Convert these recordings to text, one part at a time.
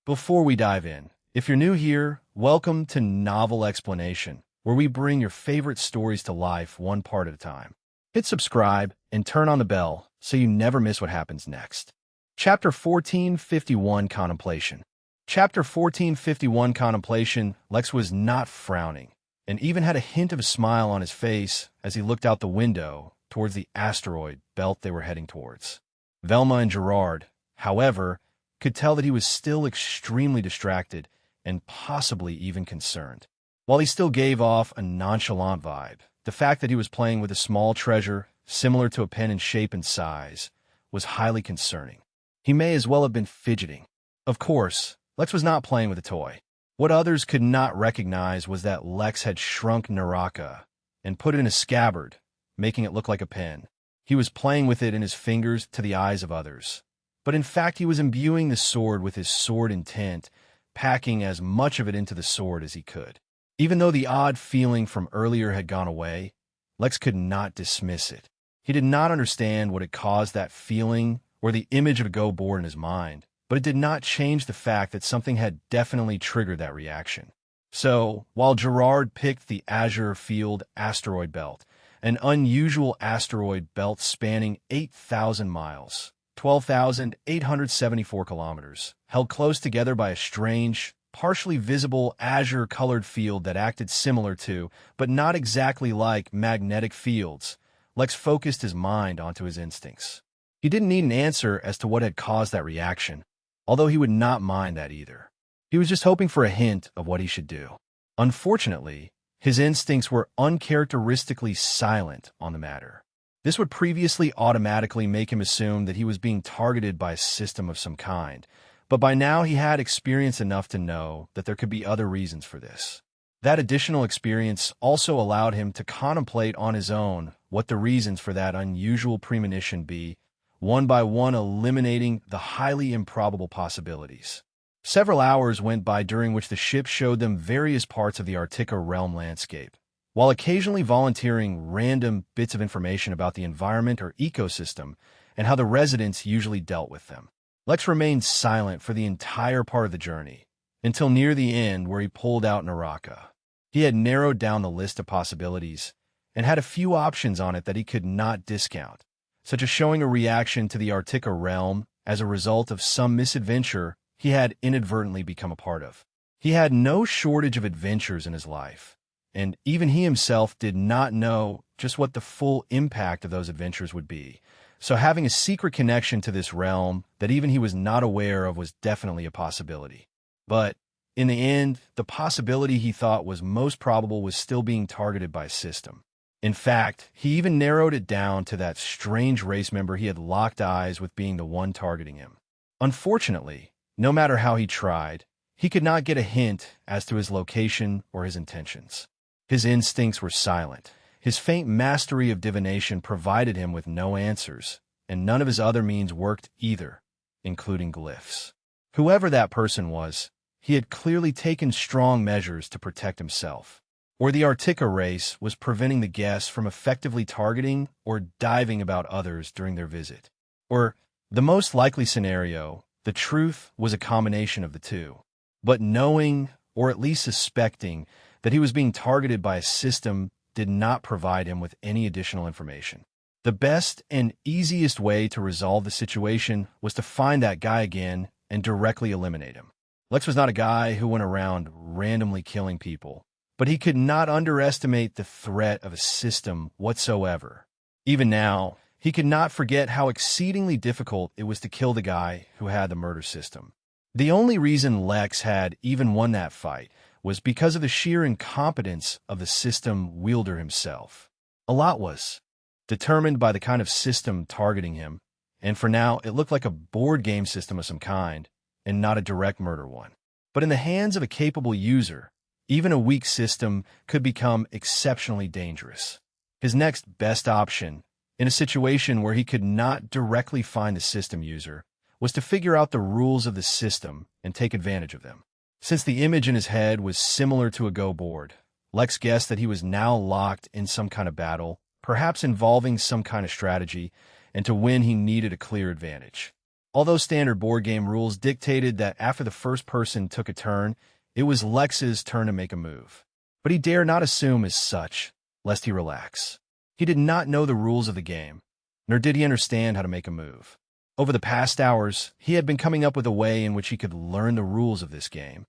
Before we dive in, if you're new here, welcome to Novel Explanation, where we bring your favorite stories to life one part at a time. Hit subscribe and turn on the bell so you never miss what happens next. Chapter 1451 Contemplation. Chapter 1451 Contemplation. Lex was not frowning, and even had a hint of a smile on his face as he looked out the window towards the asteroid belt they were heading towards. Velma and Gerard, however, could tell that he was still extremely distracted and possibly even concerned. While he still gave off a nonchalant vibe, the fact that he was playing with a small treasure, similar to a pen in shape and size, was highly concerning. He may as well have been fidgeting. Of course, Lex was not playing with a toy. What others could not recognize was that Lex had shrunk Naraka and put it in a scabbard, making it look like a pen. He was playing with it in his fingers to the eyes of others. But in fact, he was imbuing the sword with his sword intent, packing as much of it into the sword as he could. Even though the odd feeling from earlier had gone away, Lex could not dismiss it. He did not understand what had caused that feeling or the image of a go board in his mind, but it did not change the fact that something had definitely triggered that reaction. So, while Gerard picked the Azure Field asteroid belt, an unusual asteroid belt spanning 8,000 miles, 12,874 kilometers, held close together by a strange, partially visible azure-colored field that acted similar to, but not exactly like, magnetic fields, Lex focused his mind onto his instincts. He didn't need an answer as to what had caused that reaction, although he would not mind that either. He was just hoping for a hint of what he should do. Unfortunately, his instincts were uncharacteristically silent on the matter. This would previously automatically make him assume that he was being targeted by a system of some kind, but by now he had experience enough to know that there could be other reasons for this. That additional experience also allowed him to contemplate on his own what the reasons for that unusual premonition be, one by one eliminating the highly improbable possibilities. Several hours went by during which the ship showed them various parts of the Artica realm landscape, while occasionally volunteering random bits of information about the environment or ecosystem and how the residents usually dealt with them. Lex remained silent for the entire part of the journey, until near the end where he pulled out Naraka. He had narrowed down the list of possibilities and had a few options on it that he could not discount, such as showing a reaction to the Artica realm as a result of some misadventure he had inadvertently become a part of. He had no shortage of adventures in his life, and even he himself did not know just what the full impact of those adventures would be. So having a secret connection to this realm that even he was not aware of was definitely a possibility. But in the end, the possibility he thought was most probable was still being targeted by a system. In fact, he even narrowed it down to that strange race member he had locked eyes with being the one targeting him. Unfortunately, no matter how he tried, he could not get a hint as to his location or his intentions. His instincts were silent. His faint mastery of divination provided him with no answers, and none of his other means worked either, including glyphs. Whoever that person was, he had clearly taken strong measures to protect himself, or the Artica race was preventing the guests from effectively targeting or diving about others during their visit. Or, the most likely scenario, the truth was a combination of the two. But knowing, or at least suspecting, that he was being targeted by a system did not provide him with any additional information. The best and easiest way to resolve the situation was to find that guy again and directly eliminate him. Lex was not a guy who went around randomly killing people, but he could not underestimate the threat of a system whatsoever. Even now, he could not forget how exceedingly difficult it was to kill the guy who had the murder system. The only reason Lex had even won that fight was because of the sheer incompetence of the system wielder himself. A lot was determined by the kind of system targeting him, and for now it looked like a board game system of some kind, and not a direct murder one. But in the hands of a capable user, even a weak system could become exceptionally dangerous. His next best option, in a situation where he could not directly find the system user, was to figure out the rules of the system and take advantage of them. Since the image in his head was similar to a Go board, Lex guessed that he was now locked in some kind of battle, perhaps involving some kind of strategy, and to win he needed a clear advantage. Although standard board game rules dictated that after the first person took a turn, it was Lex's turn to make a move. But he dare not assume as such, lest he relax. He did not know the rules of the game, nor did he understand how to make a move. Over the past hours, he had been coming up with a way in which he could learn the rules of this game,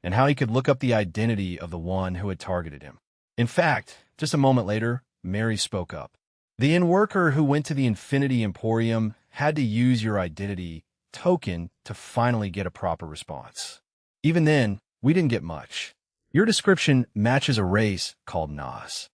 and how he could look up the identity of the one who had targeted him. In fact, just a moment later, Mary spoke up. The inn-worker who went to the Infinity Emporium had to use your identity token to finally get a proper response. Even then, we didn't get much. Your description matches a race called Nas.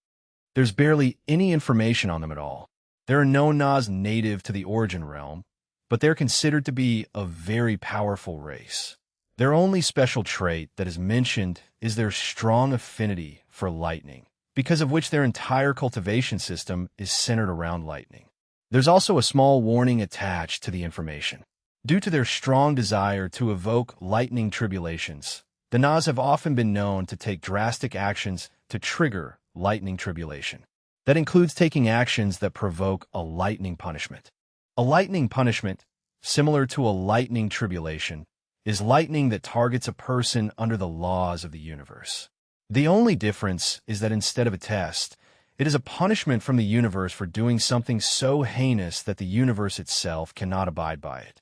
There's barely any information on them at all. There are no Nas native to the Origin Realm, but they're considered to be a very powerful race. Their only special trait that is mentioned is their strong affinity for lightning, because of which their entire cultivation system is centered around lightning. There's also a small warning attached to the information. Due to their strong desire to evoke lightning tribulations, the Nas have often been known to take drastic actions to trigger lightning tribulation. That includes taking actions that provoke a lightning punishment. A lightning punishment, similar to a lightning tribulation, is lightning that targets a person under the laws of the universe. The only difference is that instead of a test, it is a punishment from the universe for doing something so heinous that the universe itself cannot abide by it.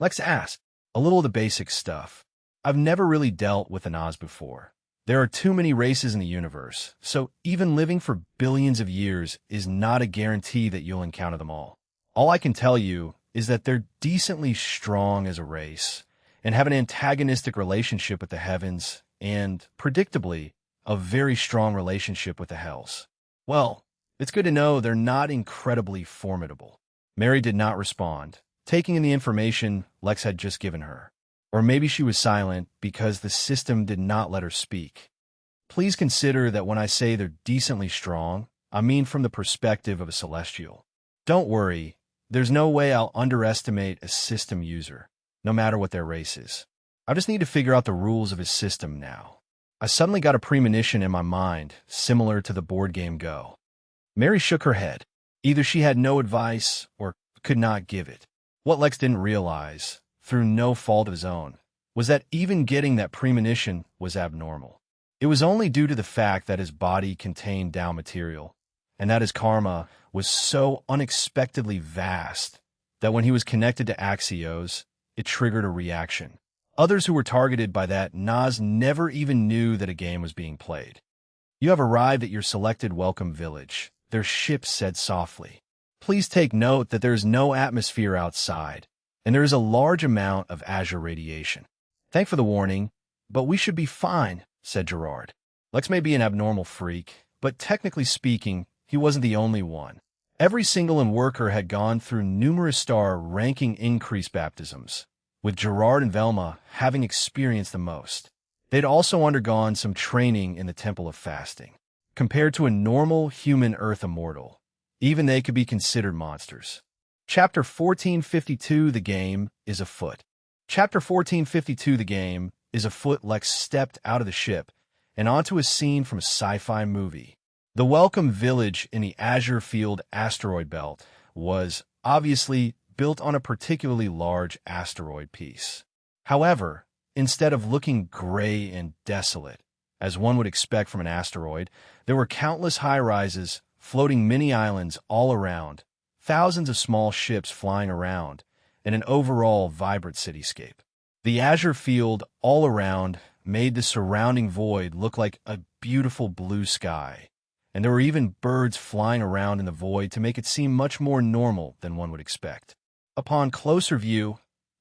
Let's ask a little of the basic stuff. I've never really dealt with an Oz before. There are too many races in the universe, so even living for billions of years is not a guarantee that you'll encounter them all. All I can tell you is that they're decently strong as a race and have an antagonistic relationship with the heavens and, predictably, a very strong relationship with the hells. Well, it's good to know they're not incredibly formidable. Mary did not respond, taking in the information Lex had just given her. Or maybe she was silent because the system did not let her speak. Please consider that when I say they're decently strong, I mean from the perspective of a celestial. Don't worry, there's no way I'll underestimate a system user, no matter what their race is. I just need to figure out the rules of his system now. I suddenly got a premonition in my mind, similar to the board game Go. Mary shook her head. Either she had no advice or could not give it. What Lex didn't realize, through no fault of his own, was that even getting that premonition was abnormal. It was only due to the fact that his body contained Tao material, and that his karma was so unexpectedly vast that when he was connected to Axios, it triggered a reaction. Others who were targeted by that Nas never even knew that a game was being played. You have arrived at your selected welcome village, their ship said softly. Please take note that there is no atmosphere outside, and there is a large amount of azure radiation. Thank for the warning, but we should be fine, said Gerard. Lex may be an abnormal freak, but technically speaking, he wasn't the only one. Every single worker had gone through numerous star-ranking increase baptisms, with Gerard and Velma having experienced the most. They'd also undergone some training in the Temple of Fasting. Compared to a normal human Earth immortal, even they could be considered monsters. Chapter 1452 The Game is afoot. Chapter 1452 The Game is afoot. Lex stepped out of the ship and onto a scene from a sci-fi movie. The welcome village in the Azure Field asteroid belt was, obviously, built on a particularly large asteroid piece. However, instead of looking gray and desolate, as one would expect from an asteroid, there were countless high-rises, floating mini-islands all around, thousands of small ships flying around, and an overall vibrant cityscape. The azure field all around made the surrounding void look like a beautiful blue sky, and there were even birds flying around in the void to make it seem much more normal than one would expect. Upon closer view,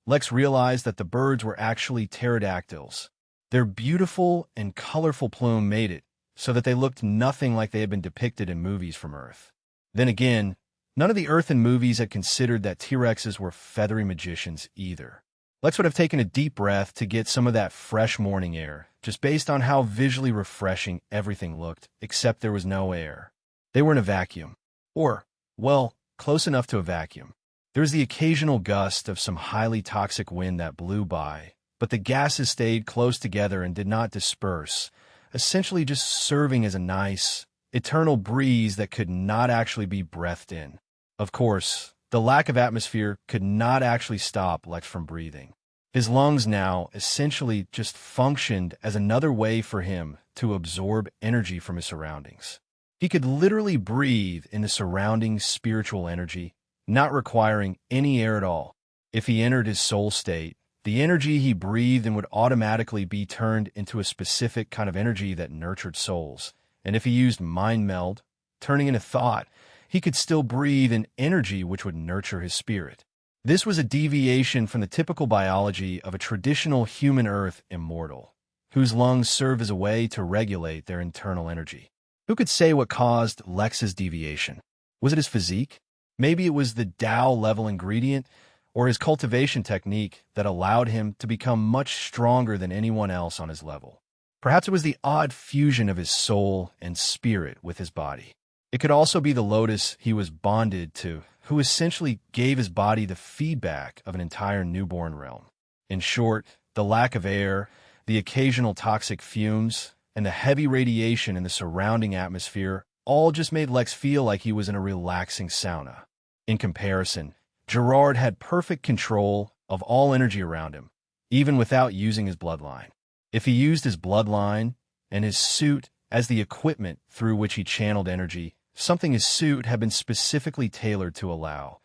Lex realized that the birds were actually pterodactyls. Their beautiful and colorful plume made it so that they looked nothing like they had been depicted in movies from Earth. Then again, none of the Earthen movies had considered that T-Rexes were feathery magicians either. Lex would have taken a deep breath to get some of that fresh morning air, just based on how visually refreshing everything looked, except there was no air. They were in a vacuum. Or, well, close enough to a vacuum. There was the occasional gust of some highly toxic wind that blew by, but the gases stayed close together and did not disperse, essentially just serving as a nice, eternal breeze that could not actually be breathed in. Of course, The lack of atmosphere could not actually stop Lex from breathing. His lungs now essentially just functioned as another way for him to absorb energy from his surroundings. He could literally breathe in the surrounding spiritual energy, not requiring any air at all. If he entered his soul state, the energy he breathed in would automatically be turned into a specific kind of energy that nurtured souls. And if he used mind meld, turning into thought, he could still breathe in energy which would nurture his spirit. This was a deviation from the typical biology of a traditional human Earth immortal, whose lungs serve as a way to regulate their internal energy. Who could say what caused Lex's deviation? Was it his physique? Maybe it was the Tao-level ingredient, or his cultivation technique that allowed him to become much stronger than anyone else on his level. Perhaps it was the odd fusion of his soul and spirit with his body. It could also be the lotus he was bonded to, who essentially gave his body the feedback of an entire newborn realm. In short, the lack of air, the occasional toxic fumes, and the heavy radiation in the surrounding atmosphere all just made Lex feel like he was in a relaxing sauna. In comparison, Gerard had perfect control of all energy around him, even without using his bloodline. If he used his bloodline and his suit as the equipment through which he channeled energy, something his suit had been specifically tailored to allow,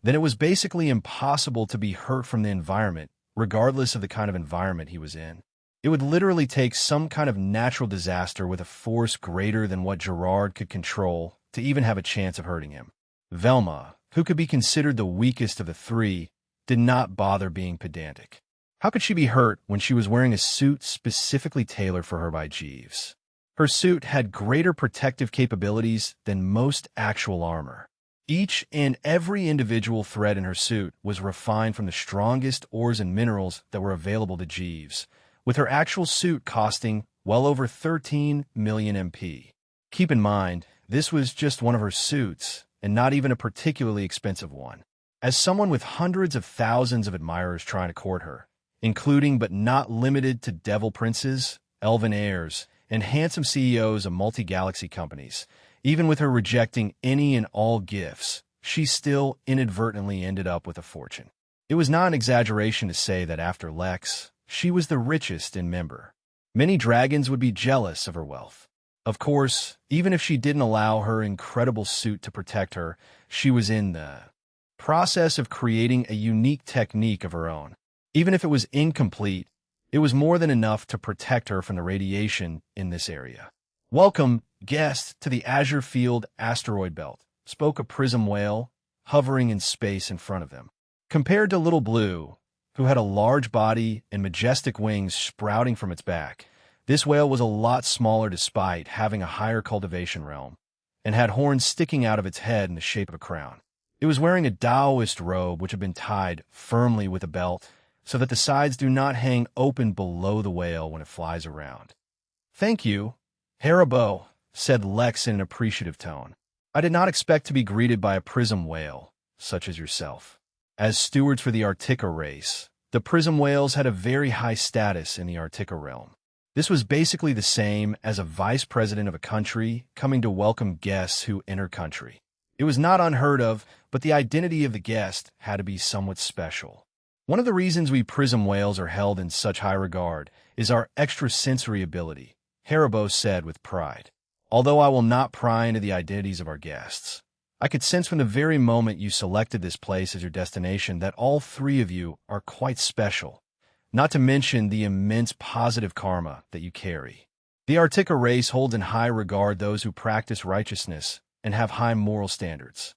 then it was basically impossible to be hurt from the environment, regardless of the kind of environment he was in. It would literally take some kind of natural disaster with a force greater than what Gerard could control to even have a chance of hurting him. Velma, who could be considered the weakest of the three, did not bother being pedantic. How could she be hurt when she was wearing a suit specifically tailored for her by Jeeves? Her suit had greater protective capabilities than most actual armor. Each and every individual thread in her suit was refined from the strongest ores and minerals that were available to Jeeves, with her actual suit costing well over 13 million MP. Keep in mind, this was just one of her suits, and not even a particularly expensive one. As someone with hundreds of thousands of admirers trying to court her, including but not limited to devil princes, elven heirs, and handsome CEOs of multi-galaxy companies, even with her rejecting any and all gifts, she still inadvertently ended up with a fortune. It was not an exaggeration to say that after Lex, she was the richest in Member. Many dragons would be jealous of her wealth. Of course, even if she didn't allow her incredible suit to protect her, she was in the process of creating a unique technique of her own. Even if it was incomplete, it was more than enough to protect her from the radiation in this area. "Welcome, guest, to the Azure Field asteroid belt," spoke a prism whale, hovering in space in front of them. Compared to Little Blue, who had a large body and majestic wings sprouting from its back, this whale was a lot smaller despite having a higher cultivation realm, and had horns sticking out of its head in the shape of a crown. It was wearing a Taoist robe which had been tied firmly with a belt, so that the sides do not hang open below the whale when it flies around. "Thank you, Haribo," said Lex in an appreciative tone. "I did not expect to be greeted by a prism whale, such as yourself." As stewards for the Artica race, the prism whales had a very high status in the Artica realm. This was basically the same as a vice president of a country coming to welcome guests who enter country. It was not unheard of, but the identity of the guest had to be somewhat special. One of the reasons we prism whales are held in such high regard is our extrasensory ability, Haribo said with pride. "Although I will not pry into the identities of our guests, I could sense from the very moment you selected this place as your destination that all three of you are quite special, not to mention the immense positive karma that you carry. The Artica race holds in high regard those who practice righteousness and have high moral standards."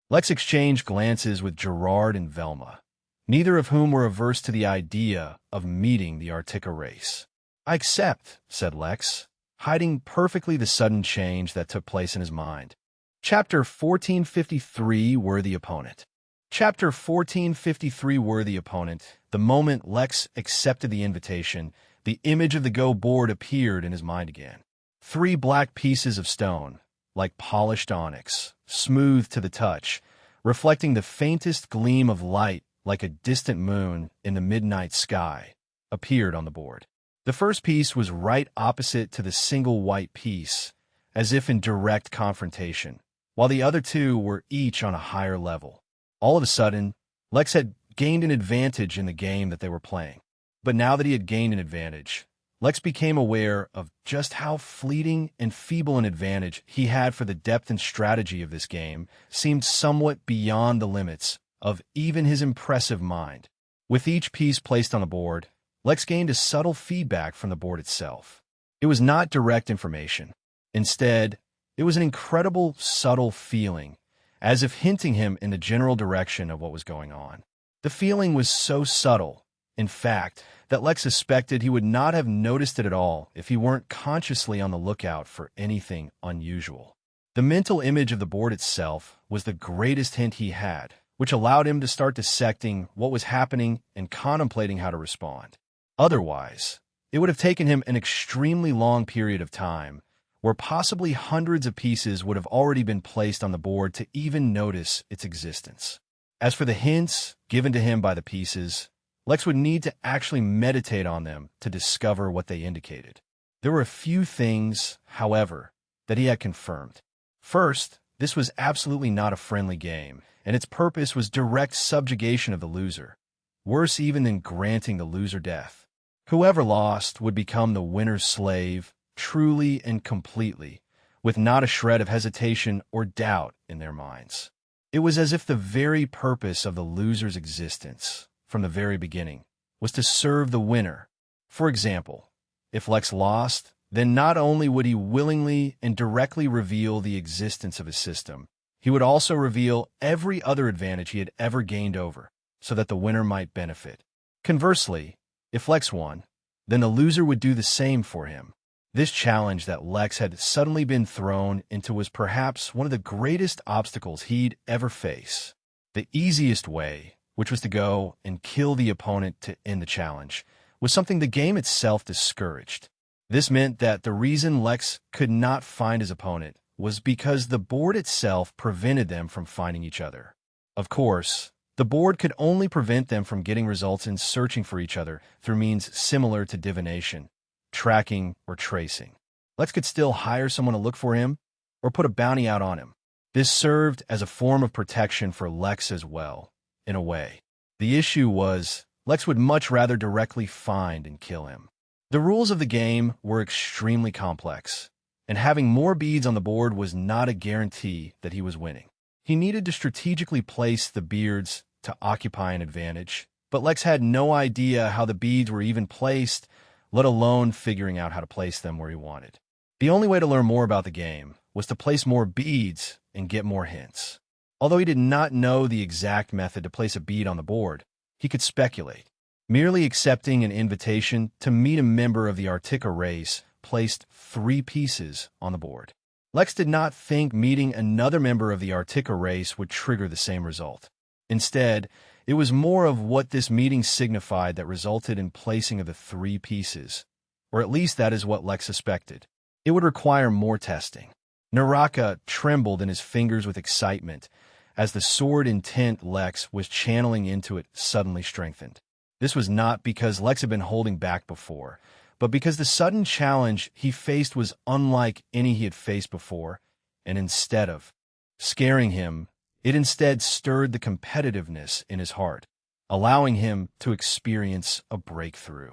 Lex exchanged glances with Gerard and Velma, neither of whom were averse to the idea of meeting the Artica race. "I accept," said Lex, hiding perfectly the sudden change that took place in his mind. Chapter 1453, Worthy Opponent. Chapter 1453, Worthy Opponent. The moment Lex accepted the invitation, the image of the Go board appeared in his mind again. 3 black pieces of stone, like polished onyx, smooth to the touch, reflecting the faintest gleam of light like a distant moon in the midnight sky, appeared on the board. The first piece was right opposite to the single white piece, as if in direct confrontation, while the other 2 were each on a higher level. All of a sudden, Lex had gained an advantage in the game that they were playing. But now that he had gained an advantage, Lex became aware of just how fleeting and feeble an advantage he had, for the depth and strategy of this game seemed somewhat beyond the limits of even his impressive mind. With each piece placed on the board, Lex gained a subtle feedback from the board itself. It was not direct information. Instead, it was an incredible, subtle feeling, as if hinting him in the general direction of what was going on. The feeling was so subtle, in fact, that Lex suspected he would not have noticed it at all if he weren't consciously on the lookout for anything unusual. The mental image of the board itself was the greatest hint he had, which allowed him to start dissecting what was happening and contemplating how to respond. Otherwise, it would have taken him an extremely long period of time, where possibly hundreds of pieces would have already been placed on the board to even notice its existence. As for the hints given to him by the pieces, Lex would need to actually meditate on them to discover what they indicated. There were a few things, however, that he had confirmed. First, this was absolutely not a friendly game, and its purpose was direct subjugation of the loser, worse even than granting the loser death. Whoever lost would become the winner's slave, truly and completely, with not a shred of hesitation or doubt in their minds. It was as if the very purpose of the loser's existence, from the very beginning, was to serve the winner. For example, if Lex lost, then not only would he willingly and directly reveal the existence of his system, he would also reveal every other advantage he had ever gained over, so that the winner might benefit. Conversely, if Lex won, then the loser would do the same for him. This challenge that Lex had suddenly been thrown into was perhaps one of the greatest obstacles he'd ever face. The easiest way, which was to go and kill the opponent to end the challenge, was something the game itself discouraged. This meant that the reason Lex could not find his opponent was because the board itself prevented them from finding each other. Of course, the board could only prevent them from getting results in searching for each other through means similar to divination, tracking, or tracing. Lex could still hire someone to look for him or put a bounty out on him. This served as a form of protection for Lex as well, in a way. The issue was, Lex would much rather directly find and kill him. The rules of the game were extremely complex, and having more beads on the board was not a guarantee that he was winning. He needed to strategically place the beads to occupy an advantage, but Lex had no idea how the beads were even placed, let alone figuring out how to place them where he wanted. The only way to learn more about the game was to place more beads and get more hints. Although he did not know the exact method to place a bead on the board, he could speculate. Merely accepting an invitation to meet a member of the Artica race placed 3 pieces on the board. Lex did not think meeting another member of the Artica race would trigger the same result. Instead, it was more of what this meeting signified that resulted in placing of the 3 pieces, or at least that is what Lex suspected. It would require more testing. Naraka trembled in his fingers with excitement as the sword intent Lex was channeling into it suddenly strengthened. This was not because Lex had been holding back before, but because the sudden challenge he faced was unlike any he had faced before, and instead of scaring him, it instead stirred the competitiveness in his heart, allowing him to experience a breakthrough.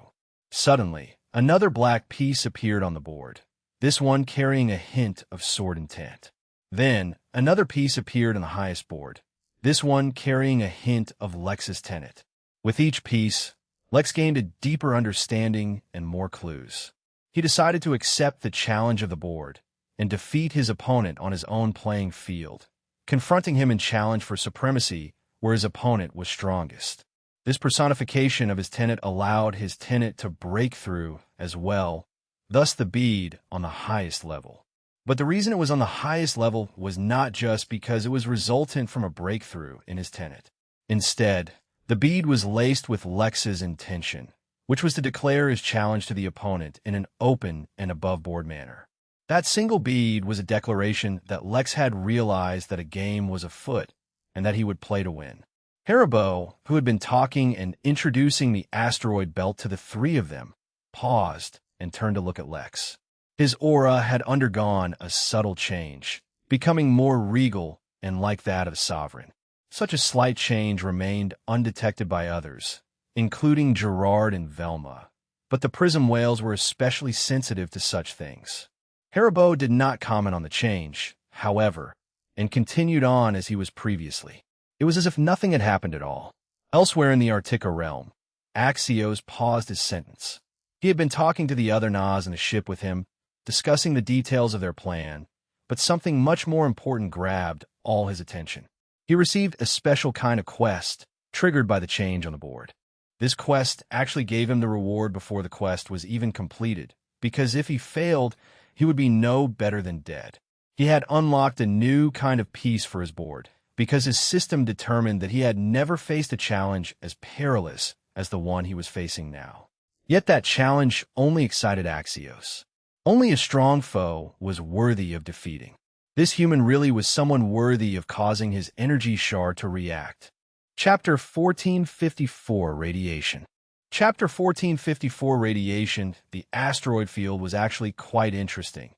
Suddenly, another black piece appeared on the board, this one carrying a hint of sword intent. Then, another piece appeared on the highest board, this one carrying a hint of Lex's tenet. With each piece, Lex gained a deeper understanding and more clues. He decided to accept the challenge of the board and defeat his opponent on his own playing field, confronting him in challenge for supremacy where his opponent was strongest. This personification of his tenet allowed his tenet to break through as well, thus the bead on the highest level. But the reason it was on the highest level was not just because it was resultant from a breakthrough in his tenet. Instead, the bead was laced with Lex's intention, which was to declare his challenge to the opponent in an open and above-board manner. That single bead was a declaration that Lex had realized that a game was afoot and that he would play to win. Haribo, who had been talking and introducing the asteroid belt to the 3 of them, paused and turned to look at Lex. His aura had undergone a subtle change, becoming more regal and like that of a sovereign. Such a slight change remained undetected by others, including Gerard and Velma. But the prism whales were especially sensitive to such things. Haribo did not comment on the change, however, and continued on as he was previously. It was as if nothing had happened at all. Elsewhere in the Artica realm, Axios paused his sentence. He had been talking to the other Nas in the ship with him, discussing the details of their plan, but something much more important grabbed all his attention. He received a special kind of quest, triggered by the change on the board. This quest actually gave him the reward before the quest was even completed, because if he failed, he would be no better than dead. He had unlocked a new kind of piece for his board, because his system determined that he had never faced a challenge as perilous as the one he was facing now. Yet that challenge only excited Axios. Only a strong foe was worthy of defeating. This human really was someone worthy of causing his energy shard to react. Chapter 1454, Radiation. Chapter 1454, Radiation, the asteroid field was actually quite interesting,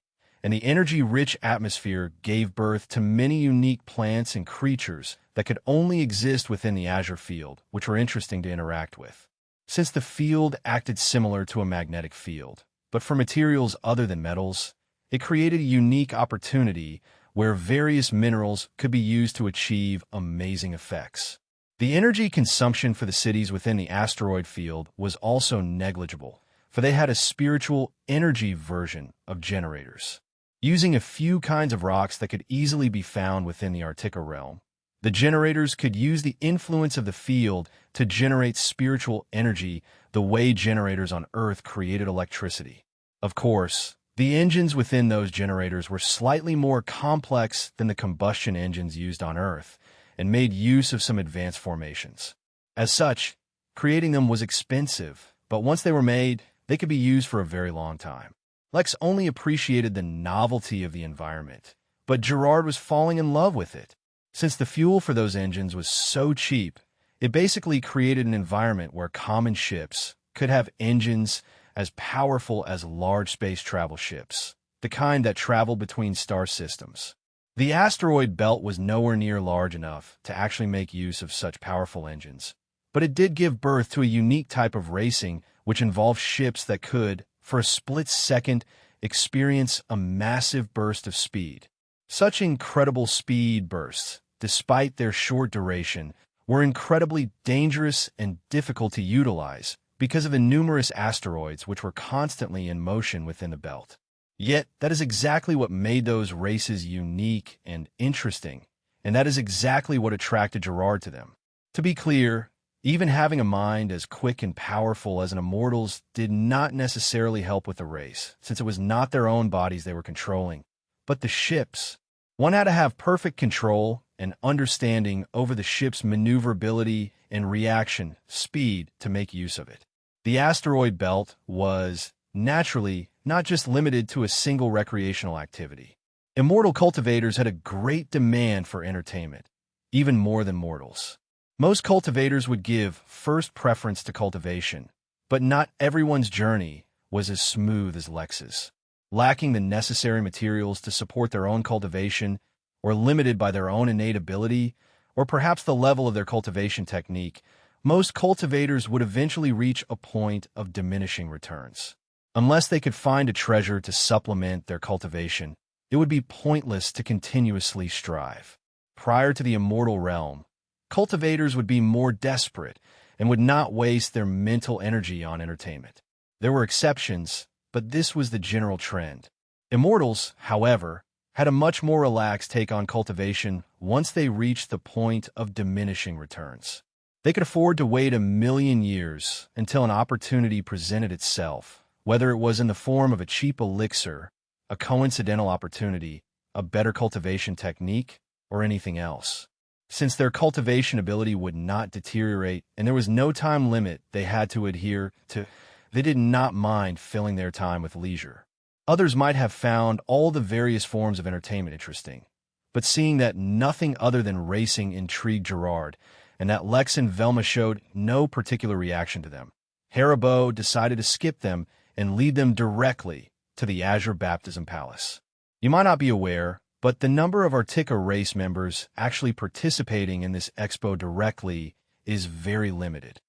and the energy-rich atmosphere gave birth to many unique plants and creatures that could only exist within the Azure field, which were interesting to interact with. Since the field acted similar to a magnetic field, but for materials other than metals, it created a unique opportunity where various minerals could be used to achieve amazing effects. The energy consumption for the cities within the asteroid field was also negligible, for they had a spiritual energy version of generators. Using a few kinds of rocks that could easily be found within the Artica realm, the generators could use the influence of the field to generate spiritual energy the way generators on Earth created electricity. Of course, the engines within those generators were slightly more complex than the combustion engines used on Earth, and made use of some advanced formations. As such, creating them was expensive, but once they were made, they could be used for a very long time. Lex only appreciated the novelty of the environment, but Gerard was falling in love with it. Since the fuel for those engines was so cheap, it basically created an environment where common ships could have engines as powerful as large space travel ships, the kind that travel between star systems. The asteroid belt was nowhere near large enough to actually make use of such powerful engines, but it did give birth to a unique type of racing which involved ships that could, for a split second, experience a massive burst of speed. Such incredible speed bursts, despite their short duration, were incredibly dangerous and difficult to utilize because of the numerous asteroids which were constantly in motion within the belt. Yet, that is exactly what made those races unique and interesting, and that is exactly what attracted Gerard to them. To be clear, even having a mind as quick and powerful as an immortal's did not necessarily help with the race, since it was not their own bodies they were controlling, but the ships. One had to have perfect control and understanding over the ship's maneuverability and reaction speed to make use of it. The asteroid belt was, naturally, not just limited to a single recreational activity. Immortal cultivators had a great demand for entertainment, even more than mortals. Most cultivators would give first preference to cultivation, but not everyone's journey was as smooth as Lex's. Lacking the necessary materials to support their own cultivation, or limited by their own innate ability, or perhaps the level of their cultivation technique, most cultivators would eventually reach a point of diminishing returns. Unless they could find a treasure to supplement their cultivation, it would be pointless to continuously strive. Prior to the immortal realm, cultivators would be more desperate and would not waste their mental energy on entertainment. There were exceptions, but this was the general trend. Immortals, however, had a much more relaxed take on cultivation once they reached the point of diminishing returns. They could afford to wait 1,000,000 years until an opportunity presented itself, whether it was in the form of a cheap elixir, a coincidental opportunity, a better cultivation technique, or anything else. Since their cultivation ability would not deteriorate and there was no time limit they had to adhere to, they did not mind filling their time with leisure. Others might have found all the various forms of entertainment interesting, but seeing that nothing other than racing intrigued Gerard, and that Lex and Velma showed no particular reaction to them, Haribo decided to skip them and lead them directly to the Azure Baptism Palace. You might not be aware, but the number of Artica race members actually participating in this expo directly is very limited.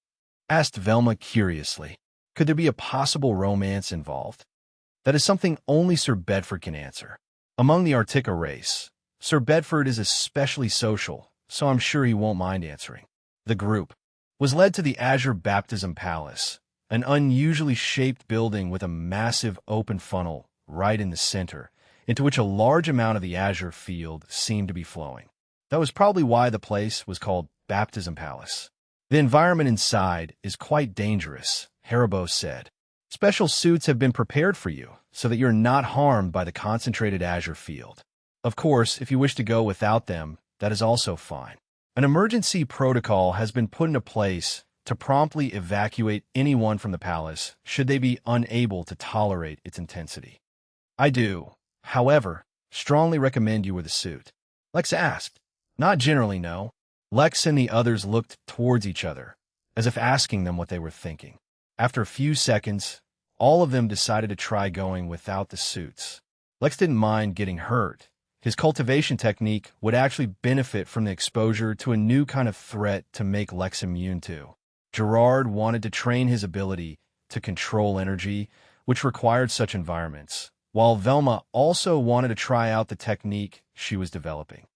Asked Velma curiously, could there be a possible romance involved? That is something only Sir Bedford can answer. Among the Artica race, Sir Bedford is especially social, so I'm sure he won't mind answering. The group was led to the Azure Baptism Palace, an unusually shaped building with a massive open funnel right in the center, into which a large amount of the azure field seemed to be flowing. That was probably why the place was called Baptism Palace. The environment inside is quite dangerous, Haribo said. Special suits have been prepared for you so that you're not harmed by the concentrated azure field. Of course, if you wish to go without them, that is also fine. An emergency protocol has been put into place to promptly evacuate anyone from the palace should they be unable to tolerate its intensity. I do, however, strongly recommend you wear the suit. Lex asked. Not generally, no. Lex and the others looked towards each other, as if asking them what they were thinking. After a few seconds, all of them decided to try going without the suits. Lex didn't mind getting hurt. His cultivation technique would actually benefit from the exposure to a new kind of threat to make Lex immune to. Gerard wanted to train his ability to control energy, which required such environments, while Velma also wanted to try out the technique she was developing.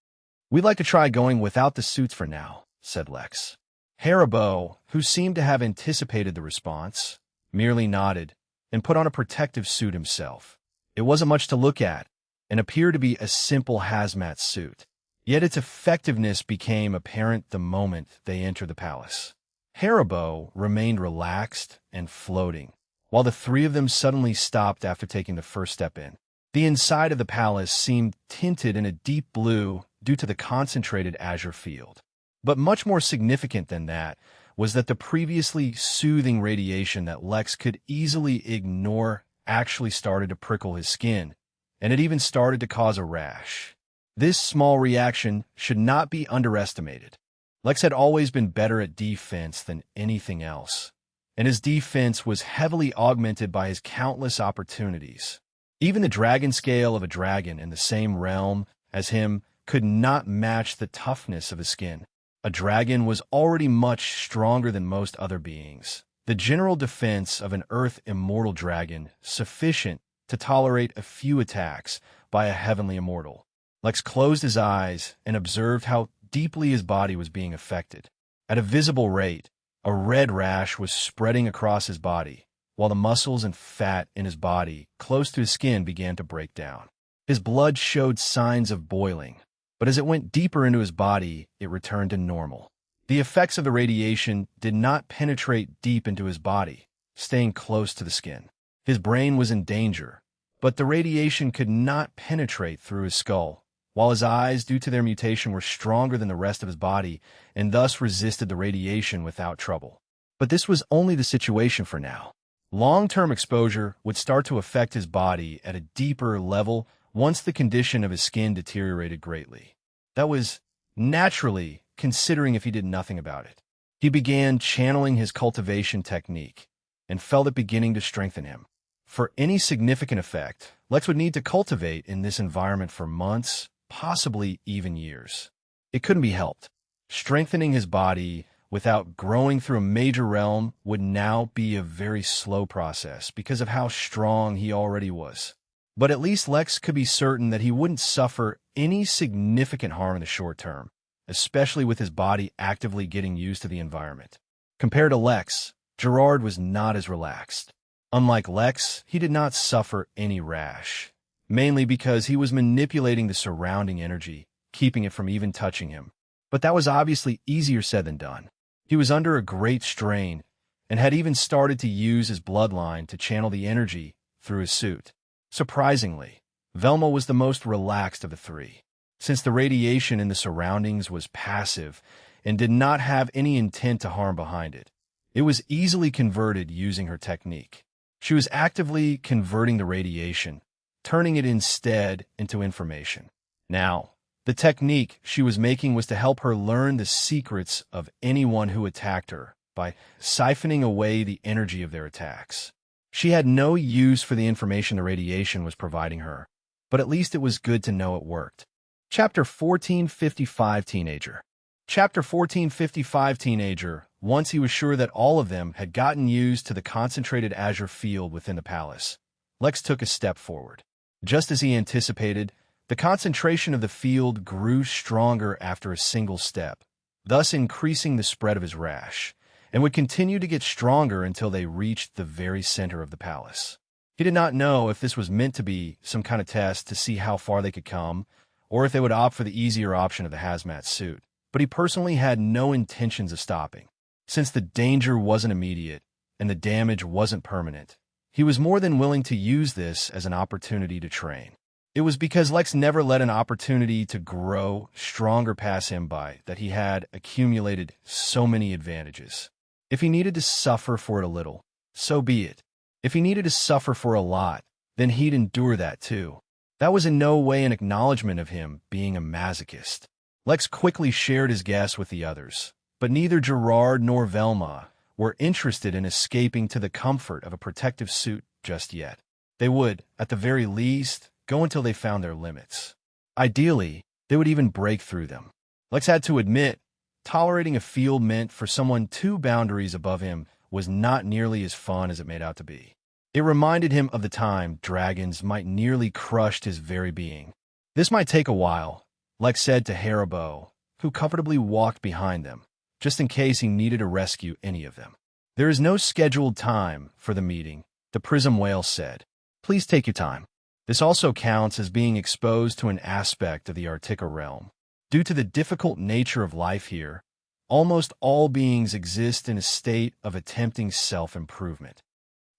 We'd like to try going without the suits for now, said Lex. Haribo, who seemed to have anticipated the response, merely nodded and put on a protective suit himself. It wasn't much to look at, and appeared to be a simple hazmat suit. Yet its effectiveness became apparent the moment they entered the palace. Haribo remained relaxed and floating, while the three of them suddenly stopped after taking the first step in. The inside of the palace seemed tinted in a deep blue due to the concentrated azure field. But much more significant than that was that the previously soothing radiation that Lex could easily ignore actually started to prickle his skin, and it even started to cause a rash. This small reaction should not be underestimated. Lex had always been better at defense than anything else, and his defense was heavily augmented by his countless opportunities. Even the dragon scale of a dragon in the same realm as him could not match the toughness of his skin. A dragon was already much stronger than most other beings. The general defense of an Earth immortal dragon sufficient to tolerate a few attacks by a heavenly immortal. Lex closed his eyes and observed how deeply his body was being affected. At a visible rate, a red rash was spreading across his body, while the muscles and fat in his body close to his skin began to break down. His blood showed signs of boiling, but as it went deeper into his body, it returned to normal. The effects of the radiation did not penetrate deep into his body, staying close to the skin. His brain was in danger, but the radiation could not penetrate through his skull, while his eyes, due to their mutation, were stronger than the rest of his body and thus resisted the radiation without trouble. But this was only the situation for now. Long-term exposure would start to affect his body at a deeper level once the condition of his skin deteriorated greatly. That was naturally, considering if he did nothing about it. He began channeling his cultivation technique and felt it beginning to strengthen him. For any significant effect, Lex would need to cultivate in this environment for months, possibly even years. It couldn't be helped. Strengthening his body without growing through a major realm would now be a very slow process because of how strong he already was. But at least Lex could be certain that he wouldn't suffer any significant harm in the short term, especially with his body actively getting used to the environment. Compared to Lex, Gerard was not as relaxed. Unlike Lex, he did not suffer any rash, mainly because he was manipulating the surrounding energy, keeping it from even touching him. But that was obviously easier said than done. He was under a great strain and had even started to use his bloodline to channel the energy through his suit. Surprisingly, Velma was the most relaxed of the three, since the radiation in the surroundings was passive and did not have any intent to harm behind it. It was easily converted using her technique. She was actively converting the radiation, turning it instead into information. Now, the technique she was making was to help her learn the secrets of anyone who attacked her by siphoning away the energy of their attacks. She had no use for the information the radiation was providing her, but at least it was good to know it worked. Chapter 1455 Teenager. Chapter 1455 Teenager. Once he was sure that all of them had gotten used to the concentrated azure field within the palace, Lex took a step forward. Just as he anticipated, the concentration of the field grew stronger after a single step, thus increasing the spread of his rash, and would continue to get stronger until they reached the very center of the palace. He did not know if this was meant to be some kind of test to see how far they could come, or if they would opt for the easier option of the hazmat suit, but he personally had no intentions of stopping. Since the danger wasn't immediate and the damage wasn't permanent, he was more than willing to use this as an opportunity to train. It was because Lex never let an opportunity to grow stronger pass him by that he had accumulated so many advantages. If he needed to suffer for it a little, so be it. If he needed to suffer for a lot, then he'd endure that too. That was in no way an acknowledgement of him being a masochist. Lex quickly shared his guess with the others, but neither Gerard nor Velma were interested in escaping to the comfort of a protective suit just yet. They would, at the very least, go until they found their limits. Ideally, they would even break through them. Lex had to admit, tolerating a field meant for someone 2 boundaries above him was not nearly as fun as it made out to be. It reminded him of the time dragons might nearly crushed his very being. This might take a while, Lex said to Haribo, who comfortably walked behind them, just in case he needed to rescue any of them. There is no scheduled time for the meeting, the Prism Whale said. Please take your time. This also counts as being exposed to an aspect of the Artica realm. Due to the difficult nature of life here, almost all beings exist in a state of attempting self-improvement.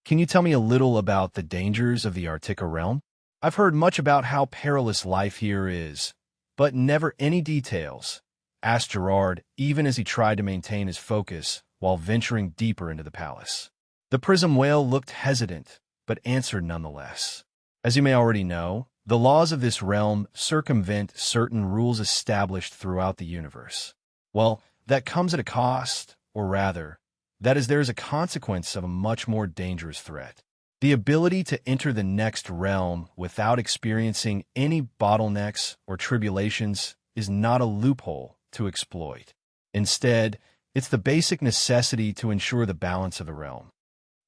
Can you tell me a little about the dangers of the Artica realm? I've heard much about how perilous life here is, but never any details, asked Gerard, even as he tried to maintain his focus while venturing deeper into the palace. The Prism Whale looked hesitant, but answered nonetheless. As you may already know, the laws of this realm circumvent certain rules established throughout the universe. Well, that comes at a cost, or rather, that is, there is a consequence of a much more dangerous threat. The ability to enter the next realm without experiencing any bottlenecks or tribulations is not a loophole to exploit. Instead, it's the basic necessity to ensure the balance of the realm.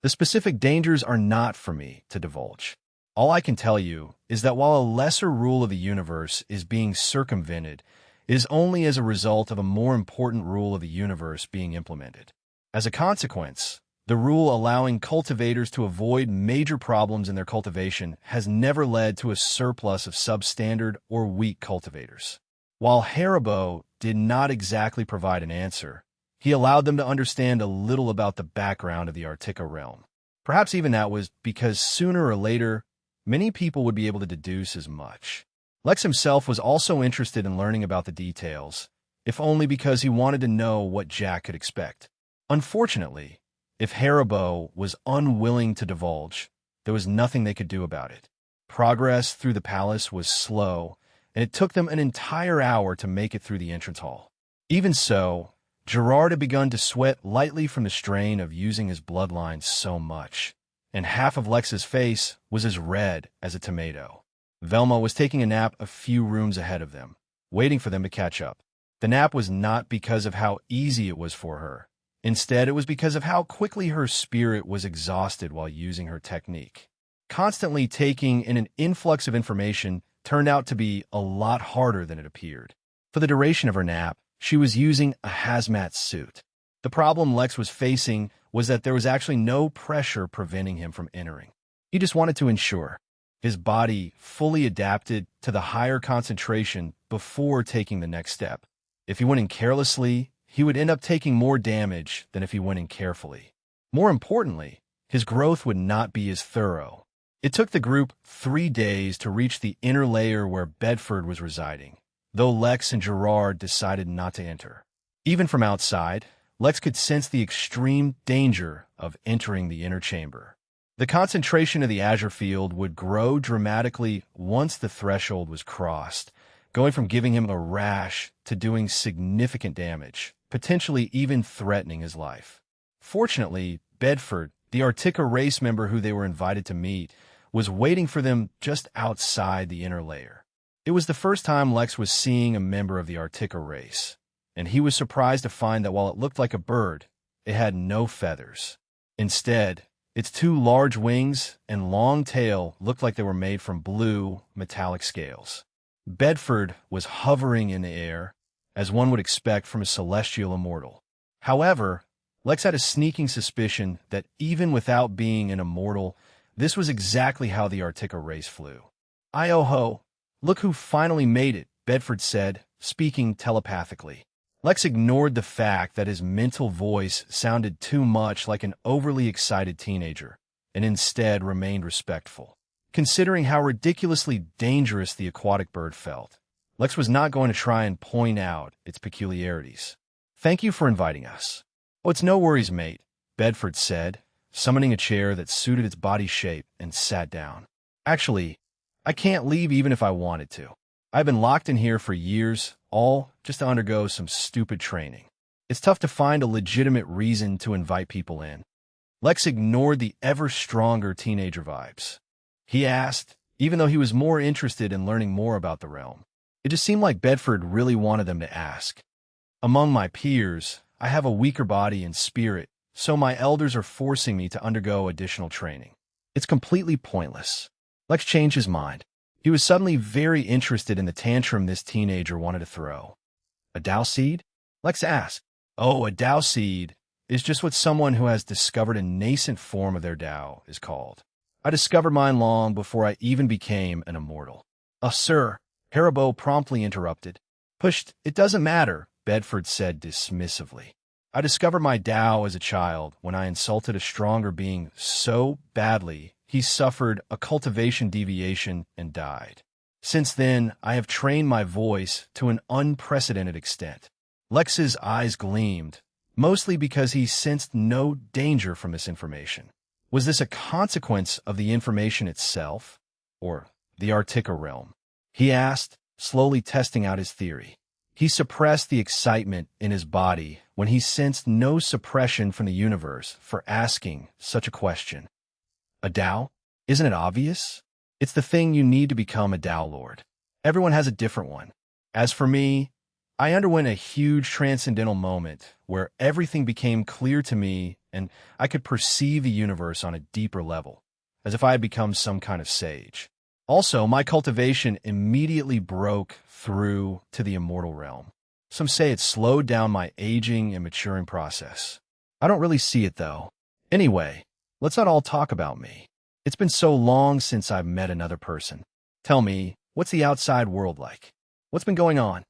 The specific dangers are not for me to divulge. All I can tell you is that while a lesser rule of the universe is being circumvented, it is only as a result of a more important rule of the universe being implemented. As a consequence, the rule allowing cultivators to avoid major problems in their cultivation has never led to a surplus of substandard or weak cultivators. While Haribo did not exactly provide an answer, he allowed them to understand a little about the background of the Artica realm. Perhaps even that was because sooner or later, many people would be able to deduce as much. Lex himself was also interested in learning about the details, if only because he wanted to know what Jack could expect. Unfortunately, if Haribo was unwilling to divulge, there was nothing they could do about it. Progress through the palace was slow, and it took them an entire hour to make it through the entrance hall. Even so, Gerard had begun to sweat lightly from the strain of using his bloodline so much, and half of Lex's face was as red as a tomato. Velma was taking a nap a few rooms ahead of them, waiting for them to catch up. The nap was not because of how easy it was for her. Instead, it was because of how quickly her spirit was exhausted while using her technique. Constantly taking in an influx of information turned out to be a lot harder than it appeared. For the duration of her nap, she was using a hazmat suit. The problem Lex was facing was that there was actually no pressure preventing him from entering. He just wanted to ensure his body fully adapted to the higher concentration before taking the next step. If he went in carelessly, he would end up taking more damage than if he went in carefully. More importantly, his growth would not be as thorough. It took the group 3 days to reach the inner layer where Bedford was residing, though Lex and Gerard decided not to enter. Even from outside, Lex could sense the extreme danger of entering the inner chamber. The concentration of the azure field would grow dramatically once the threshold was crossed, going from giving him a rash to doing significant damage, potentially even threatening his life. Fortunately, Bedford, the Artica race member who they were invited to meet, was waiting for them just outside the inner layer. It was the first time Lex was seeing a member of the Artica race, and he was surprised to find that while it looked like a bird, it had no feathers. Instead, its two large wings and long tail looked like they were made from blue, metallic scales. Bedford was hovering in the air, as one would expect from a celestial immortal. However, Lex had a sneaking suspicion that even without being an immortal, this was exactly how the Artica race flew. "I-oh-ho, look who finally made it," Bedford said, speaking telepathically. Lex ignored the fact that his mental voice sounded too much like an overly excited teenager, and instead remained respectful. Considering how ridiculously dangerous the aquatic bird felt, Lex was not going to try and point out its peculiarities. "Thank you for inviting us." "Oh, it's no worries, mate," Bedford said, summoning a chair that suited its body shape and sat down. "Actually, I can't leave even if I wanted to. I've been locked in here for years, all just to undergo some stupid training. It's tough to find a legitimate reason to invite people in." Lex ignored the ever-stronger teenager vibes. He asked, even though he was more interested in learning more about the realm. It just seemed like Bedford really wanted them to ask. "Among my peers, I have a weaker body and spirit, so my elders are forcing me to undergo additional training. It's completely pointless." Lex changed his mind. He was suddenly very interested in the tantrum this teenager wanted to throw. "A Tao seed?" Lex asked. "Oh, a Tao seed is just what someone who has discovered a nascent form of their Tao is called. I discovered mine long before I even became an immortal." Sir," Haribo promptly interrupted. "Pushed, it doesn't matter," Bedford said dismissively. "I discovered my Tao as a child when I insulted a stronger being so badly he suffered a cultivation deviation and died. Since then, I have trained my voice to an unprecedented extent." Lex's eyes gleamed, mostly because he sensed no danger from this information. Was this a consequence of the information itself, or the Artica realm? He asked, slowly testing out his theory. He suppressed the excitement in his body when he sensed no suppression from the universe for asking such a question. "A Tao? Isn't it obvious? It's the thing you need to become a Tao Lord. Everyone has a different one. As for me, I underwent a huge transcendental moment where everything became clear to me and I could perceive the universe on a deeper level, as if I had become some kind of sage. Also, my cultivation immediately broke through to the immortal realm. Some say it slowed down my aging and maturing process. I don't really see it, though. Anyway, let's not all talk about me. It's been so long since I've met another person. Tell me, what's the outside world like? What's been going on?"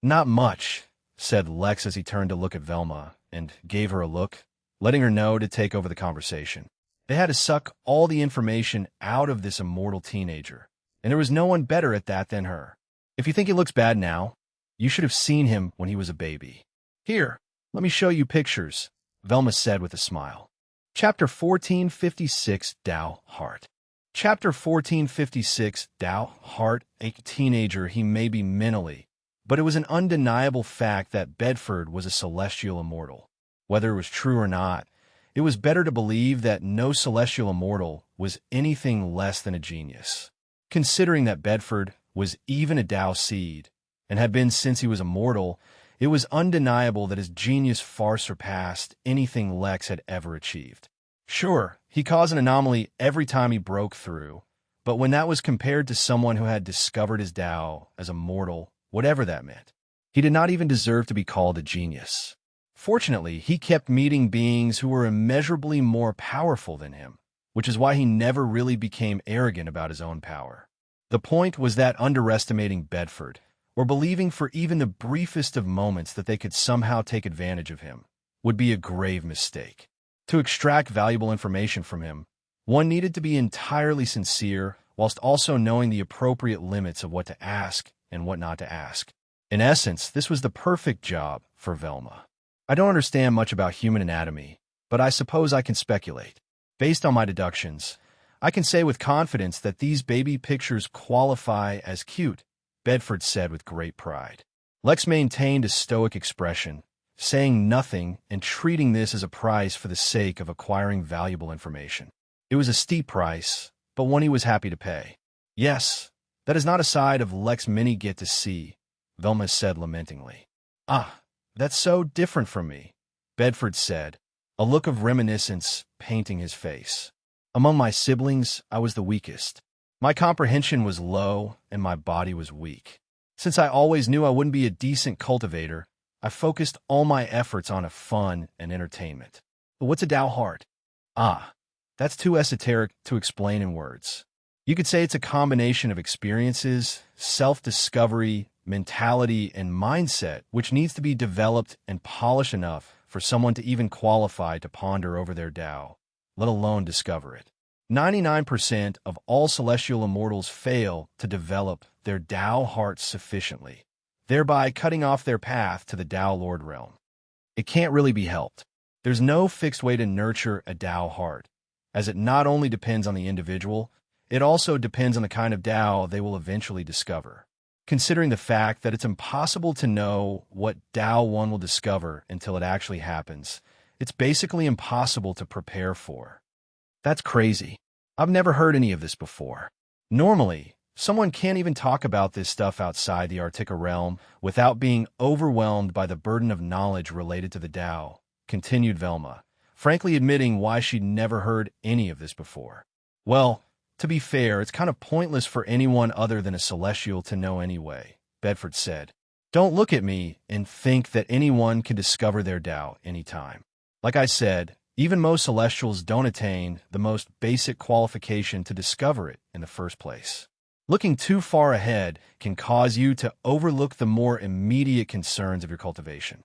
"Not much," said Lex as he turned to look at Velma and gave her a look, letting her know to take over the conversation. They had to suck all the information out of this immortal teenager, and there was no one better at that than her. "If you think he looks bad now, you should have seen him when he was a baby. Here, let me show you pictures," Velma said with a smile. Chapter 1456, Tao Heart. Chapter 1456, Tao Heart. A teenager he may be mentally, but it was an undeniable fact that Bedford was a celestial immortal. Whether it was true or not, it was better to believe that no celestial immortal was anything less than a genius. Considering that Bedford was even a Tao seed, and had been since he was immortal, it was undeniable that his genius far surpassed anything Lex had ever achieved. Sure, he caused an anomaly every time he broke through, but when that was compared to someone who had discovered his Tao as a mortal, whatever that meant, he did not even deserve to be called a genius. Fortunately, he kept meeting beings who were immeasurably more powerful than him, which is why he never really became arrogant about his own power. The point was that underestimating Bedford, or believing for even the briefest of moments that they could somehow take advantage of him, would be a grave mistake. To extract valuable information from him, one needed to be entirely sincere whilst also knowing the appropriate limits of what to ask and what not to ask. In essence, this was the perfect job for Velma. I don't understand much about human anatomy, but I suppose I can speculate. Based on my deductions, I can say with confidence that these baby pictures qualify as cute, Bedford said with great pride. Lex maintained a stoic expression, saying nothing and treating this as a price for the sake of acquiring valuable information. It was a steep price, but one he was happy to pay. Yes, That is not a side of Lex many get to see, Velma said lamentingly. Ah, that's so different from me, Bedford said, a look of reminiscence painting his face. Among my siblings, I was the weakest. My comprehension was low, and my body was weak. Since I always knew I wouldn't be a decent cultivator, I focused all my efforts on fun and entertainment. But what's a Tao heart? Ah, that's too esoteric to explain in words. You could say it's a combination of experiences, self-discovery, mentality, and mindset, which needs to be developed and polished enough for someone to even qualify to ponder over their Tao, let alone discover it. 99% of all celestial immortals fail to develop their Tao hearts sufficiently, thereby cutting off their path to the Tao Lord realm. It can't really be helped. There's no fixed way to nurture a Tao heart, as it not only depends on the individual, it also depends on the kind of Tao they will eventually discover. Considering the fact that it's impossible to know what Tao one will discover until it actually happens, it's basically impossible to prepare for. That's crazy. I've never heard any of this before. Normally, someone can't even talk about this stuff outside the Arctica realm without being overwhelmed by the burden of knowledge related to the Tao, continued Velma, frankly admitting why she'd never heard any of this before. Well, to be fair, it's kind of pointless for anyone other than a celestial to know anyway, Bedford said. Don't look at me and think that anyone can discover their Tao anytime. Like I said, even most celestials don't attain the most basic qualification to discover it in the first place. Looking too far ahead can cause you to overlook the more immediate concerns of your cultivation.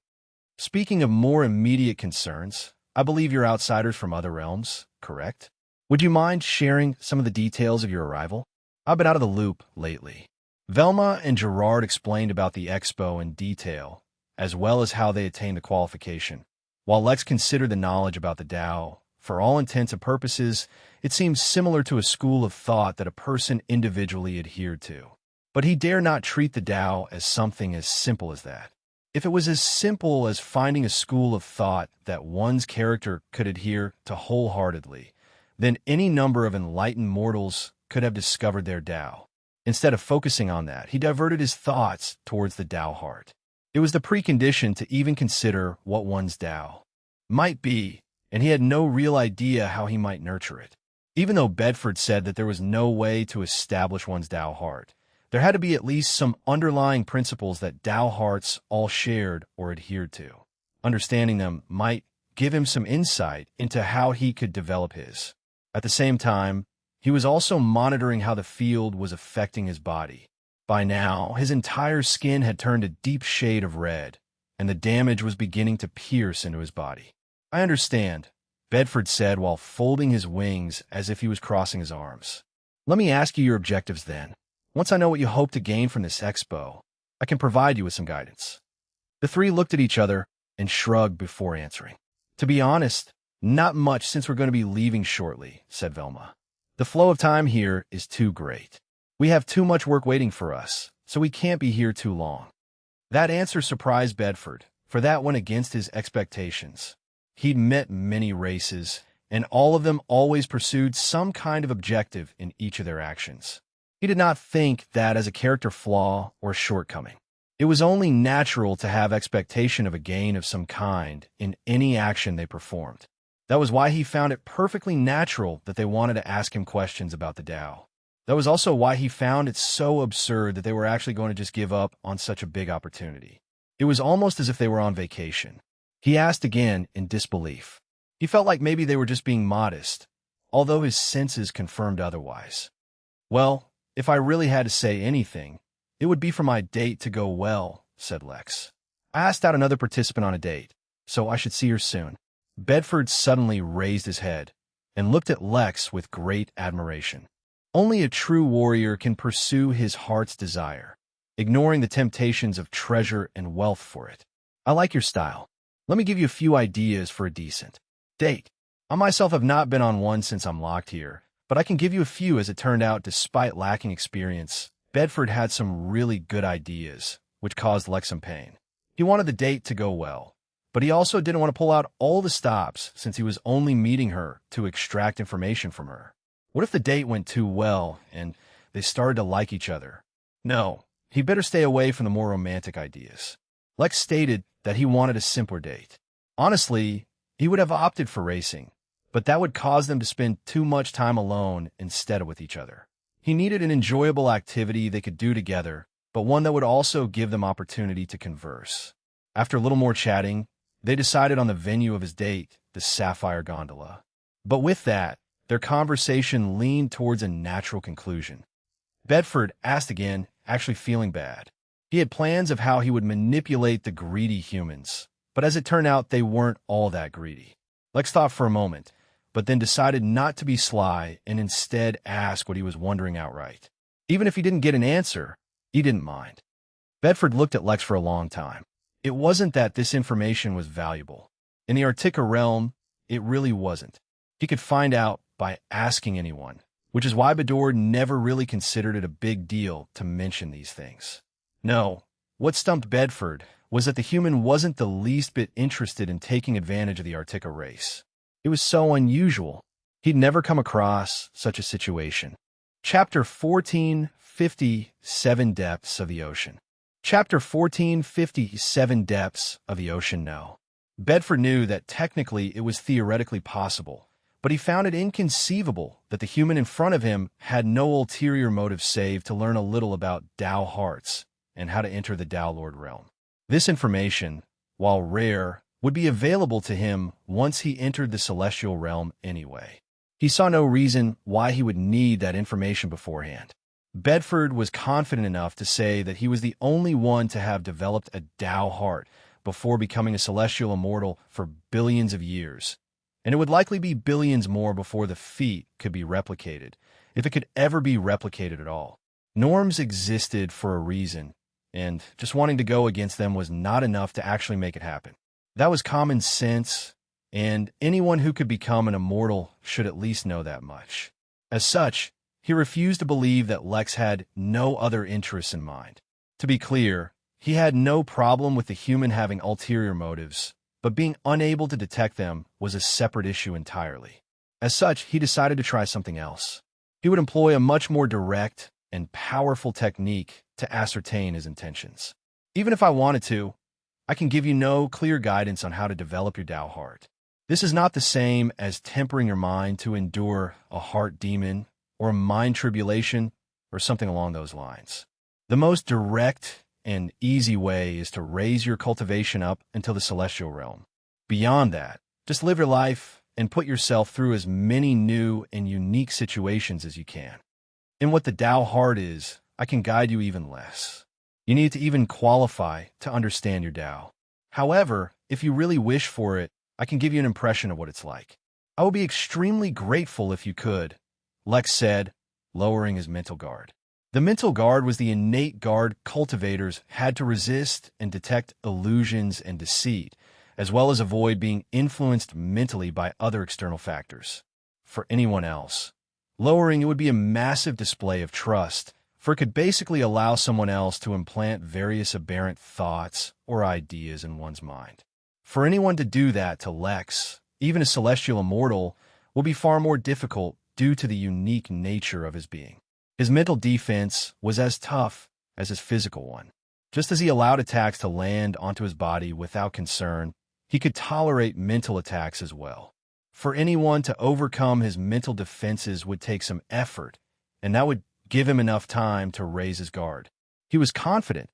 Speaking of more immediate concerns, I believe you're outsiders from other realms, correct? Would you mind sharing some of the details of your arrival? I've been out of the loop lately. Velma and Gerard explained about the expo in detail, as well as how they attained the qualification. While Lex considered the knowledge about the Tao, for all intents and purposes, it seemed similar to a school of thought that a person individually adhered to. But he dare not treat the Tao as something as simple as that. If it was as simple as finding a school of thought that one's character could adhere to wholeheartedly, then any number of enlightened mortals could have discovered their Tao. Instead of focusing on that, he diverted his thoughts towards the Tao heart. It was the precondition to even consider what one's Tao might be, and he had no real idea how he might nurture it. Even though Bedford said that there was no way to establish one's Tao heart, there had to be at least some underlying principles that Tao hearts all shared or adhered to. Understanding them might give him some insight into how he could develop his. At the same time, he was also monitoring how the field was affecting his body. By now, his entire skin had turned a deep shade of red, and the damage was beginning to pierce into his body. I understand, Bedford said while folding his wings as if he was crossing his arms. Let me ask you your objectives then. Once I know what you hope to gain from this expo, I can provide you with some guidance. The three looked at each other and shrugged before answering. To be honest, not much since we're going to be leaving shortly, said Velma. The flow of time here is too great. We have too much work waiting for us, so we can't be here too long. That answer surprised Bedford, for that went against his expectations. He'd met many races, and all of them always pursued some kind of objective in each of their actions. He did not think that as a character flaw or shortcoming. It was only natural to have expectation of a gain of some kind in any action they performed. That was why he found it perfectly natural that they wanted to ask him questions about the Tao. That was also why he found it so absurd that they were actually going to just give up on such a big opportunity. It was almost as if they were on vacation. He asked again in disbelief. He felt like maybe they were just being modest, although his senses confirmed otherwise. Well, if I really had to say anything, it would be for my date to go well, said Lex. I asked out another participant on a date, so I should see her soon. Bedford suddenly raised his head and looked at Lex with great admiration. Only a true warrior can pursue his heart's desire, ignoring the temptations of treasure and wealth for it. I like your style. Let me give you a few ideas for a decent date. I myself have not been on one since I'm locked here, but I can give you a few. As it turned out, despite lacking experience, Bedford had some really good ideas, which caused Lex some pain. He wanted the date to go well, but he also didn't want to pull out all the stops since he was only meeting her to extract information from her. What if the date went too well and they started to like each other. No, he'd better stay away from the more romantic ideas. Lex stated that he wanted a simpler date. Honestly, he would have opted for racing, but that would cause them to spend too much time alone instead of with each other. He needed an enjoyable activity they could do together, but one that would also give them opportunity to converse. After a little more chatting, they decided on the venue of his date, the Sapphire Gondola. But with that, their conversation leaned towards a natural conclusion. Bedford asked again, actually feeling bad. He had plans of how he would manipulate the greedy humans, but as it turned out, they weren't all that greedy. Lex thought for a moment, but then decided not to be sly and instead ask what he was wondering outright. Even if he didn't get an answer, he didn't mind. Bedford looked at Lex for a long time. It wasn't that this information was valuable. In the Artica realm, it really wasn't. He could find out by asking anyone, which is why Bedore never really considered it a big deal to mention these things. No, what stumped Bedford was that the human wasn't the least bit interested in taking advantage of the Artica race. It was so unusual. He'd never come across such a situation. Chapter 1450, 7 Depths of the Ocean. Chapter 1450, 7 Depths of the Ocean. No. Bedford knew that technically it was theoretically possible, but he found it inconceivable that the human in front of him had no ulterior motive save to learn a little about Tao hearts and how to enter the Tao Lord realm. This information, while rare, would be available to him once he entered the celestial realm anyway. He saw no reason why he would need that information beforehand. Bedford was confident enough to say that he was the only one to have developed a Tao heart before becoming a celestial immortal for billions of years, and it would likely be billions more before the feat could be replicated, if it could ever be replicated at all. Norms existed for a reason, and just wanting to go against them was not enough to actually make it happen. That was common sense, and anyone who could become an immortal should at least know that much. As such, he refused to believe that Lex had no other interests in mind. To be clear, he had no problem with the human having ulterior motives, but being unable to detect them was a separate issue entirely. As such, he decided to try something else. He would employ a much more direct and powerful technique to ascertain his intentions. Even if I wanted to, I can give you no clear guidance on how to develop your Tao heart. This is not the same as tempering your mind to endure a heart demon or a mind tribulation or something along those lines. The most direct and easy way is to raise your cultivation up until the celestial realm. Beyond that, just live your life and put yourself through as many new and unique situations as you can. In what the Tao heart is, I can guide you even less. You need to even qualify to understand your Tao. However, if you really wish for it, I can give you an impression of what it's like. I would be extremely grateful if you could, Lex said, lowering his mental guard. The mental guard was the innate guard cultivators had to resist and detect illusions and deceit, as well as avoid being influenced mentally by other external factors. For anyone else, lowering it would be a massive display of trust, for it could basically allow someone else to implant various aberrant thoughts or ideas in one's mind. For anyone to do that to Lex, even a celestial immortal, will be far more difficult due to the unique nature of his being. His mental defense was as tough as his physical one. Just as he allowed attacks to land onto his body without concern, he could tolerate mental attacks as well. For anyone to overcome his mental defenses would take some effort, and that would give him enough time to raise his guard. He was confident,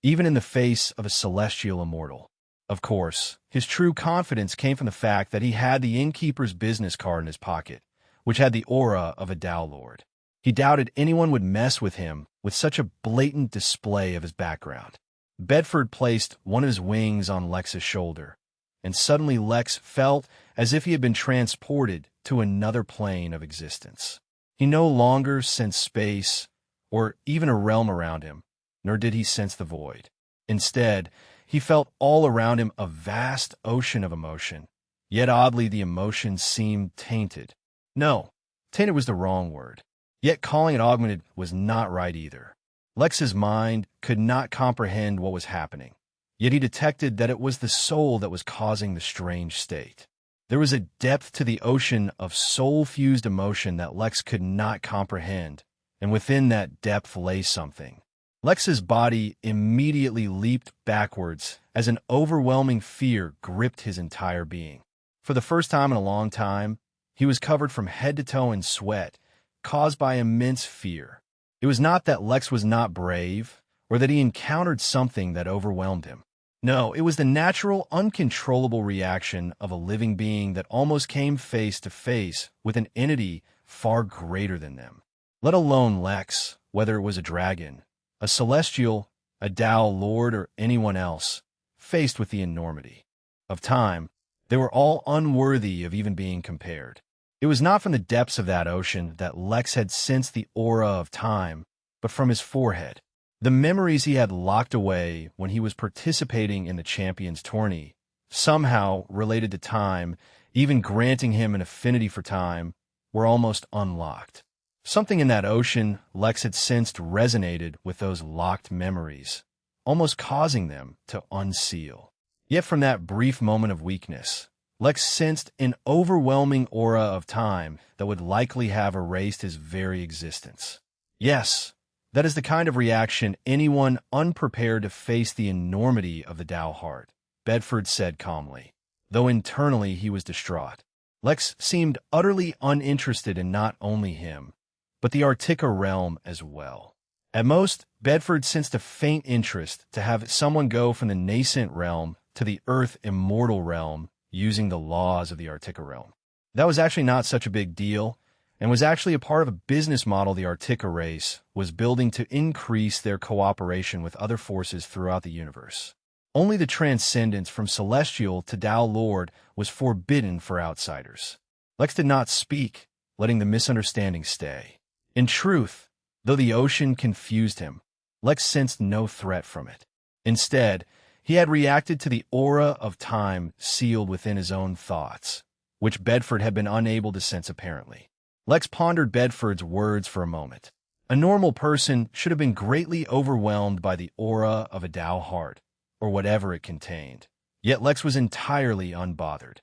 even in the face of a celestial immortal. Of course, his true confidence came from the fact that he had the innkeeper's business card in his pocket, which had the aura of a Tao Lord. He doubted anyone would mess with him with such a blatant display of his background. Bedford placed one of his wings on Lex's shoulder, and suddenly Lex felt as if he had been transported to another plane of existence. He no longer sensed space or even a realm around him, nor did he sense the void. Instead, he felt all around him a vast ocean of emotion, yet oddly the emotions seemed tainted. No, tainted was the wrong word. Yet calling it augmented was not right either. Lex's mind could not comprehend what was happening, yet he detected that it was the soul that was causing the strange state. There was a depth to the ocean of soul-fused emotion that Lex could not comprehend, and within that depth lay something. Lex's body immediately leaped backwards as an overwhelming fear gripped his entire being. For the first time in a long time, he was covered from head to toe in sweat, caused by immense fear. It was not that Lex was not brave, or that he encountered something that overwhelmed him. No, it was the natural, uncontrollable reaction of a living being that almost came face to face with an entity far greater than them. Let alone Lex, whether it was a dragon, a celestial, a Tao lord, or anyone else, faced with the enormity of time, they were all unworthy of even being compared. It was not from the depths of that ocean that Lex had sensed the aura of time, but from his forehead. The memories he had locked away when he was participating in the Champions Tourney, somehow related to time, even granting him an affinity for time, were almost unlocked. Something in that ocean Lex had sensed resonated with those locked memories, almost causing them to unseal. Yet from that brief moment of weakness, Lex sensed an overwhelming aura of time that would likely have erased his very existence. Yes, that is the kind of reaction anyone unprepared to face the enormity of the Tao heart, Bedford said calmly, though internally he was distraught. Lex seemed utterly uninterested in not only him, but the Artica realm as well. At most, Bedford sensed a faint interest to have someone go from the nascent realm to the Earth immortal realm using the laws of the Artica realm. That was actually not such a big deal, and was actually a part of a business model the Artica race was building to increase their cooperation with other forces throughout the universe. Only the transcendence from Celestial to Tao Lord was forbidden for outsiders. Lex did not speak, letting the misunderstanding stay. In truth, though the ocean confused him, Lex sensed no threat from it. Instead, he had reacted to the aura of time sealed within his own thoughts, which Bedford had been unable to sense apparently. Lex pondered Bedford's words for a moment. A normal person should have been greatly overwhelmed by the aura of a Tao heart, or whatever it contained. Yet Lex was entirely unbothered.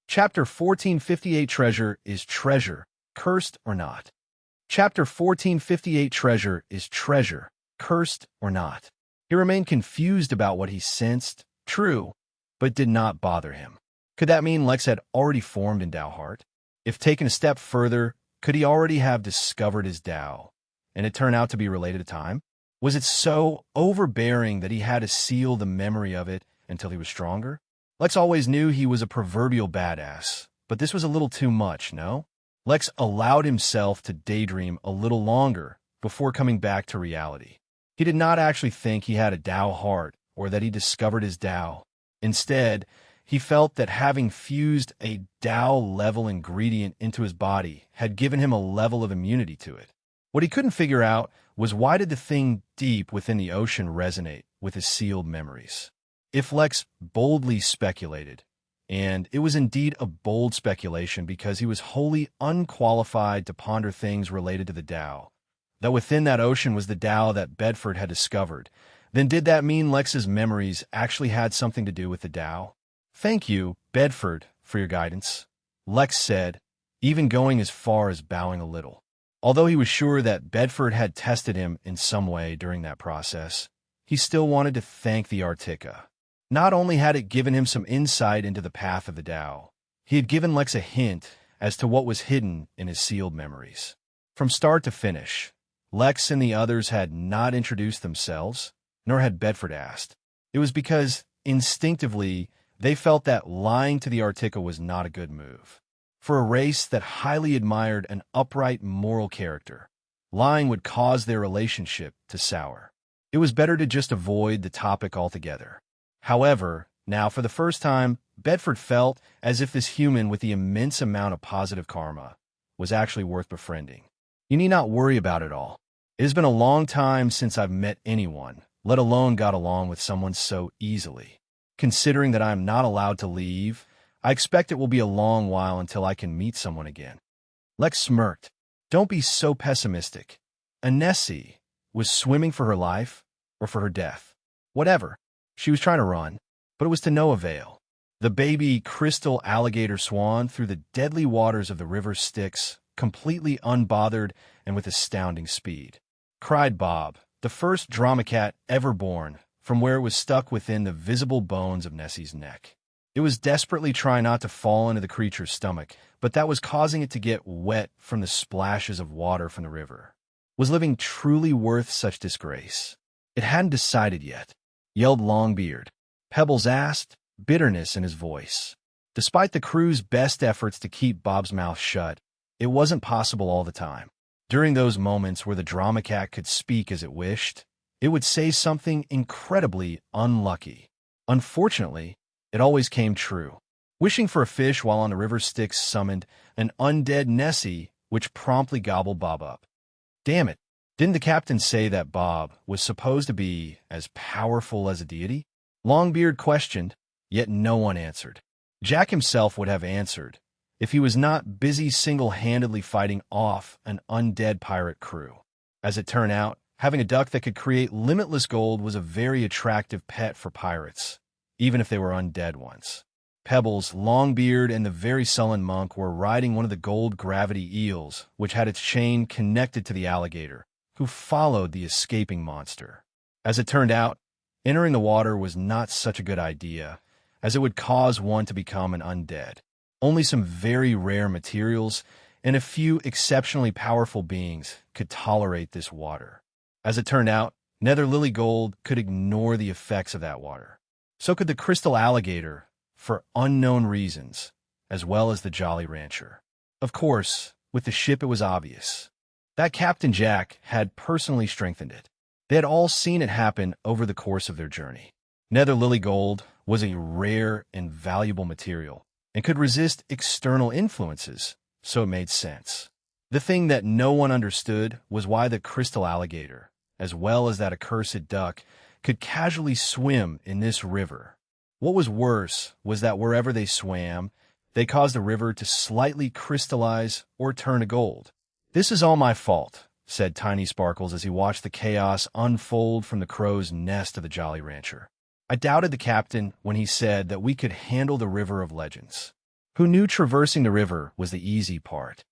Chapter 1458 Treasure is treasure, cursed or not. Chapter 1458 Treasure is treasure, cursed or not. He remained confused about what he sensed, true, but did not bother him. Could that mean Lex had already formed in Tao heart? If taken a step further, could he already have discovered his Tao, and it turned out to be related to time? Was it so overbearing that he had to seal the memory of it until he was stronger? Lex always knew he was a proverbial badass, but this was a little too much, no? Lex allowed himself to daydream a little longer before coming back to reality. He did not actually think he had a Tao heart or that he discovered his Tao. Instead, he felt that having fused a Tao-level ingredient into his body had given him a level of immunity to it. What he couldn't figure out was why did the thing deep within the ocean resonate with his sealed memories? If Lex boldly speculated, and it was indeed a bold speculation because he was wholly unqualified to ponder things related to the Tao, that within that ocean was the Tao that Bedford had discovered, then did that mean Lex's memories actually had something to do with the Tao? "Thank you, Bedford, for your guidance," Lex said, even going as far as bowing a little. Although he was sure that Bedford had tested him in some way during that process, he still wanted to thank the Artica. Not only had it given him some insight into the path of the Tao, he had given Lex a hint as to what was hidden in his sealed memories. From start to finish, Lex and the others had not introduced themselves, nor had Bedford asked. It was because, instinctively, they felt that lying to the Artica was not a good move. For a race that highly admired an upright moral character, lying would cause their relationship to sour. It was better to just avoid the topic altogether. However, now for the first time, Bedford felt as if this human with the immense amount of positive karma was actually worth befriending. "You need not worry about it all. It has been a long time since I've met anyone, let alone got along with someone so easily. Considering that I am not allowed to leave, I expect it will be a long while until I can meet someone again." Lex smirked. "Don't be so pessimistic. Anesi was swimming for her life or for her death. Whatever. She was trying to run, but it was to no avail. The baby crystal alligator swan through the deadly waters of the river Styx completely unbothered and with astounding speed. Cried Bob, the first drama cat ever born, from where it was stuck within the visible bones of Nessie's neck. It was desperately trying not to fall into the creature's stomach, but that was causing it to get wet from the splashes of water from the river. Was living truly worth such disgrace? It hadn't decided yet, yelled Longbeard. Pebbles asked, bitterness in his voice. Despite the crew's best efforts to keep Bob's mouth shut, it wasn't possible all the time. During those moments where the drama cat could speak as it wished, it would say something incredibly unlucky. Unfortunately, it always came true. Wishing for a fish while on the river Styx summoned an undead Nessie, which promptly gobbled Bob up. Damn it, didn't the captain say that Bob was supposed to be as powerful as a deity? Longbeard questioned, yet no one answered. Jack himself would have answered, if he was not busy single-handedly fighting off an undead pirate crew. As it turned out, having a duck that could create limitless gold was a very attractive pet for pirates, even if they were undead ones. Pebbles, Longbeard, and the very sullen monk were riding one of the gold gravity eels, which had its chain connected to the alligator, who followed the escaping monster. As it turned out, entering the water was not such a good idea, as it would cause one to become an undead. Only some very rare materials and a few exceptionally powerful beings could tolerate this water. As it turned out, Nether Lily Gold could ignore the effects of that water. So could the crystal alligator, for unknown reasons, as well as the Jolly Rancher. Of course, with the ship it was obvious. That Captain Jack had personally strengthened it. They had all seen it happen over the course of their journey. Nether Lily Gold was a rare and valuable material, and could resist external influences, so it made sense. The thing that no one understood was why the crystal alligator, as well as that accursed duck, could casually swim in this river. What was worse was that wherever they swam, they caused the river to slightly crystallize or turn to gold. "This is all my fault," said Tiny Sparkles as he watched the chaos unfold from the crow's nest of the Jolly Rancher. "I doubted the captain when he said that we could handle the River of Legends. Who knew traversing the river was the easy part?"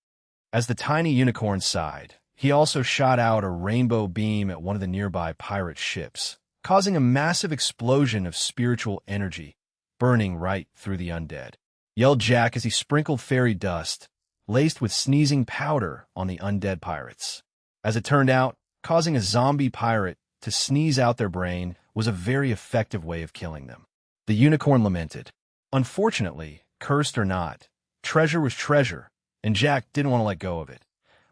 As the tiny unicorn sighed, he also shot out a rainbow beam at one of the nearby pirate ships, causing a massive explosion of spiritual energy, burning right through the undead. Yelled Jack as he sprinkled fairy dust, laced with sneezing powder, on the undead pirates. As it turned out, causing a zombie pirate to sneeze out their brain was a very effective way of killing them. The unicorn lamented. Unfortunately, cursed or not, treasure was treasure, and Jack didn't want to let go of it,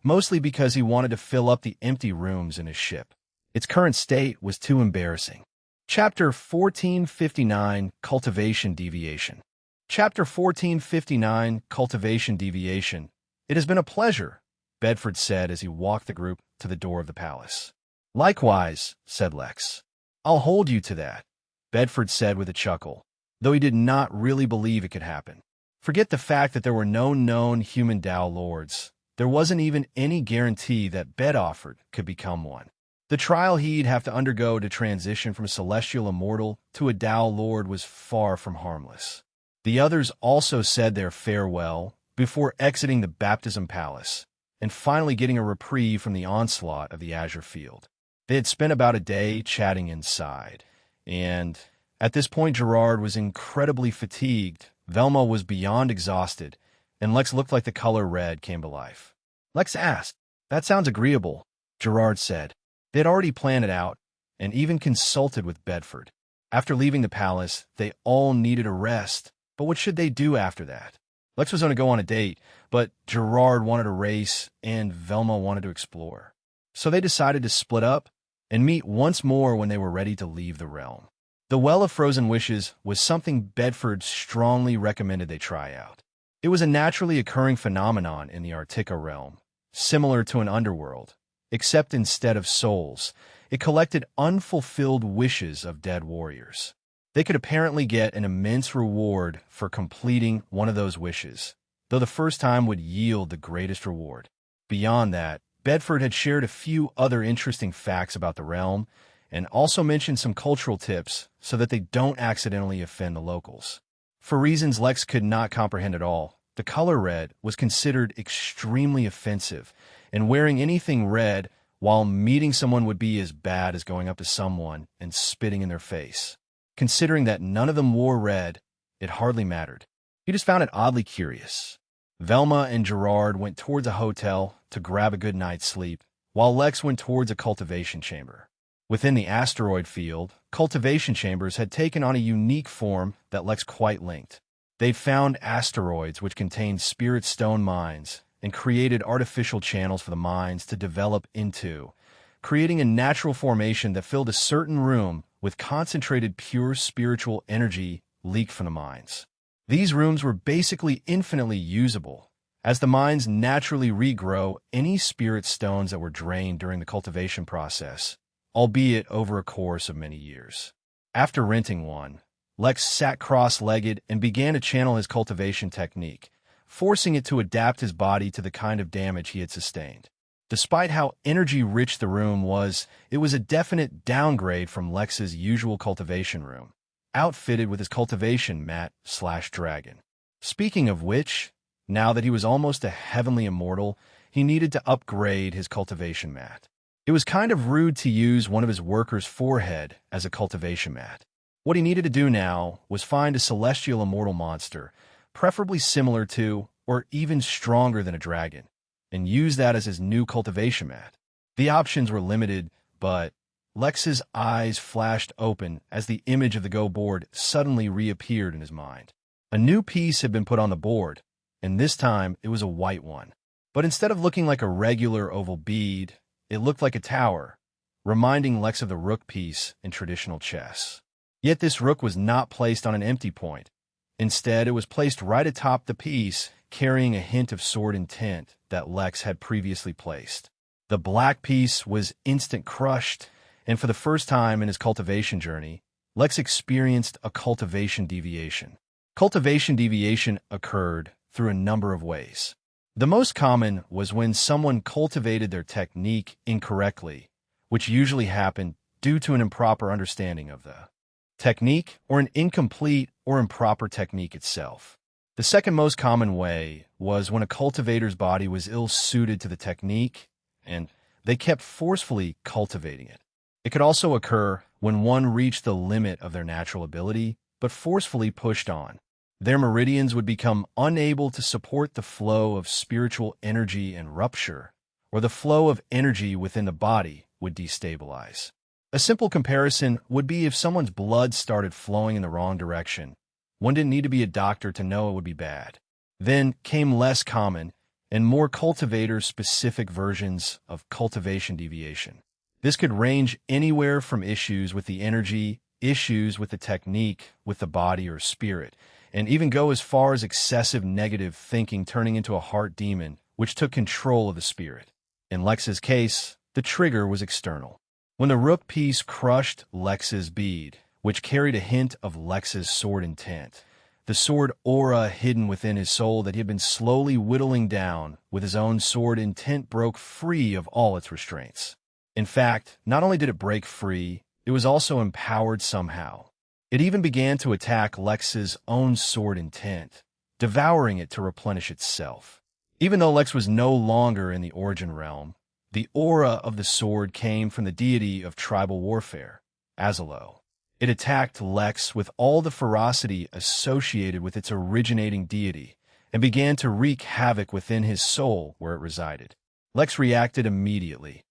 mostly because he wanted to fill up the empty rooms in his ship. Its current state was too embarrassing. Chapter 1459, Cultivation Deviation. Chapter 1459, Cultivation Deviation. "It has been a pleasure," Bedford said as he walked the group to the door of the palace. "Likewise," said Lex. "I'll hold you to that," Bedford said with a chuckle, though he did not really believe it could happen. Forget the fact that there were no known human Dao Lords. There wasn't even any guarantee that Bed offered could become one. The trial he'd have to undergo to transition from a celestial immortal to a Dao Lord was far from harmless. The others also said their farewell before exiting the Baptism Palace and finally getting a reprieve from the onslaught of the Azure Field. They had spent about a day chatting inside, and at this point Gerard was incredibly fatigued, Velma was beyond exhausted, and Lex looked like the color red came to life. Lex asked, "That sounds agreeable," Gerard said. They had already planned it out and even consulted with Bedford. After leaving the palace, they all needed a rest, but what should they do after that? Lex was going to go on a date, but Gerard wanted to race and Velma wanted to explore. So they decided to split up and meet once more when they were ready to leave the realm. The Well of Frozen Wishes was something Bedford strongly recommended they try out. It was a naturally occurring phenomenon in the Artica realm, similar to an underworld, except instead of souls, it collected unfulfilled wishes of dead warriors. They could apparently get an immense reward for completing one of those wishes, though the first time would yield the greatest reward. Beyond that, Bedford had shared a few other interesting facts about the realm, and also mentioned some cultural tips so that they don't accidentally offend the locals. For reasons Lex could not comprehend at all, The color red was considered extremely offensive, and wearing anything red while meeting someone would be as bad as going up to someone and spitting in their face. Considering that none of them wore red, it hardly mattered. He just found it oddly curious. Velma and Gerard went towards a hotel to grab a good night's sleep, while Lex went towards a cultivation chamber. Within the asteroid field, cultivation chambers had taken on a unique form that Lex quite linked. They'd found asteroids which contained spirit stone mines and created artificial channels for the mines to develop into, creating a natural formation that filled a certain room with concentrated pure spiritual energy leaked from the mines. These rooms were basically infinitely usable, as the mines naturally regrow any spirit stones that were drained during the cultivation process, albeit over a course of many years. After renting one, Lex sat cross-legged and began to channel his cultivation technique, forcing it to adapt his body to the kind of damage he had sustained. Despite how energy-rich the room was, it was a definite downgrade from Lex's usual cultivation room, outfitted with his cultivation mat/dragon. Speaking of which, now that he was almost a heavenly immortal, he needed to upgrade his cultivation mat. It was kind of rude to use one of his workers' forehead as a cultivation mat. What he needed to do now was find a celestial immortal monster, preferably similar to, or even stronger than a dragon, and use that as his new cultivation mat. The options were limited, but Lex's eyes flashed open as the image of the Go board suddenly reappeared in his mind. A new piece had been put on the board, and this time it was a white one. But instead of looking like a regular oval bead, it looked like a tower, reminding Lex of the rook piece in traditional chess. Yet this rook was not placed on an empty point. Instead, it was placed right atop the piece, carrying a hint of sword intent that Lex had previously placed. The black piece was instant crushed, and for the first time in his cultivation journey, Lex experienced a cultivation deviation. Cultivation deviation occurred through a number of ways. The most common was when someone cultivated their technique incorrectly, which usually happened due to an improper understanding of the technique or an incomplete or improper technique itself. The second most common way was when a cultivator's body was ill-suited to the technique, and they kept forcefully cultivating it. It could also occur when one reached the limit of their natural ability, but forcefully pushed on. Their meridians would become unable to support the flow of spiritual energy and rupture, or the flow of energy within the body would destabilize. A simple comparison would be if someone's blood started flowing in the wrong direction. One didn't need to be a doctor to know it would be bad. Then came less common and more cultivator-specific versions of cultivation deviation. This could range anywhere from issues with the energy, issues with the technique, with the body or spirit, and even go as far as excessive negative thinking turning into a heart demon, which took control of the spirit. In Lex's case, the trigger was external. When the rook piece crushed Lex's bead, which carried a hint of Lex's sword intent, the sword aura hidden within his soul that he had been slowly whittling down with his own sword intent broke free of all its restraints. In fact, not only did it break free, it was also empowered somehow. It even began to attack Lex's own sword intent, devouring it to replenish itself. Even though Lex was no longer in the origin realm, the aura of the sword came from the deity of tribal warfare, Azalo. It attacked Lex with all the ferocity associated with its originating deity and began to wreak havoc within his soul where it resided. Lex reacted immediately,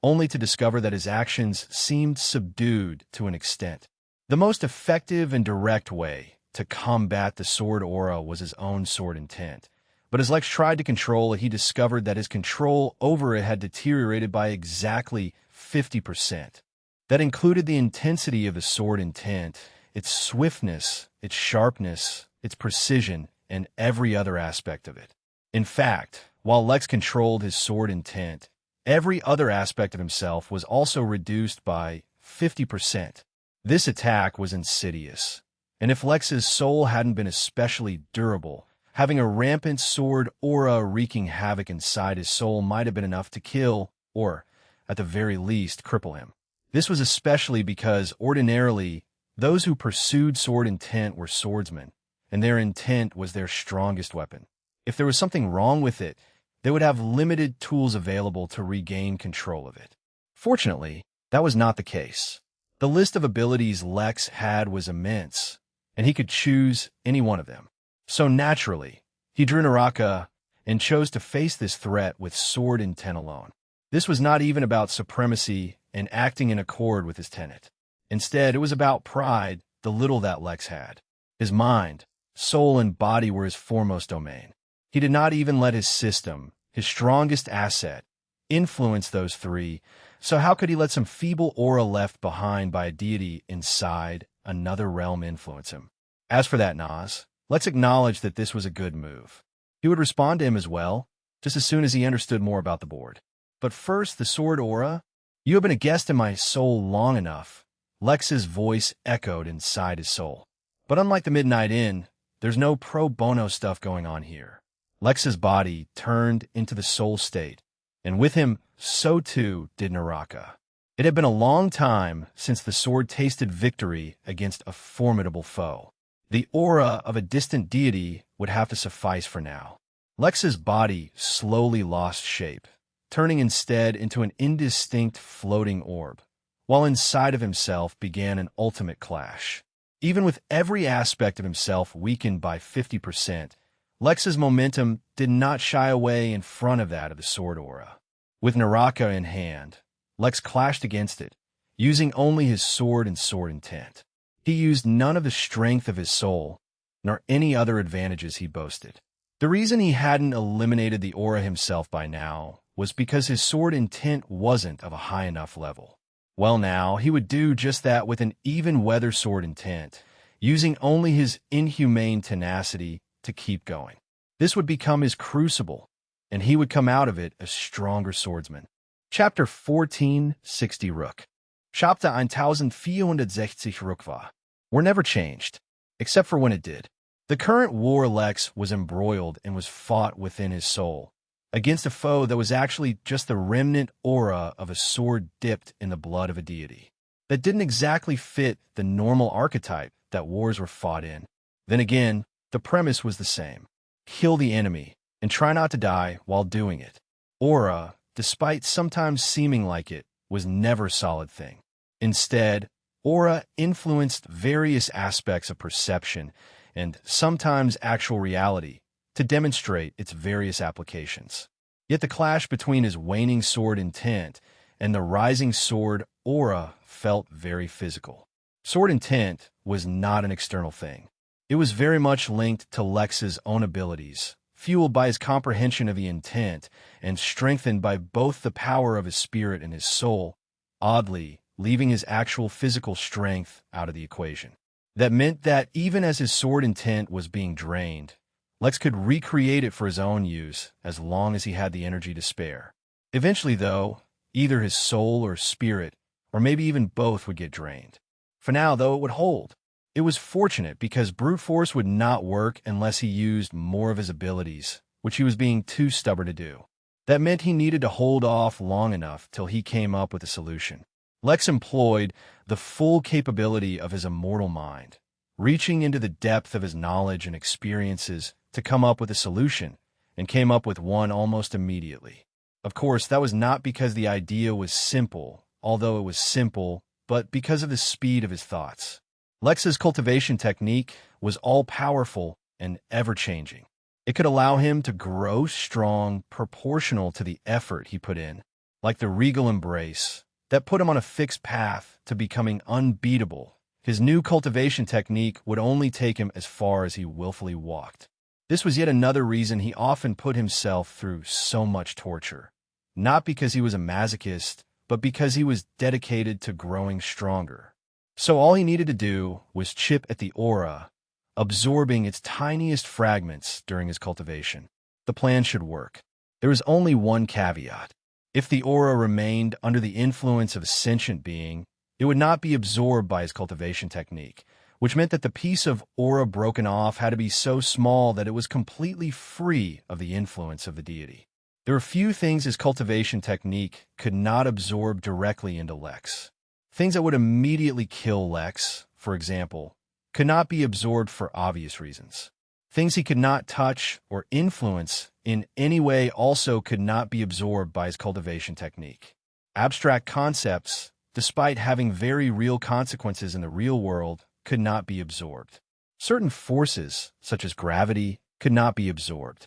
only to discover that his actions seemed subdued to an extent. The most effective and direct way to combat the sword aura was his own sword intent. But as Lex tried to control it, he discovered that his control over it had deteriorated by exactly 50%. That included the intensity of the sword intent, its swiftness, its sharpness, its precision, and every other aspect of it. In fact, while Lex controlled his sword intent, every other aspect of himself was also reduced by 50%. This attack was insidious, and if Lex's soul hadn't been especially durable, having a rampant sword aura wreaking havoc inside his soul might have been enough to kill, or, at the very least, cripple him. This was especially because, ordinarily, those who pursued sword intent were swordsmen, and their intent was their strongest weapon. If there was something wrong with it, they would have limited tools available to regain control of it. Fortunately, that was not the case. The list of abilities Lex had was immense, and he could choose any one of them. So naturally, he drew Naraka and chose to face this threat with sword intent alone. This was not even about supremacy and acting in accord with his tenet. Instead, it was about pride, the little that Lex had. His mind, soul, and body were his foremost domain. He did not even let his system, his strongest asset, influence those three, so how could he let some feeble aura left behind by a deity inside another realm influence him? As for that Nas, let's acknowledge that this was a good move. He would respond to him as well, just as soon as he understood more about the board. But first, the sword aura. You have been a guest in my soul long enough. Lex's voice echoed inside his soul. But unlike the Midnight Inn, there's no pro bono stuff going on here. Lex's body turned into the soul state, and with him, so too did Naraka. It had been a long time since the sword tasted victory against a formidable foe. The aura of a distant deity would have to suffice for now. Lex's body slowly lost shape, turning instead into an indistinct floating orb, while inside of himself began an ultimate clash. Even with every aspect of himself weakened by 50%, Lex's momentum did not shy away in front of that of the sword aura. With Naraka in hand, Lex clashed against it, using only his sword and sword intent. He used none of the strength of his soul, nor any other advantages he boasted. The reason he hadn't eliminated the aura himself by now was because his sword intent wasn't of a high enough level. Well now, he would do just that with an even weather sword intent, using only his inhumane tenacity to keep going. This would become his crucible, and he would come out of it a stronger swordsman. Chapter 1460 Rook. Chapter 1460 Rukva. Were never changed, except for when it did. The current war Lex was embroiled and was fought within his soul, against a foe that was actually just the remnant aura of a sword dipped in the blood of a deity. That didn't exactly fit the normal archetype that wars were fought in. Then again, the premise was the same. Kill the enemy, and try not to die while doing it. Aura, despite sometimes seeming like it, was never a solid thing. Instead, aura influenced various aspects of perception and sometimes actual reality to demonstrate its various applications. Yet the clash between his waning sword intent and the rising sword aura felt very physical. Sword intent was not an external thing. It was very much linked to Lex's own abilities, fueled by his comprehension of the intent and strengthened by both the power of his spirit and his soul, oddly leaving his actual physical strength out of the equation. That meant that even as his sword intent was being drained, Lex could recreate it for his own use as long as he had the energy to spare. Eventually, though, either his soul or spirit, or maybe even both, would get drained. For now, though, it would hold. It was fortunate because brute force would not work unless he used more of his abilities, which he was being too stubborn to do. That meant he needed to hold off long enough till he came up with a solution. Lex employed the full capability of his immortal mind, reaching into the depth of his knowledge and experiences to come up with a solution, and came up with one almost immediately. Of course, that was not because the idea was simple, although it was simple, but because of the speed of his thoughts. Lex's cultivation technique was all-powerful and ever-changing. It could allow him to grow strong proportional to the effort he put in, like the regal embrace that put him on a fixed path to becoming unbeatable. His new cultivation technique would only take him as far as he willfully walked. This was yet another reason he often put himself through so much torture. Not because he was a masochist, but because he was dedicated to growing stronger. So all he needed to do was chip at the aura, absorbing its tiniest fragments during his cultivation. The plan should work. There was only one caveat. If the aura remained under the influence of a sentient being, it would not be absorbed by his cultivation technique, which meant that the piece of aura broken off had to be so small that it was completely free of the influence of the deity. There were few things his cultivation technique could not absorb directly into Lex. Things that would immediately kill Lex, for example, could not be absorbed for obvious reasons. Things he could not touch or influence in any way also could not be absorbed by his cultivation technique. Abstract concepts, despite having very real consequences in the real world, could not be absorbed. Certain forces, such as gravity, could not be absorbed.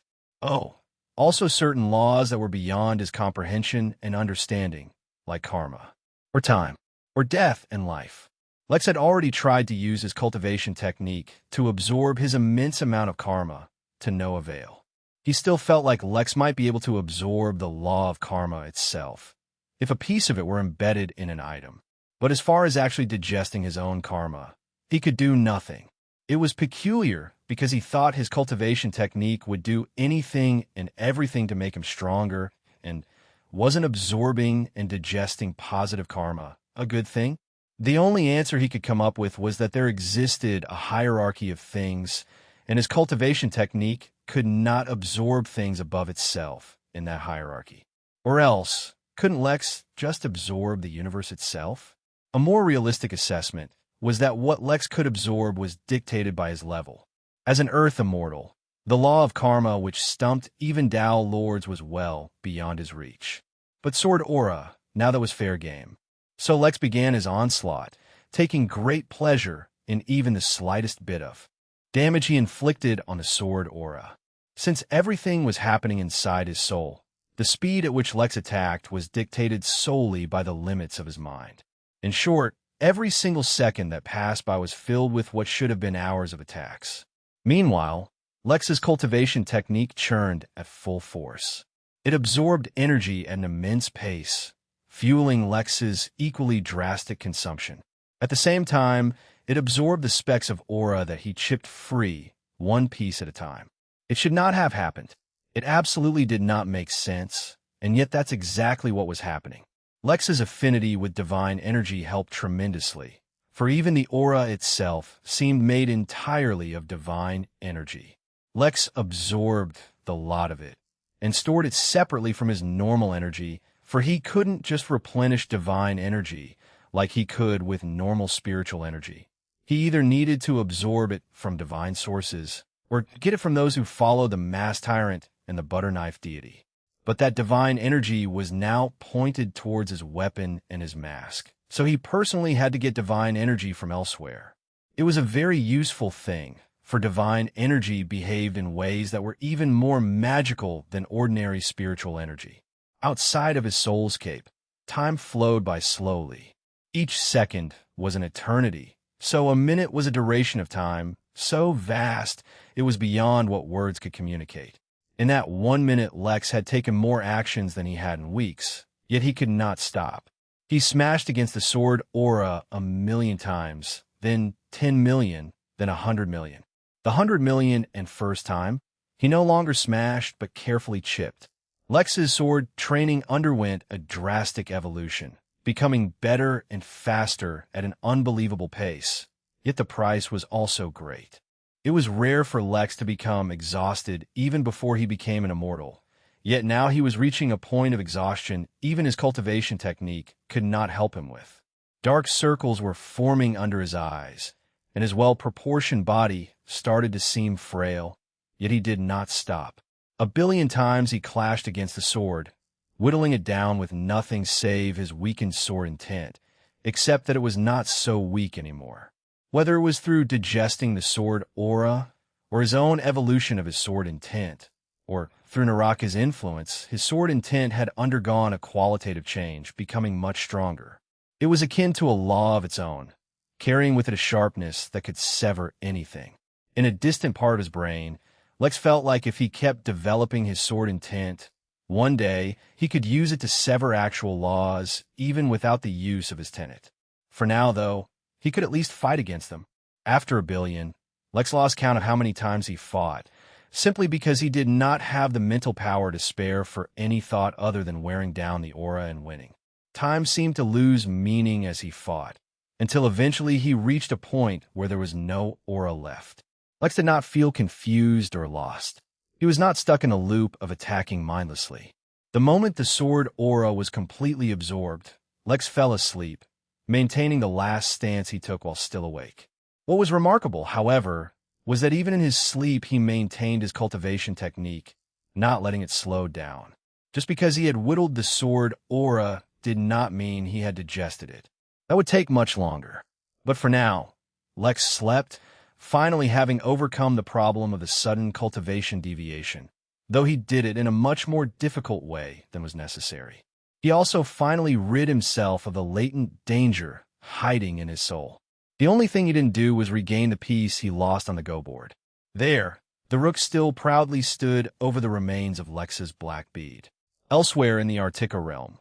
Also certain laws that were beyond his comprehension and understanding, like karma, or time, or death and life. Lex had already tried to use his cultivation technique to absorb his immense amount of karma, to no avail. He still felt like Lex might be able to absorb the law of karma itself, if a piece of it were embedded in an item. But as far as actually digesting his own karma, he could do nothing. It was peculiar because he thought his cultivation technique would do anything and everything to make him stronger, and wasn't absorbing and digesting positive karma a good thing? The only answer he could come up with was that there existed a hierarchy of things, and his cultivation technique could not absorb things above itself in that hierarchy. Or else, couldn't Lex just absorb the universe itself? A more realistic assessment was that what Lex could absorb was dictated by his level. As an Earth immortal, the law of karma which stumped even Tao lords was well beyond his reach. But Sword Aura, now that was fair game. So Lex began his onslaught, taking great pleasure in even the slightest bit of damage he inflicted on the Sword Aura. Since everything was happening inside his soul, the speed at which Lex attacked was dictated solely by the limits of his mind. In short, every single second that passed by was filled with what should have been hours of attacks. Meanwhile, Lex's cultivation technique churned at full force. It absorbed energy at an immense pace, fueling Lex's equally drastic consumption. At the same time, it absorbed the specks of aura that he chipped free, one piece at a time. It should not have happened. It absolutely did not make sense, and yet that's exactly what was happening. Lex's affinity with divine energy helped tremendously, for even the aura itself seemed made entirely of divine energy. Lex absorbed the lot of it, and stored it separately from his normal energy, for he couldn't just replenish divine energy like he could with normal spiritual energy. He either needed to absorb it from divine sources, or get it from those who follow the mass tyrant and the butter knife deity. But that divine energy was now pointed towards his weapon and his mask, so he personally had to get divine energy from elsewhere. It was a very useful thing, for divine energy behaved in ways that were even more magical than ordinary spiritual energy. Outside of his soulscape, time flowed by slowly. Each second was an eternity, so a minute was a duration of time, so vast it was beyond what words could communicate. In that 1 minute, Lex had taken more actions than he had in weeks, yet he could not stop. He smashed against the sword aura 1,000,000 times, then 10 million, then 100 million. The 100 million and first time, he no longer smashed but carefully chipped. Lex's sword training underwent a drastic evolution, becoming better and faster at an unbelievable pace, yet the price was also great. It was rare for Lex to become exhausted even before he became an immortal, yet now he was reaching a point of exhaustion even his cultivation technique could not help him with. Dark circles were forming under his eyes, and his well-proportioned body started to seem frail, yet he did not stop. 1,000,000,000 times he clashed against the sword, whittling it down with nothing save his weakened sword intent, except that it was not so weak anymore. Whether it was through digesting the sword aura, or his own evolution of his sword intent, or through Naraka's influence, his sword intent had undergone a qualitative change, becoming much stronger. It was akin to a law of its own, carrying with it a sharpness that could sever anything. In a distant part of his brain, Lex felt like if he kept developing his sword intent, one day he could use it to sever actual laws, even without the use of his tenet. For now, though, he could at least fight against them. After 1,000,000,000, Lex lost count of how many times he fought, simply because he did not have the mental power to spare for any thought other than wearing down the aura and winning. Time seemed to lose meaning as he fought, until eventually he reached a point where there was no aura left. Lex did not feel confused or lost. He was not stuck in a loop of attacking mindlessly. The moment the sword aura was completely absorbed, Lex fell asleep, maintaining the last stance he took while still awake. What was remarkable, however, was that even in his sleep he maintained his cultivation technique, not letting it slow down. Just because he had whittled the sword aura did not mean he had digested it. That would take much longer. But for now, Lex slept, finally having overcome the problem of the sudden cultivation deviation, though he did it in a much more difficult way than was necessary. He also finally rid himself of the latent danger hiding in his soul. The only thing he didn't do was regain the piece he lost on the go board. There, the rook still proudly stood over the remains of Lex's black bead. Elsewhere in the Artica realm,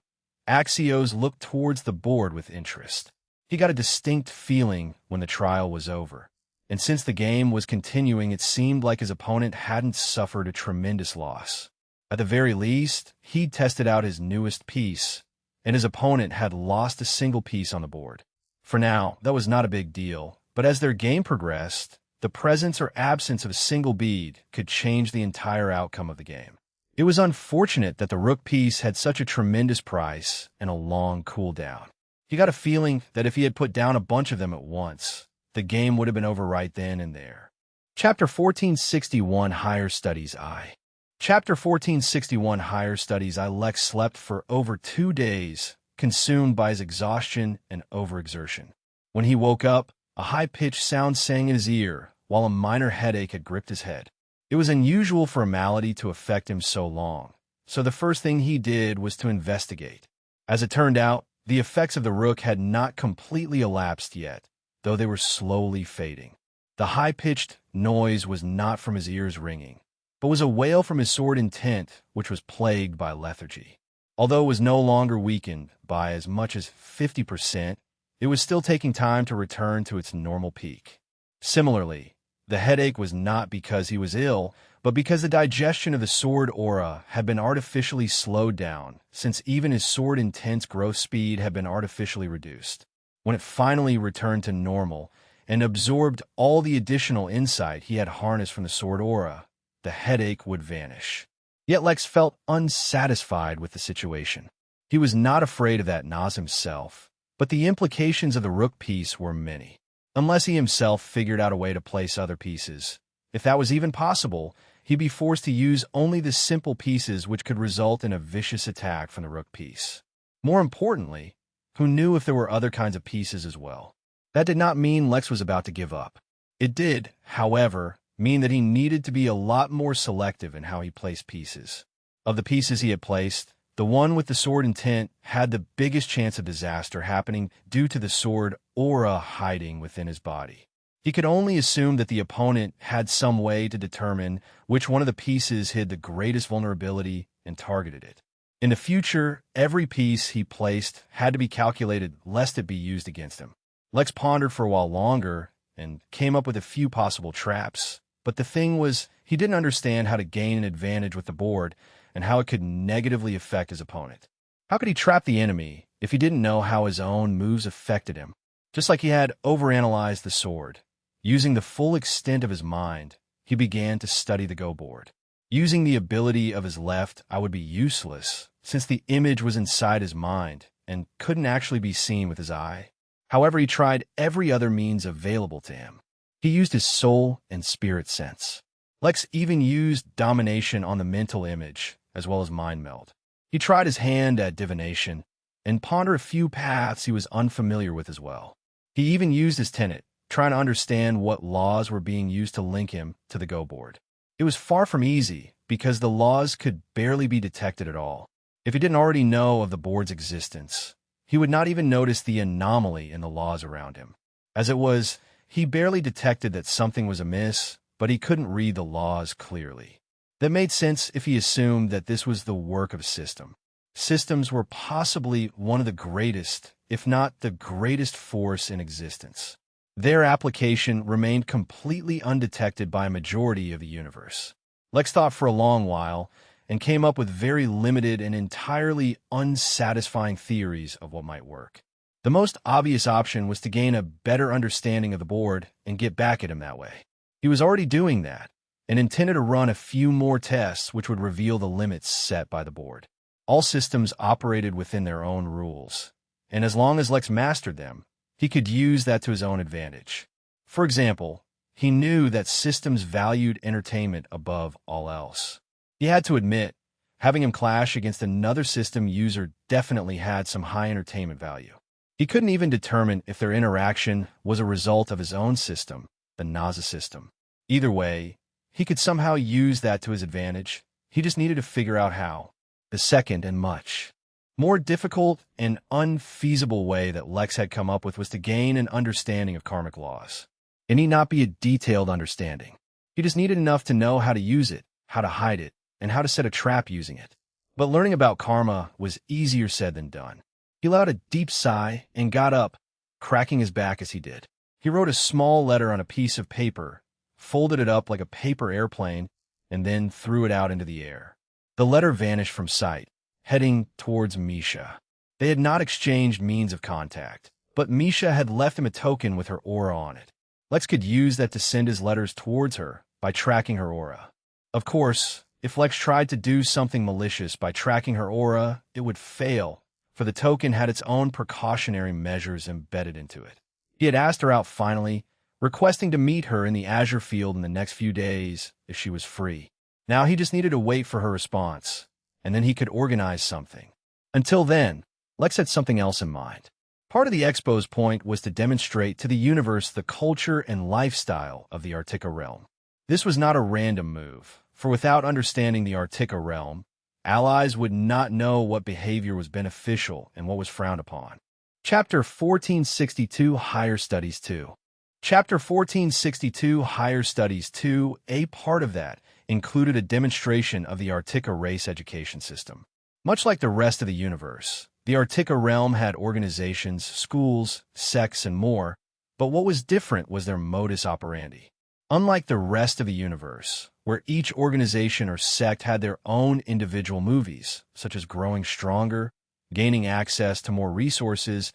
Axios looked towards the board with interest. He got a distinct feeling when the trial was over, and since the game was continuing, it seemed like his opponent hadn't suffered a tremendous loss. At the very least, he'd tested out his newest piece, and his opponent had lost a single piece on the board. For now, that was not a big deal, but as their game progressed, the presence or absence of a single bead could change the entire outcome of the game. It was unfortunate that the rook piece had such a tremendous price and a long cooldown. He got a feeling that if he had put down a bunch of them at once, the game would have been over right then and there. Chapter 1461 Higher Studies I. Chapter 1461 Higher Studies I. Lex slept for over 2 days, consumed by his exhaustion and overexertion. When he woke up, a high-pitched sound sang in his ear, while a minor headache had gripped his head. It was unusual for a malady to affect him so long, so the first thing he did was to investigate. As it turned out, the effects of the rook had not completely elapsed yet, though they were slowly fading. The high-pitched noise was not from his ears ringing, but was a wail from his sword intent, which was plagued by lethargy. Although it was no longer weakened by as much as 50%, it was still taking time to return to its normal peak. Similarly, the headache was not because he was ill, but because the digestion of the sword aura had been artificially slowed down, since even his sword intent's growth speed had been artificially reduced. When it finally returned to normal and absorbed all the additional insight he had harnessed from the sword aura, the headache would vanish. Yet Lex felt unsatisfied with the situation. He was not afraid of that Nas himself, but the implications of the rook piece were many. Unless he himself figured out a way to place other pieces, if that was even possible, he'd be forced to use only the simple pieces, which could result in a vicious attack from the rook piece. More importantly, who knew if there were other kinds of pieces as well? That did not mean Lex was about to give up. It did, however, mean that he needed to be a lot more selective in how he placed pieces. Of the pieces he had placed, the one with the sword intent had the biggest chance of disaster happening due to the sword aura hiding within his body. He could only assume that the opponent had some way to determine which one of the pieces hid the greatest vulnerability and targeted it. In the future, every piece he placed had to be calculated lest it be used against him. Lex pondered for a while longer and came up with a few possible traps, but the thing was, he didn't understand how to gain an advantage with the board and how it could negatively affect his opponent. How could he trap the enemy if he didn't know how his own moves affected him? Just like he had overanalyzed the sword, using the full extent of his mind, he began to study the go board. Using the ability of his left eye would be useless, since the image was inside his mind and couldn't actually be seen with his eye. However, he tried every other means available to him. He used his soul and spirit sense. Lex even used domination on the mental image, as well as mind meld. He tried his hand at divination, and pondered a few paths he was unfamiliar with as well. He even used his tenet, trying to understand what laws were being used to link him to the go board. It was far from easy, because the laws could barely be detected at all. If he didn't already know of the board's existence, he would not even notice the anomaly in the laws around him. As it was, he barely detected that something was amiss, but he couldn't read the laws clearly. That made sense if he assumed that this was the work of a system. Systems were possibly one of the greatest, if not the greatest force in existence. Their application remained completely undetected by a majority of the universe. Lex thought for a long while and came up with very limited and entirely unsatisfying theories of what might work. The most obvious option was to gain a better understanding of the board and get back at him that way. He was already doing that, and intended to run a few more tests which would reveal the limits set by the board. All systems operated within their own rules, and as long as Lex mastered them, he could use that to his own advantage. For example, He knew that systems valued entertainment above all else. He had to admit, having him clash against another system user definitely had some high entertainment value. He couldn't even determine if their interaction was a result of his own system, the NASA system. Either way, he could somehow use that to his advantage. He just needed to figure out how. The second and much more difficult and unfeasible way that Lex had come up with was to gain an understanding of karmic laws. It need not be a detailed understanding. He just needed enough to know how to use it, how to hide it, and how to set a trap using it. But learning about karma was easier said than done. He let out a deep sigh and got up, cracking his back as he did. He wrote a small letter on a piece of paper, folded it up like a paper airplane, and then threw it out into the air. The letter vanished from sight, heading towards Misha. They had not exchanged means of contact, but Misha had left him a token with her aura on it. Lex could use that to send his letters towards her by tracking her aura. Of course, if Lex tried to do something malicious by tracking her aura, it would fail, for the token had its own precautionary measures embedded into it. He had asked her out finally, requesting to meet her in the Azure field in the next few days if she was free. Now he just needed to wait for her response, and then he could organize something. Until then, Lex had something else in mind. Part of the expo's point was to demonstrate to the universe the culture and lifestyle of the Artica realm. This was not a random move, for without understanding the Artica realm, allies would not know what behavior was beneficial and what was frowned upon. Chapter 1462 Higher Studies 2. Chapter 1462 Higher Studies 2, a part of that, included a demonstration of the Artica race education system. Much like the rest of the universe, the Artica realm had organizations, schools, sects, and more, but what was different was their modus operandi. Unlike the rest of the universe, where each organization or sect had their own individual movies, such as growing stronger, gaining access to more resources,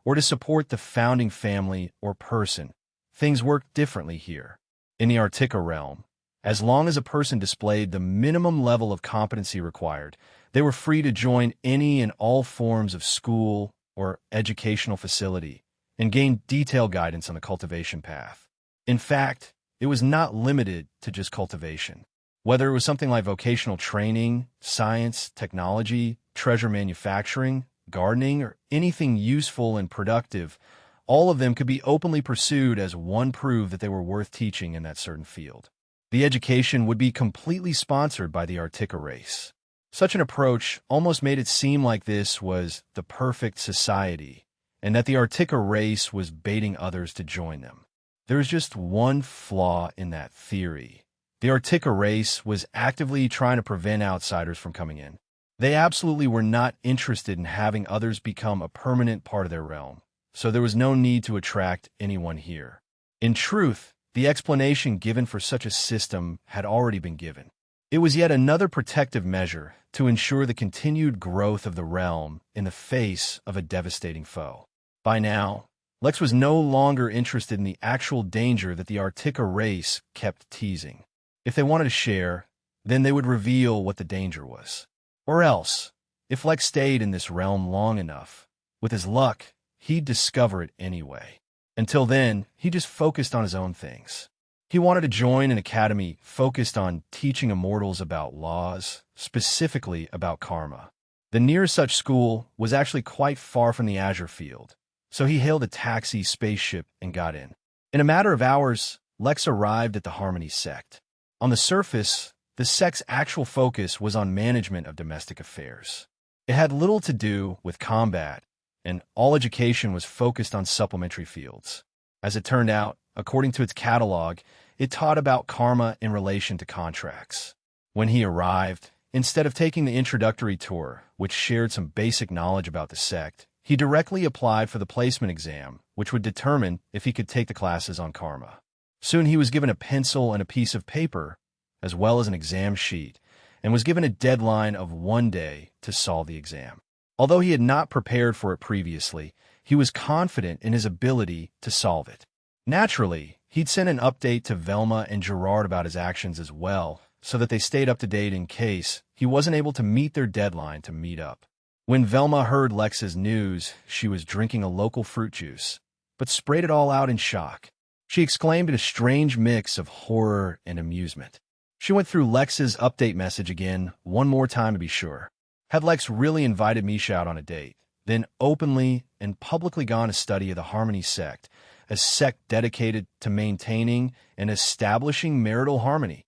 or to support the founding family or person, things worked differently here. In the Artica realm, as long as a person displayed the minimum level of competency required, they were free to join any and all forms of school or educational facility and gain detailed guidance on the cultivation path. In fact, it was not limited to just cultivation. Whether it was something like vocational training, science, technology, treasure manufacturing, gardening, or anything useful and productive, all of them could be openly pursued as one proof that they were worth teaching in that certain field. The education would be completely sponsored by the Artica race. Such an approach almost made it seem like this was the perfect society, and that the Artica race was baiting others to join them. There was just one flaw in that theory. The Artica race was actively trying to prevent outsiders from coming in. They absolutely were not interested in having others become a permanent part of their realm, so there was no need to attract anyone here. In truth, the explanation given for such a system had already been given. It was yet another protective measure to ensure the continued growth of the realm in the face of a devastating foe. By now, Lex was no longer interested in the actual danger that the Artica race kept teasing. If they wanted to share, then they would reveal what the danger was. Or else, if Lex stayed in this realm long enough, with his luck, he'd discover it anyway. Until then, he just focused on his own things. He wanted to join an academy focused on teaching immortals about laws, specifically about karma. The nearest such school was actually quite far from the Azure field, so he hailed a taxi spaceship and got in. In a matter of hours, Lex arrived at the Harmony sect. On the surface, the sect's actual focus was on management of domestic affairs. It had little to do with combat, and all education was focused on supplementary fields. As it turned out, according to its catalog, it taught about karma in relation to contracts. When he arrived, instead of taking the introductory tour, which shared some basic knowledge about the sect, he directly applied for the placement exam, which would determine if he could take the classes on karma. Soon he was given a pencil and a piece of paper, as well as an exam sheet, and was given a deadline of 1 day to solve the exam. Although he had not prepared for it previously, he was confident in his ability to solve it. Naturally, he'd sent an update to Velma and Gerard about his actions as well, so that they stayed up to date in case he wasn't able to meet their deadline to meet up. When Velma heard Lex's news, she was drinking a local fruit juice, but sprayed it all out in shock. she exclaimed in a strange mix of horror and amusement. She went through Lex's update message again, one more time to be sure. Had Lex really invited Misha out on a date, then openly and publicly gone to study of the Harmony sect, a sect dedicated to maintaining and establishing marital harmony?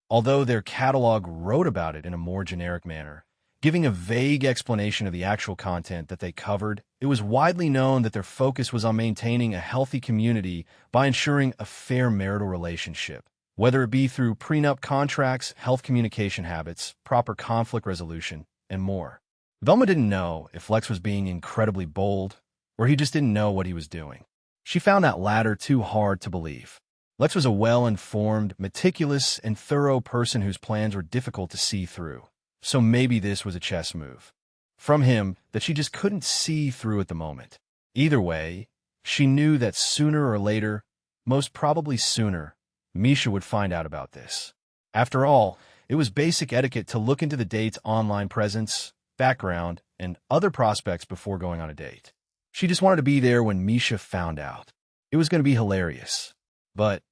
Although their catalog wrote about it in a more generic manner, giving a vague explanation of the actual content that they covered, it was widely known that their focus was on maintaining a healthy community by ensuring a fair marital relationship, whether it be through prenup contracts, health communication habits, proper conflict resolution, and more. Velma didn't know if Lex was being incredibly bold or he just didn't know what he was doing. She found that latter too hard to believe. Lex was a well-informed, meticulous, and thorough person whose plans were difficult to see through. So maybe this was a chess move from him that she just couldn't see through at the moment. Either way, she knew that sooner or later, most probably sooner, Misha would find out about this. After all, it was basic etiquette to look into the date's online presence, background, and other prospects before going on a date. She just wanted to be there when Misha found out. It was going to be hilarious. But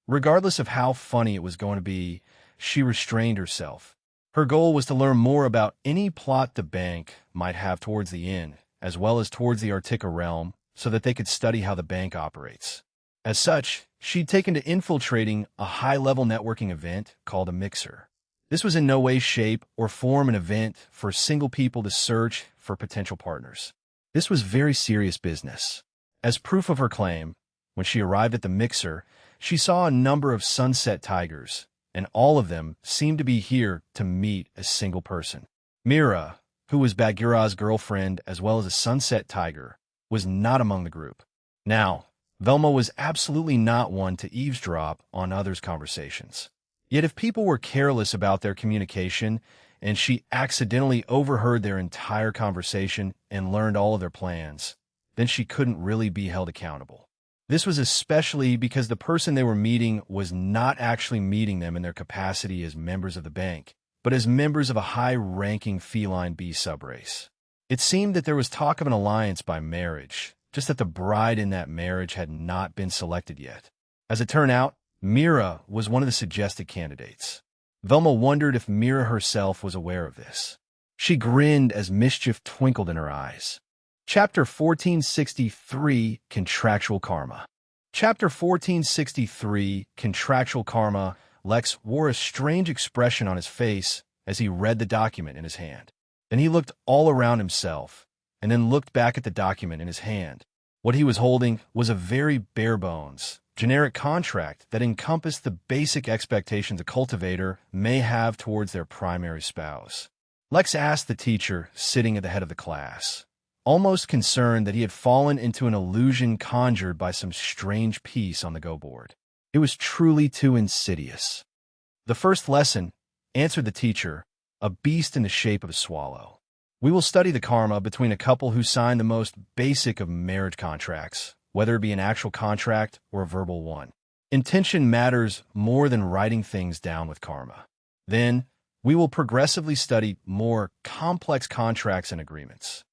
regardless of how funny it was going to be, she restrained herself. Her goal was to learn more about any plot the bank might have towards the inn, as well as towards the Artica realm, so that they could study how the bank operates. As such, she'd taken to infiltrating a high-level networking event called a mixer. This was in no way, shape, or form an event for single people to search for potential partners. This was very serious business. As proof of her claim, when she arrived at the mixer, she saw a number of sunset tigers, and all of them seemed to be here to meet a single person. Mira, who was Bagheera's girlfriend as well as a sunset tiger, was not among the group. Now, Velma was absolutely not one to eavesdrop on others' conversations. Yet if people were careless about their communication, and she accidentally overheard their entire conversation and learned all of their plans, then she couldn't really be held accountable. This was especially because the person they were meeting was not actually meeting them in their capacity as members of the bank, but as members of a high-ranking feline bee subrace. It seemed that there was talk of an alliance by marriage, just that the bride in that marriage had not been selected yet. As it turned out, Mira was one of the suggested candidates. Velma wondered if Mira herself was aware of this. She grinned as mischief twinkled in her eyes. Chapter 1463, Contractual Karma. Chapter 1463, Contractual Karma. Lex wore a strange expression on his face as he read the document in his hand. Then he looked all around himself, and then looked back at the document in his hand. What he was holding was a very bare-bones, generic contract that encompassed the basic expectations a cultivator may have towards their primary spouse. Lex asked the teacher sitting at the head of the class, almost concerned that he had fallen into an illusion conjured by some strange piece on the go board. It was truly too insidious. The first lesson, answered the teacher, a beast in the shape of a swallow. We will study the karma between a couple who sign the most basic of marriage contracts, whether it be an actual contract or a verbal one. Intention matters more than writing things down with karma. Then, we will progressively study more complex contracts and agreements.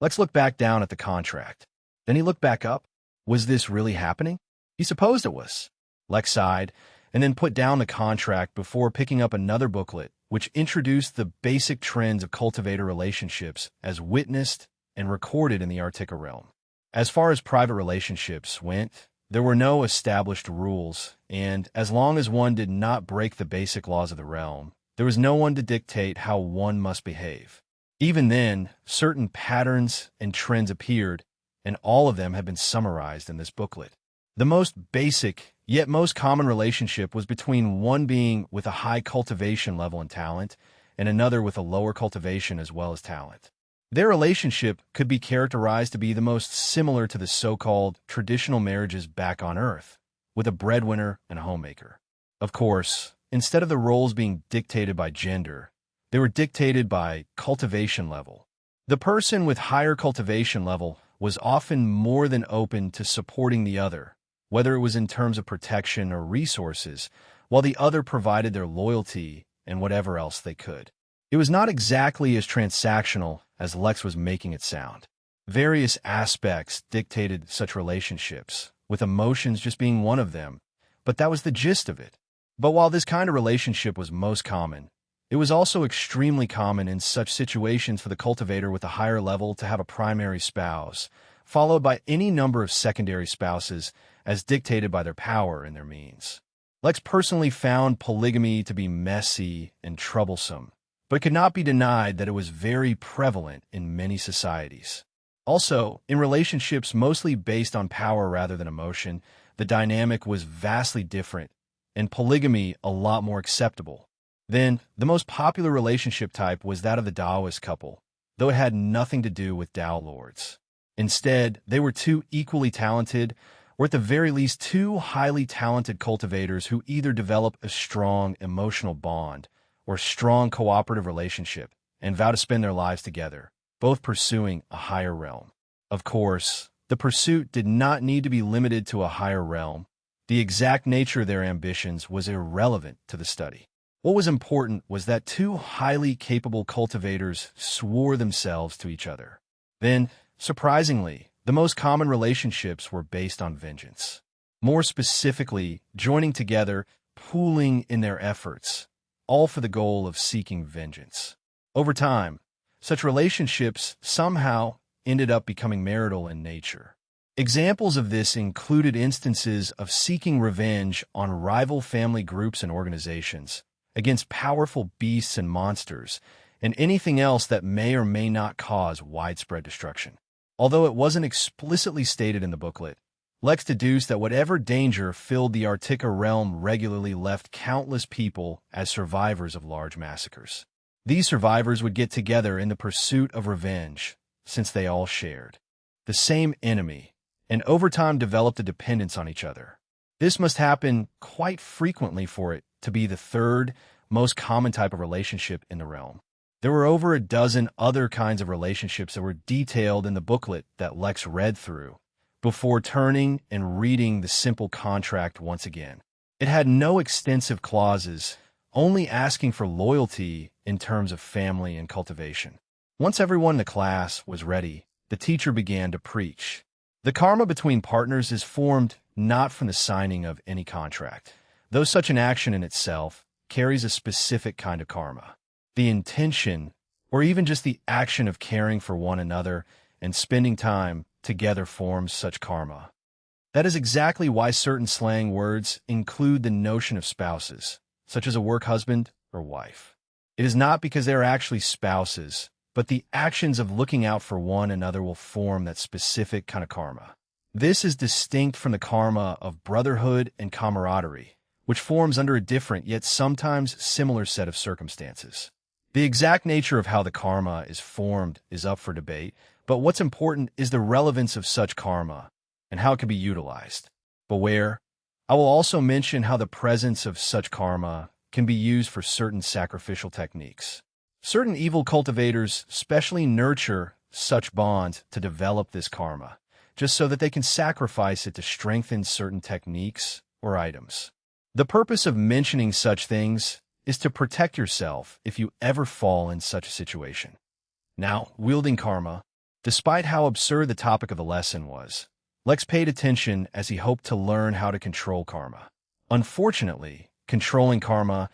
Let's look back down at the contract. Then he looked back up. Was this really happening? He supposed it was. Lex sighed, and then put down the contract before picking up another booklet, which introduced the basic trends of cultivator relationships as witnessed and recorded in the Artica realm. As far as private relationships went, there were no established rules, and as long as one did not break the basic laws of the realm, there was no one to dictate how one must behave. Even then, certain patterns and trends appeared, and all of them have been summarized in this booklet. The most basic, yet most common relationship was between one being with a high cultivation level and talent, and another with a lower cultivation as well as talent. Their relationship could be characterized to be the most similar to the so-called traditional marriages back on Earth, with a breadwinner and a homemaker. Of course, instead of the roles being dictated by gender, they were dictated by cultivation level. The person with higher cultivation level was often more than open to supporting the other, whether it was in terms of protection or resources, while the other provided their loyalty and whatever else they could. It was not exactly as transactional as Lex was making it sound. Various aspects dictated such relationships, with emotions just being one of them, but that was the gist of it. But while this kind of relationship was most common, it was also extremely common in such situations for the cultivator with a higher level to have a primary spouse, followed by any number of secondary spouses as dictated by their power and their means. Lex personally found polygamy to be messy and troublesome, but it could not be denied that it was very prevalent in many societies. Also, in relationships mostly based on power rather than emotion, the dynamic was vastly different, and polygamy a lot more acceptable. Then, the most popular relationship type was that of the Taoist couple, though it had nothing to do with Tao lords. Instead, they were two equally talented, or at the very least two highly talented cultivators who either develop a strong emotional bond or strong cooperative relationship and vow to spend their lives together, both pursuing a higher realm. Of course, the pursuit did not need to be limited to a higher realm. The exact nature of their ambitions was irrelevant to the study. What was important was that two highly capable cultivators swore themselves to each other. Then, surprisingly, the most common relationships were based on vengeance. More specifically, joining together, pooling in their efforts, all for the goal of seeking vengeance. Over time, such relationships somehow ended up becoming marital in nature. Examples of this included instances of seeking revenge on rival family groups and organizations, against powerful beasts and monsters, and anything else that may or may not cause widespread destruction. Although it wasn't explicitly stated in the booklet, Lex deduced that whatever danger filled the Arctica realm regularly left countless people as survivors of large massacres. These survivors would get together in the pursuit of revenge, since they all shared the same enemy, and over time developed a dependence on each other. This must happen quite frequently for it to be the third most common type of relationship in the realm. There were over a dozen other kinds of relationships that were detailed in the booklet that Lex read through before turning and reading the simple contract once again. It had no extensive clauses, only asking for loyalty in terms of family and cultivation. Once everyone in the class was ready, the teacher began to preach. The karma between partners is formed not from the signing of any contract, though such an action in itself carries a specific kind of karma. The intention, or even just the action of caring for one another and spending time together forms such karma. That is exactly why certain slang words include the notion of spouses, such as a work husband or wife. It is not because they are actually spouses, but the actions of looking out for one another will form that specific kind of karma. This is distinct from the karma of brotherhood and camaraderie, which forms under a different yet sometimes similar set of circumstances. The exact nature of how the karma is formed is up for debate, but what's important is the relevance of such karma and how it can be utilized. Beware, I will also mention how the presence of such karma can be used for certain sacrificial techniques. Certain evil cultivators specially nurture such bonds to develop this karma, just so that they can sacrifice it to strengthen certain techniques or items. The purpose of mentioning such things is to protect yourself if you ever fall in such a situation. Now, wielding karma, despite how absurd the topic of the lesson was, Lex paid attention as he hoped to learn how to control karma. Unfortunately, controlling karma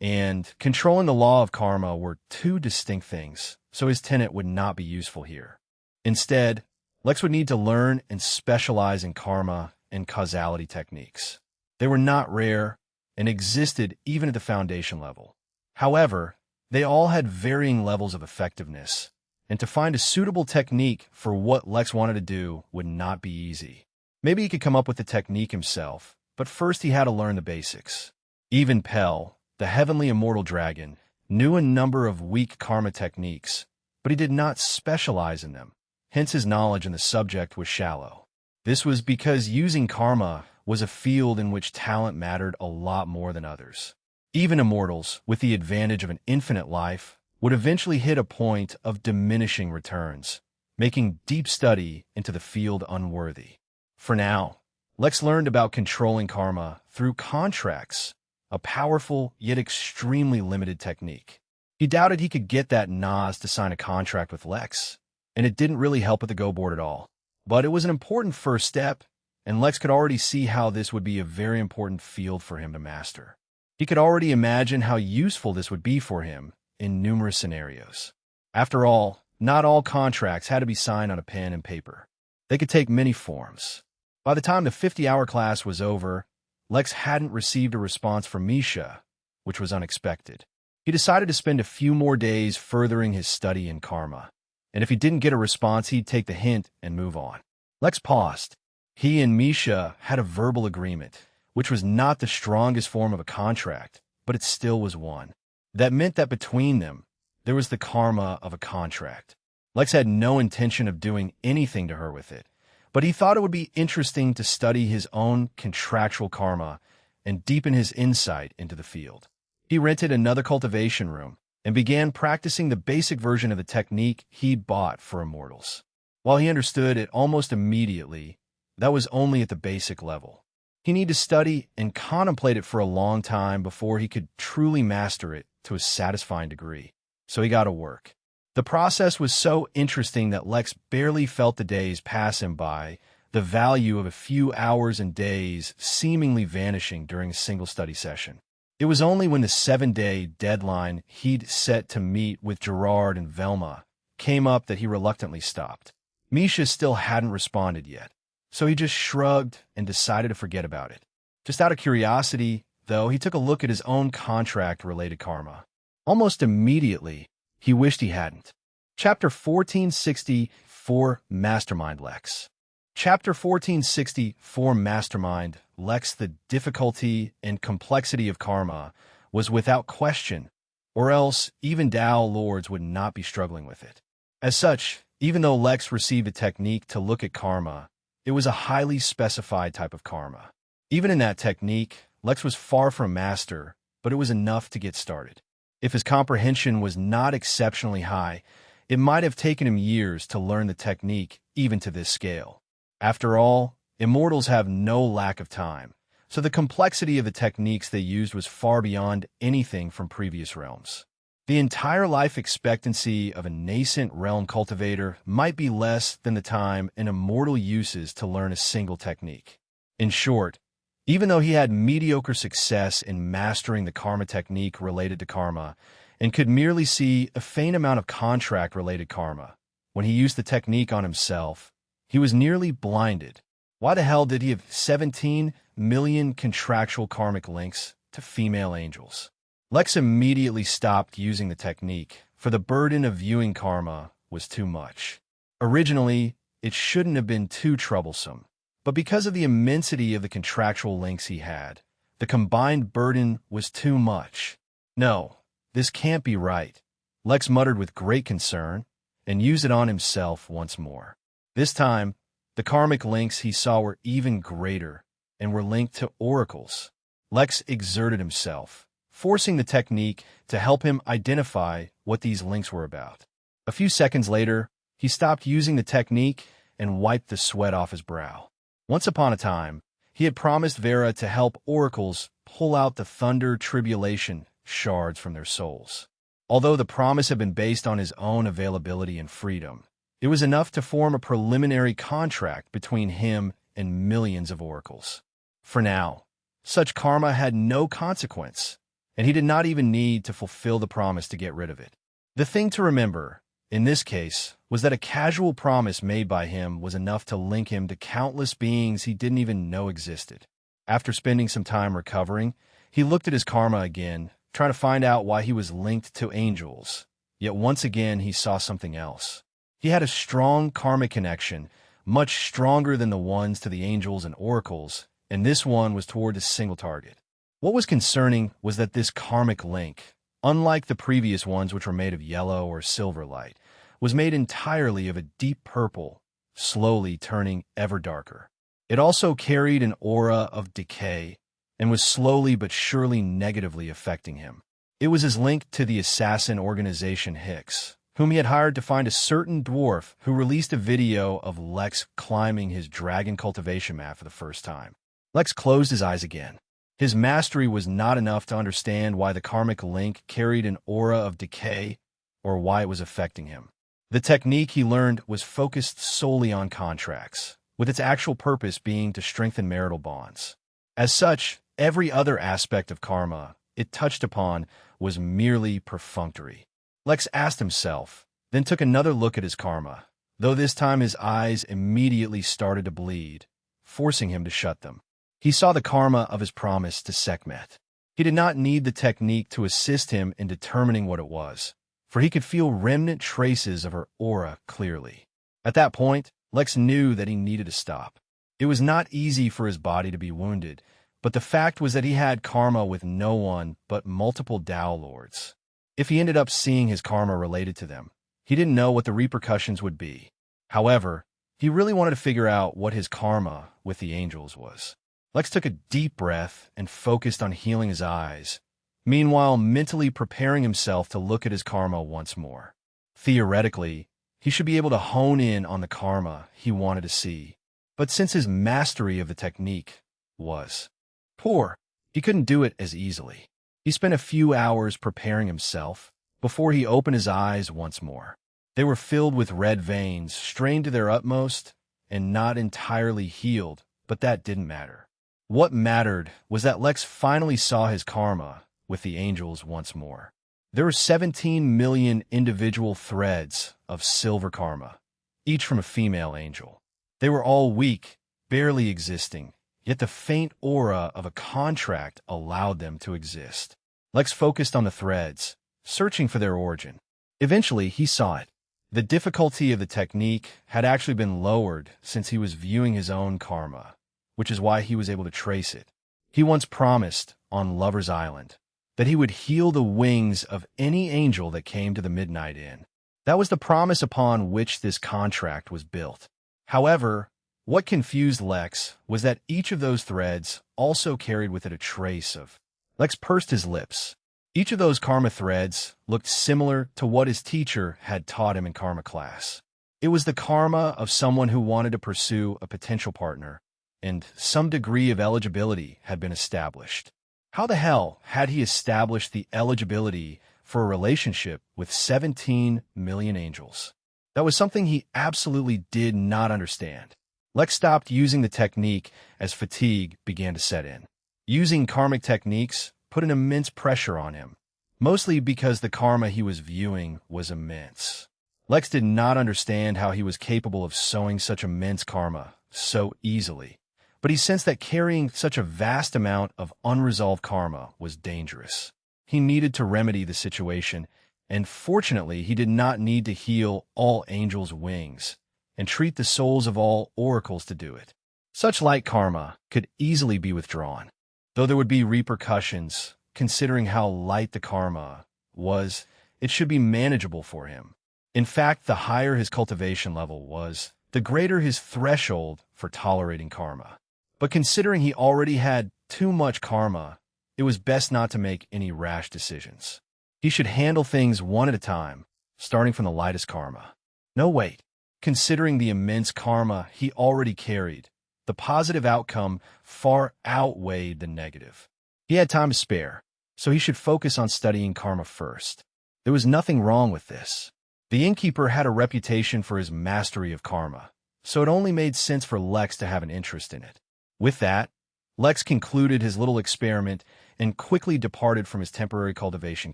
and controlling the law of karma were two distinct things, so his tenet would not be useful here. Instead, Lex would need to learn and specialize in karma and causality techniques. They were not rare and existed even at the foundation level. However, they all had varying levels of effectiveness, and to find a suitable technique for what Lex wanted to do would not be easy. Maybe he could come up with the technique himself, but first he had to learn the basics. Even Pel, the heavenly immortal dragon, knew a number of weak karma techniques, but he did not specialize in them. Hence his knowledge in the subject was shallow. This was because using karma was a field in which talent mattered a lot more than others. Even immortals, with the advantage of an infinite life, would eventually hit a point of diminishing returns, making deep study into the field unworthy. For now, Lex learned about controlling karma through contracts, a powerful yet extremely limited technique. He doubted he could get that Nas to sign a contract with Lex, and it didn't really help with the go board at all. But it was an important first step, and Lex could already see how this would be a very important field for him to master. He could already imagine how useful this would be for him in numerous scenarios. After all, not all contracts had to be signed on a pen and paper. They could take many forms. By the time the 50-hour class was over, Lex hadn't received a response from Misha, which was unexpected. He decided to spend a few more days furthering his study in karma, and if he didn't get a response, he'd take the hint and move on. Lex paused. He and Misha had a verbal agreement, which was not the strongest form of a contract, but it still was one. That meant that between them, there was the karma of a contract. Lex had no intention of doing anything to her with it, but he thought it would be interesting to study his own contractual karma and deepen his insight into the field. He rented another cultivation room and began practicing the basic version of the technique he'd bought for immortals. While he understood it almost immediately, that was only at the basic level. He needed to study and contemplate it for a long time before he could truly master it to a satisfying degree. So he got to work. The process was so interesting that Lex barely felt the days pass him by, the value of a few hours and days seemingly vanishing during a single study session. It was only when the 7-day deadline he'd set to meet with Gerard and Velma came up that he reluctantly stopped. Misha still hadn't responded yet, so he just shrugged and decided to forget about it. Just out of curiosity, though, he took a look at his own contract-related karma. Almost immediately, he wished he hadn't. Chapter 1464, Mastermind Lex. Chapter 1464, Mastermind Lex. The difficulty and complexity of karma was without question, or else even Tao Lords would not be struggling with it. As such, even though Lex received a technique to look at karma, it was a highly specified type of karma. Even in that technique, Lex was far from master, but it was enough to get started. If his comprehension was not exceptionally high, it might have taken him years to learn the technique even to this scale. After all, immortals have no lack of time, so the complexity of the techniques they used was far beyond anything from previous realms. The entire life expectancy of a nascent realm cultivator might be less than the time an immortal uses to learn a single technique. In short, even though he had mediocre success in mastering the karma technique related to karma and could merely see a faint amount of contract-related karma, when he used the technique on himself, he was nearly blinded. Why the hell did he have 17 million contractual karmic links to female angels? Lex immediately stopped using the technique, for the burden of viewing karma was too much. Originally, it shouldn't have been too troublesome, but because of the immensity of the contractual links he had, the combined burden was too much. No, this can't be right, Lex muttered with great concern, and used it on himself once more. This time, the karmic links he saw were even greater and were linked to oracles. Lex exerted himself, forcing the technique to help him identify what these links were about. A few seconds later, he stopped using the technique and wiped the sweat off his brow. Once upon a time, he had promised Vera to help oracles pull out the thunder tribulation shards from their souls. Although the promise had been based on his own availability and freedom, it was enough to form a preliminary contract between him and millions of oracles. For now, such karma had no consequence, and he did not even need to fulfill the promise to get rid of it. The thing to remember, in this case, was that a casual promise made by him was enough to link him to countless beings he didn't even know existed. After spending some time recovering, he looked at his karma again, trying to find out why he was linked to angels. Yet once again he saw something else. He had a strong karmic connection, much stronger than the ones to the angels and oracles, and this one was toward a single target. What was concerning was that this karmic link, unlike the previous ones which were made of yellow or silver light, was made entirely of a deep purple, slowly turning ever darker. It also carried an aura of decay and was slowly but surely negatively affecting him. It was his link to the assassin organization Hicks, whom he had hired to find a certain dwarf who released a video of Lex climbing his dragon cultivation map for the first time. Lex closed his eyes again. His mastery was not enough to understand why the karmic link carried an aura of decay or why it was affecting him. The technique he learned was focused solely on contracts, with its actual purpose being to strengthen marital bonds. As such, every other aspect of karma it touched upon was merely perfunctory. Lex asked himself, then took another look at his karma, though this time his eyes immediately started to bleed, forcing him to shut them. He saw the karma of his promise to Sekhmet. He did not need the technique to assist him in determining what it was, for he could feel remnant traces of her aura clearly. At that point, Lex knew that he needed to stop. It was not easy for his body to be wounded, but the fact was that he had karma with no one but multiple Tao lords. If he ended up seeing his karma related to them, he didn't know what the repercussions would be. However, he really wanted to figure out what his karma with the angels was. Lex took a deep breath and focused on healing his eyes, meanwhile mentally preparing himself to look at his karma once more. Theoretically, he should be able to hone in on the karma he wanted to see. But since his mastery of the technique was poor, he couldn't do it as easily. He spent a few hours preparing himself before he opened his eyes once more. They were filled with red veins, strained to their utmost, and not entirely healed, but that didn't matter. What mattered was that Lex finally saw his karma with the angels once more. There were 17 million individual threads of silver karma, each from a female angel. They were all weak, barely existing, yet the faint aura of a contract allowed them to exist. Lex focused on the threads, searching for their origin. Eventually, he saw it. The difficulty of the technique had actually been lowered since he was viewing his own karma, which is why he was able to trace it. He once promised, on Lover's Island, that he would heal the wings of any angel that came to the Midnight Inn. That was the promise upon which this contract was built. However, what confused Lex was that each of those threads also carried with it a trace of... Lex pursed his lips. Each of those karma threads looked similar to what his teacher had taught him in karma class. It was the karma of someone who wanted to pursue a potential partner, and some degree of eligibility had been established. How the hell had he established the eligibility for a relationship with 17 million angels? That was something he absolutely did not understand. Lex stopped using the technique as fatigue began to set in. Using karmic techniques put an immense pressure on him, mostly because the karma he was viewing was immense. Lex did not understand how he was capable of sowing such immense karma so easily, but he sensed that carrying such a vast amount of unresolved karma was dangerous. He needed to remedy the situation, and fortunately he did not need to heal all angels' wings and treat the souls of all oracles to do it. Such light karma could easily be withdrawn, though there would be repercussions. Considering how light the karma was, it should be manageable for him. In fact, the higher his cultivation level was, the greater his threshold for tolerating karma. But considering he already had too much karma, it was best not to make any rash decisions. He should handle things one at a time, starting from the lightest karma. No, wait. Considering the immense karma he already carried, the positive outcome far outweighed the negative. He had time to spare, so he should focus on studying karma first. There was nothing wrong with this. The innkeeper had a reputation for his mastery of karma, so it only made sense for Lex to have an interest in it. With that, Lex concluded his little experiment and quickly departed from his temporary cultivation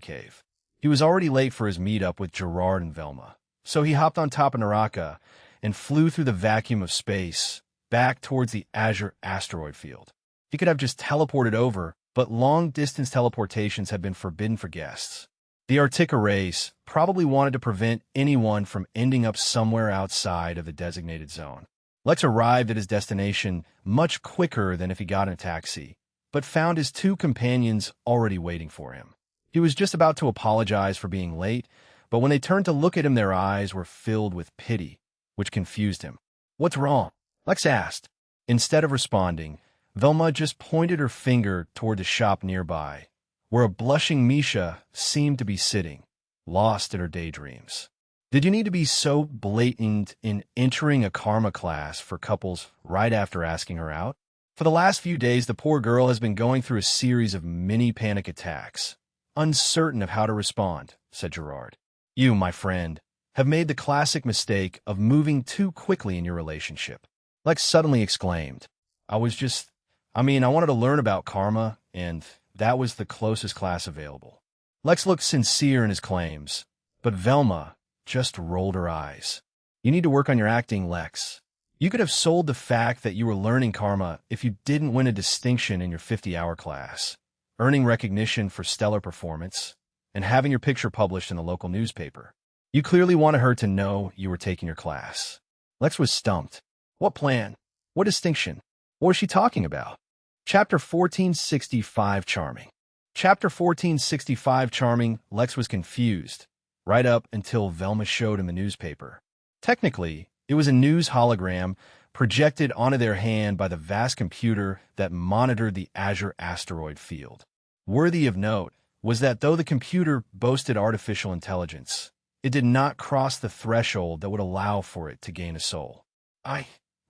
cave. He was already late for his meetup with Gerard and Velma, so he hopped on top of Naraka and flew through the vacuum of space back towards the Azure asteroid field. He could have just teleported over, but long-distance teleportations had been forbidden for guests. The Artica race probably wanted to prevent anyone from ending up somewhere outside of the designated zone. Lex arrived at his destination much quicker than if he got in a taxi, but found his two companions already waiting for him. He was just about to apologize for being late, but when they turned to look at him, their eyes were filled with pity, which confused him. "What's wrong?" Lex asked. Instead of responding, Velma just pointed her finger toward the shop nearby, where a blushing Misha seemed to be sitting, lost in her daydreams. Did you need to be so blatant in entering a karma class for couples right after asking her out? For the last few days, the poor girl has been going through a series of mini panic attacks, uncertain of how to respond, said Gerard. You, my friend, have made the classic mistake of moving too quickly in your relationship. Lex suddenly exclaimed. I was just, I wanted to learn about karma, and that was the closest class available. Lex looked sincere in his claims, but Velma just rolled her eyes. You need to work on your acting, Lex. You could have sold the fact that you were learning karma if you didn't win a distinction in your 50-hour class, earning recognition for stellar performance, and having your picture published in the local newspaper. You clearly wanted her to know you were taking your class. Lex was stumped. What plan? What distinction? What was she talking about? Chapter 1465 Charming. Chapter 1465 Charming, Lex was confused, right up until Velma showed him the newspaper. Technically, it was a news hologram projected onto their hand by the vast computer that monitored the Azure asteroid field. Worthy of note was that though the computer boasted artificial intelligence, it did not cross the threshold that would allow for it to gain a soul.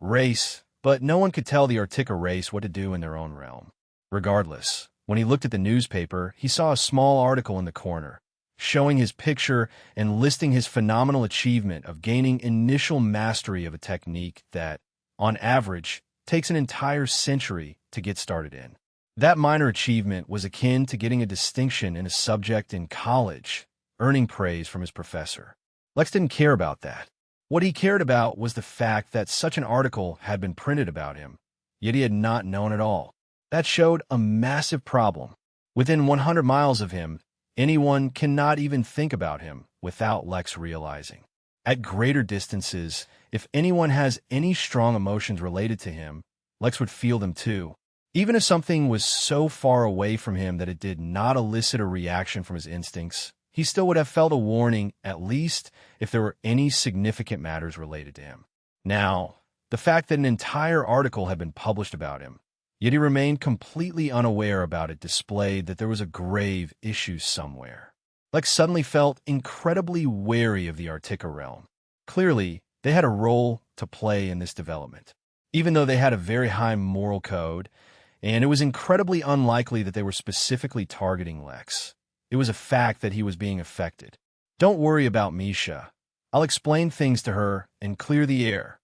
Race, but no one could tell the Artica race what to do in their own realm. Regardless, when he looked at the newspaper, he saw a small article in the corner, showing his picture and listing his phenomenal achievement of gaining initial mastery of a technique that, on average, takes an entire century to get started in. That minor achievement was akin to getting a distinction in a subject in college, earning praise from his professor. Lex didn't care about that. What he cared about was the fact that such an article had been printed about him, yet he had not known at all. That showed a massive problem. Within 100 miles of him, anyone cannot even think about him without Lex realizing. At greater distances, if anyone has any strong emotions related to him, Lex would feel them too. Even if something was so far away from him that it did not elicit a reaction from his instincts, he still would have felt a warning, at least if there were any significant matters related to him. Now, the fact that an entire article had been published about him, yet he remained completely unaware about it, displayed that there was a grave issue somewhere. Lex suddenly felt incredibly wary of the Artica realm. Clearly, they had a role to play in this development, even though they had a very high moral code, and it was incredibly unlikely that they were specifically targeting Lex. It was a fact that he was being affected. Don't worry about Misha. I'll explain things to her and clear the air,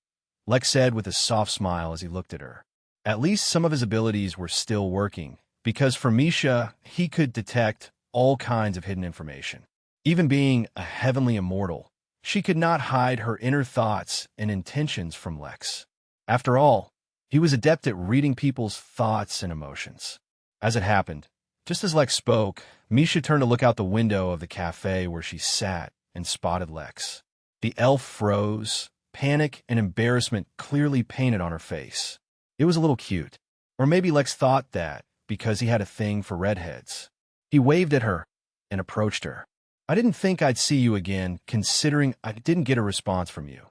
Lex said with a soft smile as he looked at her. At least some of his abilities were still working, because for Misha, he could detect all kinds of hidden information. Even being a heavenly immortal, she could not hide her inner thoughts and intentions from Lex. After all, he was adept at reading people's thoughts and emotions. As it happened, just as Lex spoke, Misha turned to look out the window of the cafe where she sat and spotted Lex. The elf froze, panic and embarrassment clearly painted on her face. It was a little cute. Or maybe Lex thought that because he had a thing for redheads. He waved at her and approached her. I didn't think I'd see you again, considering I didn't get a response from you,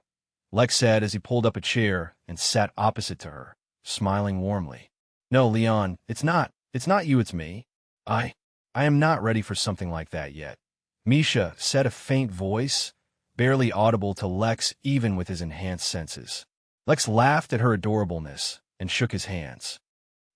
Lex said as he pulled up a chair and sat opposite to her, smiling warmly. No, Leon, it's not you, it's me. I am not ready for something like that yet, Misha said, a faint voice, barely audible to Lex even with his enhanced senses. Lex laughed at her adorableness and shook his hands.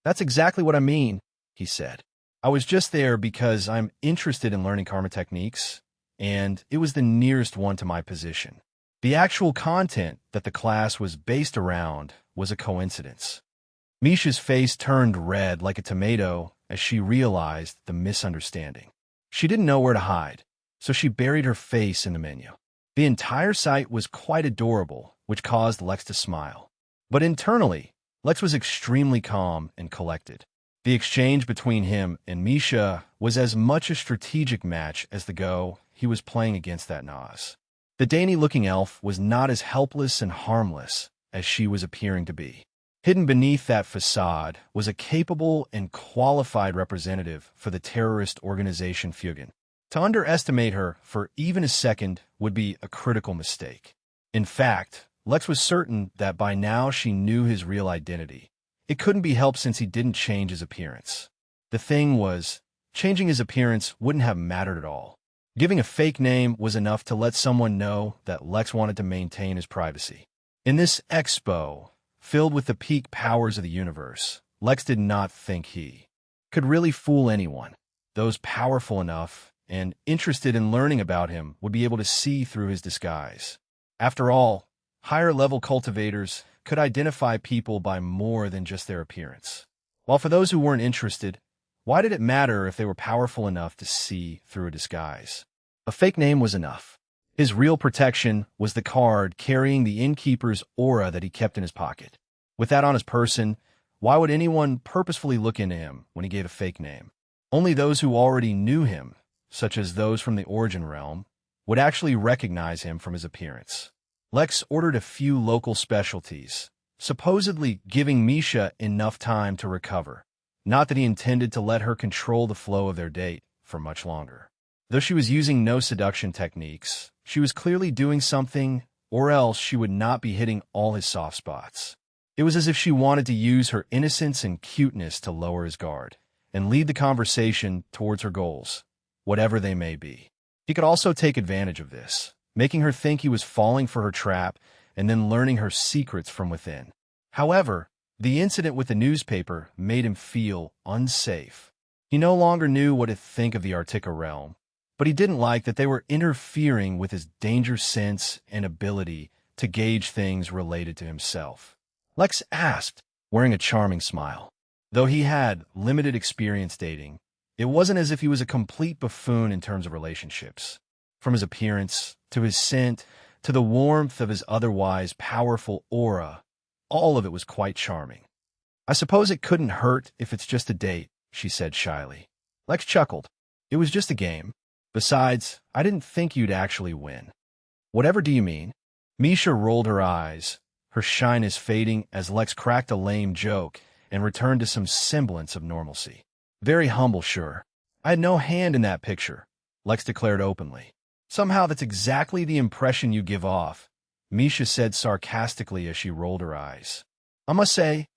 That's exactly what I mean, he said. I was just there because I'm interested in learning karma techniques, and it was the nearest one to my position. The actual content that the class was based around was a coincidence. Misha's face turned red like a tomato as she realized the misunderstanding. She didn't know where to hide, so she buried her face in the menu. The entire sight was quite adorable, which caused Lex to smile. But internally, Lex was extremely calm and collected. The exchange between him and Misha was as much a strategic match as the go he was playing against that Nas. The dainty-looking elf was not as helpless and harmless as she was appearing to be. Hidden beneath that facade was a capable and qualified representative for the terrorist organization Fugen. To underestimate her for even a second would be a critical mistake. In fact, Lex was certain that by now she knew his real identity. It couldn't be helped since he didn't change his appearance. The thing was, changing his appearance wouldn't have mattered at all. Giving a fake name was enough to let someone know that Lex wanted to maintain his privacy. In this expo, filled with the peak powers of the universe, Lex did not think he could really fool anyone. Those powerful enough and interested in learning about him would be able to see through his disguise. After all, higher-level cultivators could identify people by more than just their appearance. While for those who weren't interested, why did it matter if they were powerful enough to see through a disguise? A fake name was enough. His real protection was the card carrying the innkeeper's aura that he kept in his pocket. With that on his person, why would anyone purposefully look into him when he gave a fake name? Only those who already knew him, such as those from the Origin Realm, would actually recognize him from his appearance. Lex ordered a few local specialties, supposedly giving Misha enough time to recover. Not that he intended to let her control the flow of their date for much longer. Though she was using no seduction techniques, she was clearly doing something, or else she would not be hitting all his soft spots. It was as if she wanted to use her innocence and cuteness to lower his guard and lead the conversation towards her goals, whatever they may be. He could also take advantage of this, making her think he was falling for her trap and then learning her secrets from within. However, the incident with the newspaper made him feel unsafe. He no longer knew what to think of the Artica realm, but he didn't like that they were interfering with his danger sense and ability to gauge things related to himself. Lex asked, wearing a charming smile. Though he had limited experience dating, it wasn't as if he was a complete buffoon in terms of relationships. From his appearance, to his scent, to the warmth of his otherwise powerful aura, all of it was quite charming. I suppose it couldn't hurt if it's just a date, she said shyly. Lex chuckled. It was just a game. Besides, I didn't think you'd actually win. Whatever do you mean? Misha rolled her eyes, her shyness fading as Lex cracked a lame joke and returned to some semblance of normalcy. Very humble, sure. I had no hand in that picture, Lex declared openly. Somehow that's exactly the impression you give off, Misha said sarcastically as she rolled her eyes. I must say,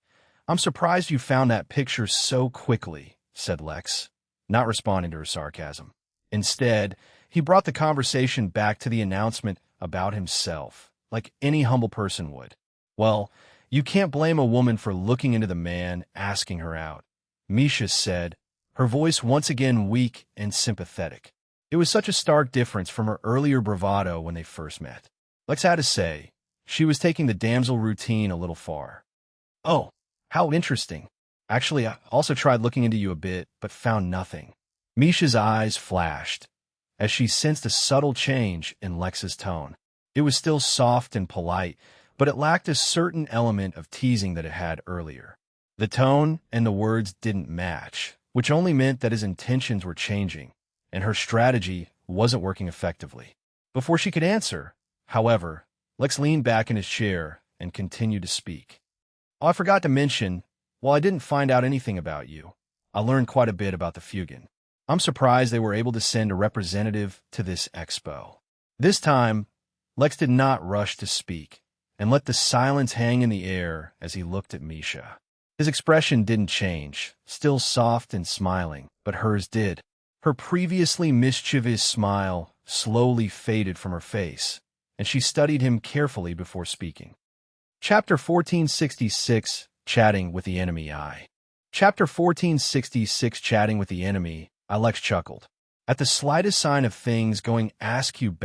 I'm surprised you found that picture so quickly, said Lex, not responding to her sarcasm. Instead, he brought the conversation back to the announcement about himself, like any humble person would. Well, you can't blame a woman for looking into the man asking her out, Misha said, her voice once again weak and sympathetic. It was such a stark difference from her earlier bravado when they first met. Lex had to say, she was taking the damsel routine a little far. Oh, how interesting. Actually, I also tried looking into you a bit, but found nothing. Misha's eyes flashed, as she sensed a subtle change in Lex's tone. It was still soft and polite, but it lacked a certain element of teasing that it had earlier. The tone and the words didn't match, which only meant that his intentions were changing, and her strategy wasn't working effectively. Before she could answer, however, Lex leaned back in his chair and continued to speak. Oh, I forgot to mention, while I didn't find out anything about you, I learned quite a bit about the Fugan. I'm surprised they were able to send a representative to this expo. This time, Lex did not rush to speak, and let the silence hang in the air as he looked at Misha. His expression didn't change, still soft and smiling, but hers did. Her previously mischievous smile slowly faded from her face, and she studied him carefully before speaking. Chapter 1466, Chatting with the Enemy I. Chapter 1466, Chatting with the Enemy, Lex chuckled. At the slightest sign of things going askew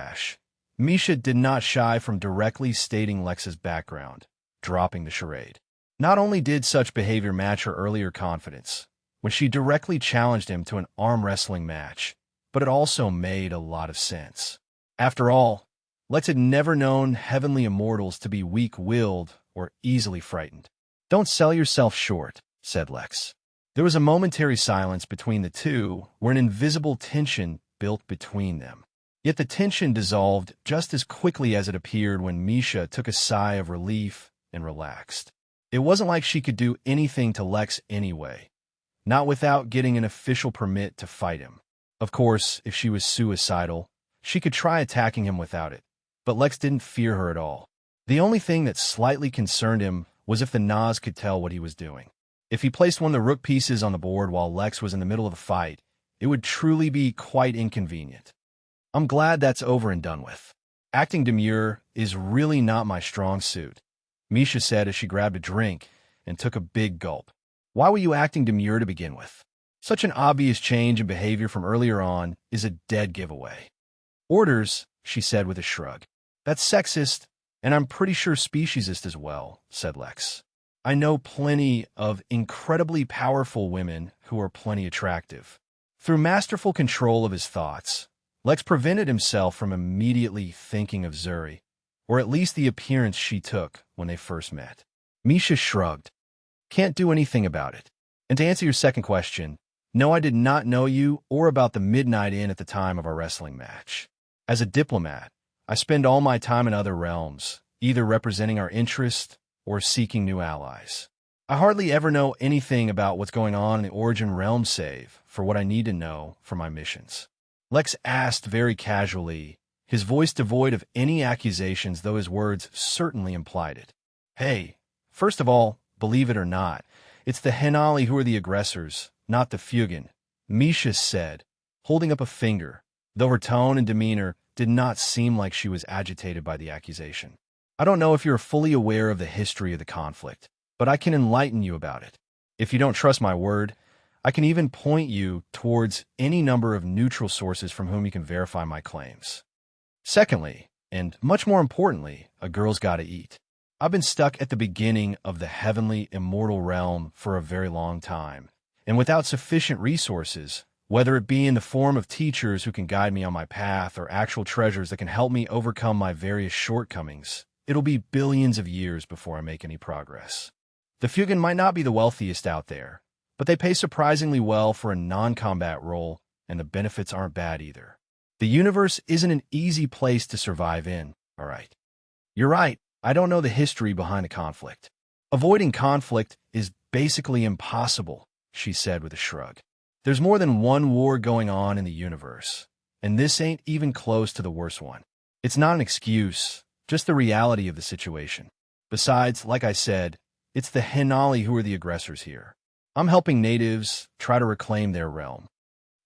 / Misha did not shy from directly stating Lex's background, dropping the charade. Not only did such behavior match her earlier confidence, when she directly challenged him to an arm wrestling match, but it also made a lot of sense. After all, Lex had never known heavenly immortals to be weak-willed or easily frightened. Don't sell yourself short, said Lex. There was a momentary silence between the two where an invisible tension built between them. Yet the tension dissolved just as quickly as it appeared when Misha took a sigh of relief and relaxed. It wasn't like she could do anything to Lex anyway, not without getting an official permit to fight him. Of course, if she was suicidal, she could try attacking him without it, but Lex didn't fear her at all. The only thing that slightly concerned him was if the Nas could tell what he was doing. If he placed one of the rook pieces on the board while Lex was in the middle of the fight, it would truly be quite inconvenient. I'm glad that's over and done with. Acting demure is really not my strong suit, Misha said as she grabbed a drink and took a big gulp. Why were you acting demure to begin with? Such an obvious change in behavior from earlier on is a dead giveaway. Orders, she said with a shrug. That's sexist, And I'm pretty sure speciesist as well, said Lex. I know plenty of incredibly powerful women who are plenty attractive. Through masterful control of his thoughts, Lex prevented himself from immediately thinking of Zuri, or at least the appearance she took when they first met. Misha shrugged. Can't do anything about it. And to answer your second question, no, I did not know you or about the Midnight Inn at the time of our wrestling match. As a diplomat, I spend all my time in other realms, either representing our interest or seeking new allies. I hardly ever know anything about what's going on in the Origin realm save for what I need to know for my missions. Lex asked very casually, his voice devoid of any accusations, though his words certainly implied it. Hey, first of all, believe it or not, it's the Henali who are the aggressors, not the Fugen, Misha said, holding up a finger, though her tone and demeanor did not seem like she was agitated by the accusation. I don't know if you're fully aware of the history of the conflict, but I can enlighten you about it. If you don't trust my word, I can even point you towards any number of neutral sources from whom you can verify my claims. Secondly, and much more importantly, a girl's gotta eat. I've been stuck at the beginning of the heavenly, immortal realm for a very long time, and without sufficient resources, whether it be in the form of teachers who can guide me on my path or actual treasures that can help me overcome my various shortcomings, it'll be billions of years before I make any progress. The Fugen might not be the wealthiest out there, but they pay surprisingly well for a non-combat role, and the benefits aren't bad either. The universe isn't an easy place to survive in, all right? You're right, I don't know the history behind the conflict. Avoiding conflict is basically impossible, she said with a shrug. There's more than one war going on in the universe, and this ain't even close to the worst one. It's not an excuse, just the reality of the situation. Besides, like I said, it's the Henali who are the aggressors here. I'm helping natives try to reclaim their realm.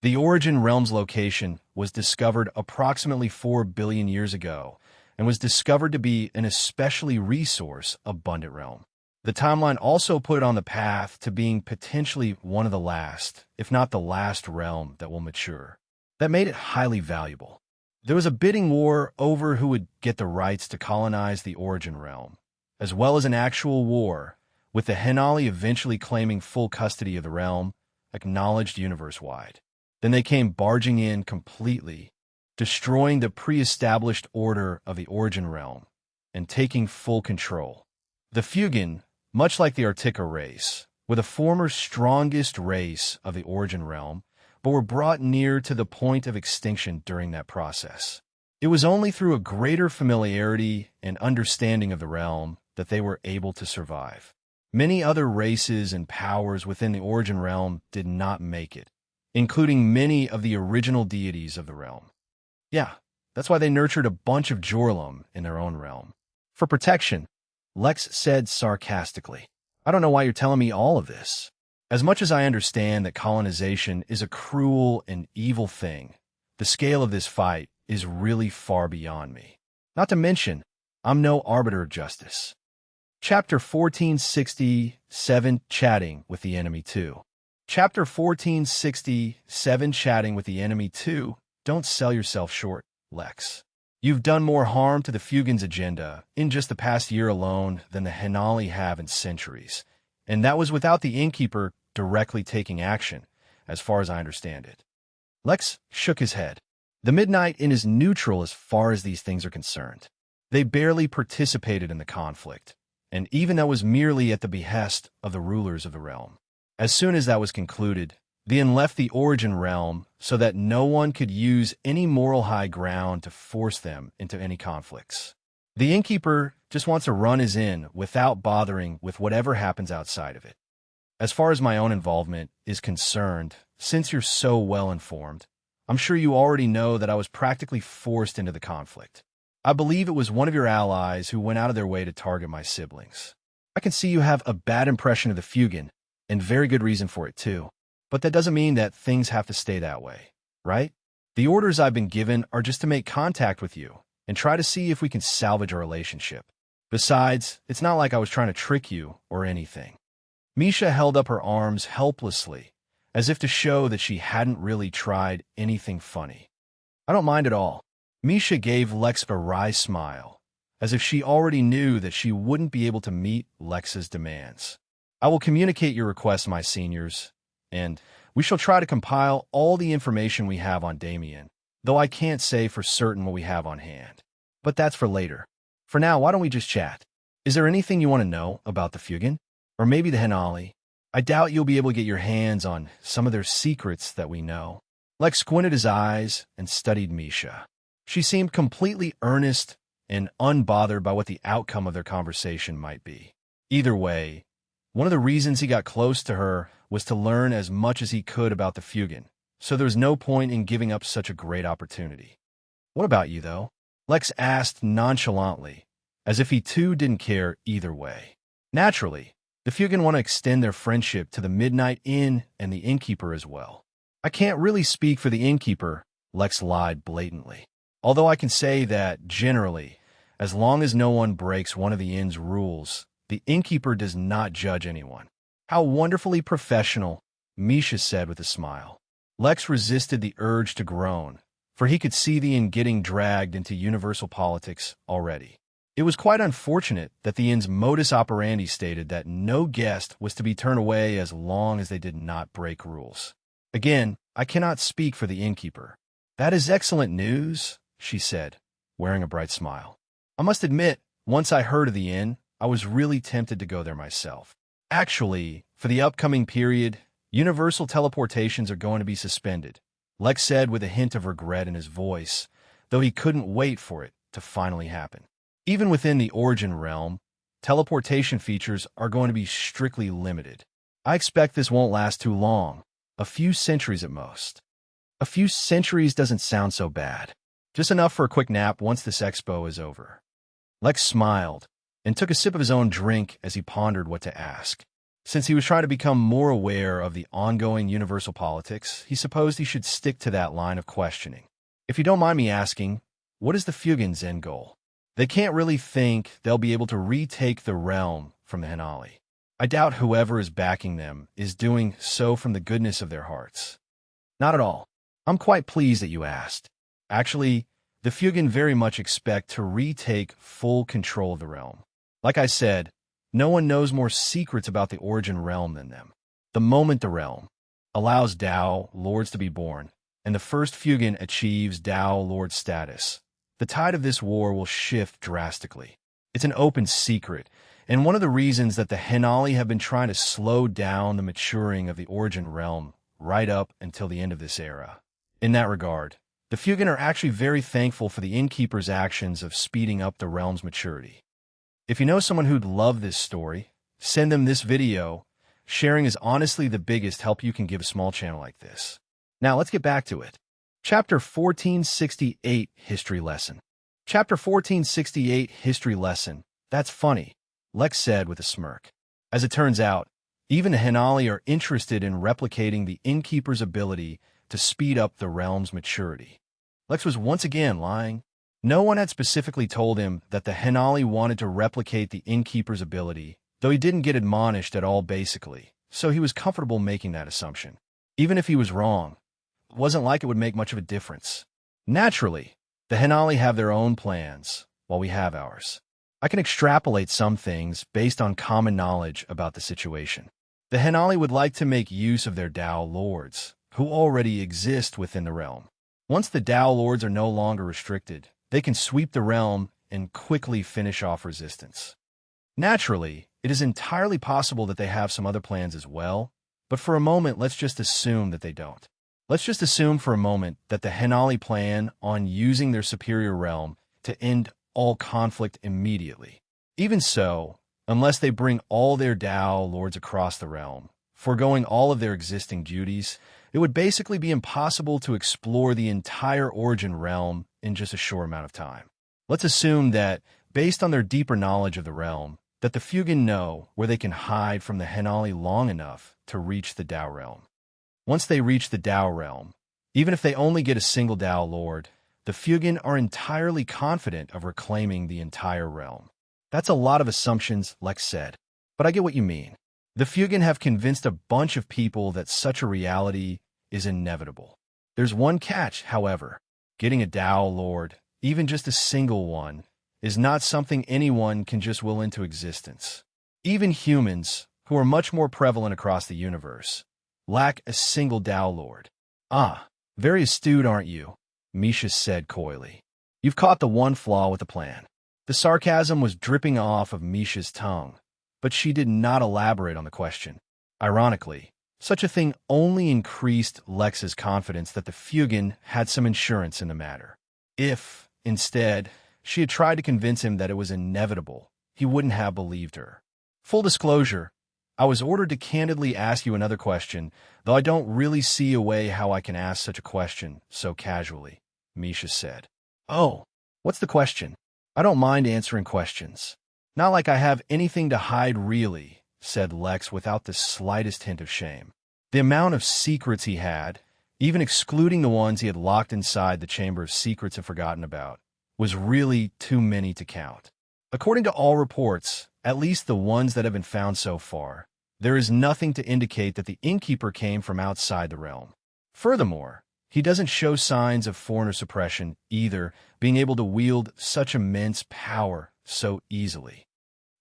The Origin realm's location was discovered approximately 4 billion years ago and was discovered to be an especially resource-abundant realm. The timeline also put it on the path to being potentially one of the last, if not the last realm that will mature. That made it highly valuable. There was a bidding war over who would get the rights to colonize the Origin realm, as well as an actual war, with the Henali eventually claiming full custody of the realm, acknowledged universe-wide. Then they came barging in completely, destroying the pre-established order of the Origin realm, and taking full control. The Fugen, much like the Artica race, were the former strongest race of the Origin realm, but were brought near to the point of extinction during that process. It was only through a greater familiarity and understanding of the realm that they were able to survive. Many other races and powers within the Origin realm did not make it, including many of the original deities of the realm. Yeah, that's why they nurtured a bunch of Jorlum in their own realm. For protection, Lex said sarcastically. I don't know why you're telling me all of this. As much as I understand that colonization is a cruel and evil thing, the scale of this fight is really far beyond me. Not to mention, I'm no arbiter of justice. Chapter 1467, Chatting with the Enemy 2. Chapter 1467, Chatting with the Enemy 2. Don't sell yourself short, Lex. You've done more harm to the Fugen's agenda in just the past year alone than the Henali have in centuries, and that was without the Innkeeper directly taking action, as far as I understand it. Lex shook his head. The Midnight Inn is neutral as far as these things are concerned. They barely participated in the conflict, and even that was merely at the behest of the rulers of the realm. As soon as that was concluded, the Inn left the Origin realm so that no one could use any moral high ground to force them into any conflicts. The Innkeeper just wants to run his inn without bothering with whatever happens outside of it. As far as my own involvement is concerned, since you're so well informed, I'm sure you already know that I was practically forced into the conflict. I believe it was one of your allies who went out of their way to target my siblings. I can see you have a bad impression of the Fugen, and very good reason for it too. But that doesn't mean that things have to stay that way, right? The orders I've been given are just to make contact with you and try to see if we can salvage our relationship. Besides, it's not like I was trying to trick you or anything. Misha held up her arms helplessly, as if to show that she hadn't really tried anything funny. I don't mind at all. Misha gave Lex a wry smile, as if she already knew that she wouldn't be able to meet Lex's demands. I will communicate your request, my seniors, and we shall try to compile all the information we have on Damien, though I can't say for certain what we have on hand. But that's for later. For now, why don't we just chat? Is there anything you want to know about the Fugen? Or maybe the Henali? I doubt you'll be able to get your hands on some of their secrets that we know. Lex squinted his eyes and studied Misha. She seemed completely earnest and unbothered by what the outcome of their conversation might be. Either way, one of the reasons he got close to her was to learn as much as he could about the Fugen, so there was no point in giving up such a great opportunity. What about you, though? Lex asked nonchalantly, as if he too didn't care either way. Naturally, the Fugen want to extend their friendship to the Midnight Inn and the innkeeper as well. I can't really speak for the innkeeper, Lex lied blatantly. Although I can say that, generally, as long as no one breaks one of the inn's rules, the innkeeper does not judge anyone. How wonderfully professional, Misha said with a smile. Lex resisted the urge to groan, for he could see the inn getting dragged into universal politics already. It was quite unfortunate that the inn's modus operandi stated that no guest was to be turned away as long as they did not break rules. Again, I cannot speak for the innkeeper. That is excellent news, she said, wearing a bright smile. I must admit, once I heard of the inn, I was really tempted to go there myself. Actually, for the upcoming period, universal teleportations are going to be suspended, Lex said with a hint of regret in his voice, though he couldn't wait for it to finally happen. Even within the Origin realm, teleportation features are going to be strictly limited. I expect this won't last too long, a few centuries at most. A few centuries doesn't sound so bad. Just enough for a quick nap once this expo is over. Lex smiled and took a sip of his own drink as he pondered what to ask. Since he was trying to become more aware of the ongoing universal politics, he supposed he should stick to that line of questioning. If you don't mind me asking, what is the Fugen's end goal? They can't really think they'll be able to retake the realm from the Henali. I doubt whoever is backing them is doing so from the goodness of their hearts. Not at all. I'm quite pleased that you asked. Actually, the Fugen very much expect to retake full control of the realm. Like I said, no one knows more secrets about the Origin realm than them. The moment the realm allows Dao Lords to be born, and the first Fugen achieves Dao Lord status, the tide of this war will shift drastically. It's an open secret, and one of the reasons that the Henali have been trying to slow down the maturing of the Origin realm right up until the end of this era. In that regard, the Fugen are actually very thankful for the innkeeper's actions of speeding up the realm's maturity. If you know someone who'd love this story, send them this video. Sharing is honestly the biggest help you can give a small channel like this. Now let's get back to it. Chapter 1468 History Lesson. Chapter 1468 History Lesson. That's funny, Lex said with a smirk. As it turns out, even the Henali are interested in replicating the innkeeper's ability to speed up the realm's maturity. Lex was once again lying. No one had specifically told him that the Henali wanted to replicate the innkeeper's ability, though he didn't get admonished at all basically, so he was comfortable making that assumption. Even if he was wrong, it wasn't like it would make much of a difference. Naturally, the Henali have their own plans, while we have ours. I can extrapolate some things based on common knowledge about the situation. The Henali would like to make use of their Dao Lords, who already exist within the realm. Once the Dao Lords are no longer restricted, they can sweep the realm and quickly finish off resistance. Naturally, it is entirely possible that they have some other plans as well, but for a moment, let's just assume that they don't. Let's just assume for a moment that the Henali plan on using their superior realm to end all conflict immediately. Even so, unless they bring all their Dao Lords across the realm, foregoing all of their existing duties, it would basically be impossible to explore the entire Origin realm in just a short amount of time. Let's assume that, based on their deeper knowledge of the realm, that the Fugen know where they can hide from the Henali long enough to reach the Dao realm. Once they reach the Dao realm, even if they only get a single Dao Lord, the Fugen are entirely confident of reclaiming the entire realm. That's a lot of assumptions, Lex said, but I get what you mean. The Fugen have convinced a bunch of people that such a reality is inevitable. There's one catch, however. Getting a Dao Lord, even just a single one, is not something anyone can just will into existence. Even humans, who are much more prevalent across the universe, lack a single Tao Lord. Ah, very astute, aren't you? Misha said coyly. You've caught the one flaw with the plan. The sarcasm was dripping off of Misha's tongue, but she did not elaborate on the question. Ironically, such a thing only increased Lex's confidence that the Fuegan had some insurance in the matter. If, instead, she had tried to convince him that it was inevitable, he wouldn't have believed her. Full disclosure, I was ordered to candidly ask you another question, though I don't really see a way how I can ask such a question so casually, Misha said. Oh, what's the question? I don't mind answering questions. Not like I have anything to hide, really, said Lex without the slightest hint of shame. The amount of secrets he had, even excluding the ones he had locked inside the Chamber of Secrets and forgotten about, was really too many to count. According to all reports, at least the ones that have been found so far, there is nothing to indicate that the innkeeper came from outside the realm. Furthermore, he doesn't show signs of foreigner suppression either, being able to wield such immense power so easily.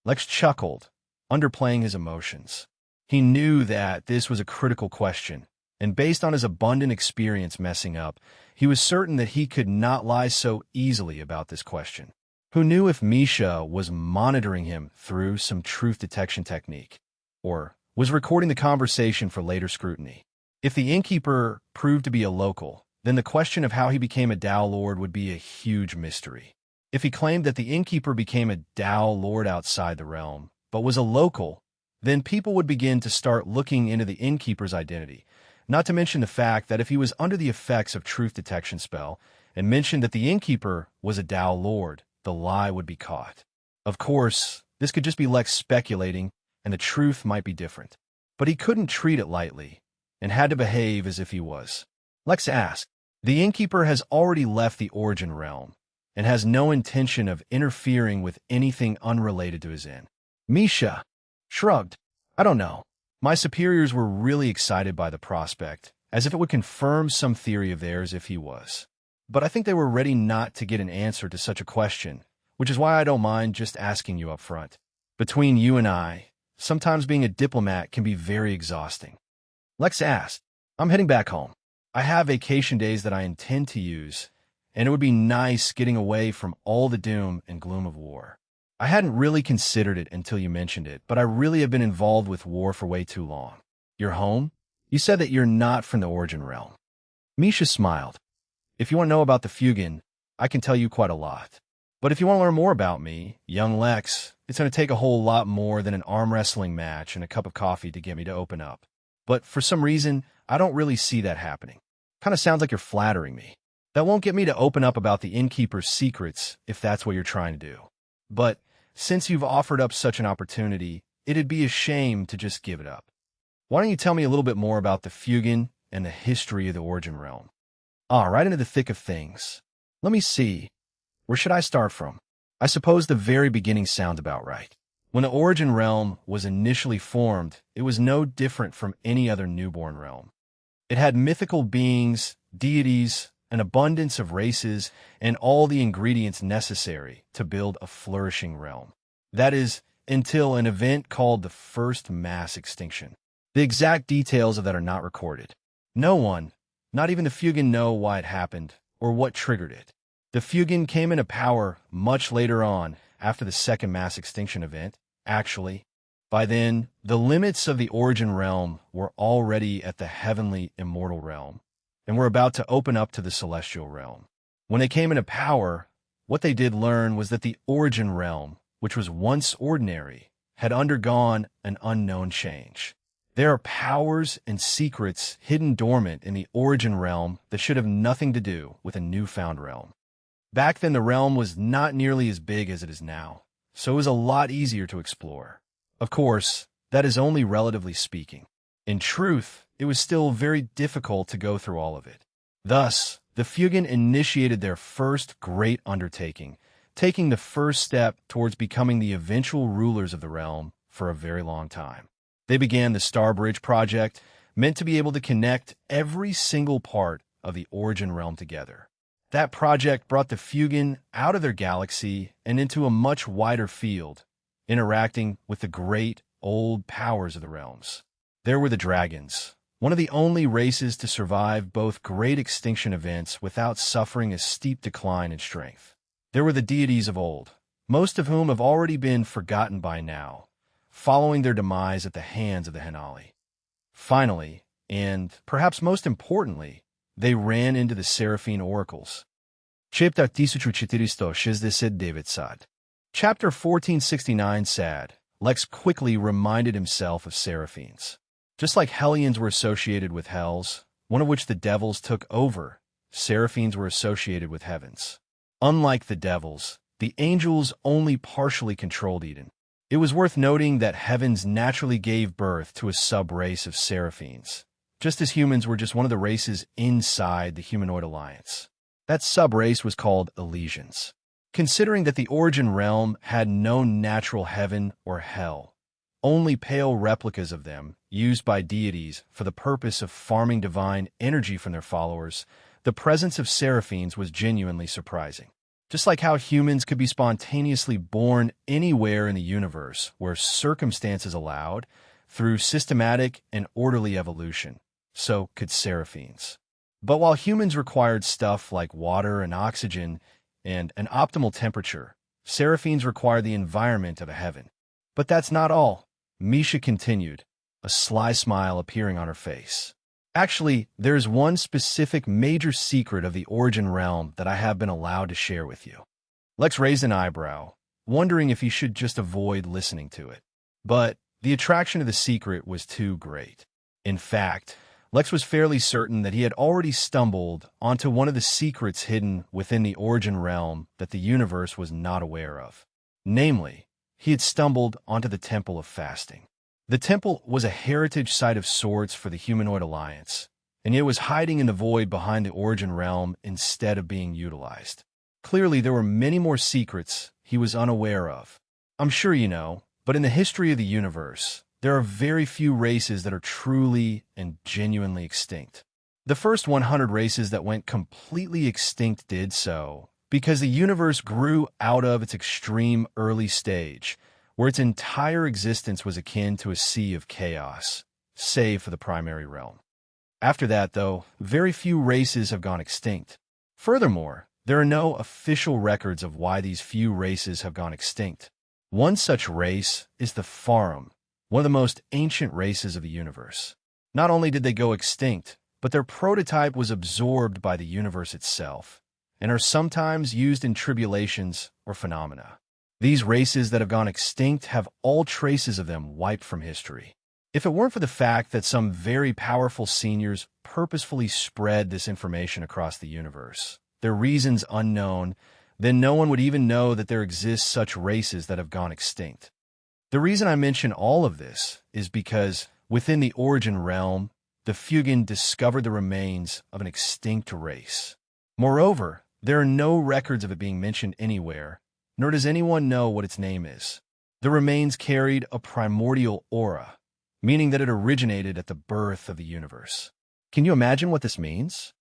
Lex chuckled, underplaying his emotions. He knew that this was a critical question, and based on his abundant experience messing up, he was certain that he could not lie so easily about this question. Who knew if Misha was monitoring him through some truth detection technique, or was recording the conversation for later scrutiny? If the innkeeper proved to be a local, then the question of how he became a Tao Lord would be a huge mystery. If he claimed that the innkeeper became a Tao Lord outside the realm, but was a local, then people would begin to start looking into the innkeeper's identity, not to mention the fact that if he was under the effects of truth detection spell and mentioned that the innkeeper was a Tao Lord, the lie would be caught. Of course, this could just be Lex speculating, and the truth might be different. But he couldn't treat it lightly, and had to behave as if he was. Lex asked, the innkeeper has already left the origin realm, and has no intention of interfering with anything unrelated to his inn. Misha shrugged. I don't know. My superiors were really excited by the prospect, as if it would confirm some theory of theirs if he was. But I think they were ready not to get an answer to such a question, which is why I don't mind just asking you up front. Between you and I, sometimes being a diplomat can be very exhausting. Lex asked, I'm heading back home. I have vacation days that I intend to use, and it would be nice getting away from all the doom and gloom of war. I hadn't really considered it until you mentioned it, but I really have been involved with war for way too long. You're home? You said that you're not from the origin realm. Misha smiled. If you want to know about the Fuegan, I can tell you quite a lot. But if you want to learn more about me, young Lex, it's going to take a whole lot more than an arm wrestling match and a cup of coffee to get me to open up. But for some reason, I don't really see that happening. Kind of sounds like you're flattering me. That won't get me to open up about the innkeeper's secrets if that's what you're trying to do. But since you've offered up such an opportunity, it'd be a shame to just give it up. Why don't you tell me a little bit more about the Fuegan and the history of the origin realm? Right into the thick of things. Let me see. Where should I start from? I suppose the very beginning sounds about right. When the origin realm was initially formed, it was no different from any other newborn realm. It had mythical beings, deities, an abundance of races, and all the ingredients necessary to build a flourishing realm. That is, until an event called the First Mass Extinction. The exact details of that are not recorded. No one, not even the Fuegan, know why it happened or what triggered it. The Fuegan came into power much later on, after the Second Mass Extinction event, actually. By then, the limits of the origin realm were already at the heavenly immortal realm, and were about to open up to the celestial realm. When they came into power, what they did learn was that the origin realm, which was once ordinary, had undergone an unknown change. There are powers and secrets hidden dormant in the origin realm that should have nothing to do with a newfound realm. Back then, the realm was not nearly as big as it is now, so it was a lot easier to explore. Of course, that is only relatively speaking. In truth, it was still very difficult to go through all of it. Thus, the Fuegan initiated their first great undertaking, taking the first step towards becoming the eventual rulers of the realm for a very long time. They began the Star Bridge project, meant to be able to connect every single part of the origin realm together. That project brought the Fugen out of their galaxy and into a much wider field, interacting with the great, old powers of the realms. There were the dragons, one of the only races to survive both great extinction events without suffering a steep decline in strength. There were the deities of old, most of whom have already been forgotten by now, following their demise at the hands of the Henali. Finally, and perhaps most importantly, they ran into the Seraphine oracles. Chapter 1469 sad. Chapter 1469 sad. Lex quickly reminded himself of Seraphines. Just like Hellions were associated with hells, one of which the devils took over, Seraphines were associated with heavens. Unlike the devils, the angels only partially controlled Eden. It was worth noting that heavens naturally gave birth to a sub-race of Seraphines, just as humans were just one of the races inside the humanoid alliance. That sub-race was called Elysians. Considering that the origin realm had no natural heaven or hell, only pale replicas of them, used by deities for the purpose of farming divine energy from their followers, the presence of Seraphines was genuinely surprising. Just like how humans could be spontaneously born anywhere in the universe where circumstances allowed, through systematic and orderly evolution, so could Seraphines. But while humans required stuff like water and oxygen and an optimal temperature, Seraphines required the environment of a heaven. But that's not all, Misha continued, a sly smile appearing on her face. Actually, there's one specific major secret of the origin realm that I have been allowed to share with you. Lex raised an eyebrow, wondering if he should just avoid listening to it. But the attraction of the secret was too great. In fact, Lex was fairly certain that he had already stumbled onto one of the secrets hidden within the origin realm that the universe was not aware of. Namely, he had stumbled onto the Temple of Fasting. The temple was a heritage site of sorts for the humanoid alliance, and it was hiding in the void behind the origin realm instead of being utilized. Clearly, there were many more secrets he was unaware of. I'm sure you know, but in the history of the universe, there are very few races that are truly and genuinely extinct. The first 100 races that went completely extinct did so because the universe grew out of its extreme early stage, where its entire existence was akin to a sea of chaos, save for the primary realm. After that, though, very few races have gone extinct. Furthermore, there are no official records of why these few races have gone extinct. One such race is the Farum, one of the most ancient races of the universe. Not only did they go extinct, but their prototype was absorbed by the universe itself, and are sometimes used in tribulations or phenomena. These races that have gone extinct have all traces of them wiped from history. If it weren't for the fact that some very powerful seniors purposefully spread this information across the universe, their reasons unknown, then no one would even know that there exist such races that have gone extinct. The reason I mention all of this is because, within the origin realm, the Fugen discovered the remains of an extinct race. Moreover, there are no records of it being mentioned anywhere, nor does anyone know what its name is. The remains carried a primordial aura, meaning that it originated at the birth of the universe. Can you imagine what this means?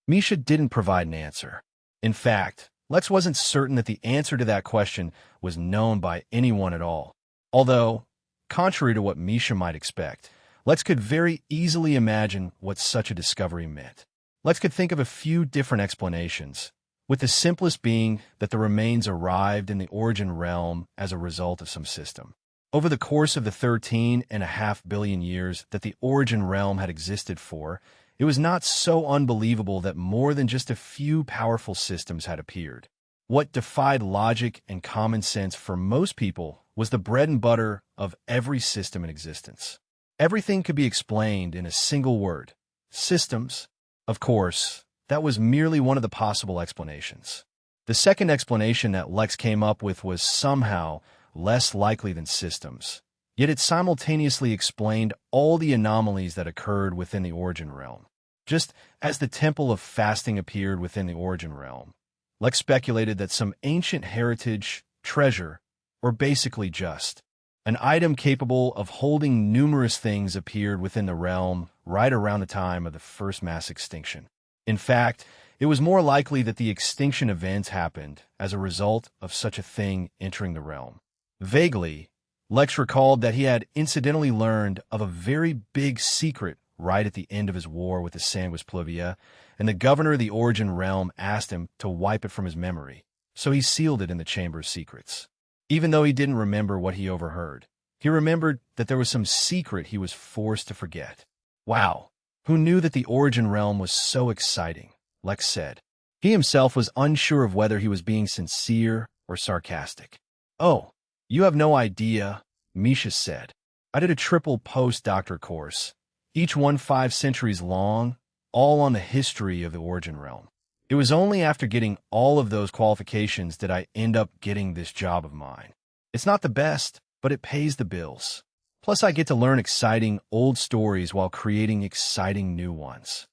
Misha didn't provide an answer. In fact, Lex wasn't certain that the answer to that question was known by anyone at all. Although, contrary to what Misha might expect, Lex could very easily imagine what such a discovery meant. Lex could think of a few different explanations, with the simplest being that the remains arrived in the origin realm as a result of some system. Over the course of the 13.5 billion years that the origin realm had existed for, it was not so unbelievable that more than just a few powerful systems had appeared. What defied logic and common sense for most people was the bread and butter of every system in existence. Everything could be explained in a single word: systems. Of course, that was merely one of the possible explanations. The second explanation that Lex came up with was somehow less likely than systems, yet it simultaneously explained all the anomalies that occurred within the origin realm. Just as the Temple of Fasting appeared within the origin realm, Lex speculated that some ancient heritage, treasure, or basically just an item capable of holding numerous things appeared within the realm right around the time of the first mass extinction. In fact, It was more likely that the extinction event happened as a result of such a thing entering the realm. Vaguely, Lex recalled that he had incidentally learned of a very big secret right at the end of his war with the Sanguis Pluvia, and the governor of the Origin Realm asked him to wipe it from his memory, so he sealed it in the Chamber of Secrets. Even though he didn't remember what he overheard, he remembered that there was some secret he was forced to forget. Wow, who knew that the Origin Realm was so exciting, Lex said. He himself was unsure of whether he was being sincere or sarcastic. Oh, you have no idea, Misha said. I did a triple postdoctorate course, each one 5 centuries long, all on the history of the Origin Realm. It was only after getting all of those qualifications that I end up getting this job of mine. It's not the best, but it pays the bills. Plus, I get to learn exciting old stories while creating exciting new ones.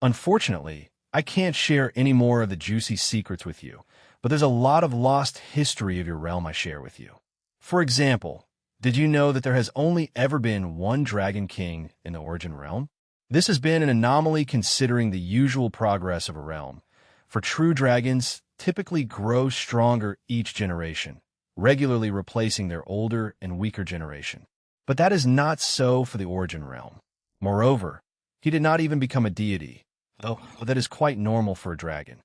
Unfortunately, I can't share any more of the juicy secrets with you, but there's a lot of lost history of your realm I share with you. For example, did you know that there has only ever been one Dragon King in the Origin Realm? This has been an anomaly considering the usual progress of a realm, for true dragons typically grow stronger each generation, regularly replacing their older and weaker generation. But that is not so for the Origin Realm. Moreover, he did not even become a deity, though that is quite normal for a dragon.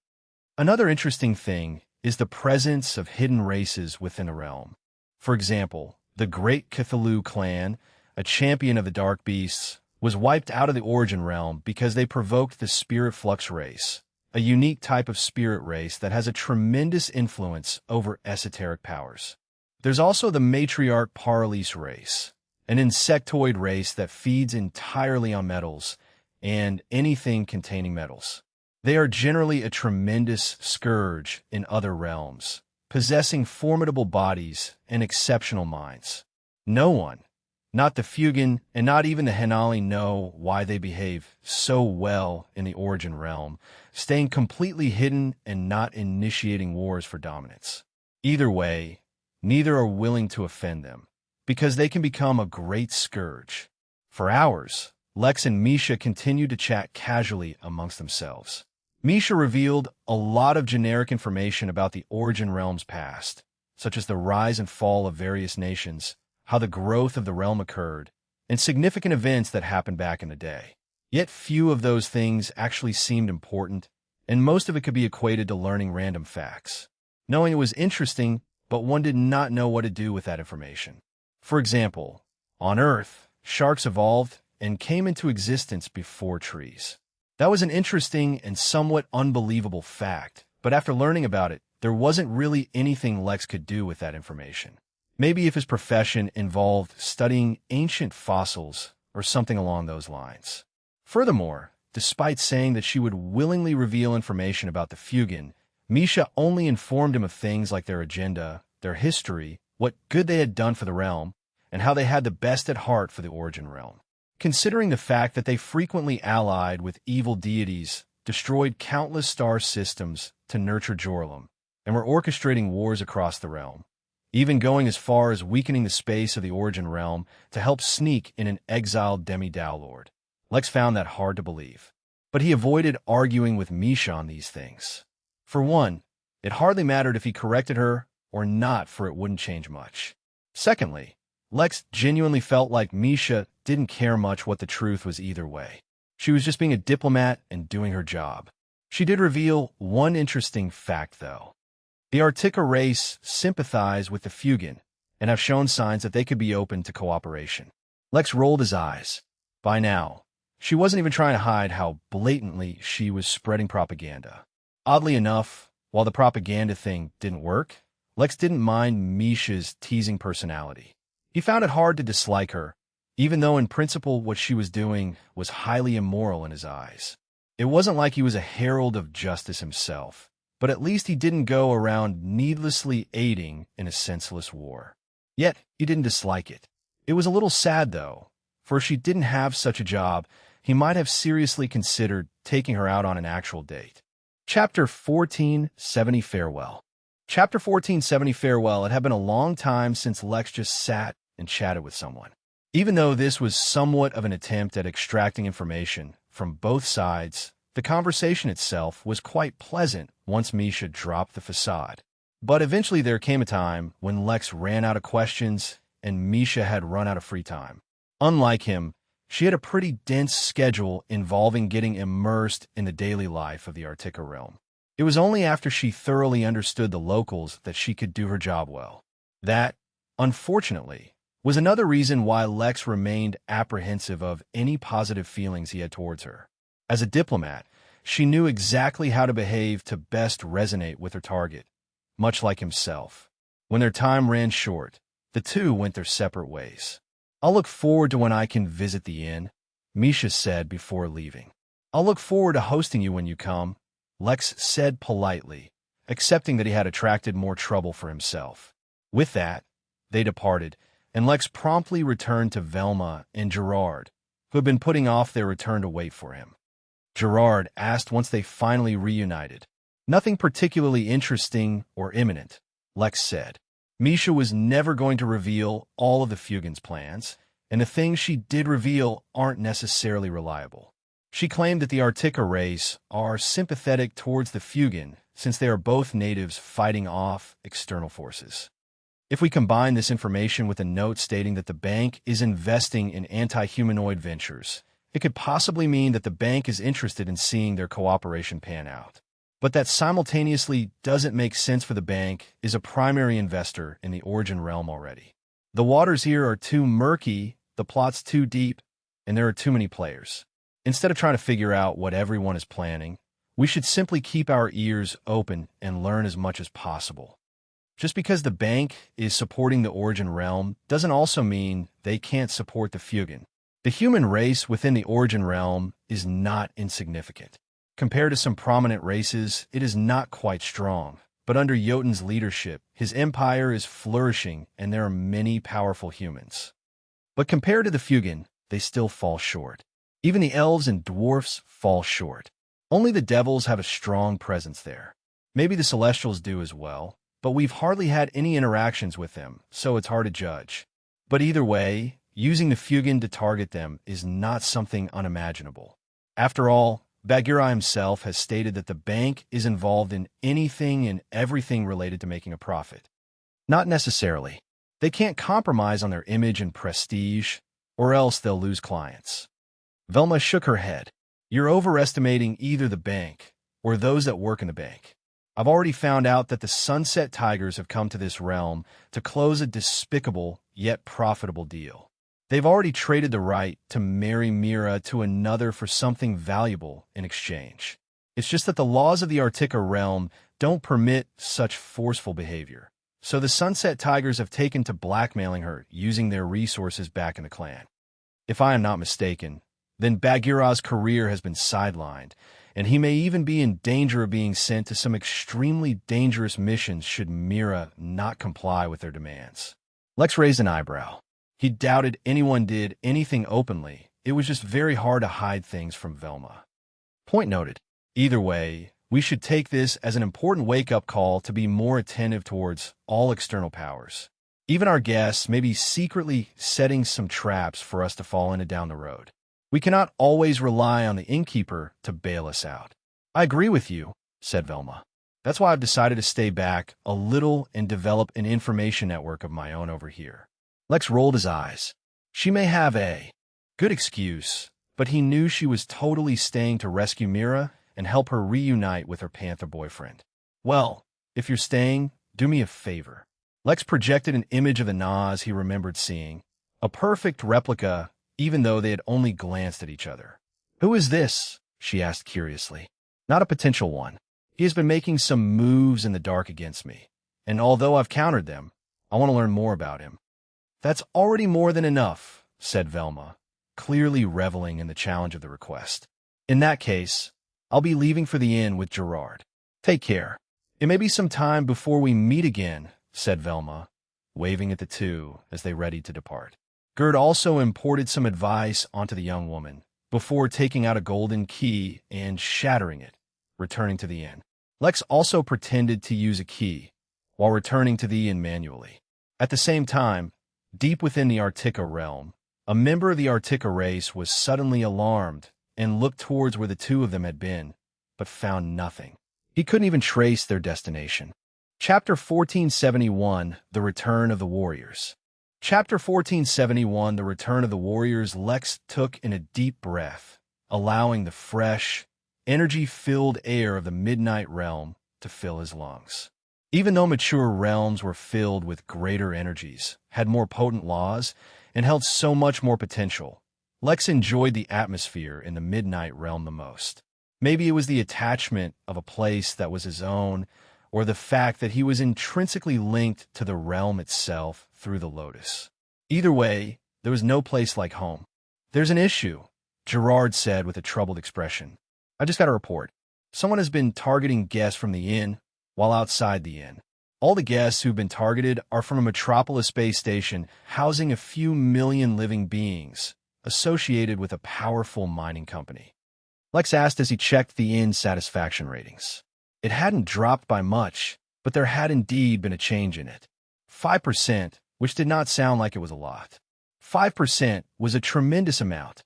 Another interesting thing is the presence of hidden races within a realm. For example, the Great Cthulhu clan, a champion of the Dark Beasts, was wiped out of the Origin Realm because they provoked the Spirit Flux race, a unique type of spirit race that has a tremendous influence over esoteric powers. There's also the Matriarch Paralis race, an insectoid race that feeds entirely on metals and anything containing metals. They are generally a tremendous scourge in other realms, possessing formidable bodies and exceptional minds. No one, not the Fugan and not even the Henali, know why they behave so well in the Origin Realm, staying completely hidden and not initiating wars for dominance. Either way, neither are willing to offend them, because they can become a great scourge. For hours, Lex and Misha continued to chat casually amongst themselves. Misha revealed a lot of generic information about the Origin Realm's past, such as the rise and fall of various nations, how the growth of the realm occurred, and significant events that happened back in the day. Yet few of those things actually seemed important, and most of it could be equated to learning random facts. Knowing it was interesting, but one did not know what to do with that information. For example, on Earth, sharks evolved and came into existence before trees. That was an interesting and somewhat unbelievable fact, but after learning about it, there wasn't really anything Lex could do with that information. Maybe if his profession involved studying ancient fossils or something along those lines. Furthermore, despite saying that she would willingly reveal information about the Fugan, Misha only informed him of things like their agenda, their history, what good they had done for the realm, and how they had the best at heart for the Origin Realm. Considering the fact that they frequently allied with evil deities, destroyed countless star systems to nurture Jorlum, and were orchestrating wars across the realm, even going as far as weakening the space of the Origin Realm to help sneak in an exiled demi-Dao Lord. Lex found that hard to believe, but he avoided arguing with Misha on these things. For one, it hardly mattered if he corrected her or not, for it wouldn't change much. Secondly, Lex genuinely felt like Misha didn't care much what the truth was either way. She was just being a diplomat and doing her job. She did reveal one interesting fact, though. The Artica race sympathize with the Fugan and have shown signs that they could be open to cooperation. Lex rolled his eyes. By now, she wasn't even trying to hide how blatantly she was spreading propaganda. Oddly enough, while the propaganda thing didn't work, Lex didn't mind Misha's teasing personality. He found it hard to dislike her, even though in principle what she was doing was highly immoral in his eyes. It wasn't like he was a herald of justice himself, but at least he didn't go around needlessly aiding in a senseless war. Yet, he didn't dislike it. It was a little sad, though, for if she didn't have such a job, he might have seriously considered taking her out on an actual date. Chapter 1470 Farewell. Chapter 1470 Farewell. It had been a long time since Lex just sat and chatted with someone. Even though this was somewhat of an attempt at extracting information from both sides The conversation itself was quite pleasant once Misha dropped the facade. But eventually there came a time when Lex ran out of questions and Misha had run out of free time. Unlike him, she had a pretty dense schedule involving getting immersed in the daily life of the Artica realm. It was only after she thoroughly understood the locals that she could do her job well. That, unfortunately, was another reason why Lex remained apprehensive of any positive feelings he had towards her. As a diplomat, she knew exactly how to behave to best resonate with her target, much like himself. When their time ran short, the two went their separate ways. "I'll look forward to when I can visit the inn," Misha said before leaving. "I'll look forward to hosting you when you come," Lex said politely, accepting that he had attracted more trouble for himself. With that, they departed, and Lex promptly returned to Velma and Gerard, who had been putting off their return to wait for him. Gerard asked once they finally reunited. "Nothing particularly interesting or imminent," Lex said. Misha was never going to reveal all of the Fugin's plans, and the things she did reveal aren't necessarily reliable. She claimed that the Artica race are sympathetic towards the Fugin since they are both natives fighting off external forces. If we combine this information with a note stating that the bank is investing in anti-humanoid ventures, it could possibly mean that the bank is interested in seeing their cooperation pan out. But that simultaneously doesn't make sense, for the bank is a primary investor in the Origin realm already. The waters here are too murky, the plot's too deep, and there are too many players. Instead of trying to figure out what everyone is planning, we should simply keep our ears open and learn as much as possible. Just because the bank is supporting the Origin realm doesn't also mean they can't support the Fugin. The human race within the Origin realm is not insignificant. Compared to some prominent races, it is not quite strong, but under Jotun's leadership, his empire is flourishing and there are many powerful humans. But compared to the Fugin, they still fall short. Even the elves and dwarfs fall short. Only the devils have a strong presence there. Maybe the celestials do as well, but we've hardly had any interactions with them, so it's hard to judge. But either way, using the Fugin to target them is not something unimaginable. After all, Bagheera himself has stated that the bank is involved in anything and everything related to making a profit. Not necessarily. They can't compromise on their image and prestige, or else they'll lose clients. Velma shook her head. "You're overestimating either the bank or those that work in the bank. I've already found out that the Sunset Tigers have come to this realm to close a despicable yet profitable deal. They've already traded the right to marry Mira to another for something valuable in exchange. It's just that the laws of the Artica realm don't permit such forceful behavior. So the Sunset Tigers have taken to blackmailing her using their resources back in the clan. If I am not mistaken, then Bagheera's career has been sidelined, and he may even be in danger of being sent to some extremely dangerous missions should Mira not comply with their demands." Lex raised an eyebrow. He doubted anyone did anything openly. It was just very hard to hide things from Velma. Point noted. Either way, we should take this as an important wake-up call to be more attentive towards all external powers. Even our guests may be secretly setting some traps for us to fall into down the road. We cannot always rely on the innkeeper to bail us out. "I agree with you," said Velma. "That's why I've decided to stay back a little and develop an information network of my own over here." Lex rolled his eyes. She may have a good excuse, but he knew she was totally staying to rescue Mira and help her reunite with her panther boyfriend. "Well, if you're staying, do me a favor." Lex projected an image of the Nas he remembered seeing, a perfect replica even though they had only glanced at each other. "Who is this?" she asked curiously. "Not a potential one. He has been making some moves in the dark against me, and although I've countered them, I want to learn more about him." "That's already more than enough," said Velma, clearly reveling in the challenge of the request. "In that case, I'll be leaving for the inn with Gerard. Take care. It may be some time before we meet again," said Velma, waving at the two as they readied to depart. Gerd also imparted some advice onto the young woman, before taking out a golden key and shattering it, returning to the inn. Lex also pretended to use a key, while returning to the inn manually. At the same time, deep within the Artica realm, a member of the Artica race was suddenly alarmed and looked towards where the two of them had been, but found nothing. He couldn't even trace their destination. Chapter 1471, The Return of the Warriors. Chapter 1471, The Return of the Warriors. Lex took in a deep breath, allowing the fresh, energy-filled air of the Midnight Realm to fill his lungs. Even though mature realms were filled with greater energies, had more potent laws, and held so much more potential, Lex enjoyed the atmosphere in the Midnight Realm the most. Maybe it was the attachment of a place that was his own, or the fact that he was intrinsically linked to the realm itself through the Lotus. Either way, there was no place like home. "There's an issue," Gerard said with a troubled expression. "I just got a report. Someone has been targeting guests from the inn while outside the inn. All the guests who've been targeted are from a metropolis space station housing a few million living beings associated with a powerful mining company." Lex asked as he checked the inn's satisfaction ratings. It hadn't dropped by much, but there had indeed been a change in it. 5%, which did not sound like it was a lot. 5% was a tremendous amount.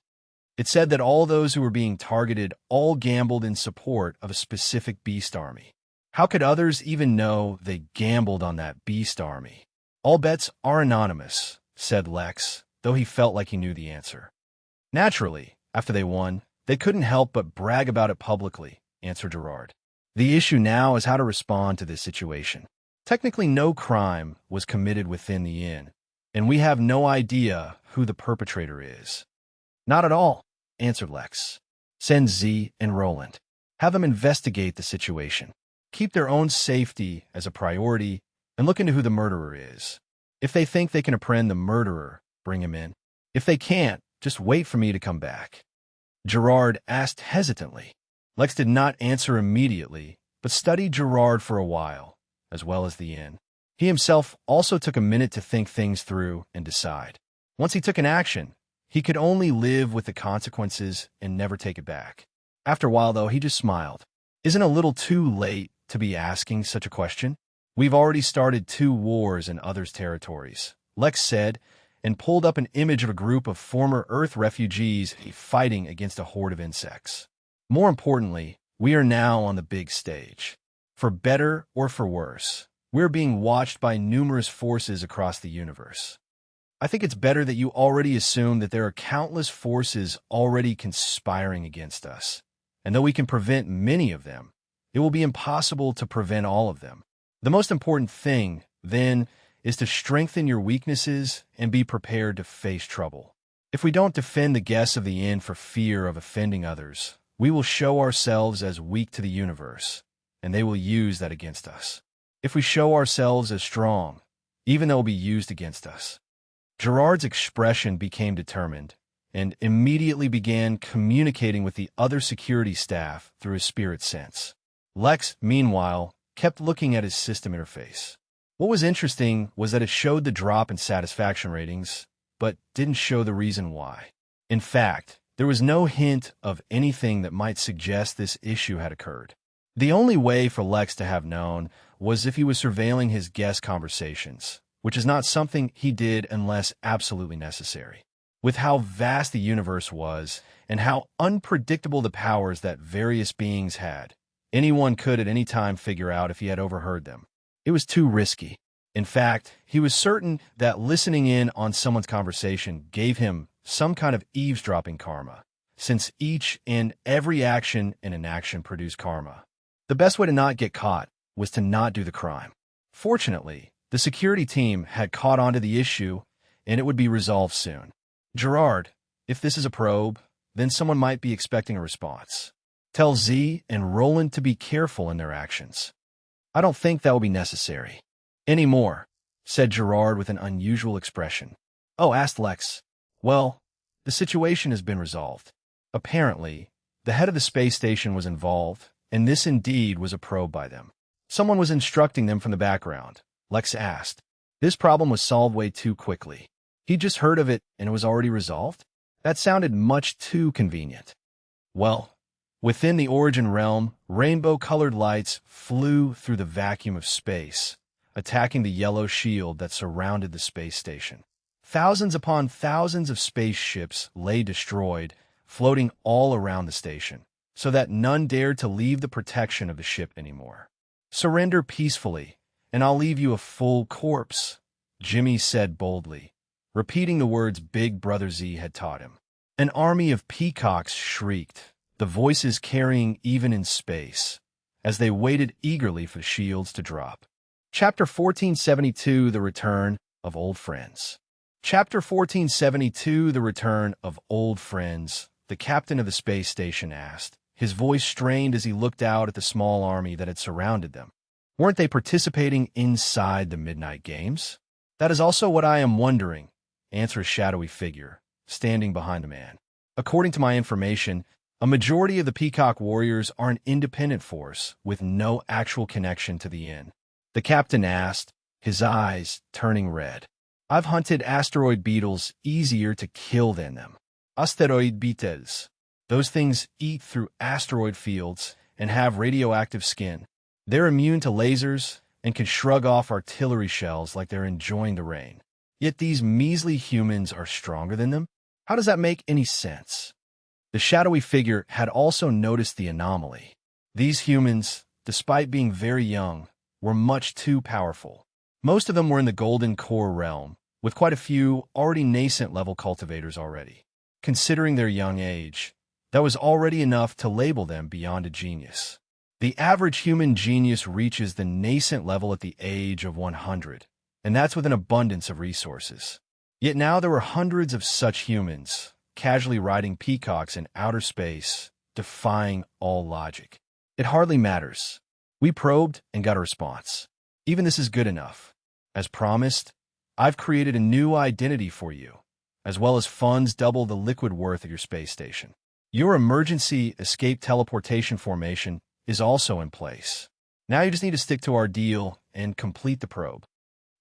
It said that all those who were being targeted all gambled in support of a specific beast army. How could others even know they gambled on that beast army? "All bets are anonymous," said Lex, though he felt like he knew the answer. "Naturally, after they won, they couldn't help but brag about it publicly," answered Gerard. "The issue now is how to respond to this situation. Technically, no crime was committed within the inn, and we have no idea who the perpetrator is." "Not at all," answered Lex. "Send Z and Roland. Have them investigate the situation. Keep their own safety as a priority and look into who the murderer is. If they think they can apprehend the murderer, bring him in. If they can't, just wait for me to come back." Gerard asked hesitantly. Lex did not answer immediately, but studied Gerard for a while, as well as the inn. He himself also took a minute to think things through and decide. Once he took an action, he could only live with the consequences and never take it back. After a while, though, he just smiled. "Isn't it a little too late to be asking such a question? We've already started 2 wars in others' territories," Lex said, and pulled up an image of a group of former Earth refugees fighting against a horde of insects. "More importantly, we are now on the big stage. For better or for worse, we're being watched by numerous forces across the universe. I think it's better that you already assume that there are countless forces already conspiring against us, and though we can prevent many of them, it will be impossible to prevent all of them. The most important thing, then, is to strengthen your weaknesses and be prepared to face trouble. If we don't defend the guests of the inn for fear of offending others, we will show ourselves as weak to the universe, and they will use that against us. If we show ourselves as strong, even though it will be used against us." Gerard's expression became determined, and immediately began communicating with the other security staff through his spirit sense. Lex, meanwhile, kept looking at his system interface. What was interesting was that it showed the drop in satisfaction ratings, but didn't show the reason why. In fact, there was no hint of anything that might suggest this issue had occurred. The only way for Lex to have known was if he was surveilling his guest conversations, which is not something he did unless absolutely necessary. With how vast the universe was, and how unpredictable the powers that various beings had, anyone could at any time figure out if he had overheard them. It was too risky. In fact, he was certain that listening in on someone's conversation gave him some kind of eavesdropping karma, since each and every action in an action produced karma. The best way to not get caught was to not do the crime. Fortunately, the security team had caught on to the issue, and it would be resolved soon. "Gerard, if this is a probe, then someone might be expecting a response. Tell Z and Roland to be careful in their actions." "I don't think that will be necessary anymore," said Gerard with an unusual expression. "Oh," asked Lex. "Well, the situation has been resolved. Apparently, the head of the space station was involved, and this indeed was a probe by them. Someone was instructing them from the background," Lex asked. This problem was solved way too quickly. He'd just heard of it, and it was already resolved? That sounded much too convenient. Well, within the Origin realm, rainbow-colored lights flew through the vacuum of space, attacking the yellow shield that surrounded the space station. Thousands upon thousands of spaceships lay destroyed, floating all around the station, so that none dared to leave the protection of the ship anymore. "Surrender peacefully, and I'll leave you a full corpse," Jimmy said boldly, repeating the words Big Brother Z had taught him. An army of peacocks shrieked, the voices carrying even in space, as they waited eagerly for the shields to drop. Chapter 1472, The Return of Old Friends. Chapter 1472, The Return of Old Friends, the captain of the space station asked, his voice strained as he looked out at the small army that had surrounded them. Weren't they participating inside the Midnight Games? "That is also what I am wondering," answered a shadowy figure, standing behind the man. "According to my information, a majority of the Peacock Warriors are an independent force with no actual connection to the Inn." The captain asked, his eyes turning red. "I've hunted asteroid beetles easier to kill than them." Asteroid beetles. Those things eat through asteroid fields and have radioactive skin. They're immune to lasers and can shrug off artillery shells like they're enjoying the rain. Yet these measly humans are stronger than them? How does that make any sense? The shadowy figure had also noticed the anomaly. These humans, despite being very young, were much too powerful. Most of them were in the Golden Core realm, with quite a few already nascent level cultivators already. Considering their young age, that was already enough to label them beyond a genius. The average human genius reaches the nascent level at the age of 100, and that's with an abundance of resources. Yet now there were hundreds of such humans, casually riding peacocks in outer space, defying all logic. It hardly matters. We probed and got a response. Even this is good enough. As promised, I've created a new identity for you, as well as funds double the liquid worth of your space station. Your emergency escape teleportation formation is also in place. Now you just need to stick to our deal and complete the probe.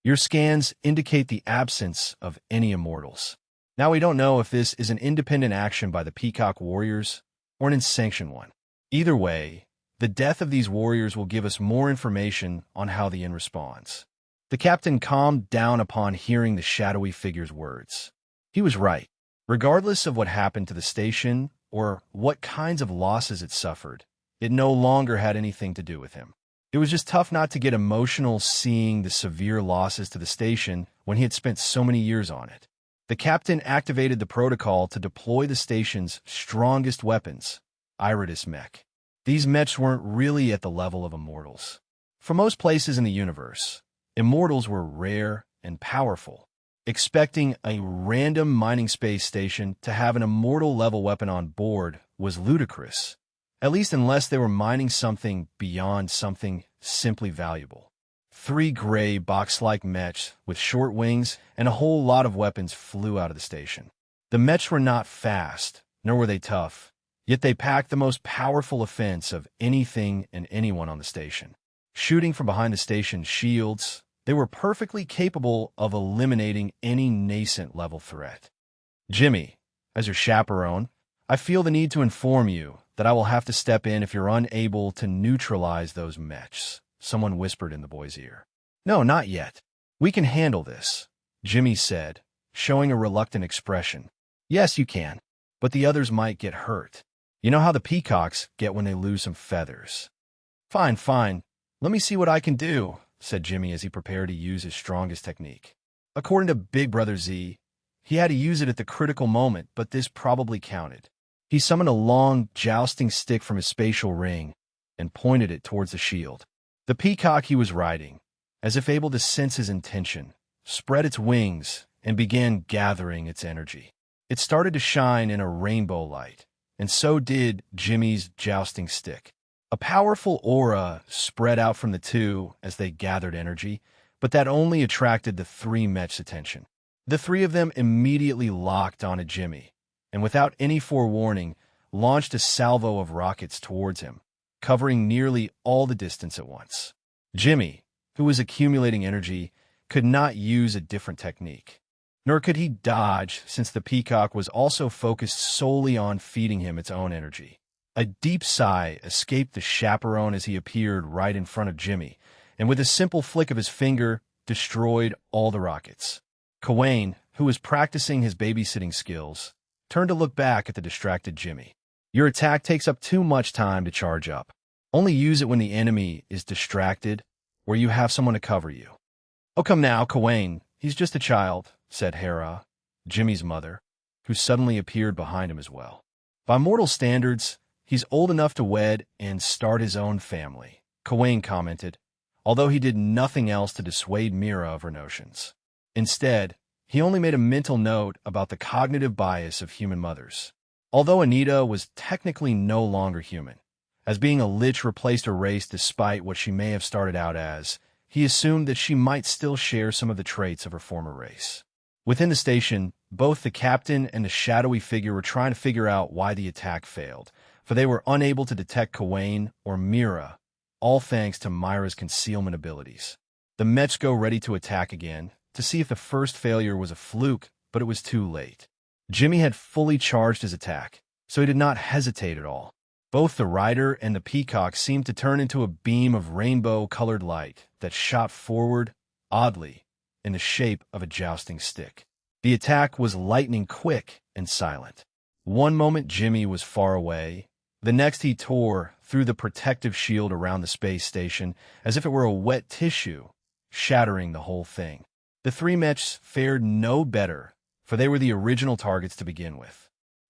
Your scans indicate the absence of any immortals. Now we don't know if this is an independent action by the Peacock Warriors or an unsanctioned one. Either way, the death of these warriors will give us more information on how the Inn responds. The captain calmed down upon hearing the shadowy figure's words. He was right. Regardless of what happened to the station or what kinds of losses it suffered, it no longer had anything to do with him. It was just tough not to get emotional seeing the severe losses to the station when he had spent so many years on it. The captain activated the protocol to deploy the station's strongest weapons, Iridus mech. These mechs weren't really at the level of immortals. For most places in the universe, immortals were rare and powerful. Expecting a random mining space station to have an immortal-level weapon on board was ludicrous, at least unless they were mining something beyond something simply valuable. 3 gray box-like mechs with short wings and a whole lot of weapons flew out of the station. The mechs were not fast, nor were they tough, yet they packed the most powerful offense of anything and anyone on the station. Shooting from behind the station's shields, they were perfectly capable of eliminating any nascent-level threat. "Jimmy, as your chaperone, I feel the need to inform you that I will have to step in if you're unable to neutralize those mechs," someone whispered in the boy's ear. "No, not yet. We can handle this," Jimmy said, showing a reluctant expression. "Yes, you can, but the others might get hurt. You know how the peacocks get when they lose some feathers." "Fine, fine. Let me see what I can do," said Jimmy as he prepared to use his strongest technique. According to Big Brother Z, he had to use it at the critical moment, but this probably counted. He summoned a long, jousting stick from his spatial ring and pointed it towards the shield. The peacock he was riding, as if able to sense his intention, spread its wings and began gathering its energy. It started to shine in a rainbow light, and so did Jimmy's jousting stick. A powerful aura spread out from the two as they gathered energy, but that only attracted the 3 mechs' attention. The 3 of them immediately locked onto Jimmy, and without any forewarning, launched a salvo of rockets towards him, covering nearly all the distance at once. Jimmy, who was accumulating energy, could not use a different technique. Nor could he dodge, since the peacock was also focused solely on feeding him its own energy. A deep sigh escaped the chaperone as he appeared right in front of Jimmy, and with a simple flick of his finger, destroyed all the rockets. Kawain, who was practicing his babysitting skills, turned to look back at the distracted Jimmy. Your attack takes up too much time to charge up. Only use it when the enemy is distracted or you have someone to cover you. Oh, come now, Kawain. He's just a child, said Hera, Jimmy's mother, who suddenly appeared behind him as well. By mortal standards, he's old enough to wed and start his own family, Kawain commented, although he did nothing else to dissuade Mira of her notions. Instead, he only made a mental note about the cognitive bias of human mothers. Although Anita was technically no longer human, as being a lich replaced her race despite what she may have started out as, he assumed that she might still share some of the traits of her former race. Within the station, both the captain and the shadowy figure were trying to figure out why the attack failed, for they were unable to detect Kawain or Mira, all thanks to Myra's concealment abilities. The Mets go ready to attack again, to see if the first failure was a fluke, but it was too late. Jimmy had fully charged his attack, so he did not hesitate at all. Both the rider and the peacock seemed to turn into a beam of rainbow-colored light that shot forward, oddly, in the shape of a jousting stick. The attack was lightning quick and silent. One moment Jimmy was far away, the next he tore through the protective shield around the space station as if it were a wet tissue, shattering the whole thing. The three Mechs fared no better, for they were the original targets to begin with.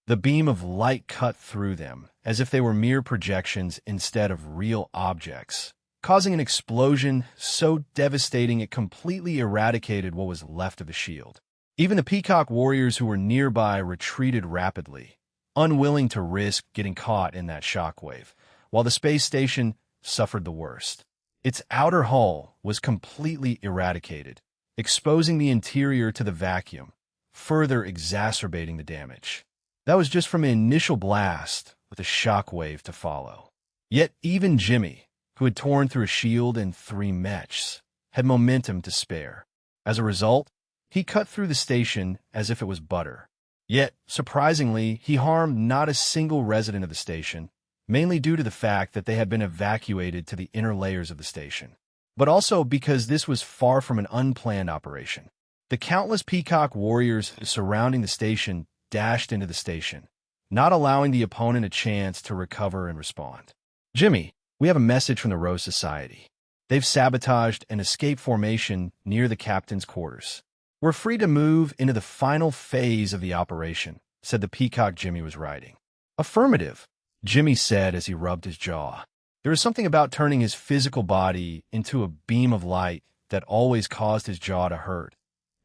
The beam of light cut through them, as if they were mere projections instead of real objects, causing an explosion so devastating it completely eradicated what was left of the shield. Even the Peacock warriors who were nearby retreated rapidly, unwilling to risk getting caught in that shockwave, while the space station suffered the worst. Its outer hull was completely eradicated, exposing the interior to the vacuum, further exacerbating the damage. That was just from an initial blast, with a shockwave to follow. Yet even Jimmy, who had torn through a shield and three mechs, had momentum to spare. As a result, he cut through the station as if it was butter. Yet, surprisingly, he harmed not a single resident of the station, mainly due to the fact that they had been evacuated to the inner layers of the station, but also because this was far from an unplanned operation. The countless Peacock warriors surrounding the station dashed into the station, not allowing the opponent a chance to recover and respond. Jimmy, we have a message from the Rose Society. They've sabotaged an escape formation near the captain's quarters. We're free to move into the final phase of the operation, said the peacock Jimmy was riding. Affirmative, Jimmy said as he rubbed his jaw. There was something about turning his physical body into a beam of light that always caused his jaw to hurt,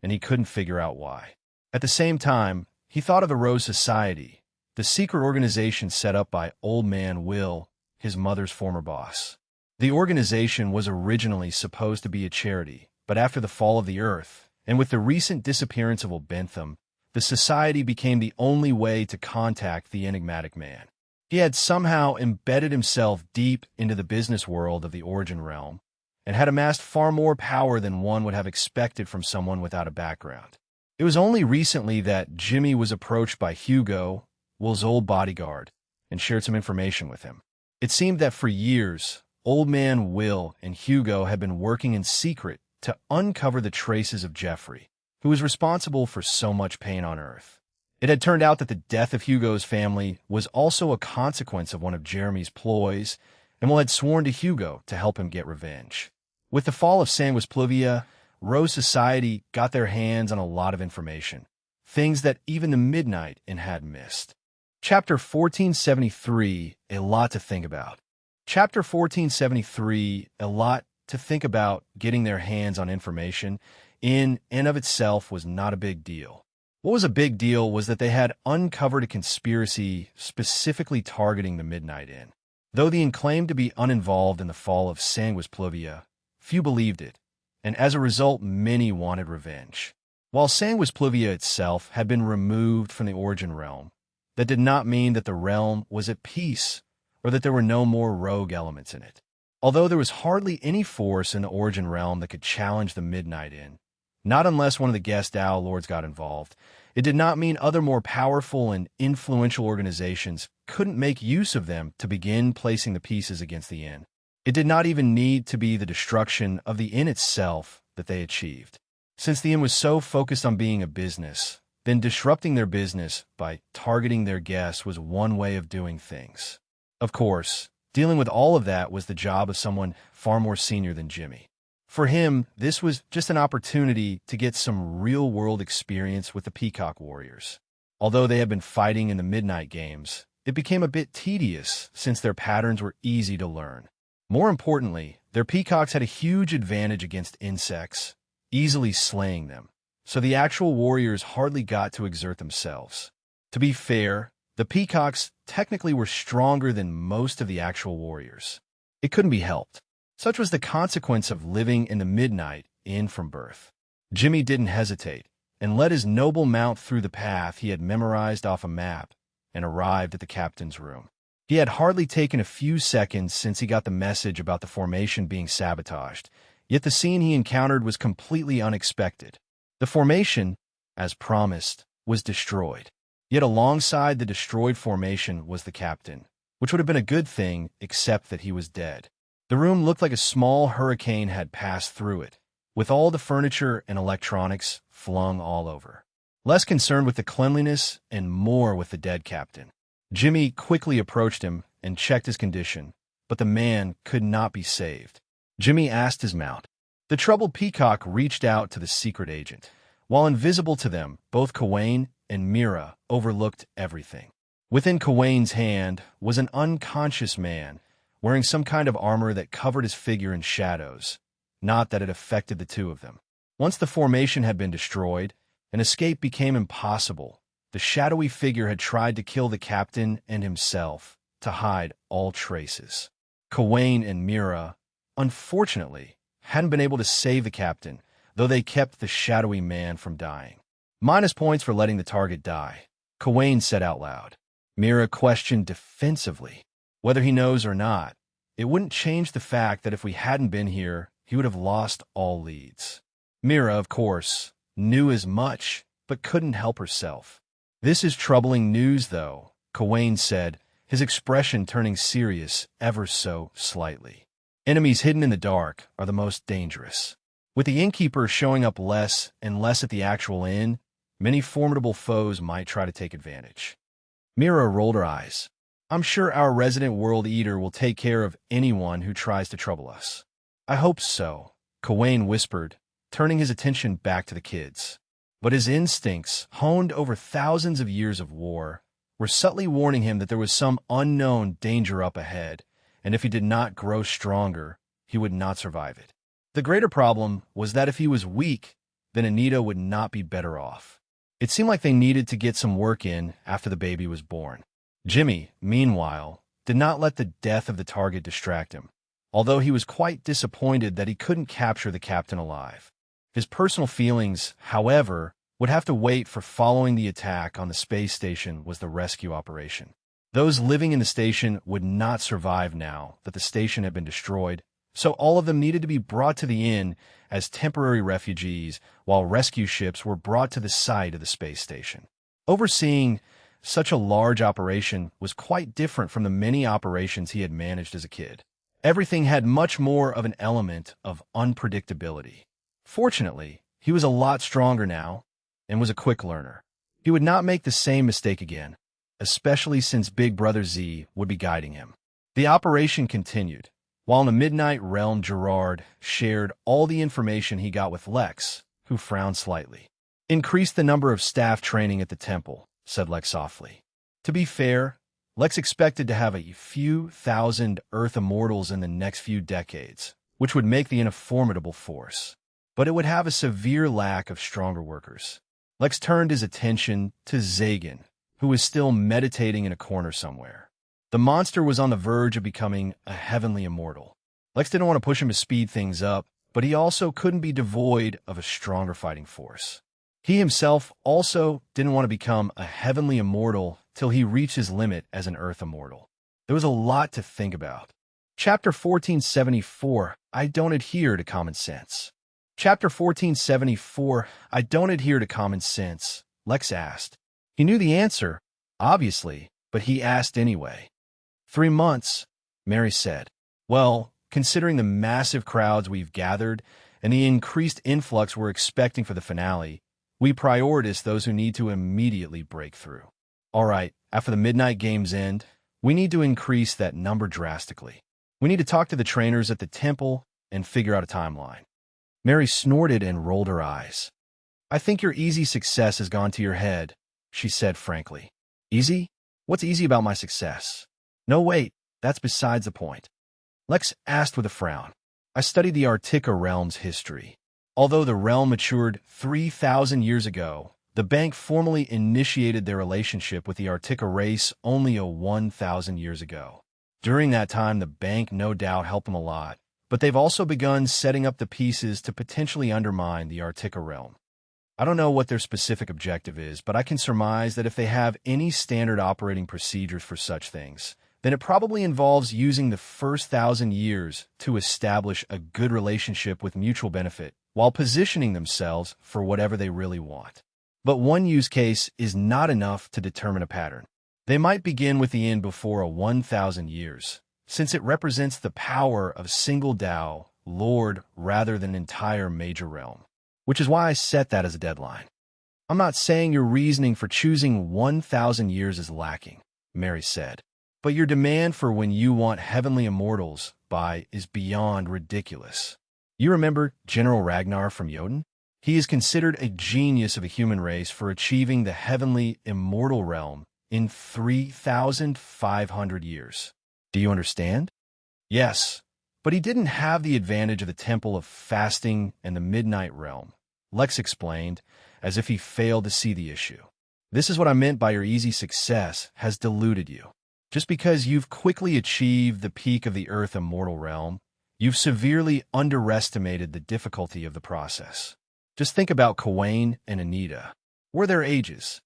and he couldn't figure out why. At the same time, he thought of the Rose Society, the secret organization set up by Old Man Will, his mother's former boss. The organization was originally supposed to be a charity, but after the fall of the Earth, and with the recent disappearance of Bentham, the society became the only way to contact the enigmatic man. He had somehow embedded himself deep into the business world of the Origin Realm, and had amassed far more power than one would have expected from someone without a background. It was only recently that Jimmy was approached by Hugo, Will's old bodyguard, and shared some information with him. It seemed that for years, Old Man Will and Hugo had been working in secret to uncover the traces of Jeffrey, who was responsible for so much pain on Earth. It had turned out that the death of Hugo's family was also a consequence of one of Jeremy's ploys, and Will had sworn to Hugo to help him get revenge. With the fall of Sanguis Pluvia, Rose Society got their hands on a lot of information, things that even the Midnight Inn had missed. Chapter 1473, A Lot to Think About. Chapter 1473, A Lot to Think About. Getting their hands on information in and of itself was not a big deal. What was a big deal was that they had uncovered a conspiracy specifically targeting the Midnight Inn. Though the Inn claimed to be uninvolved in the fall of Sanguis Pluvia, few believed it, and as a result many wanted revenge. While Sanguis Pluvia itself had been removed from the Origin Realm, that did not mean that the realm was at peace or that there were no more rogue elements in it. Although there was hardly any force in the Origin Realm that could challenge the Midnight Inn, not unless one of the guest Owl Lords got involved, it did not mean other more powerful and influential organizations couldn't make use of them to begin placing the pieces against the Inn. It did not even need to be the destruction of the Inn itself that they achieved. Since the Inn was so focused on being a business, then disrupting their business by targeting their guests was one way of doing things. Of course, dealing with all of that was the job of someone far more senior than Jimmy. For him, this was just an opportunity to get some real-world experience with the Peacock Warriors. Although they had been fighting in the Midnight Games, it became a bit tedious since their patterns were easy to learn. More importantly, their peacocks had a huge advantage against insects, easily slaying them, so the actual warriors hardly got to exert themselves. To be fair, the peacocks technically were stronger than most of the actual warriors. It couldn't be helped. Such was the consequence of living in the Midnight Inn from birth. Jimmy didn't hesitate, and led his noble mount through the path he had memorized off a map and arrived at the captain's room. He had hardly taken a few seconds since he got the message about the formation being sabotaged, yet the scene he encountered was completely unexpected. The formation, as promised, was destroyed. Yet alongside the destroyed formation was the captain, which would have been a good thing except that he was dead. The room looked like a small hurricane had passed through it, with all the furniture and electronics flung all over. Less concerned with the cleanliness and more with the dead captain. Jimmy quickly approached him and checked his condition, but the man could not be saved. Jimmy asked his mount. The troubled peacock reached out to the secret agent. While invisible to them, both Kawain and Mira overlooked everything. Within Kawain's hand was an unconscious man, wearing some kind of armor that covered his figure in shadows, not that it affected the two of them. Once the formation had been destroyed, and escape became impossible, the shadowy figure had tried to kill the captain and himself to hide all traces. Kawain and Mira, unfortunately, hadn't been able to save the captain, though they kept the shadowy man from dying. Minus points for letting the target die, Kawain said out loud. Mira questioned defensively. Whether he knows or not, it wouldn't change the fact that if we hadn't been here, he would have lost all leads. Mira, of course, knew as much, but couldn't help herself. This is troubling news, though, Kawain said, his expression turning serious ever so slightly. Enemies hidden in the dark are the most dangerous. With the innkeeper showing up less and less at the actual inn, many formidable foes might try to take advantage. Mira rolled her eyes. I'm sure our resident world eater will take care of anyone who tries to trouble us. I hope so, Kawain whispered, turning his attention back to the kids. But his instincts, honed over thousands of years of war, were subtly warning him that there was some unknown danger up ahead, and if he did not grow stronger, he would not survive it. The greater problem was that if he was weak, then Anita would not be better off. It seemed like they needed to get some work in after the baby was born. Jimmy, meanwhile, did not let the death of the target distract him, although he was quite disappointed that he couldn't capture the captain alive. His personal feelings, however, would have to wait, for following the attack on the space station was the rescue operation. Those living in the station would not survive now that the station had been destroyed, so all of them needed to be brought to the inn as temporary refugees, while rescue ships were brought to the site of the space station. Overseeing such a large operation was quite different from the many operations he had managed as a kid. Everything had much more of an element of unpredictability. Fortunately, he was a lot stronger now and was a quick learner. He would not make the same mistake again, especially since Big Brother Z would be guiding him. The operation continued. While in the Midnight Realm, Gerard shared all the information he got with Lex, who frowned slightly. Increase the number of staff training at the temple, said Lex softly. To be fair, Lex expected to have a few thousand Earth Immortals in the next few decades, which would make the inn a formidable force. But it would have a severe lack of stronger workers. Lex turned his attention to Zagan, who was still meditating in a corner somewhere. The monster was on the verge of becoming a heavenly immortal. Lex didn't want to push him to speed things up, but he also couldn't be devoid of a stronger fighting force. He himself also didn't want to become a heavenly immortal till he reached his limit as an Earth immortal. There was a lot to think about. Chapter 1474, I don't adhere to common sense. Chapter 1474, I don't adhere to common sense, Lex asked. He knew the answer, obviously, but he asked anyway. 3 months, Mary said. Well, considering the massive crowds we've gathered and the increased influx we're expecting for the finale, We prioritize those who need to immediately break through. All right, after the midnight games end, we need to increase that number drastically. We need to talk to the trainers at the temple and figure out a timeline. Mary snorted and rolled her eyes. I think your easy success has gone to your head, she said frankly. Easy? What's easy about my success? No, wait, that's besides the point. Lex asked with a frown. I studied the Artica realm's history. Although the realm matured 3,000 years ago, the bank formally initiated their relationship with the Artica race only 1,000 years ago. During that time, the bank no doubt helped them a lot, but they've also begun setting up the pieces to potentially undermine the Artica realm. I don't know what their specific objective is, but I can surmise that if they have any standard operating procedures for such things, then it probably involves using the first 1,000 years to establish a good relationship with mutual benefit, while positioning themselves for whatever they really want. But one use case is not enough to determine a pattern. They might begin with the end before 1,000 years, since it represents the power of single Tao, Lord, rather than entire major realm. Which is why I set that as a deadline. I'm not saying your reasoning for choosing 1,000 years is lacking, Mary said. But your demand for when you want heavenly immortals by is beyond ridiculous. You remember General Ragnar from Jotun? He is considered a genius of a human race for achieving the heavenly immortal realm in 3,500 years. Do you understand? Yes, but he didn't have the advantage of the Temple of Fasting and the Midnight Realm, Lex explained, as if he failed to see the issue. This is what I meant by your easy success has deluded you. Just because you've quickly achieved the peak of the Earth immortal realm, you've severely underestimated the difficulty of the process. Just think about Kawain and Anita. Were their ages?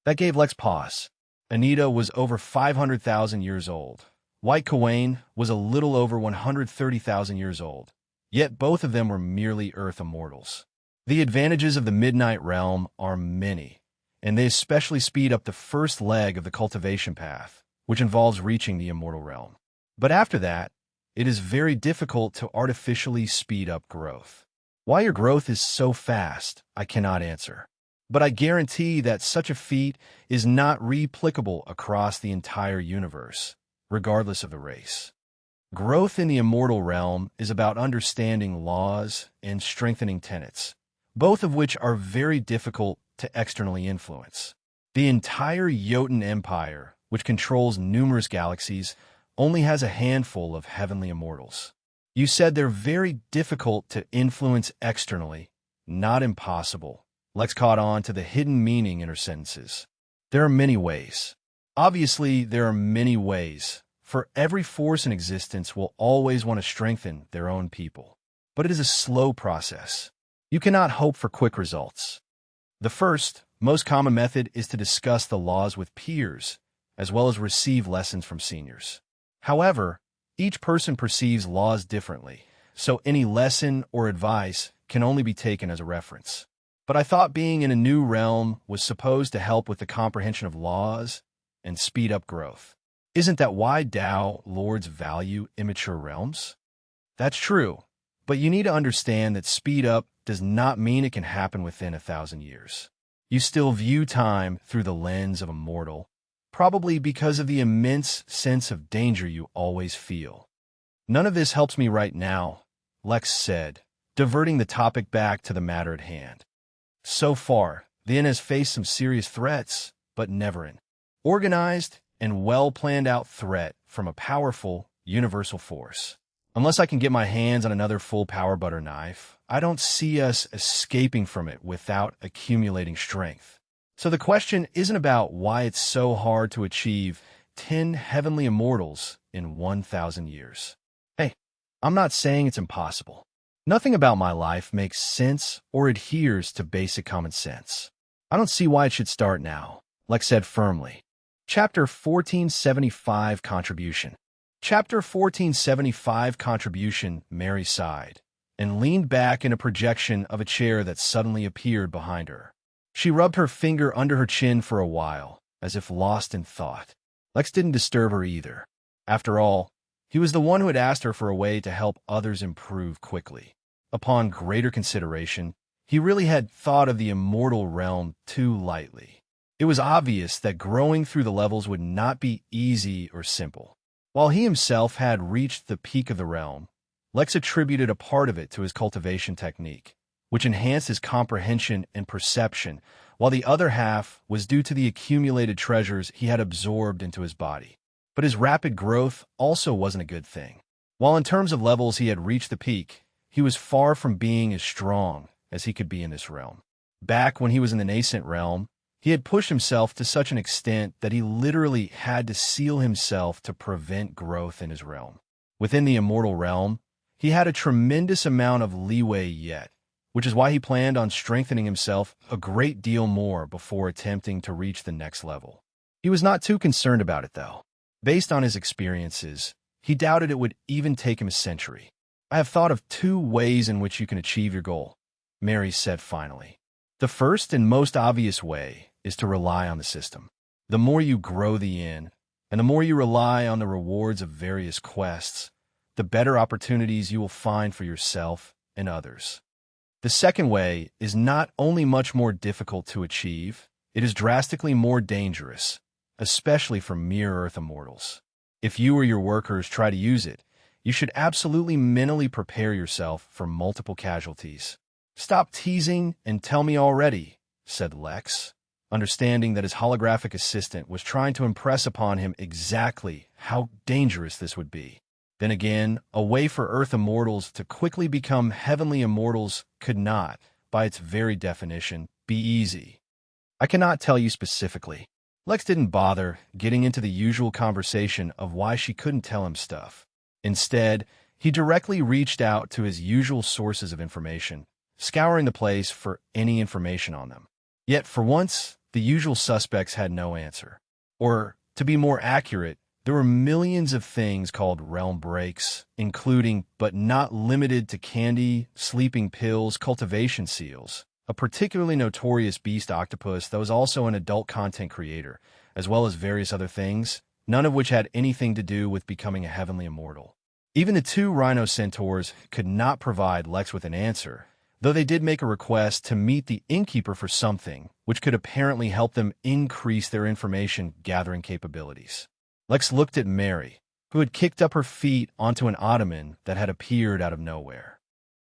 That gave Lex pause. Anita was over 500,000 years old. White Kawain was a little over 130,000 years old. Yet both of them were merely Earth immortals. The advantages of the Midnight Realm are many, and they especially speed up the first leg of the cultivation path, which involves reaching the immortal realm. But after that, it is very difficult to artificially speed up growth. Why your growth is so fast, I cannot answer. But I guarantee that such a feat is not replicable across the entire universe, regardless of the race. Growth in the immortal realm is about understanding laws and strengthening tenets, both of which are very difficult to externally influence. The entire Jotun Empire, which controls numerous galaxies, only has a handful of heavenly immortals. You said they're very difficult to influence externally, not impossible. Lex caught on to the hidden meaning in her sentences. There are many ways. Obviously, there are many ways, for every force in existence will always want to strengthen their own people. But it is a slow process. You cannot hope for quick results. The first, most common method is to discuss the laws with peers, as well as receive lessons from seniors. However, each person perceives laws differently, so any lesson or advice can only be taken as a reference. But I thought being in a new realm was supposed to help with the comprehension of laws and speed up growth. Isn't that why Tao lords value immature realms? That's true, but you need to understand that speed up does not mean it can happen within 1,000 years. You still view time through the lens of a mortal, probably because of the immense sense of danger you always feel. None of this helps me right now, Lex said, diverting the topic back to the matter at hand. So far, the Inn has faced some serious threats, but never an organized and well-planned-out threat from a powerful, universal force. Unless I can get my hands on another full power butter knife, I don't see us escaping from it without accumulating strength. So the question isn't about why it's so hard to achieve 10 heavenly immortals in 1,000 years. Hey, I'm not saying it's impossible. Nothing about my life makes sense or adheres to basic common sense. I don't see why it should start now, Lex said firmly. Chapter 1475 Contribution. Chapter 1475 Contribution, Mary sighed, and leaned back in a projection of a chair that suddenly appeared behind her. She rubbed her finger under her chin for a while, as if lost in thought. Lex didn't disturb her either. After all, he was the one who had asked her for a way to help others improve quickly. Upon greater consideration, he really had thought of the immortal realm too lightly. It was obvious that growing through the levels would not be easy or simple. While he himself had reached the peak of the realm, Lex attributed a part of it to his cultivation technique, which enhanced his comprehension and perception, while the other half was due to the accumulated treasures he had absorbed into his body. But his rapid growth also wasn't a good thing. While in terms of levels he had reached the peak, he was far from being as strong as he could be in this realm. Back when he was in the nascent realm, he had pushed himself to such an extent that he literally had to seal himself to prevent growth in his realm. Within the immortal realm, he had a tremendous amount of leeway yet, which is why he planned on strengthening himself a great deal more before attempting to reach the next level. He was not too concerned about it, though. Based on his experiences, he doubted it would even take him a century. "I have thought of 2 ways in which you can achieve your goal," Mary said finally. "The first and most obvious way is to rely on the system. The more you grow the inn, and the more you rely on the rewards of various quests, the better opportunities you will find for yourself and others. The second way is not only much more difficult to achieve, it is drastically more dangerous, especially for mere Earth immortals. If you or your workers try to use it, you should absolutely mentally prepare yourself for multiple casualties." "Stop teasing and tell me already," said Lex, understanding that his holographic assistant was trying to impress upon him exactly how dangerous this would be. Then again, a way for Earth immortals to quickly become heavenly immortals could not, by its very definition, be easy. "I cannot tell you specifically." Lex didn't bother getting into the usual conversation of why she couldn't tell him stuff. Instead, he directly reached out to his usual sources of information, scouring the place for any information on them. Yet, for once, the usual suspects had no answer. Or, to be more accurate, there were millions of things called realm breaks, including, but not limited to candy, sleeping pills, cultivation seals, a particularly notorious beast octopus that was also an adult content creator, as well as various other things, none of which had anything to do with becoming a heavenly immortal. Even the 2 rhino centaurs could not provide Lex with an answer, though they did make a request to meet the innkeeper for something, which could apparently help them increase their information-gathering capabilities. Lex looked at Mary, who had kicked up her feet onto an ottoman that had appeared out of nowhere.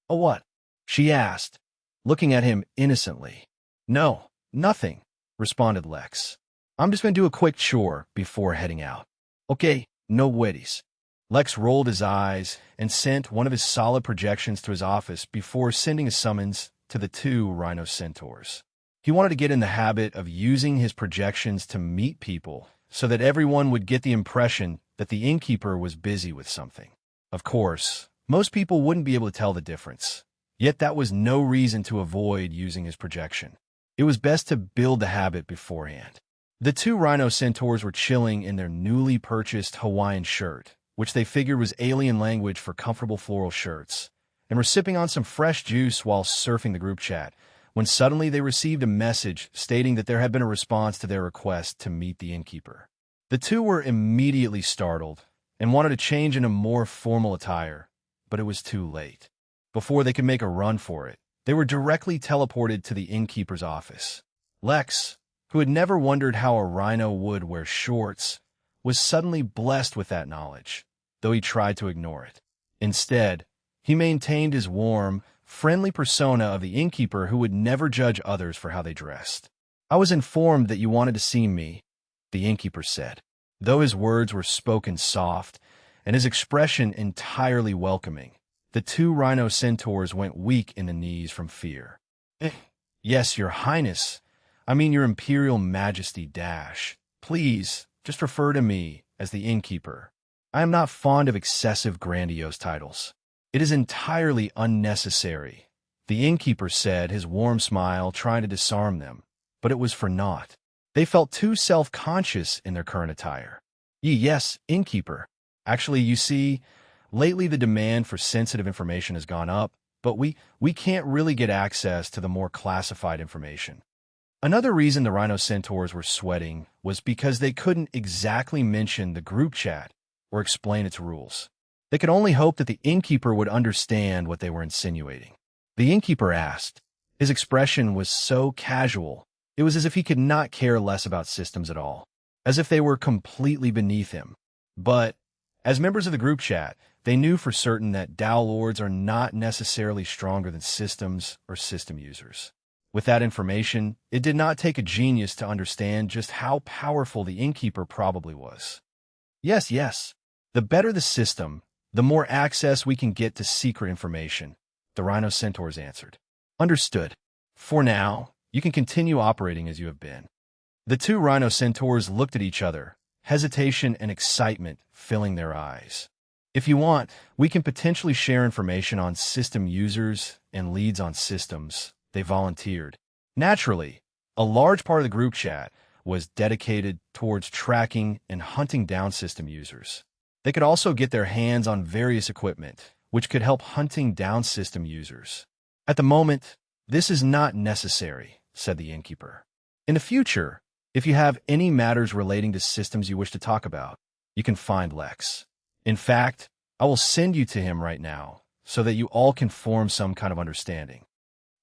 "Oh, what?" she asked, looking at him innocently. "No, nothing," responded Lex. "I'm just going to do a quick chore before heading out." "Okay, no worries." Lex rolled his eyes and sent one of his solid projections to his office before sending a summons to the 2 rhino centaurs. He wanted to get in the habit of using his projections to meet people so that everyone would get the impression that the innkeeper was busy with something. Of course, most people wouldn't be able to tell the difference, yet that was no reason to avoid using his projection. It was best to build the habit beforehand. The 2 rhino centaurs were chilling in their newly purchased Hawaiian shirt, which they figured was alien language for comfortable floral shirts, and were sipping on some fresh juice while surfing the group chat, when suddenly they received a message stating that there had been a response to their request to meet the innkeeper. The 2 were immediately startled and wanted to change into more formal attire, but it was too late. Before they could make a run for it, they were directly teleported to the innkeeper's office. Lex, who had never wondered how a rhino would wear shorts, was suddenly blessed with that knowledge, though he tried to ignore it. Instead, he maintained his warm, friendly persona of the innkeeper who would never judge others for how they dressed. "I was informed that you wanted to see me," the innkeeper said, though his words were spoken soft and his expression entirely welcoming. The 2 rhino centaurs went weak in the knees from fear. "Yes, your highness. I mean your imperial majesty dash. Please, just refer to me as the innkeeper. I am not fond of excessive grandiose titles. It is entirely unnecessary," the innkeeper said, his warm smile trying to disarm them, but it was for naught. They felt too self-conscious in their current attire. "Yes, innkeeper. Actually, you see, lately the demand for sensitive information has gone up, but we can't really get access to the more classified information." Another reason the rhino centaurs were sweating was because they couldn't exactly mention the group chat or explain its rules. They could only hope that the innkeeper would understand what they were insinuating. The innkeeper asked, His expression was so casual, it was as if he could not care less about systems at all, as if they were completely beneath him. But, as members of the group chat, they knew for certain that Dao Lords are not necessarily stronger than systems or system users. With that information, it did not take a genius to understand just how powerful the innkeeper probably was. Yes. The better the system, the more access we can get to secret information, the Rhino Centaurs answered. Understood. For now, you can continue operating as you have been. The two Rhino Centaurs looked at each other, hesitation and excitement filling their eyes. If you want, we can potentially share information on system users and leads on systems, they volunteered. Naturally, a large part of the group chat was dedicated towards tracking and hunting down system users. They could also get their hands on various equipment, which could help hunting down system users. At the moment, this is not necessary, said the innkeeper. In the future, if you have any matters relating to systems you wish to talk about, you can find Lex. In fact, I will send you to him right now, so that you all can form some kind of understanding.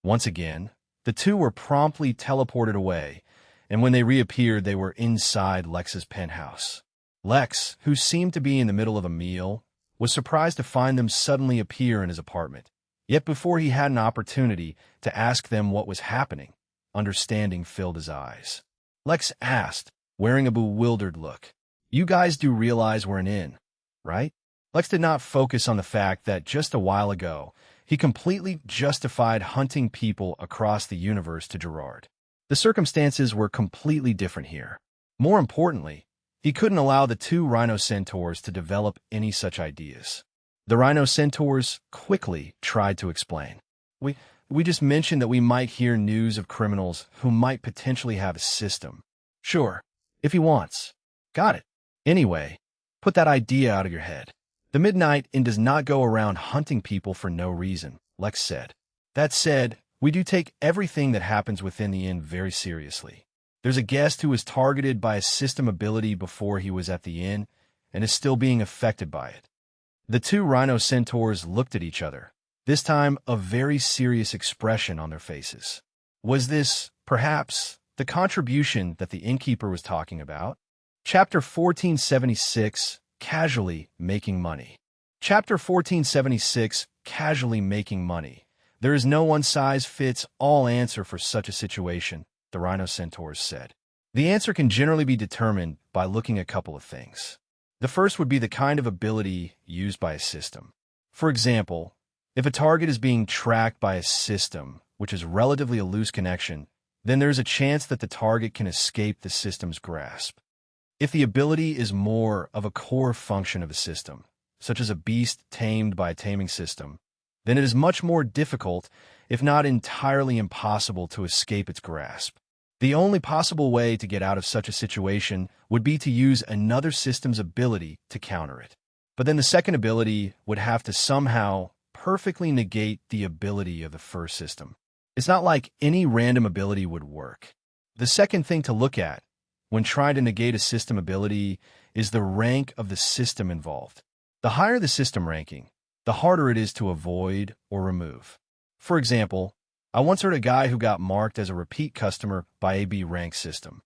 Once again, the two were promptly teleported away, and when they reappeared, they were inside Lex's penthouse. Lex, who seemed to be in the middle of a meal, was surprised to find them suddenly appear in his apartment. Yet before he had an opportunity to ask them what was happening, understanding filled his eyes. Lex asked, wearing a bewildered look, "You guys do realize we're an inn, right?" Lex did not focus on the fact that just a while ago, he completely justified hunting people across the universe to Gerard. The circumstances were completely different here. More importantly, he couldn't allow the two Rhino Centaurs to develop any such ideas. The Rhino Centaurs quickly tried to explain. We just mentioned that we might hear news of criminals who might potentially have a system. Sure, if he wants. Got it. Anyway, put that idea out of your head. The Midnight Inn does not go around hunting people for no reason, Lex said. That said, we do take everything that happens within the inn very seriously. There's a guest who was targeted by a system ability before he was at the inn and is still being affected by it. The two Rhino Centaurs looked at each other, this time a very serious expression on their faces. Was this, perhaps, the contribution that the innkeeper was talking about? Chapter 1476, Casually Making Money. Chapter 1476, Casually Making Money. There is no one-size-fits-all answer for such a situation, the Rhino Centaurs said. The answer can generally be determined by looking at a couple of things. The first would be the kind of ability used by a system. For example, if a target is being tracked by a system, which is relatively a loose connection, then there's a chance that the target can escape the system's grasp. If the ability is more of a core function of a system, such as a beast tamed by a taming system, then it is much more difficult, if not entirely impossible, to escape its grasp. The only possible way to get out of such a situation would be to use another system's ability to counter it. But then the second ability would have to somehow perfectly negate the ability of the first system. It's not like any random ability would work. The second thing to look at when trying to negate a system ability is the rank of the system involved. The higher the system ranking, the harder it is to avoid or remove. For example, I once heard a guy who got marked as a repeat customer by a B rank system.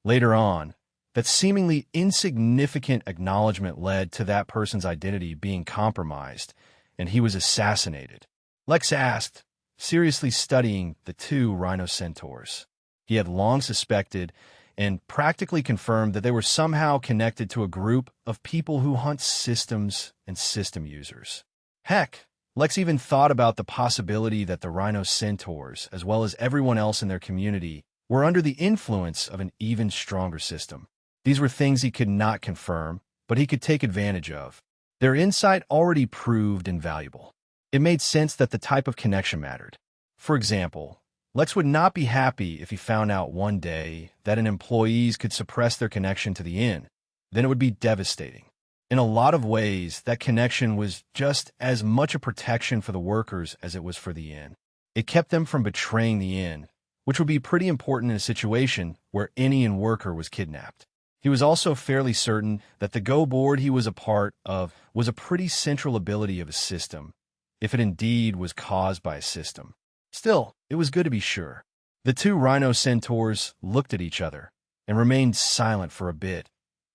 Later on, that seemingly insignificant acknowledgement led to that person's identity being compromised, and he was assassinated. Lex asked, seriously studying the two Rhino Centaurs. He had long suspected and practically confirmed that they were somehow connected to a group of people who hunt systems and system users. Heck, Lex even thought about the possibility that the Rhino Centaurs, as well as everyone else in their community, were under the influence of an even stronger system. These were things he could not confirm, but he could take advantage of. Their insight already proved invaluable. It made sense that the type of connection mattered. For example, Lex would not be happy if he found out one day that an employee could suppress their connection to the inn. Then it would be devastating. In a lot of ways, that connection was just as much a protection for the workers as it was for the inn. It kept them from betraying the inn, which would be pretty important in a situation where any inn worker was kidnapped. He was also fairly certain that the Go board he was a part of was a pretty central ability of a system, if it indeed was caused by a system. Still, It was good to be sure. The two rhino centaurs looked at each other and remained silent for a bit,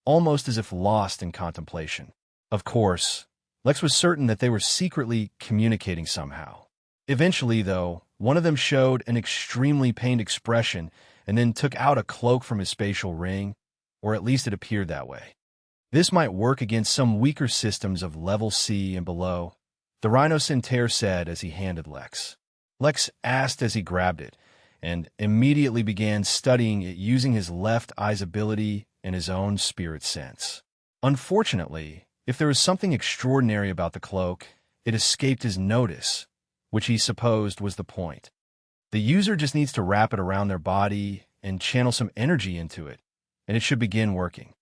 almost as if lost in contemplation. Of course, Lex was certain that they were secretly communicating somehow. Eventually, though, one of them showed an extremely pained expression and then took out a cloak from his spatial ring, or at least it appeared that way. This might work against some weaker systems of level C and below, the rhino centaur said as he handed Lex. Lex asked as he grabbed it, and immediately began studying it using his left eye's ability and his own spirit sense. Unfortunately, if there was something extraordinary about the cloak, it escaped his notice, which he supposed was the point. The user just needs to wrap it around their body and channel some energy into it, and it should begin working.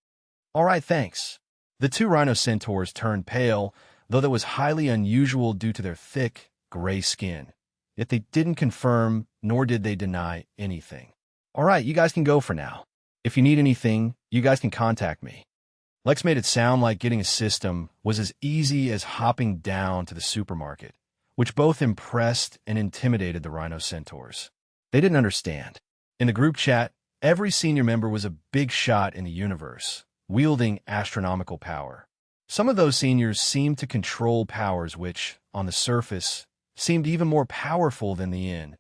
All right, thanks. The two rhino centaurs turned pale, though that was highly unusual due to their thick, gray skin. Yet they didn't confirm, nor did they deny anything. All right, you guys can go for now. If you need anything, you guys can contact me. Lex made it sound like getting a system was as easy as hopping down to the supermarket, which both impressed and intimidated the rhino centaurs. They didn't understand. In the group chat, every senior member was a big shot in the universe, wielding astronomical power. Some of those seniors seemed to control powers which, on the surface, seemed even more powerful than the inn.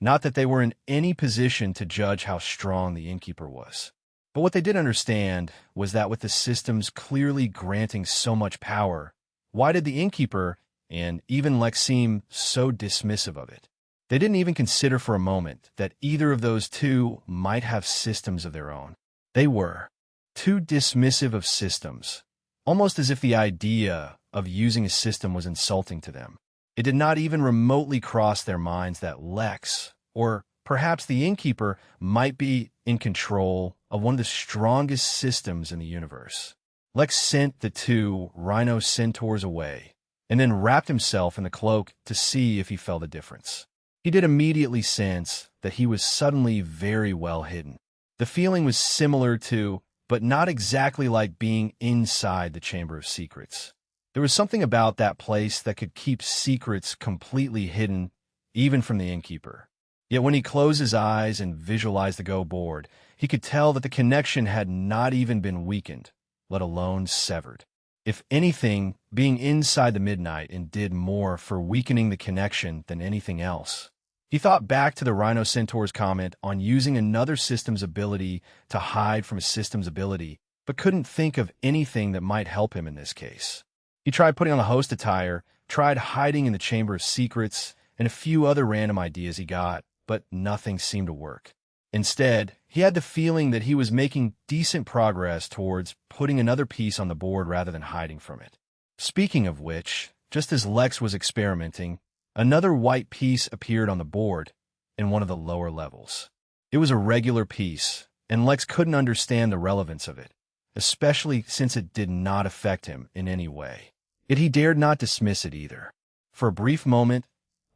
Not that they were in any position to judge how strong the innkeeper was. But what they did understand was that with the systems clearly granting so much power, why did the innkeeper and even Lex seem so dismissive of it? They didn't even consider for a moment that either of those two might have systems of their own. They were too dismissive of systems, almost as if the idea of using a system was insulting to them. It did not even remotely cross their minds that Lex, or perhaps the innkeeper, might be in control of one of the strongest systems in the universe. Lex sent the two rhino centaurs away, and then wrapped himself in the cloak to see if he felt a difference. He did immediately sense that he was suddenly very well hidden. The feeling was similar to, but not exactly like being inside the Chamber of Secrets. There was something about that place that could keep secrets completely hidden, even from the innkeeper. Yet when he closed his eyes and visualized the Go board, he could tell that the connection had not even been weakened, let alone severed. If anything, being inside the midnight and did more for weakening the connection than anything else. He thought back to the Rhino Centaur's comment on using another system's ability to hide from a system's ability, but couldn't think of anything that might help him in this case. He tried putting on the host attire, tried hiding in the Chamber of Secrets, and a few other random ideas he got, but nothing seemed to work. Instead, he had the feeling that he was making decent progress towards putting another piece on the board rather than hiding from it. Speaking of which, just as Lex was experimenting, another white piece appeared on the board in one of the lower levels. It was a regular piece, and Lex couldn't understand the relevance of it, especially since it did not affect him in any way. Yet he dared not dismiss it either. For a brief moment,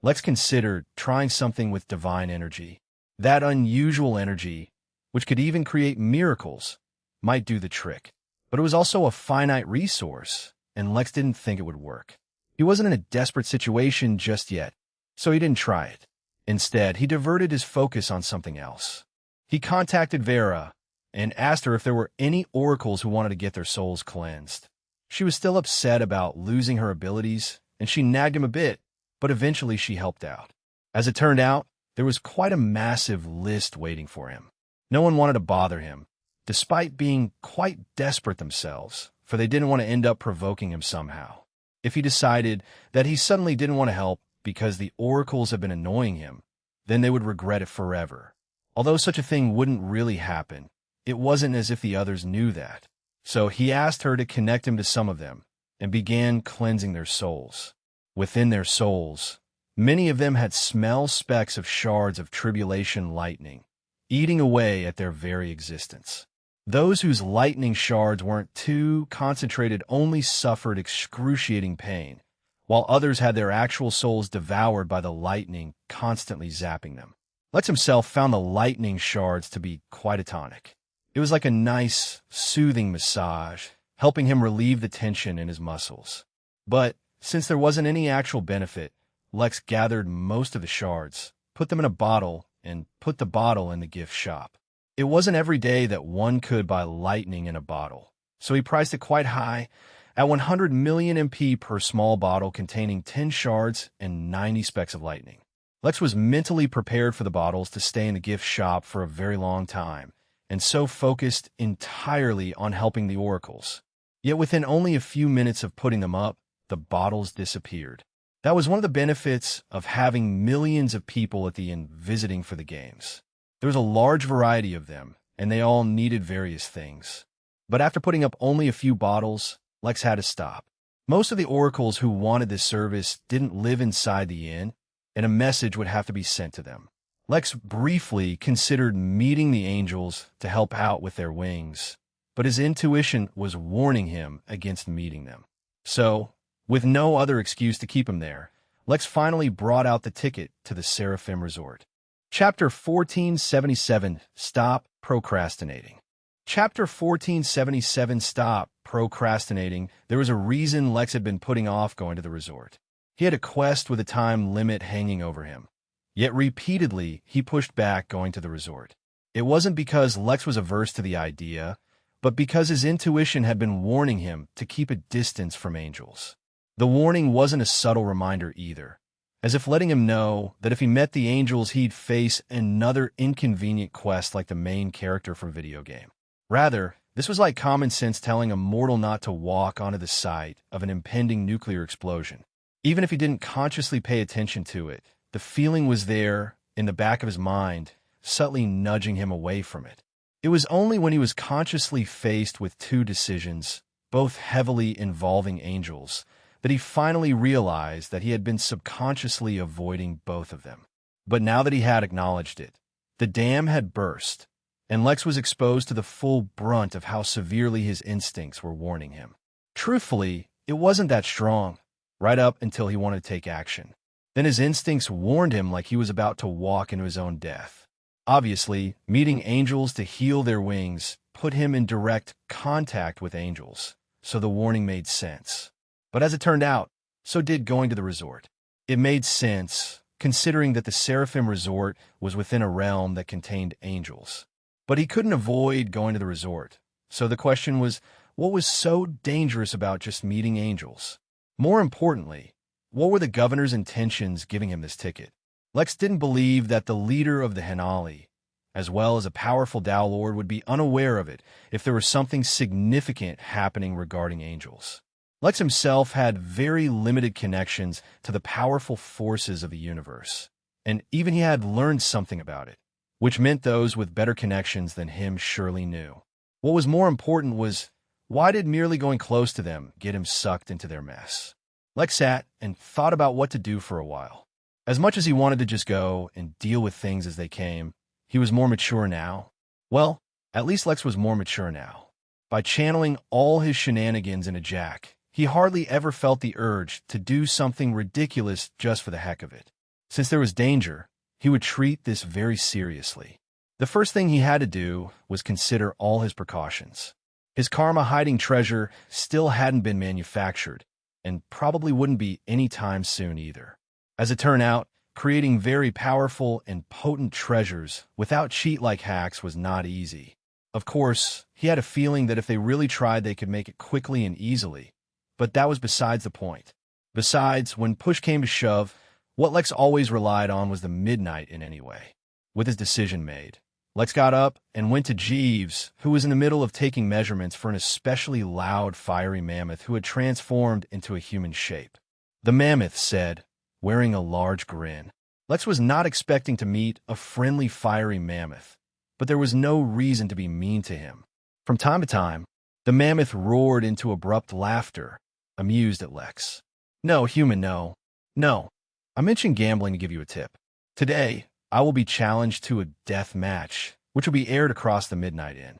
Lex considered trying something with divine energy. That unusual energy, which could even create miracles, might do the trick. But it was also a finite resource, and Lex didn't think it would work. He wasn't in a desperate situation just yet, so he didn't try it. Instead, he diverted his focus on something else. He contacted Vera and asked her if there were any oracles who wanted to get their souls cleansed. She was still upset about losing her abilities, and she nagged him a bit, but eventually she helped out. As it turned out, there was quite a massive list waiting for him. No one wanted to bother him, despite being quite desperate themselves, for they didn't want to end up provoking him somehow. If he decided that he suddenly didn't want to help because the oracles had been annoying him, then they would regret it forever. Although such a thing wouldn't really happen, it wasn't as if the others knew that. So he asked her to connect him to some of them, and began cleansing their souls. Within their souls, many of them had smell specks of shards of tribulation lightning, eating away at their very existence. Those whose lightning shards weren't too concentrated only suffered excruciating pain, while others had their actual souls devoured by the lightning constantly zapping them. Lex himself found the lightning shards to be quite a tonic. It was like a nice, soothing massage, helping him relieve the tension in his muscles. But since there wasn't any actual benefit, Lex gathered most of the shards, put them in a bottle, and put the bottle in the gift shop. It wasn't every day that one could buy lightning in a bottle, so he priced it quite high, at 100 million MP per small bottle containing 10 shards and 90 specks of lightning. Lex was mentally prepared for the bottles to stay in the gift shop for a very long time, and so focused entirely on helping the oracles. Yet within only a few minutes of putting them up, the bottles disappeared. That was one of the benefits of having millions of people at the inn visiting for the games. There was a large variety of them, and they all needed various things. But after putting up only a few bottles, Lex had to stop. Most of the oracles who wanted this service didn't live inside the inn, and a message would have to be sent to them. Lex briefly considered meeting the angels to help out with their wings, but his intuition was warning him against meeting them. So, with no other excuse to keep him there, Lex finally brought out the ticket to the Seraphim Resort. Chapter 1477, Stop Procrastinating. Chapter 1477, Stop Procrastinating. There was a reason Lex had been putting off going to the resort. He had a quest with a time limit hanging over him. Yet repeatedly, he pushed back going to the resort. It wasn't because Lex was averse to the idea, but because his intuition had been warning him to keep a distance from angels. The warning wasn't a subtle reminder either, as if letting him know that if he met the angels, he'd face another inconvenient quest like the main character from video game. Rather, this was like common sense telling a mortal not to walk onto the site of an impending nuclear explosion. Even if he didn't consciously pay attention to it, the feeling was there in the back of his mind, subtly nudging him away from it. It was only when he was consciously faced with two decisions, both heavily involving angels, that he finally realized that he had been subconsciously avoiding both of them. But now that he had acknowledged it, the dam had burst, and Lex was exposed to the full brunt of how severely his instincts were warning him. Truthfully, it wasn't that strong, right up until he wanted to take action. Then his instincts warned him like he was about to walk into his own death. Obviously, meeting angels to heal their wings put him in direct contact with angels, so the warning made sense. But as it turned out, so did going to the resort. It made sense, considering that the Seraphim Resort was within a realm that contained angels. But he couldn't avoid going to the resort. So the question was, what was so dangerous about just meeting angels? More importantly, what were the governor's intentions giving him this ticket? Lex didn't believe that the leader of the Henali, as well as a powerful Tao Lord, would be unaware of it if there was something significant happening regarding angels. Lex himself had very limited connections to the powerful forces of the universe, and even he had learned something about it, which meant those with better connections than him surely knew. What was more important was, why did merely going close to them get him sucked into their mess? Lex sat and thought about what to do for a while. As much as he wanted to just go and deal with things as they came, he was more mature now. Well, at least Lex was more mature now. By channeling all his shenanigans into Jack, he hardly ever felt the urge to do something ridiculous just for the heck of it. Since there was danger, he would treat this very seriously. The first thing he had to do was consider all his precautions. His karma-hiding treasure still hadn't been manufactured, and probably wouldn't be any time soon either. As it turned out, creating very powerful and potent treasures without cheat-like hacks was not easy. Of course, he had a feeling that if they really tried, they could make it quickly and easily, but that was besides the point. Besides, when push came to shove, what Lex always relied on was the midnight in any way. With his decision made, Lex got up and went to Jeeves, who was in the middle of taking measurements for an especially loud, fiery mammoth who had transformed into a human shape. The mammoth said, wearing a large grin. Lex was not expecting to meet a friendly, fiery mammoth, but there was no reason to be mean to him. From time to time, the mammoth roared into abrupt laughter, amused at Lex. No, human, no. No. I mentioned gambling to give you a tip. Today, I will be challenged to a death match, which will be aired across the Midnight Inn.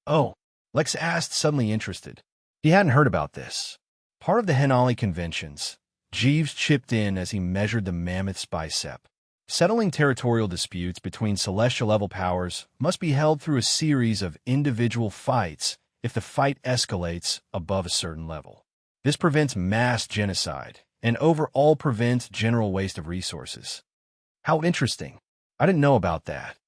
Oh, Lex asked, suddenly interested. He hadn't heard about this. Part of the Henali conventions, Jeeves chipped in as he measured the mammoth's bicep. Settling territorial disputes between celestial-level powers must be held through a series of individual fights if the fight escalates above a certain level. This prevents mass genocide and overall prevents general waste of resources. How interesting. I didn't know about that.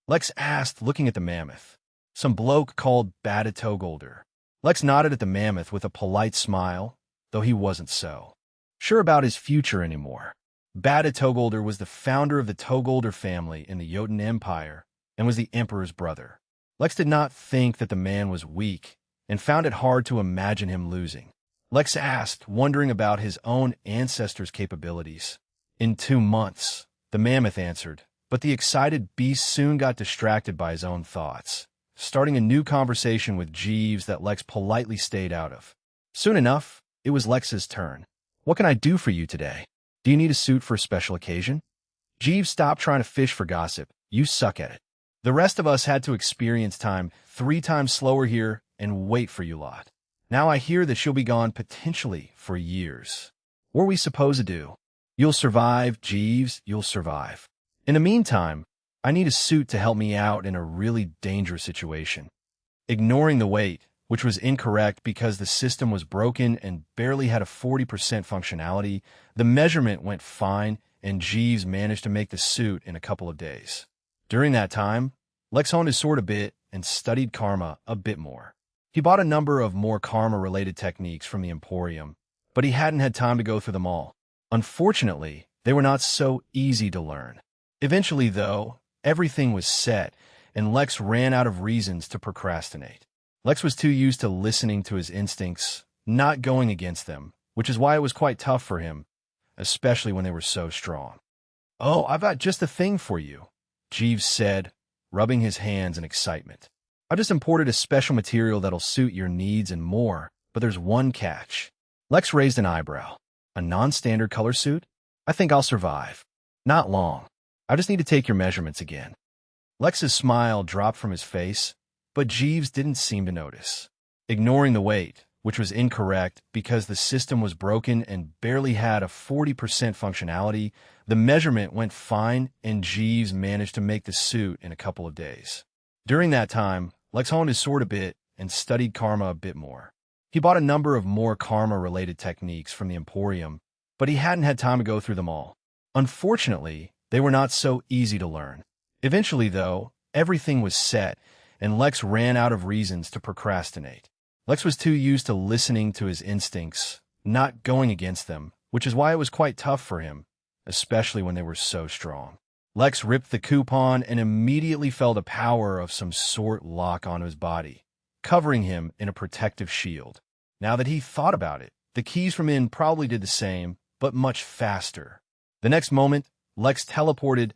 Lex asked, looking at the mammoth. Some bloke called Badatogolder. Lex nodded at the mammoth with a polite smile, though he wasn't so sure about his future anymore. Badatogolder was the founder of the Togolder family in the Jotun Empire and was the emperor's brother. Lex did not think that the man was weak and found it hard to imagine him losing. Lex asked, wondering about his own ancestors' capabilities. In 2 months, the mammoth answered, but the excited beast soon got distracted by his own thoughts, starting a new conversation with Jeeves that Lex politely stayed out of. Soon enough, it was Lex's turn. What can I do for you today? Do you need a suit for a special occasion? Jeeves, stop trying to fish for gossip. You suck at it. The rest of us had to experience time 3 times slower here and wait for you lot. Now I hear that she'll be gone potentially for years. What are we supposed to do? You'll survive, Jeeves, you'll survive. In the meantime, I need a suit to help me out in a really dangerous situation. Ignoring the weight, which was incorrect because the system was broken and barely had a 40% functionality, the measurement went fine and Jeeves managed to make the suit in a couple of days. During that time, Lex honed his sword a bit and studied karma a bit more. He bought a number of more karma-related techniques from the Emporium, but he hadn't had time to go through them all. Unfortunately, they were not so easy to learn. Eventually, though, everything was set, and Lex ran out of reasons to procrastinate. Lex was too used to listening to his instincts, not going against them, which is why it was quite tough for him, especially when they were so strong. Oh, I've got just the thing for you, Jeeves said, rubbing his hands in excitement. I just imported a special material that'll suit your needs and more, but there's one catch. Lex raised an eyebrow. A non-standard color suit? I think I'll survive. Not long. I just need to take your measurements again. Lex's smile dropped from his face, but Jeeves didn't seem to notice. Ignoring the weight, which was incorrect because the system was broken and barely had a 40% functionality, the measurement went fine and Jeeves managed to make the suit in a couple of days. During that time, Lex honed his sword a bit and studied karma a bit more. He bought a number of more karma-related techniques from the Emporium, but he hadn't had time to go through them all. Unfortunately, they were not so easy to learn. Eventually, though, everything was set, and Lex ran out of reasons to procrastinate. Lex was too used to listening to his instincts, not going against them, which is why it was quite tough for him, especially when they were so strong. Lex ripped the coupon and immediately felt a power of some sort lock onto his body, covering him in a protective shield. Now that he thought about it, the keys from in probably did the same, but much faster. The next moment, Lex teleported,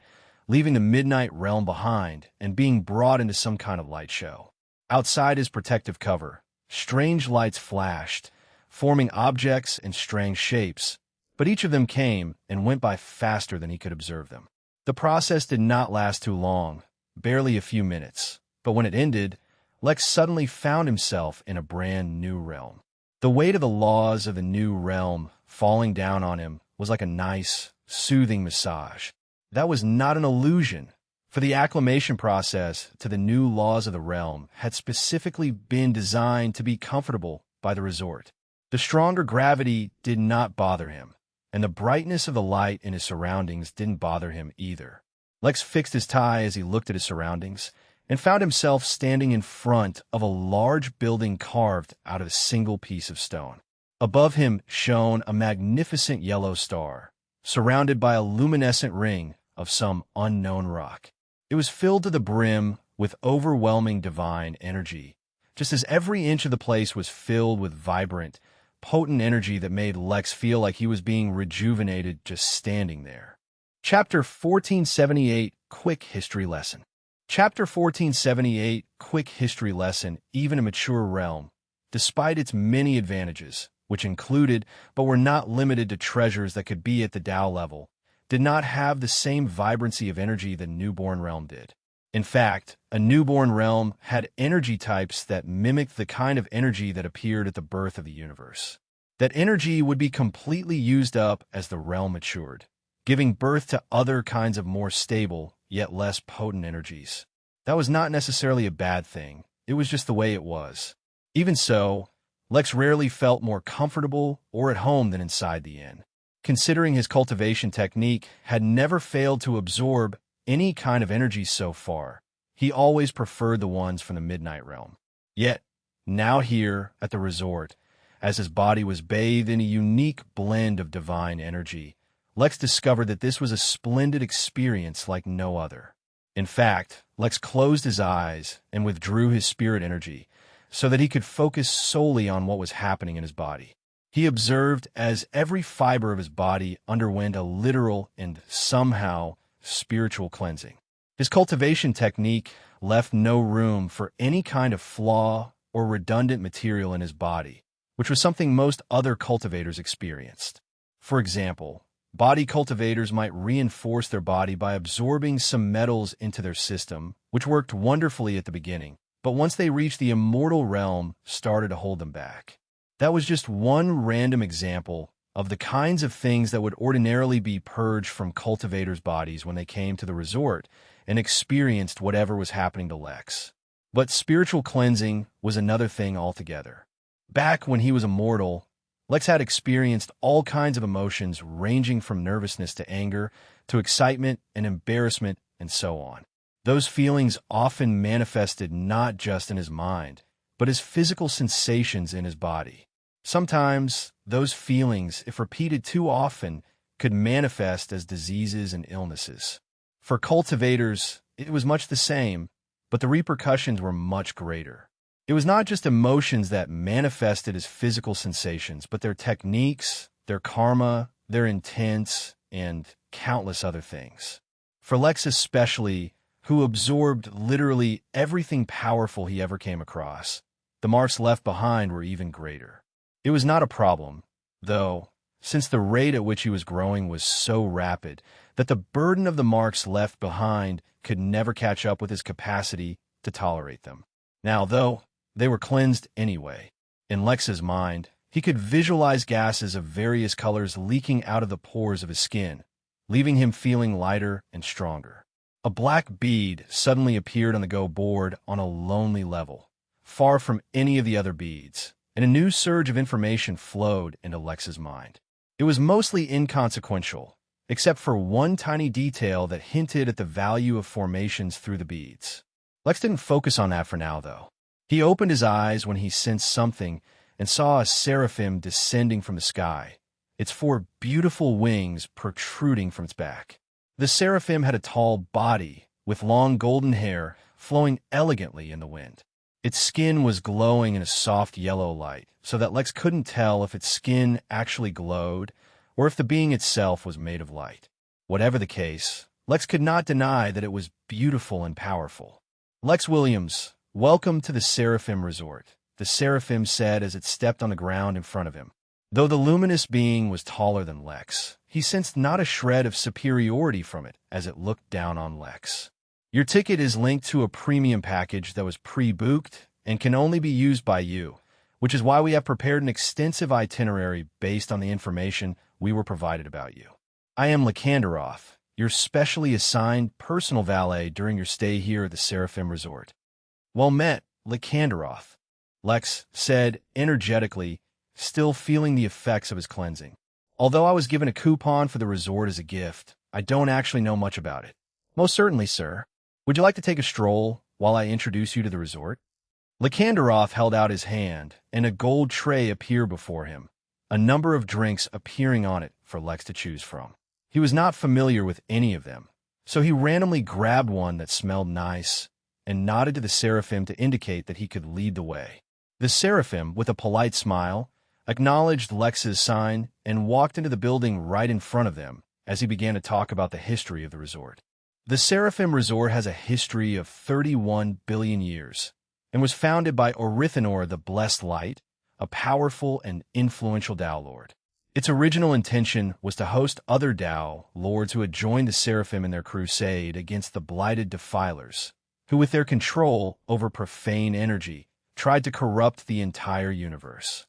leaving the Midnight Realm behind and being brought into some kind of light show. Outside his protective cover, strange lights flashed, forming objects in strange shapes, but each of them came and went by faster than he could observe them. The process did not last too long, barely a few minutes, but when it ended, Lex suddenly found himself in a brand new realm. The weight of the laws of the new realm falling down on him was like a nice, soothing massage. That was not an illusion, for the acclimation process to the new laws of the realm had specifically been designed to be comfortable by the resort. The stronger gravity did not bother him, and the brightness of the light in his surroundings didn't bother him either. Lex fixed his tie as he looked at his surroundings and found himself standing in front of a large building carved out of a single piece of stone. Above him shone a magnificent yellow star, surrounded by a luminescent ring of some unknown rock. It was filled to the brim with overwhelming divine energy, just as every inch of the place was filled with vibrant, potent energy that made Lex feel like he was being rejuvenated just standing there. Chapter 1478, Quick History Lesson. Chapter 1478, Quick History Lesson. Even a mature realm, despite its many advantages, which included, but were not limited to treasures that could be at the Tao level, did not have the same vibrancy of energy the newborn realm did. In fact, a newborn realm had energy types that mimicked the kind of energy that appeared at the birth of the universe. That energy would be completely used up as the realm matured, giving birth to other kinds of more stable, yet less potent energies. That was not necessarily a bad thing, it was just the way it was. Even so, Lex rarely felt more comfortable or at home than inside the inn. considering his cultivation technique had never failed to absorb any kind of energy so far. He always preferred the ones from the Midnight Realm. Yet, now here at the resort, as his body was bathed in a unique blend of divine energy, Lex discovered that this was a splendid experience like no other. In fact, Lex closed his eyes and withdrew his spirit energy so that he could focus solely on what was happening in his body. He observed as every fiber of his body underwent a literal and somehow spiritual cleansing. His cultivation technique left no room for any kind of flaw or redundant material in his body, which was something most other cultivators experienced. For example, body cultivators might reinforce their body by absorbing some metals into their system, which worked wonderfully at the beginning, but once they reached the immortal realm, started to hold them back. That was just one random example of the kinds of things that would ordinarily be purged from cultivators' bodies when they came to the resort and experienced whatever was happening to Lex. But spiritual cleansing was another thing altogether. Back when he was immortal, Lex had experienced all kinds of emotions ranging from nervousness to anger to excitement and embarrassment and so on. Those feelings often manifested not just in his mind, but as physical sensations in his body. Sometimes, those feelings, if repeated too often, could manifest as diseases and illnesses. For cultivators, it was much the same, but the repercussions were much greater. It was not just emotions that manifested as physical sensations, but their techniques, their karma, their intents, and countless other things. For Lex especially, who absorbed literally everything powerful he ever came across, the marks left behind were even greater. It was not a problem, though, since the rate at which he was growing was so rapid that the burden of the marks left behind could never catch up with his capacity to tolerate them. Now, though, they were cleansed anyway. In Lex's mind, he could visualize gases of various colors leaking out of the pores of his skin, leaving him feeling lighter and stronger. A black bead suddenly appeared on the Go board on a lonely level, far from any of the other beads, and a new surge of information flowed into Lex's mind. It was mostly inconsequential, except for one tiny detail that hinted at the value of formations through the beads. Lex didn't focus on that for now, though. He opened his eyes when he sensed something and saw a seraphim descending from the sky, its 4 beautiful wings protruding from its back. The seraphim had a tall body, with long golden hair flowing elegantly in the wind. Its skin was glowing in a soft yellow light, so that Lex couldn't tell if its skin actually glowed or if the being itself was made of light. Whatever the case, Lex could not deny that it was beautiful and powerful. "Lex Williams, welcome to the Seraphim Resort," the seraphim said as it stepped on the ground in front of him. Though the luminous being was taller than Lex, he sensed not a shred of superiority from it as it looked down on Lex. "Your ticket is linked to a premium package that was pre-booked and can only be used by you, which is why we have prepared an extensive itinerary based on the information we were provided about you. I am Lakandaroth, your specially assigned personal valet during your stay here at the Seraphim Resort." "Well met, Lakandaroth," Lex said energetically, still feeling the effects of his cleansing. "Although I was given a coupon for the resort as a gift, I don't actually know much about it." "Most certainly, sir. Would you like to take a stroll while I introduce you to the resort?" Lakandaroth held out his hand, and a gold tray appeared before him, a number of drinks appearing on it for Lex to choose from. He was not familiar with any of them, so he randomly grabbed one that smelled nice and nodded to the seraphim to indicate that he could lead the way. The seraphim, with a polite smile, acknowledged Lex's sign and walked into the building right in front of them as he began to talk about the history of the resort. The Seraphim Resort has a history of 31 billion years and was founded by Orithanor the Blessed Light, a powerful and influential Tao Lord. Its original intention was to host other Tao Lords who had joined the Seraphim in their crusade against the blighted defilers, who with their control over profane energy tried to corrupt the entire universe.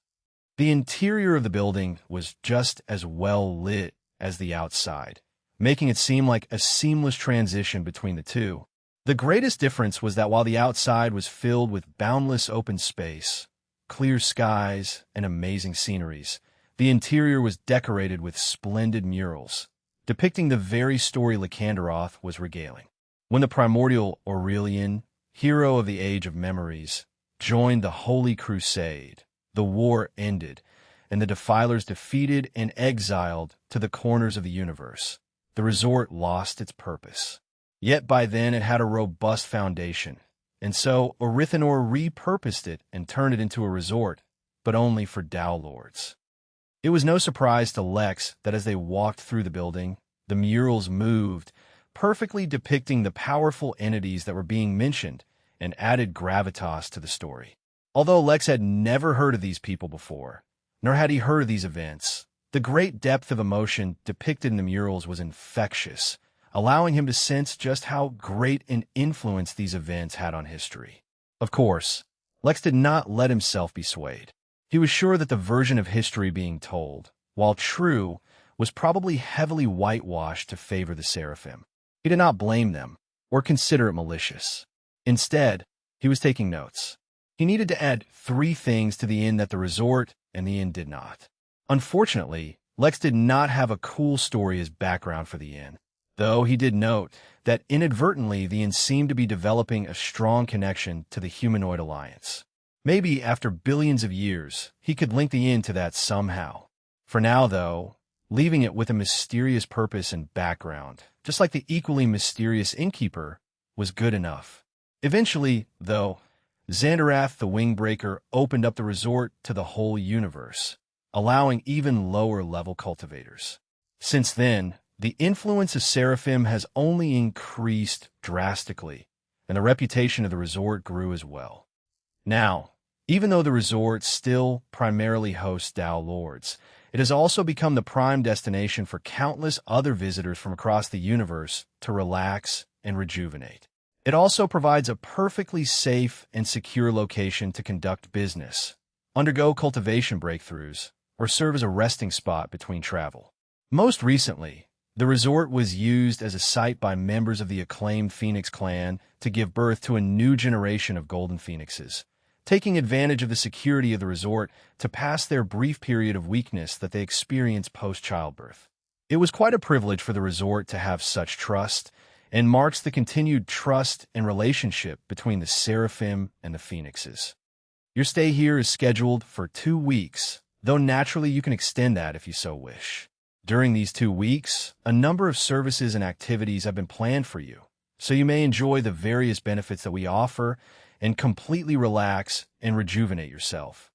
The interior of the building was just as well lit as the outside, making it seem like a seamless transition between the two. The greatest difference was that while the outside was filled with boundless open space, clear skies, and amazing sceneries, The interior was decorated with splendid murals, depicting the very story Lycanderoth was regaling. When the primordial Aurelian, hero of the Age of Memories, joined the Holy Crusade, the war ended, and the defilers defeated and exiled to the corners of the universe. The resort lost its purpose. Yet by then it had a robust foundation, and so Orithanor repurposed it and turned it into a resort, but only for Tao Lords. It was no surprise to Lex that as they walked through the building, the murals moved, perfectly depicting the powerful entities that were being mentioned and added gravitas to the story. Although Lex had never heard of these people before, nor had he heard of these events, the great depth of emotion depicted in the murals was infectious, allowing him to sense just how great an influence these events had on history. Of course, Lex did not let himself be swayed. He was sure that the version of history being told, while true, was probably heavily whitewashed to favor the Seraphim. He did not blame them or consider it malicious. Instead, he was taking notes. He needed to add 3 things to the inn that the resort and the inn did not. Unfortunately, Lex did not have a cool story as background for the inn, though he did note that inadvertently the inn seemed to be developing a strong connection to the humanoid alliance. Maybe after billions of years, he could link the inn to that somehow. For now, though, leaving it with a mysterious purpose and background, just like the equally mysterious innkeeper, was good enough. Eventually, though, Xandarath the Wingbreaker opened up the resort to the whole universe, allowing even lower-level cultivators. Since then, the influence of Seraphim has only increased drastically, and the reputation of the resort grew as well. Now, even though the resort still primarily hosts Tao Lords, it has also become the prime destination for countless other visitors from across the universe to relax and rejuvenate. It also provides a perfectly safe and secure location to conduct business, undergo cultivation breakthroughs, or serve as a resting spot between travel. Most recently, the resort was used as a site by members of the acclaimed Phoenix clan to give birth to a new generation of golden phoenixes, taking advantage of the security of the resort to pass their brief period of weakness that they experience post-childbirth. It was quite a privilege for the resort to have such trust, and marks the continued trust and relationship between the Seraphim and the Phoenixes. Your stay here is scheduled for 2 weeks, though naturally you can extend that if you so wish. During these 2 weeks, a number of services and activities have been planned for you, so you may enjoy the various benefits that we offer and completely relax and rejuvenate yourself.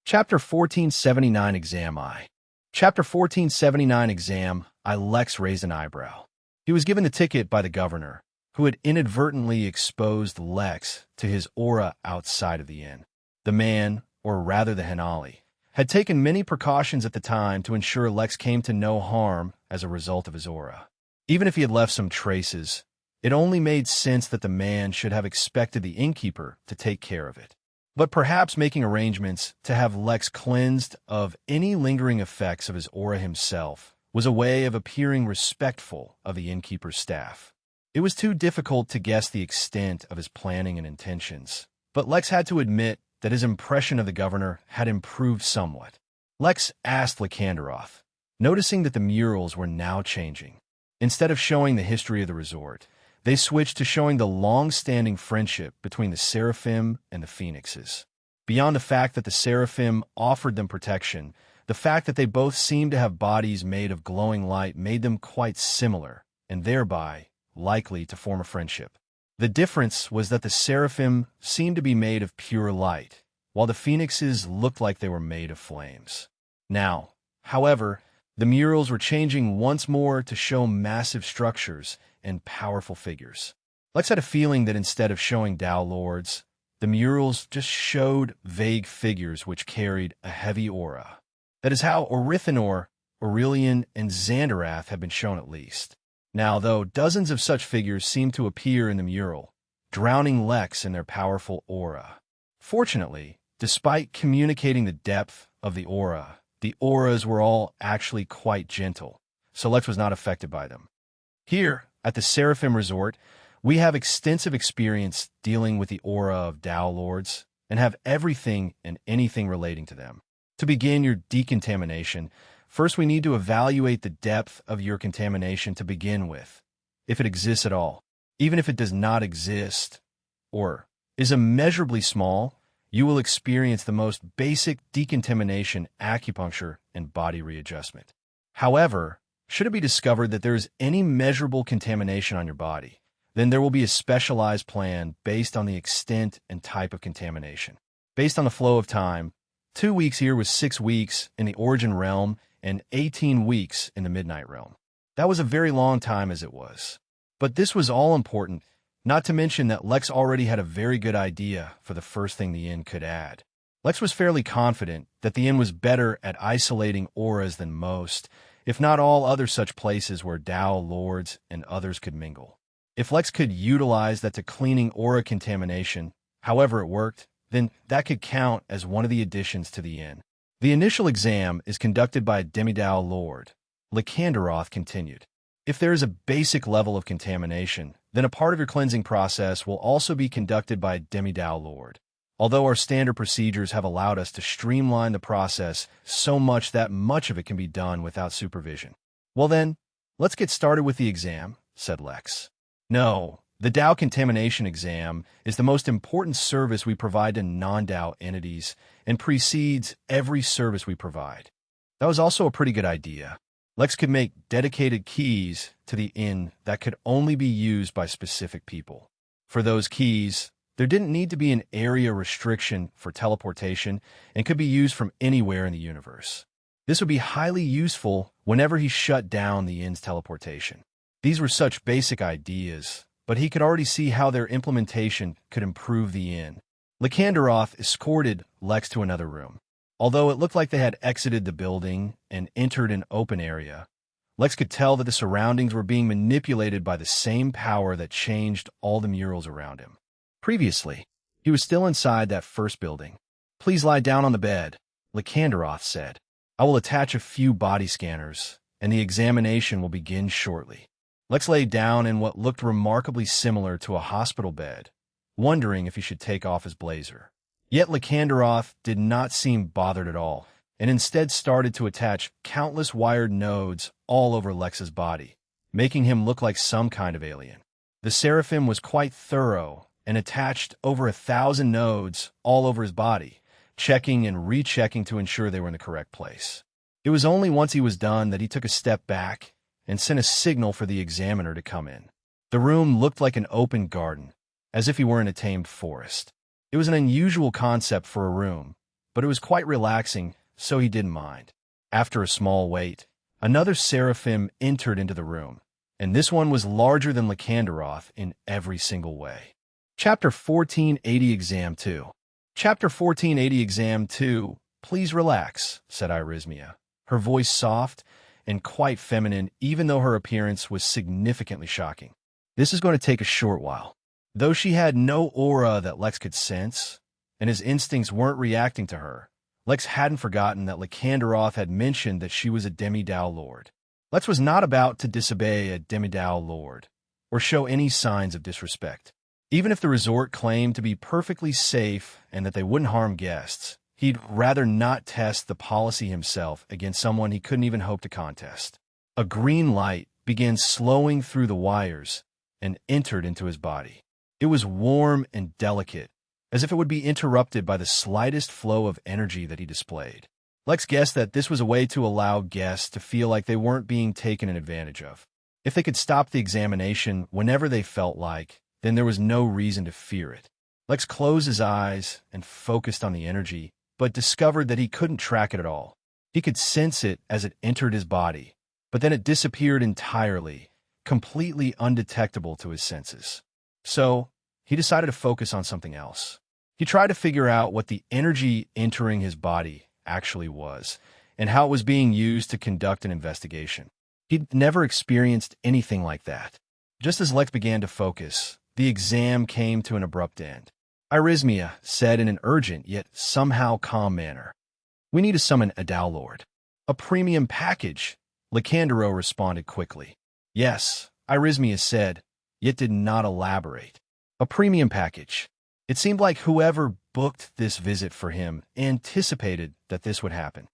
Chapter 1479 Exam I. Chapter 1479 Exam I. Lex raised an eyebrow. He was given the ticket by the governor, who had inadvertently exposed Lex to his aura outside of the inn. The man, or rather the Henali, had taken many precautions at the time to ensure Lex came to no harm as a result of his aura. Even if he had left some traces, it only made sense that the man should have expected the innkeeper to take care of it. But perhaps making arrangements to have Lex cleansed of any lingering effects of his aura himself was a way of appearing respectful of the innkeeper's staff. It was too difficult to guess the extent of his planning and intentions, but Lex had to admit that his impression of the governor had improved somewhat. Lex asked Lycanderoth, noticing that the murals were now changing. Instead of showing the history of the resort, they switched to showing the long-standing friendship between the Seraphim and the Phoenixes. Beyond the fact that the Seraphim offered them protection, the fact that they both seemed to have bodies made of glowing light made them quite similar, and thereby likely to form a friendship. The difference was that the Seraphim seemed to be made of pure light, while the Phoenixes looked like they were made of flames. Now, however, the murals were changing once more to show massive structures and powerful figures. Lex had a feeling that instead of showing Tao Lords, the murals just showed vague figures which carried a heavy aura. That is how Orithanor, Aurelian, and Xandarath had been shown at least. Now, though, dozens of such figures seemed to appear in the mural, drowning Lex in their powerful aura. Fortunately, despite communicating the depth of the auras were all actually quite gentle, so Lex was not affected by them. Here, at the Seraphim Resort, we have extensive experience dealing with the aura of Tao Lords and have everything and anything relating to them. To begin your decontamination, first we need to evaluate the depth of your contamination to begin with, if it exists at all. Even if it does not exist, or is immeasurably small, you will experience the most basic decontamination, acupuncture, and body readjustment. However, should it be discovered that there is any measurable contamination on your body, then there will be a specialized plan based on the extent and type of contamination. Based on the flow of time, 2 weeks here was 6 weeks in the origin realm and 18 weeks in the midnight realm. That was a very long time as it was. But this was all important, not to mention that Lex already had a very good idea for the first thing the inn could add. Lex was fairly confident that the inn was better at isolating auras than most, if not all other such places where Tao lords and others could mingle. If Lex could utilize that to cleaning aura contamination, however it worked, then that could count as one of the additions to the inn. The initial exam is conducted by a Demi-Tao Lord. Lycanderoth continued. If there is a basic level of contamination, then a part of your cleansing process will also be conducted by a Demi-Tao Lord. Although our standard procedures have allowed us to streamline the process so much that much of it can be done without supervision. Well then, let's get started with the exam, said Lex. No, the Tao contamination exam is the most important service we provide to non-Tao entities and precedes every service we provide. That was also a pretty good idea. Lex could make dedicated keys to the inn that could only be used by specific people. For those keys, there didn't need to be an area restriction for teleportation and could be used from anywhere in the universe. This would be highly useful whenever he shut down the inn's teleportation. These were such basic ideas, but he could already see how their implementation could improve the inn. Lycanderoth escorted Lex to another room. Although it looked like they had exited the building and entered an open area, Lex could tell that the surroundings were being manipulated by the same power that changed all the murals around him. Previously, he was still inside that first building. Please lie down on the bed, Lycanderoth said. I will attach a few body scanners, and the examination will begin shortly. Lex lay down in what looked remarkably similar to a hospital bed, wondering if he should take off his blazer. Yet Lycanderoth did not seem bothered at all, and instead started to attach countless wired nodes all over Lex's body, making him look like some kind of alien. The Seraphim was quite thorough and attached over 1,000 nodes all over his body, checking and rechecking to ensure they were in the correct place. It was only once he was done that he took a step back and sent a signal for the examiner to come in. The room looked like an open garden, as if he were in a tamed forest. It was an unusual concept for a room, but it was quite relaxing, so he didn't mind. After a small wait, another Seraphim entered into the room, and this one was larger than Lycanderoth in every single way. Chapter 1480 Exam 2. Chapter 1480 Exam 2. Please relax, said Irismia, her voice soft and quite feminine, even though her appearance was significantly shocking. This is going to take a short while. Though she had no aura that Lex could sense, and his instincts weren't reacting to her, Lex hadn't forgotten that Lycanderoth had mentioned that she was a Demi-Tao Lord. Lex was not about to disobey a Demi-Tao Lord, or show any signs of disrespect. Even if the resort claimed to be perfectly safe and that they wouldn't harm guests, he'd rather not test the policy himself against someone he couldn't even hope to contest. A green light began slowing through the wires and entered into his body. It was warm and delicate, as if it would be interrupted by the slightest flow of energy that he displayed. Lex guessed that this was a way to allow guests to feel like they weren't being taken advantage of. If they could stop the examination whenever they felt like, then there was no reason to fear it. Lex closed his eyes and focused on the energy, but discovered that he couldn't track it at all. He could sense it as it entered his body, but then it disappeared entirely, completely undetectable to his senses. So, he decided to focus on something else. He tried to figure out what the energy entering his body actually was, and how it was being used to conduct an investigation. He'd never experienced anything like that. Just as Lex began to focus, the exam came to an abrupt end. Irismia said in an urgent yet somehow calm manner, "We need to summon a Tao Lord." "A premium package," Lycandero responded quickly. "Yes," Irismia said, yet did not elaborate. "A premium package." It seemed like whoever booked this visit for him, anticipated that this would happen.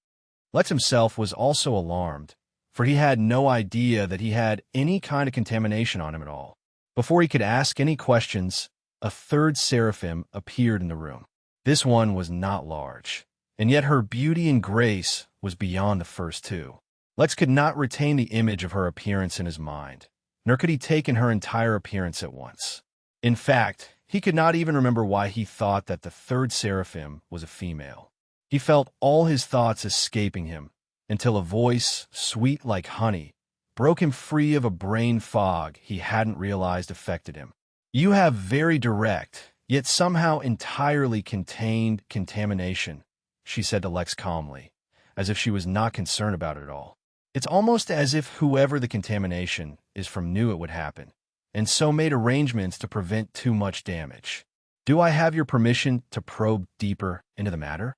Lex himself was also alarmed, for he had no idea that he had any kind of contamination on him at all. Before he could ask any questions, a third seraphim appeared in the room. This one was not large, and yet her beauty and grace was beyond the first two. Lex could not retain the image of her appearance in his mind, nor could he take in her entire appearance at once. In fact, he could not even remember why he thought that the third seraphim was a female. He felt all his thoughts escaping him, until a voice, sweet like honey, broke him free of a brain fog he hadn't realized affected him. "You have very direct, yet somehow entirely contained contamination," she said to Lex calmly, as if she was not concerned about it at all. It's almost as if whoever the contamination is from knew it would happen, and so made arrangements to prevent too much damage. "Do I have your permission to probe deeper into the matter?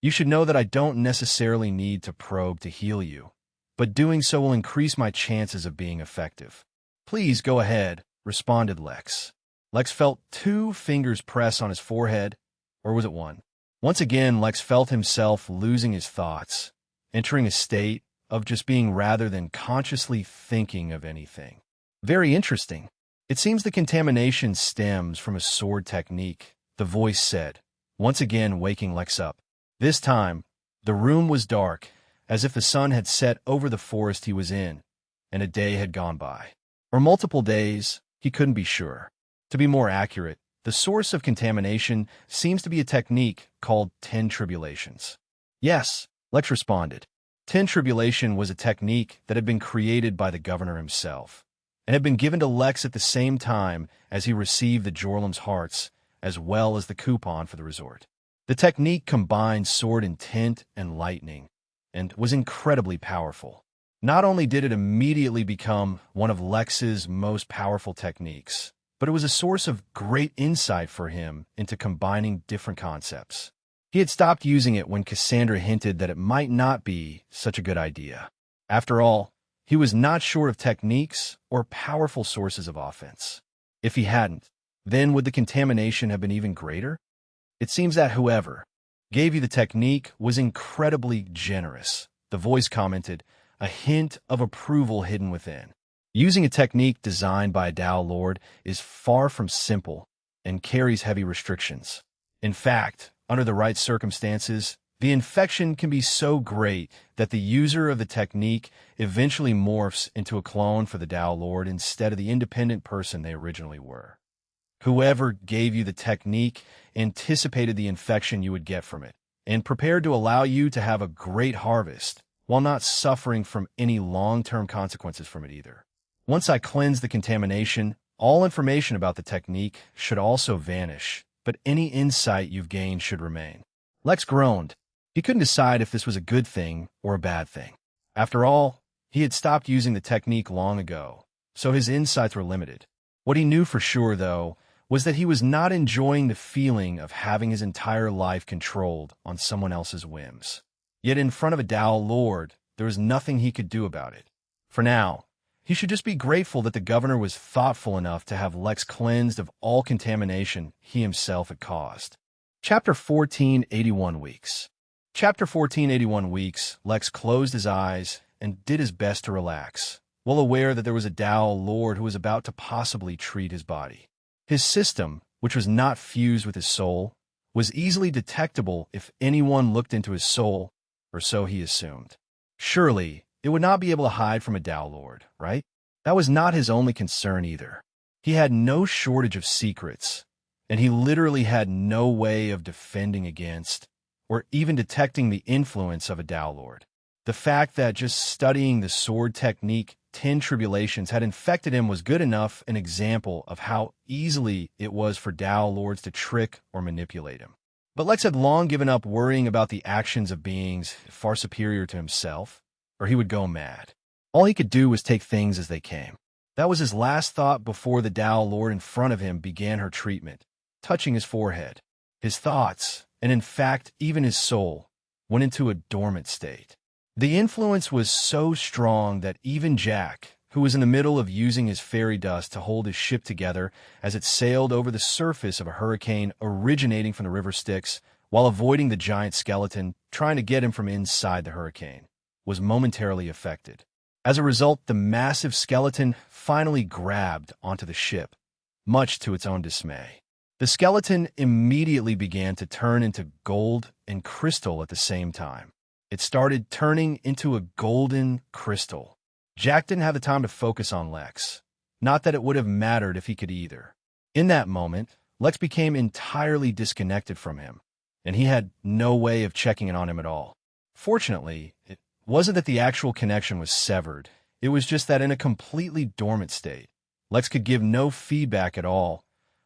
You should know that I don't necessarily need to probe to heal you, but doing so will increase my chances of being effective." "Please go ahead," responded Lex. Lex felt 2 fingers press on his forehead, or was it 1? Once again, Lex felt himself losing his thoughts, entering a state of just being rather than consciously thinking of anything. "Very interesting. It seems the contamination stems from a sword technique," the voice said, once again waking Lex up. This time, the room was dark, as if the sun had set over the forest he was in, and a day had gone by. Or multiple days, he couldn't be sure. To be more accurate, the source of contamination seems to be a technique called 10 tribulations. "Yes," Lex responded. 10 tribulation was a technique that had been created by the governor himself, and had been given to Lex at the same time as he received the Jorlam's hearts, as well as the coupon for the resort. The technique combined sword intent and lightning, and was incredibly powerful. Not only did it immediately become one of Lex's most powerful techniques, but it was a source of great insight for him into combining different concepts. He had stopped using it when Cassandra hinted that it might not be such a good idea. After all, he was not short of techniques or powerful sources of offense. If he hadn't, then would the contamination have been even greater? It seems that whoever gave you the technique was incredibly generous, the voice commented, a hint of approval hidden within. Using a technique designed by a Tao Lord is far from simple and carries heavy restrictions. In fact, under the right circumstances, the infection can be so great that the user of the technique eventually morphs into a clone for the Tao Lord instead of the independent person they originally were. Whoever gave you the technique anticipated the infection you would get from it, and prepared to allow you to have a great harvest, while not suffering from any long-term consequences from it either. Once I cleanse the contamination, all information about the technique should also vanish, but any insight you've gained should remain. Lex groaned. He couldn't decide if this was a good thing or a bad thing. After all, he had stopped using the technique long ago, so his insights were limited. What he knew for sure, though, was that he was not enjoying the feeling of having his entire life controlled on someone else's whims. Yet in front of a Tao Lord, there was nothing he could do about it. For now, he should just be grateful that the governor was thoughtful enough to have Lex cleansed of all contamination he himself had caused. Chapter 14, 81 Weeks. Chapter 14, 81 Weeks, Lex closed his eyes and did his best to relax, well aware that there was a Tao Lord who was about to possibly treat his body. His system, which was not fused with his soul, was easily detectable if anyone looked into his soul, or so he assumed. Surely, it would not be able to hide from a Tao Lord, right? That was not his only concern either. He had no shortage of secrets, and he literally had no way of defending against, or even detecting the influence of a Tao Lord. The fact that just studying the sword technique 10 tribulations had infected him was good enough an example of how easily it was for Tao Lords to trick or manipulate him. But Lex had long given up worrying about the actions of beings far superior to himself, or he would go mad. All he could do was take things as they came. That was his last thought before the Tao Lord in front of him began her treatment, touching his forehead. His thoughts, and in fact even his soul, went into a dormant state. The influence was so strong that even Jack, who was in the middle of using his fairy dust to hold his ship together as it sailed over the surface of a hurricane originating from the river Styx while avoiding the giant skeleton trying to get him from inside the hurricane, was momentarily affected. As a result, the massive skeleton finally grabbed onto the ship, much to its own dismay. The skeleton immediately began to turn into gold and crystal at the same time. It started turning into a golden crystal. Jack didn't have the time to focus on Lex. Not that it would have mattered if he could either. In that moment, Lex became entirely disconnected from him, and he had no way of checking in on him at all. Fortunately, it wasn't that the actual connection was severed. It was just that in a completely dormant state, Lex could give no feedback at all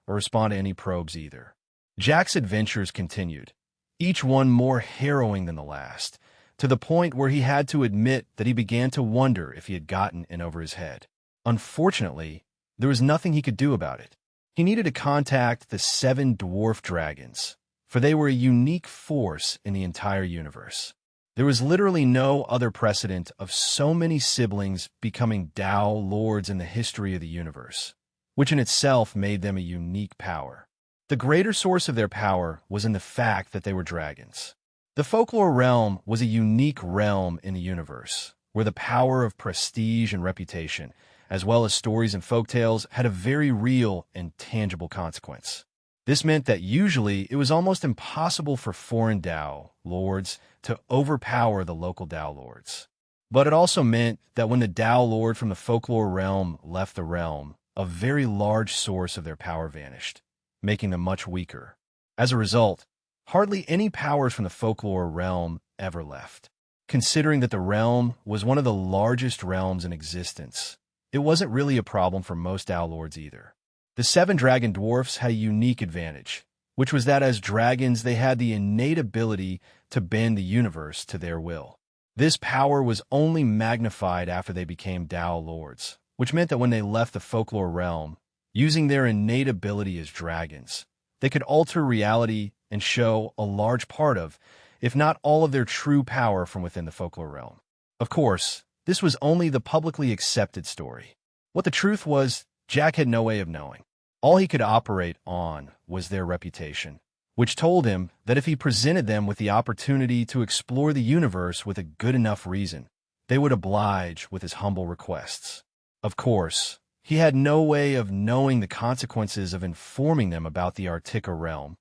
or respond to any probes either. Jack's adventures continued, each one more harrowing than the last, to the point where he had to admit that he began to wonder if he had gotten in over his head. Unfortunately, there was nothing he could do about it. He needed to contact the 7 dwarf dragons, for they were a unique force in the entire universe. There was literally no other precedent of so many siblings becoming Tao lords in the history of the universe, which in itself made them a unique power. The greater source of their power was in the fact that they were dragons. The folklore realm was a unique realm in the universe, where the power of prestige and reputation, as well as stories and folktales, had a very real and tangible consequence. This meant that usually it was almost impossible for foreign Tao lords to overpower the local Tao lords. But it also meant that when the Tao lord from the folklore realm left the realm, a very large source of their power vanished, making them much weaker. As a result, hardly any powers from the folklore realm ever left. Considering that the realm was one of the largest realms in existence, it wasn't really a problem for most Tao lords either. The 7 dragon dwarfs had a unique advantage, which was that as dragons they had the innate ability to bend the universe to their will. This power was only magnified after they became Tao lords, which meant that when they left the folklore realm, using their innate ability as dragons, they could alter reality and show a large part of, if not all of their true power from within the folklore realm. Of course, this was only the publicly accepted story. What the truth was, Jack had no way of knowing. All he could operate on was their reputation, which told him that if he presented them with the opportunity to explore the universe with a good enough reason, they would oblige with his humble requests. Of course, he had no way of knowing the consequences of informing them about the Artica realm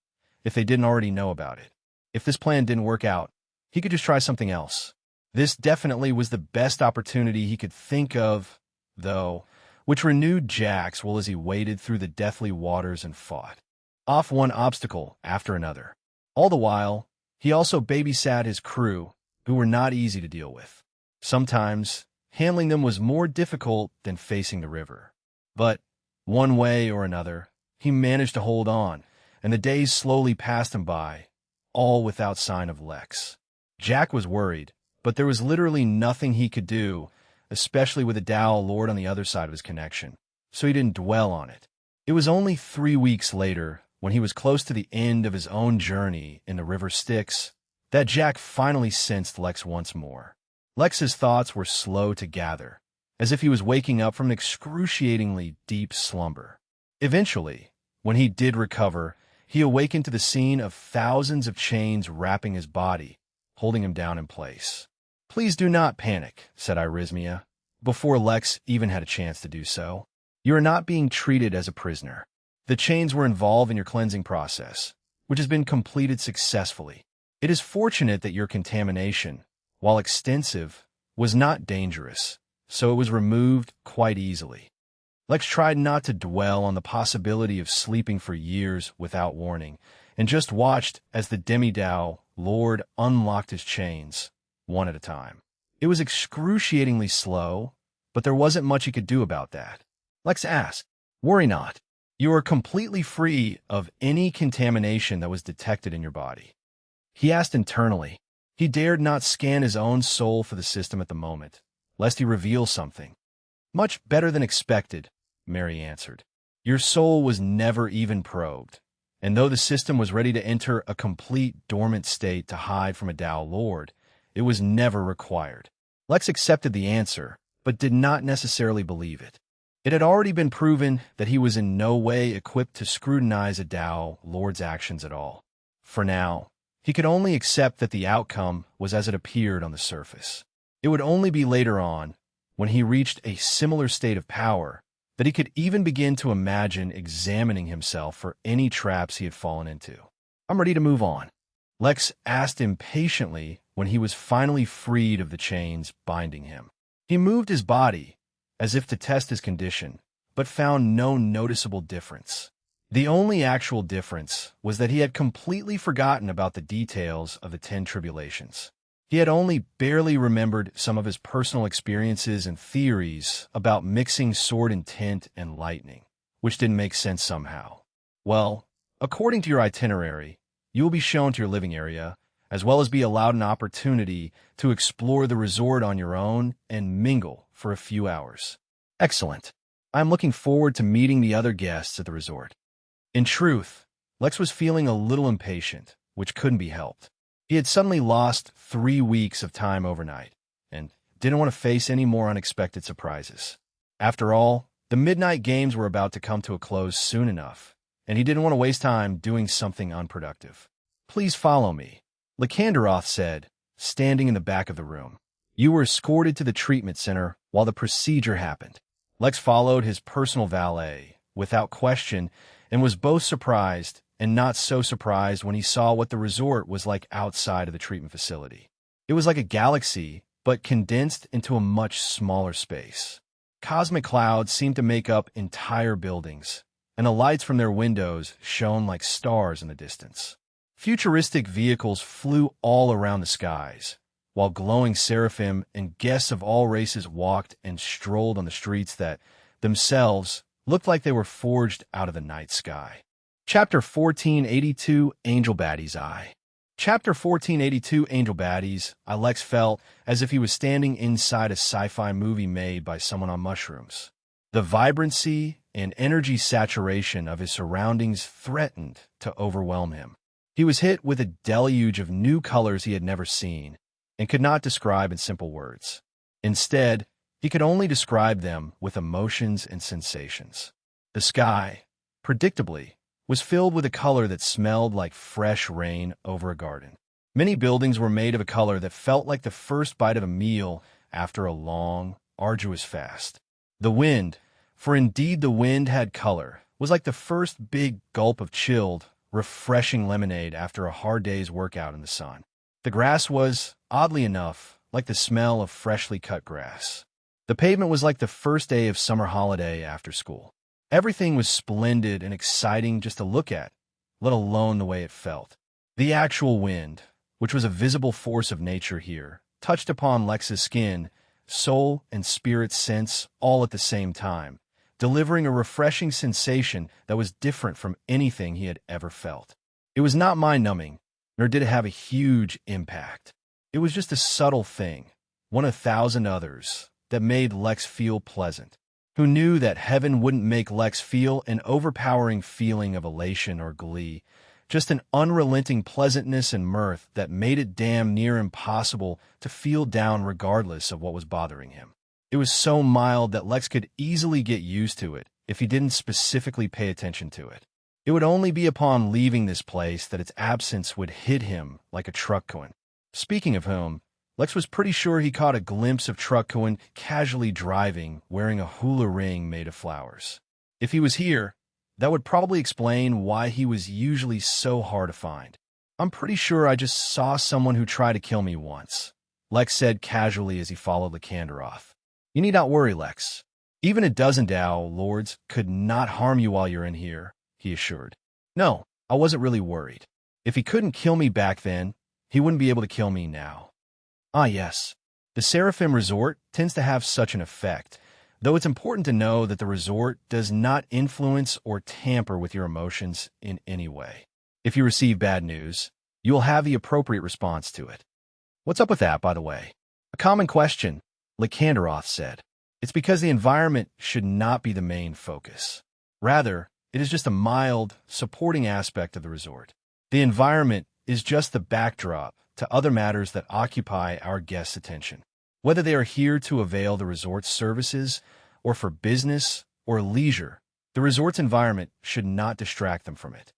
if they didn't already know about it. If this plan didn't work out, he could just try something else. This definitely was the best opportunity he could think of, though, which renewed Jack's will as he waded through the deathly waters and fought off one obstacle after another. All the while, he also babysat his crew, who were not easy to deal with. Sometimes, handling them was more difficult than facing the river. But, one way or another, he managed to hold on, and the days slowly passed him by, all without sign of Lex. Jack was worried, but there was literally nothing he could do, especially with a Tao lord on the other side of his connection, so he didn't dwell on it. It was only 3 weeks later, when he was close to the end of his own journey in the river Styx, that Jack finally sensed Lex once more. Lex's thoughts were slow to gather, as if he was waking up from an excruciatingly deep slumber. Eventually, when he did recover, he awakened to the scene of thousands of chains wrapping his body, holding him down in place. "Please do not panic," said Irismia, before Lex even had a chance to do so. "You are not being treated as a prisoner. The chains were involved in your cleansing process, which has been completed successfully. It is fortunate that your contamination, while extensive, was not dangerous, so it was removed quite easily." Lex tried not to dwell on the possibility of sleeping for years without warning, and just watched as the Demi-Dao Lord unlocked his chains, one at a time. It was excruciatingly slow, but there wasn't much he could do about that. Lex asked, "Worry not. You are completely free of any contamination that was detected in your body." He asked internally. He dared not scan his own soul for the system at the moment, lest he reveal something. "Much better than expected," Mary answered. "Your soul was never even probed, and though the system was ready to enter a complete dormant state to hide from a Tao Lord, it was never required." Lex accepted the answer, but did not necessarily believe it. It had already been proven that he was in no way equipped to scrutinize a Tao Lord's actions at all. For now, he could only accept that the outcome was as it appeared on the surface. It would only be later on, when he reached a similar state of power, that he could even begin to imagine examining himself for any traps he had fallen into. "I'm ready to move on," Lex asked impatiently when he was finally freed of the chains binding him. He moved his body, as if to test his condition, but found no noticeable difference. The only actual difference was that he had completely forgotten about the details of the 10 tribulations. He had only barely remembered some of his personal experiences and theories about mixing sword intent and lightning, which didn't make sense somehow. "Well, according to your itinerary, you will be shown to your living area, as well as be allowed an opportunity to explore the resort on your own and mingle for a few hours." "Excellent. I am looking forward to meeting the other guests at the resort." In truth, Lex was feeling a little impatient, which couldn't be helped. He had suddenly lost 3 weeks of time overnight, and didn't want to face any more unexpected surprises. After all, the midnight games were about to come to a close soon enough, and he didn't want to waste time doing something unproductive. "Please follow me," Lycanderoth said, standing in the back of the room. "You were escorted to the treatment center while the procedure happened." Lex followed his personal valet, without question, and was both surprised and not so surprised when he saw what the resort was like outside of the treatment facility. It was like a galaxy, but condensed into a much smaller space. Cosmic clouds seemed to make up entire buildings, and the lights from their windows shone like stars in the distance. Futuristic vehicles flew all around the skies, while glowing seraphim and guests of all races walked and strolled on the streets that, themselves, looked like they were forged out of the night sky. Chapter 1482, Angel Baddie's Eye. Chapter 1482, Angel Baddies. Lex felt as if he was standing inside a sci-fi movie made by someone on mushrooms. The vibrancy and energy saturation of his surroundings threatened to overwhelm him. He was hit with a deluge of new colors he had never seen, and could not describe in simple words. Instead, he could only describe them with emotions and sensations. The sky, predictably, was filled with a color that smelled like fresh rain over a garden. Many buildings were made of a color that felt like the first bite of a meal after a long, arduous fast. The wind, for indeed the wind had color, was like the first big gulp of chilled, refreshing lemonade after a hard day's workout in the sun. The grass was, oddly enough, like the smell of freshly cut grass. The pavement was like the first day of summer holiday after school. Everything was splendid and exciting just to look at, let alone the way it felt. The actual wind, which was a visible force of nature here, touched upon Lex's skin, soul, and spirit sense all at the same time, delivering a refreshing sensation that was different from anything he had ever felt. It was not mind-numbing, nor did it have a huge impact. It was just a subtle thing, one of 1,000 others, that made Lex feel pleasant. Who knew that heaven wouldn't make Lex feel an overpowering feeling of elation or glee, just an unrelenting pleasantness and mirth that made it damn near impossible to feel down regardless of what was bothering him. It was so mild that Lex could easily get used to it if he didn't specifically pay attention to it. It would only be upon leaving this place that its absence would hit him like a Truckcoin. Speaking of whom, Lex was pretty sure he caught a glimpse of Truckcoin casually driving, wearing a hula ring made of flowers. If he was here, that would probably explain why he was usually so hard to find. "I'm pretty sure I just saw someone who tried to kill me once," Lex said casually as he followed Lycanderoth. "You need not worry, Lex. Even a dozen Tao Lords could not harm you while you're in here," he assured. "No, I wasn't really worried. If he couldn't kill me back then, he wouldn't be able to kill me now." "Ah, yes. The Seraphim Resort tends to have such an effect, though it's important to know that the resort does not influence or tamper with your emotions in any way. If you receive bad news, you will have the appropriate response to it." "What's up with that, by the way?" "A common question," Lycanderoth said. "It's because the environment should not be the main focus. Rather, it is just a mild, supporting aspect of the resort. The environment is just the backdrop to other matters that occupy our guests' attention." Whether they are here to avail the resort's services, or for business or leisure, the resort's environment should not distract them from it.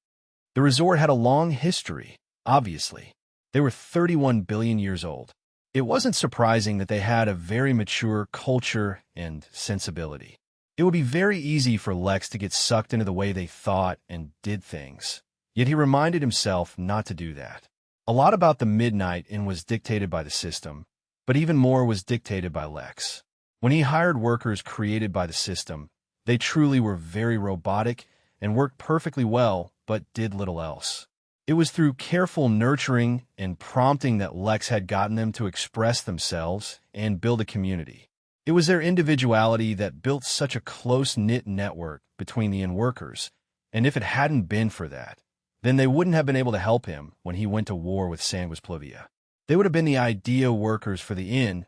The resort had a long history, obviously. They were 31 billion years old. It wasn't surprising that they had a very mature culture and sensibility. It would be very easy for Lex to get sucked into the way they thought and did things. Yet he reminded himself not to do that. A lot about the Midnight Inn was dictated by the system, but even more was dictated by Lex. When he hired workers created by the system, they truly were very robotic and worked perfectly well, but did little else. It was through careful nurturing and prompting that Lex had gotten them to express themselves and build a community. It was their individuality that built such a close-knit network between the inn workers, and if it hadn't been for that, then they wouldn't have been able to help him when he went to war with Sanguis Pluvia. They would have been the ideal workers for the inn,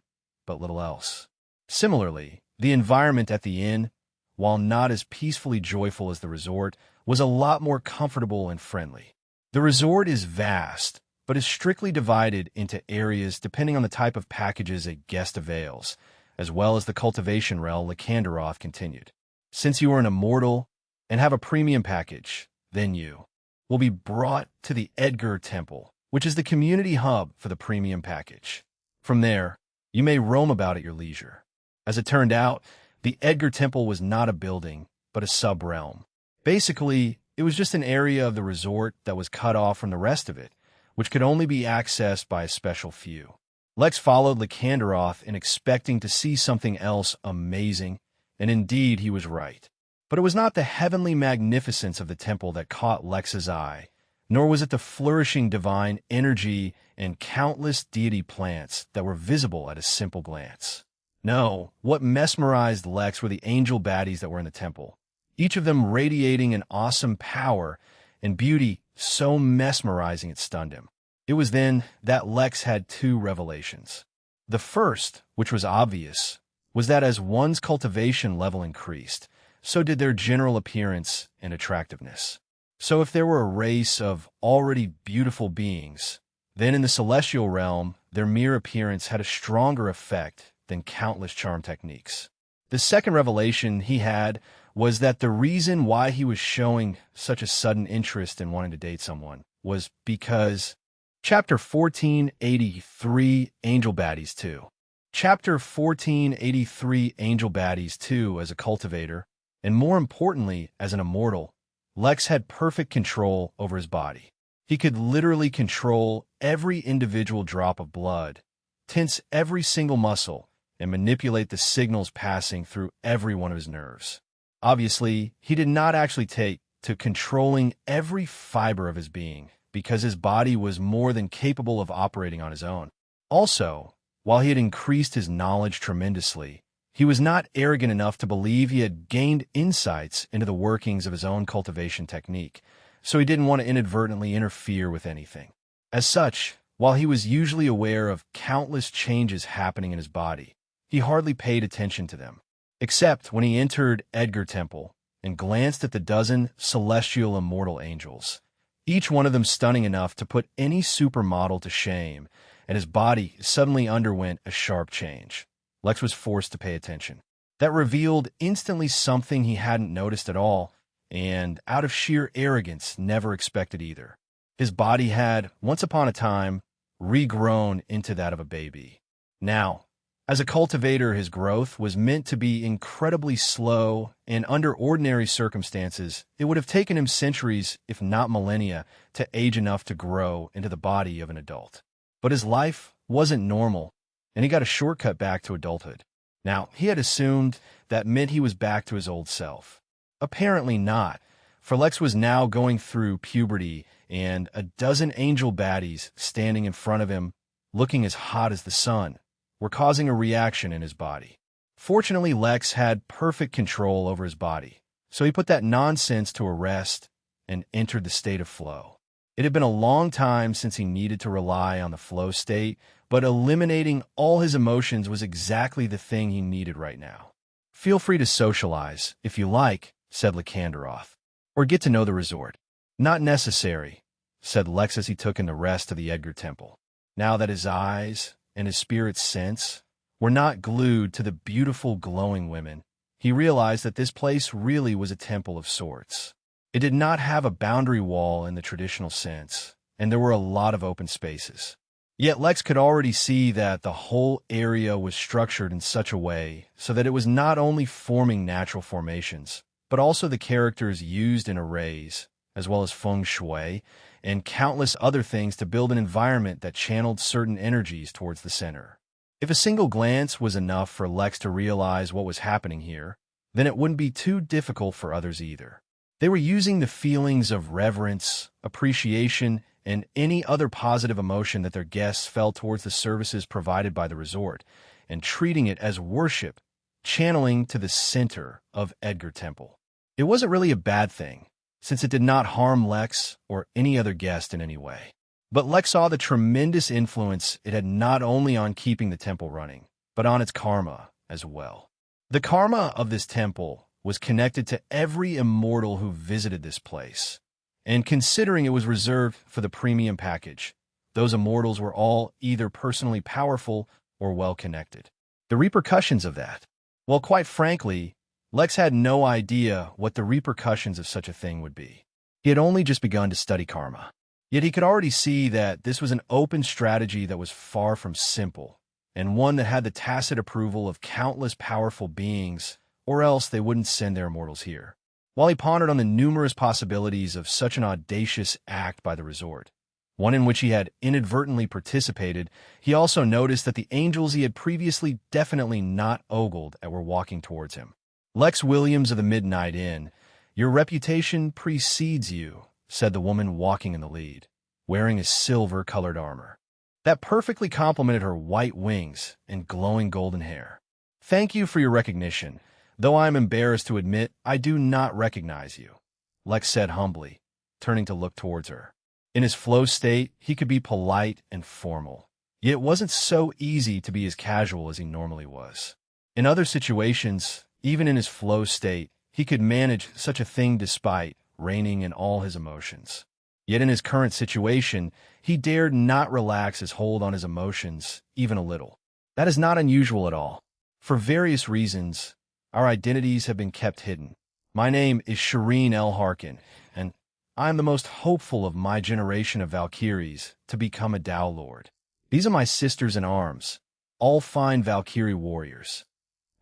but little else. Similarly, the environment at the inn, while not as peacefully joyful as the resort, was a lot more comfortable and friendly. The resort is vast, but is strictly divided into areas depending on the type of packages a guest avails, as well as the cultivation realm Lycanderoth continued. Since you are an immortal and have a premium package, then you will be brought to the Edgar Temple, which is the community hub for the premium package. From there, you may roam about at your leisure. As it turned out, the Edgar Temple was not a building, but a sub-realm. Basically, it was just an area of the resort that was cut off from the rest of it, which could only be accessed by a special few. Lex followed Lycanderoth in expecting to see something else amazing, and indeed he was right. But it was not the heavenly magnificence of the temple that caught Lex's eye, nor was it the flourishing divine energy and countless deity plants that were visible at a simple glance. No, what mesmerized Lex were the angel baddies that were in the temple, each of them radiating an awesome power and beauty so mesmerizing it stunned him. It was then that Lex had two revelations. The first, which was obvious, was that as one's cultivation level increased, so did their general appearance and attractiveness. So if there were a race of already beautiful beings, then in the celestial realm, their mere appearance had a stronger effect than countless charm techniques. The second revelation he had was that the reason why he was showing such a sudden interest in wanting to date someone was because Chapter 1483, Angel Baddies 2. Chapter 1483, Angel Baddies 2, as a cultivator, and more importantly, as an immortal, Lex had perfect control over his body. He could literally control every individual drop of blood, tense every single muscle, and manipulate the signals passing through every one of his nerves. Obviously, he did not actually take to controlling every fiber of his being, because his body was more than capable of operating on his own. Also, while he had increased his knowledge tremendously, he was not arrogant enough to believe he had gained insights into the workings of his own cultivation technique, so he didn't want to inadvertently interfere with anything. As such, while he was usually aware of countless changes happening in his body, he hardly paid attention to them, except when he entered Edgar Temple and glanced at the dozen celestial immortal angels, each one of them stunning enough to put any supermodel to shame, and his body suddenly underwent a sharp change. Lex was forced to pay attention. That revealed instantly something he hadn't noticed at all, and out of sheer arrogance never expected either. His body had, once upon a time, regrown into that of a baby. Now, as a cultivator, his growth was meant to be incredibly slow, and under ordinary circumstances, it would have taken him centuries, if not millennia, to age enough to grow into the body of an adult. But his life wasn't normal, and he got a shortcut back to adulthood. Now, he had assumed that meant he was back to his old self. Apparently not, for Lex was now going through puberty, and a dozen angel baddies standing in front of him, looking as hot as the sun, were causing a reaction in his body. Fortunately, Lex had perfect control over his body, so he put that nonsense to rest and entered the state of flow. It had been a long time since he needed to rely on the flow state, but eliminating all his emotions was exactly the thing he needed right now. Feel free to socialize, if you like, said Lycanderoth, or get to know the resort. Not necessary, said Lex as he took in the rest of the Edgar Temple. Now that his eyes and his spirit's sense were not glued to the beautiful glowing women, he realized that this place really was a temple of sorts. It did not have a boundary wall in the traditional sense, and there were a lot of open spaces. Yet Lex could already see that the whole area was structured in such a way so that it was not only forming natural formations, but also the characters used in arrays, as well as feng shui, and countless other things to build an environment that channeled certain energies towards the center. If a single glance was enough for Lex to realize what was happening here, then it wouldn't be too difficult for others either. They were using the feelings of reverence, appreciation, and any other positive emotion that their guests felt towards the services provided by the resort, and treating it as worship, channeling to the center of Edgar Temple. It wasn't really a bad thing, since it did not harm Lex or any other guest in any way. But Lex saw the tremendous influence it had not only on keeping the temple running, but on its karma as well. The karma of this temple was connected to every immortal who visited this place, and considering it was reserved for the premium package, those immortals were all either personally powerful or well-connected. The repercussions of that? Well, quite frankly, Lex had no idea what the repercussions of such a thing would be. He had only just begun to study karma. Yet he could already see that this was an open strategy that was far from simple, and one that had the tacit approval of countless powerful beings, or else they wouldn't send their immortals here. While he pondered on the numerous possibilities of such an audacious act by the resort, one in which he had inadvertently participated, he also noticed that the angels he had previously definitely not ogled were walking towards him. "Lex Williams of the Midnight Inn, your reputation precedes you," said the woman walking in the lead, wearing a silver-colored armor that perfectly complemented her white wings and glowing golden hair. "Thank you for your recognition, though I am embarrassed to admit I do not recognize you," Lex said humbly, turning to look towards her. In his flow state, he could be polite and formal, yet it wasn't so easy to be as casual as he normally was. In other situations, even in his flow state, he could manage such a thing despite reining in all his emotions. Yet in his current situation, he dared not relax his hold on his emotions even a little. That is not unusual at all. For various reasons, our identities have been kept hidden. My name is Shireen L. Harkin, and I am the most hopeful of my generation of Valkyries to become a Tao Lord. These are my sisters in arms, all fine Valkyrie warriors.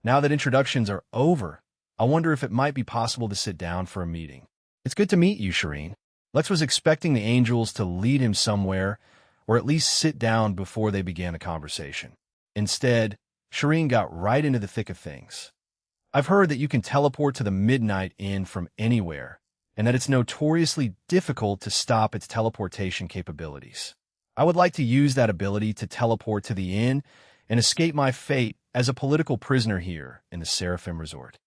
Now that introductions are over, I wonder if it might be possible to sit down for a meeting. "It's good to meet you, Shireen." Lex was expecting the angels to lead him somewhere, or at least sit down before they began a conversation. Instead, Shireen got right into the thick of things. "I've heard that you can teleport to the Midnight Inn from anywhere, and that it's notoriously difficult to stop its teleportation capabilities. I would like to use that ability to teleport to the inn and escape my fate as a political prisoner here in the Seraphim Resort."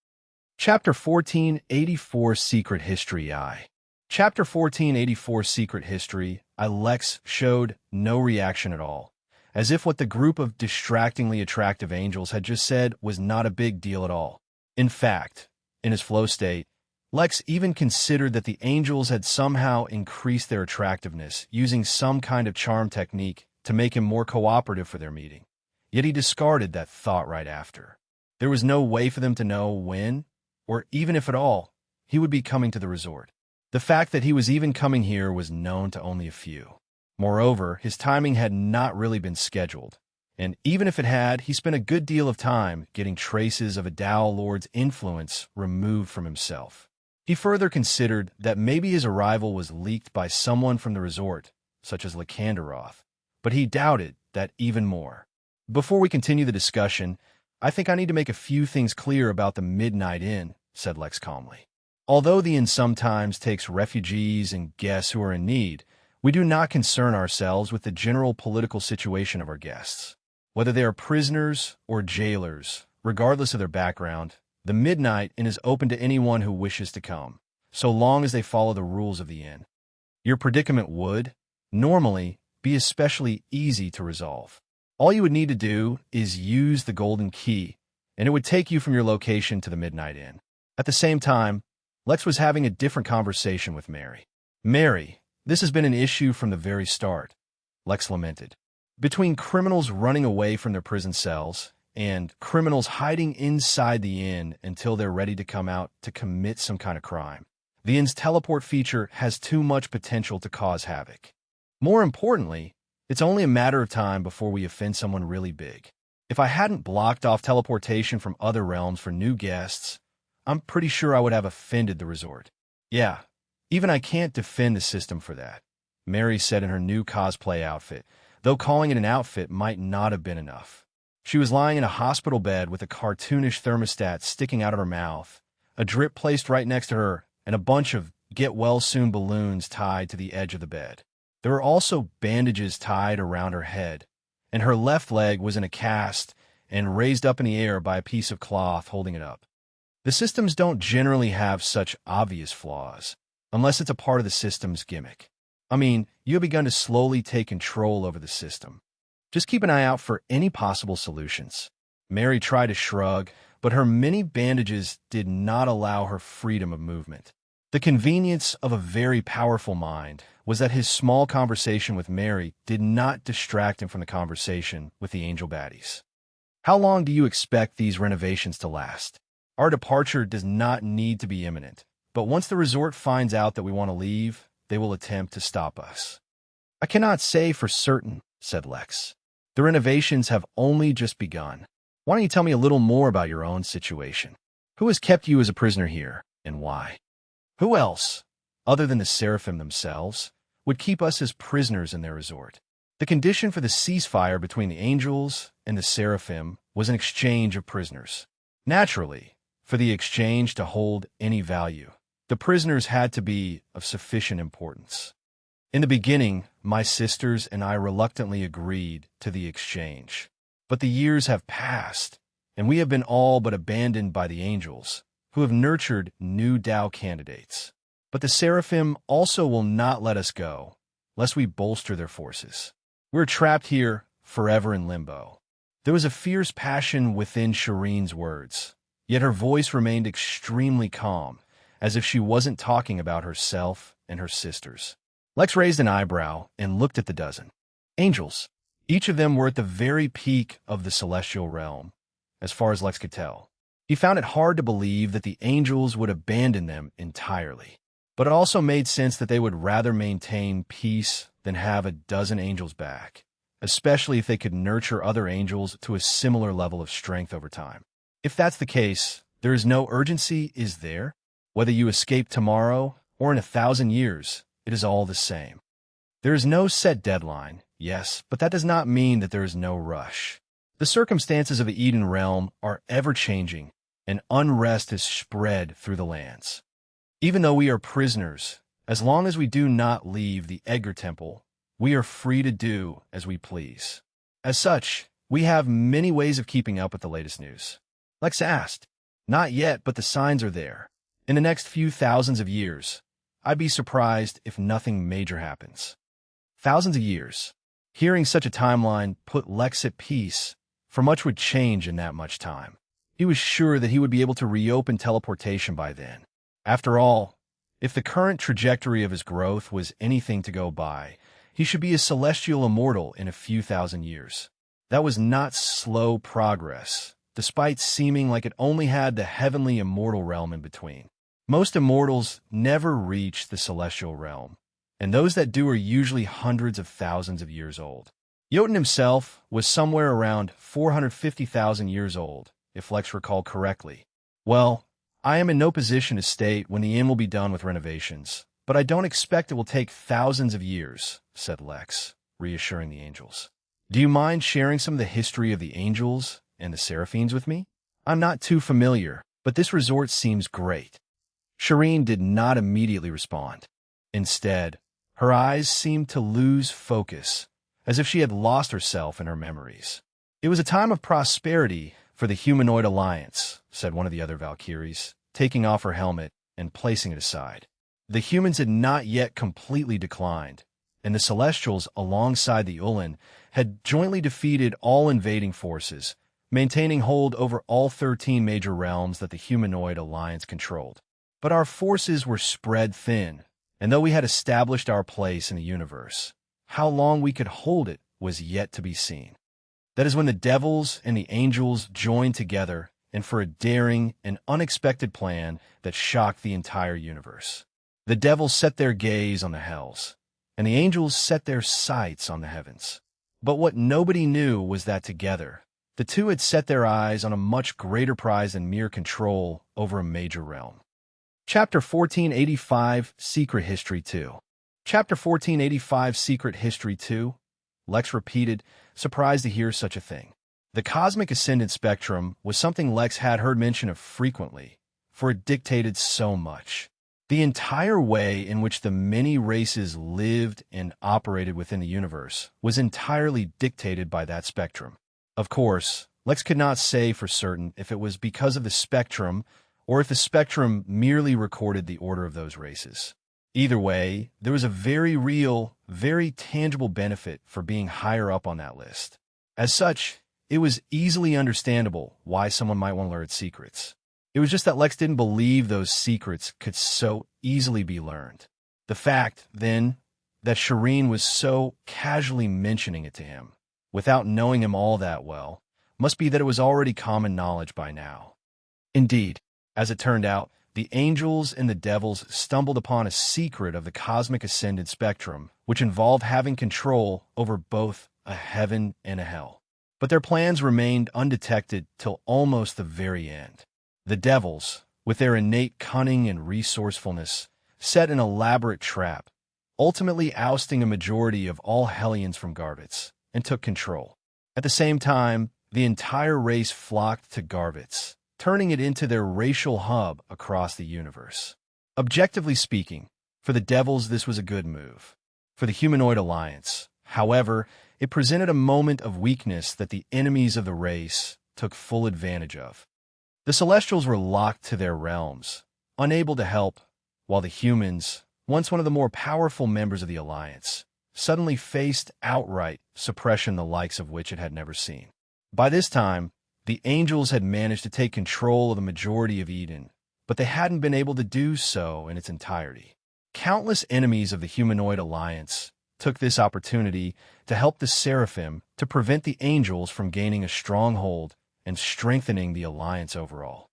Chapter 1484 Secret History I. Chapter 1484 Secret History I. Lex showed no reaction at all, as if what the group of distractingly attractive angels had just said was not a big deal at all. In fact, in his flow state, Lex even considered that the angels had somehow increased their attractiveness using some kind of charm technique to make him more cooperative for their meeting. Yet he discarded that thought right after. There was no way for them to know when, or even if at all, he would be coming to the resort. The fact that he was even coming here was known to only a few. Moreover, his timing had not really been scheduled, and even if it had, he spent a good deal of time getting traces of a Tao Lord's influence removed from himself. He further considered that maybe his arrival was leaked by someone from the resort, such as Lycanderoth, but he doubted that even more. "Before we continue the discussion, I think I need to make a few things clear about the Midnight Inn," said Lex calmly. "Although the inn sometimes takes refugees and guests who are in need, we do not concern ourselves with the general political situation of our guests. Whether they are prisoners or jailers, regardless of their background, the Midnight Inn is open to anyone who wishes to come, so long as they follow the rules of the inn. Your predicament would, normally, be especially easy to resolve. All you would need to do is use the golden key, and it would take you from your location to the Midnight Inn." At the same time, Lex was having a different conversation with Mary. "Mary, this has been an issue from the very start," Lex lamented. "Between criminals running away from their prison cells and criminals hiding inside the inn until they're ready to come out to commit some kind of crime. The inn's teleport feature has too much potential to cause havoc. More importantly, it's only a matter of time before we offend someone really big. If I hadn't blocked off teleportation from other realms for new guests, I'm pretty sure I would have offended the resort. Yeah, even I can't defend the system for that, Mary said in her new cosplay outfit, though calling it an outfit might not have been enough. She was lying in a hospital bed with a cartoonish thermostat sticking out of her mouth, a drip placed right next to her, and a bunch of get-well-soon balloons tied to the edge of the bed. There were also bandages tied around her head, and her left leg was in a cast and raised up in the air by a piece of cloth holding it up. The systems don't generally have such obvious flaws, unless it's a part of the system's gimmick. I mean, you have begun to slowly take control over the system. Just keep an eye out for any possible solutions. Mary tried to shrug, but her many bandages did not allow her freedom of movement. The convenience of a very powerful mind was that his small conversation with Mary did not distract him from the conversation with the angel baddies. How long do you expect these renovations to last? Our departure does not need to be imminent, but once the resort finds out that we want to leave, they will attempt to stop us. I cannot say for certain, said Lex. The renovations have only just begun. Why don't you tell me a little more about your own situation? Who has kept you as a prisoner here, and why? Who else, other than the Seraphim themselves, would keep us as prisoners in their resort? The condition for the ceasefire between the angels and the Seraphim was an exchange of prisoners. Naturally, for the exchange to hold any value, the prisoners had to be of sufficient importance. In the beginning, my sisters and I reluctantly agreed to the exchange. But the years have passed, and we have been all but abandoned by the angels, who have nurtured new Tao candidates. But the Seraphim also will not let us go, lest we bolster their forces. We're trapped here forever in limbo. There was a fierce passion within Shireen's words, yet her voice remained extremely calm, as if she wasn't talking about herself and her sisters. Lex raised an eyebrow and looked at the dozen angels. Each of them were at the very peak of the celestial realm, as far as Lex could tell. He found it hard to believe that the angels would abandon them entirely. But it also made sense that they would rather maintain peace than have a dozen angels back, especially if they could nurture other angels to a similar level of strength over time. If that's the case, there is no urgency, is there? Whether you escape tomorrow or in 1,000 years, it is all the same. There is no set deadline, yes, but that does not mean that there is no rush. The circumstances of the Eden realm are ever-changing, and unrest is spread through the lands. Even though we are prisoners, as long as we do not leave the Edgar Temple, we are free to do as we please. As such, we have many ways of keeping up with the latest news. Lex asked. Not yet, but the signs are there. In the next few thousands of years, I'd be surprised if nothing major happens. Thousands of years. Hearing such a timeline put Lex at peace, for much would change in that much time. He was sure that he would be able to reopen teleportation by then. After all, if the current trajectory of his growth was anything to go by, he should be a celestial immortal in a few thousand years. That was not slow progress, despite seeming like it only had the heavenly immortal realm in between. Most immortals never reach the celestial realm, and those that do are usually hundreds of thousands of years old. Jotun himself was somewhere around 450,000 years old, if Lex recalled correctly. Well, I am in no position to state when the inn will be done with renovations, but I don't expect it will take thousands of years, said Lex, reassuring the angels. Do you mind sharing some of the history of the angels and the Seraphines with me? I'm not too familiar, but this resort seems great. Shireen did not immediately respond. Instead, her eyes seemed to lose focus, as if she had lost herself in her memories. It was a time of prosperity for the humanoid alliance, said one of the other Valkyries, taking off her helmet and placing it aside. The humans had not yet completely declined, and the Celestials, alongside the Ulan, had jointly defeated all invading forces, maintaining hold over all 13 major realms that the humanoid alliance controlled. But our forces were spread thin, and though we had established our place in the universe, how long we could hold it was yet to be seen. That is when the devils and the angels joined together and for a daring and unexpected plan that shocked the entire universe. The devils set their gaze on the hells, and the angels set their sights on the heavens. But what nobody knew was that together, the two had set their eyes on a much greater prize than mere control over a major realm. Chapter 1485, Secret History 2. Chapter 1485, Secret History 2. Lex repeated, surprised to hear such a thing. The cosmic ascendant spectrum was something Lex had heard mention of frequently, for it dictated so much. The entire way in which the many races lived and operated within the universe was entirely dictated by that spectrum. Of course, Lex could not say for certain if it was because of the spectrum or if the spectrum merely recorded the order of those races. Either way, there was a very real, very tangible benefit for being higher up on that list. As such, it was easily understandable why someone might want to learn its secrets. It was just that Lex didn't believe those secrets could so easily be learned. The fact, then, that Shireen was so casually mentioning it to him, without knowing him all that well, must be that it was already common knowledge by now. Indeed, as it turned out, the angels and the devils stumbled upon a secret of the cosmic ascendant spectrum, which involved having control over both a heaven and a hell. But their plans remained undetected till almost the very end. The devils, with their innate cunning and resourcefulness, set an elaborate trap, ultimately ousting a majority of all Hellions from Garvitz, and took control. At the same time, the entire race flocked to Garvitz, turning it into their racial hub across the universe. Objectively speaking, for the devils this was a good move. For the humanoid alliance, however, it presented a moment of weakness that the enemies of the race took full advantage of. The Celestials were locked to their realms, unable to help, while the humans, once one of the more powerful members of the alliance, suddenly faced outright suppression the likes of which it had never seen. By this time, the angels had managed to take control of the majority of Eden, but they hadn't been able to do so in its entirety. Countless enemies of the humanoid alliance took this opportunity to help the Seraphim to prevent the angels from gaining a stronghold and strengthening the alliance overall.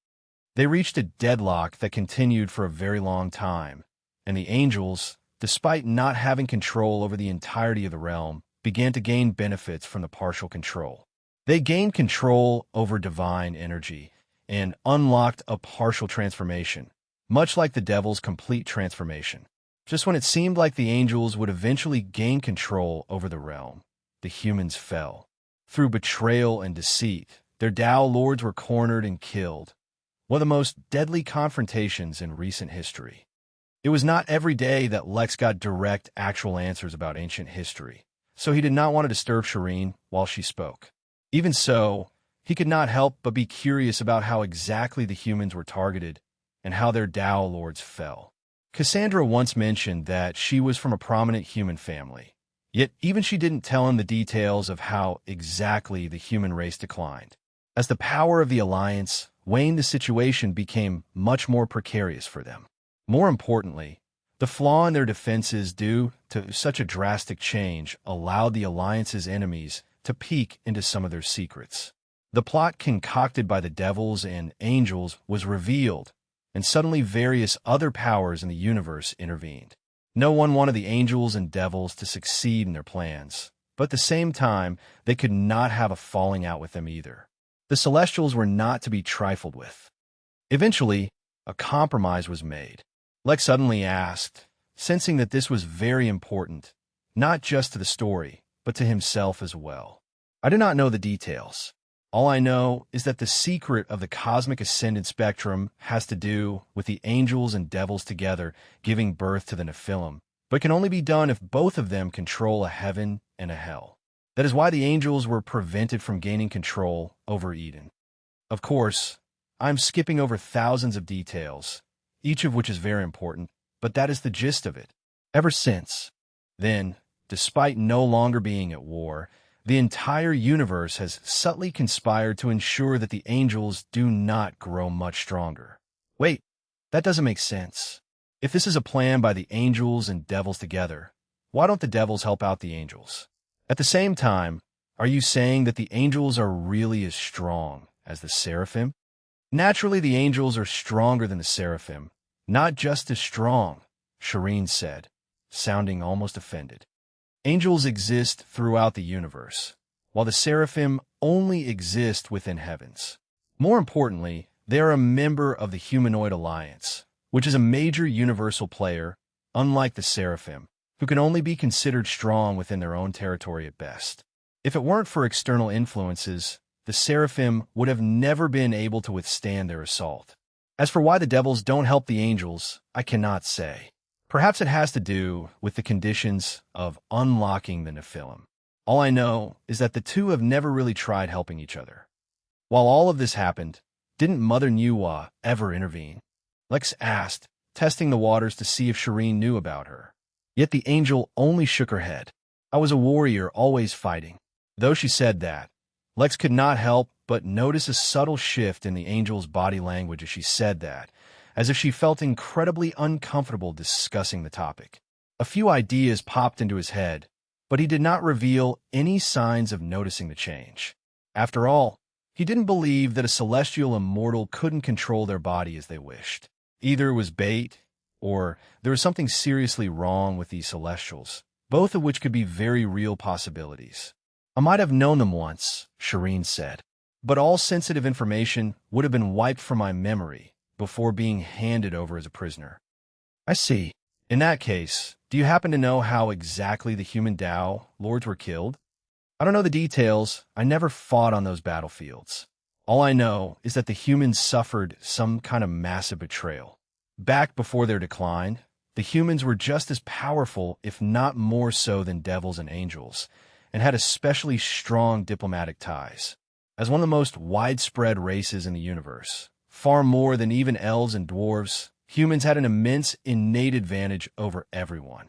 They reached a deadlock that continued for a very long time, and the angels, despite not having control over the entirety of the realm, began to gain benefits from the partial control. They gained control over divine energy and unlocked a partial transformation, much like the devil's complete transformation. Just when it seemed like the angels would eventually gain control over the realm, the humans fell. Through betrayal and deceit, their Tao lords were cornered and killed, one of the most deadly confrontations in recent history. It was not every day that Lex got direct, actual answers about ancient history, so he did not want to disturb Shireen while she spoke. Even so, he could not help but be curious about how exactly the humans were targeted and how their Tao lords fell. Cassandra once mentioned that she was from a prominent human family, yet even she didn't tell him the details of how exactly the human race declined. As the power of the Alliance waned, the situation became much more precarious for them. More importantly, the flaw in their defenses due to such a drastic change allowed the Alliance's enemies to peek into some of their secrets. The plot concocted by the devils and angels was revealed, and suddenly various other powers in the universe intervened. No one wanted the angels and devils to succeed in their plans, but at the same time, they could not have a falling out with them either. The Celestials were not to be trifled with. Eventually, a compromise was made. Lex suddenly asked, sensing that this was very important, not just to the story, but to himself as well. I do not know the details. All I know is that the secret of the cosmic ascendant spectrum has to do with the angels and devils together giving birth to the Nephilim, but can only be done if both of them control a heaven and a hell. That is why the angels were prevented from gaining control over Eden. Of course, I'm skipping over thousands of details, each of which is very important, but that is the gist of it. Ever since then, despite no longer being at war, the entire universe has subtly conspired to ensure that the angels do not grow much stronger. Wait, that doesn't make sense. If this is a plan by the angels and devils together, why don't the devils help out the angels? At the same time, Are you saying that the angels are really as strong as the seraphim? Naturally, the angels are stronger than the seraphim. Not just as strong, Shireen said, sounding almost offended. Angels exist throughout the universe, while the seraphim only exist within heavens. More importantly, they are a member of the humanoid alliance, which is a major universal player, unlike the seraphim, who can only be considered strong within their own territory at best. If it weren't for external influences, the seraphim would have never been able to withstand their assault. As for why the devils don't help the angels, I cannot say. Perhaps it has to do with the conditions of unlocking the Nephilim. All I know is that the two have never really tried helping each other. While all of this happened, didn't Mother Nuwa ever intervene? Lex asked, testing the waters to see if Shireen knew about her. Yet the angel only shook her head. I was a warrior, always fighting. Though she said that, Lex could not help but notice a subtle shift in the angel's body language as she said that, as if she felt incredibly uncomfortable discussing the topic. A few ideas popped into his head, but he did not reveal any signs of noticing the change. After all, he didn't believe that a celestial immortal couldn't control their body as they wished. Either it was bait, or there was something seriously wrong with these celestials, both of which could be very real possibilities. I might have known them once, Shireen said, but all sensitive information would have been wiped from my memory before being handed over as a prisoner. I see. In that case, do you happen to know how exactly the human Tao lords were killed? I don't know the details. I never fought on those battlefields. All I know is that the humans suffered some kind of massive betrayal. Back before their decline, the humans were just as powerful, if not more so, than devils and angels, and had especially strong diplomatic ties. As one of the most widespread races in the universe, far more than even elves and dwarves, humans had an immense innate advantage over everyone.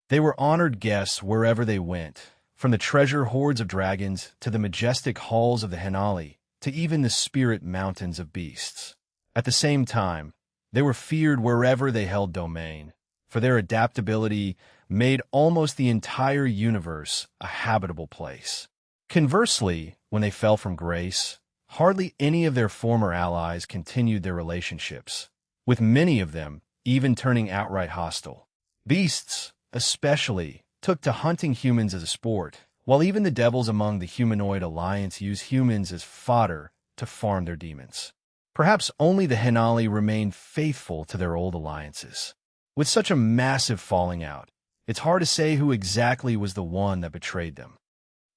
They were honored guests wherever they went, from the treasure hoards of dragons to the majestic halls of the Henali, to even the spirit mountains of beasts. At the same time, they were feared wherever they held domain, for their adaptability made almost the entire universe a habitable place. Conversely, when they fell from grace, hardly any of their former allies continued their relationships, with many of them even turning outright hostile. Beasts, especially, took to hunting humans as a sport, while even the devils among the humanoid alliance use humans as fodder to farm their demons. Perhaps only the Henali remained faithful to their old alliances. With such a massive falling out, it's hard to say who exactly was the one that betrayed them.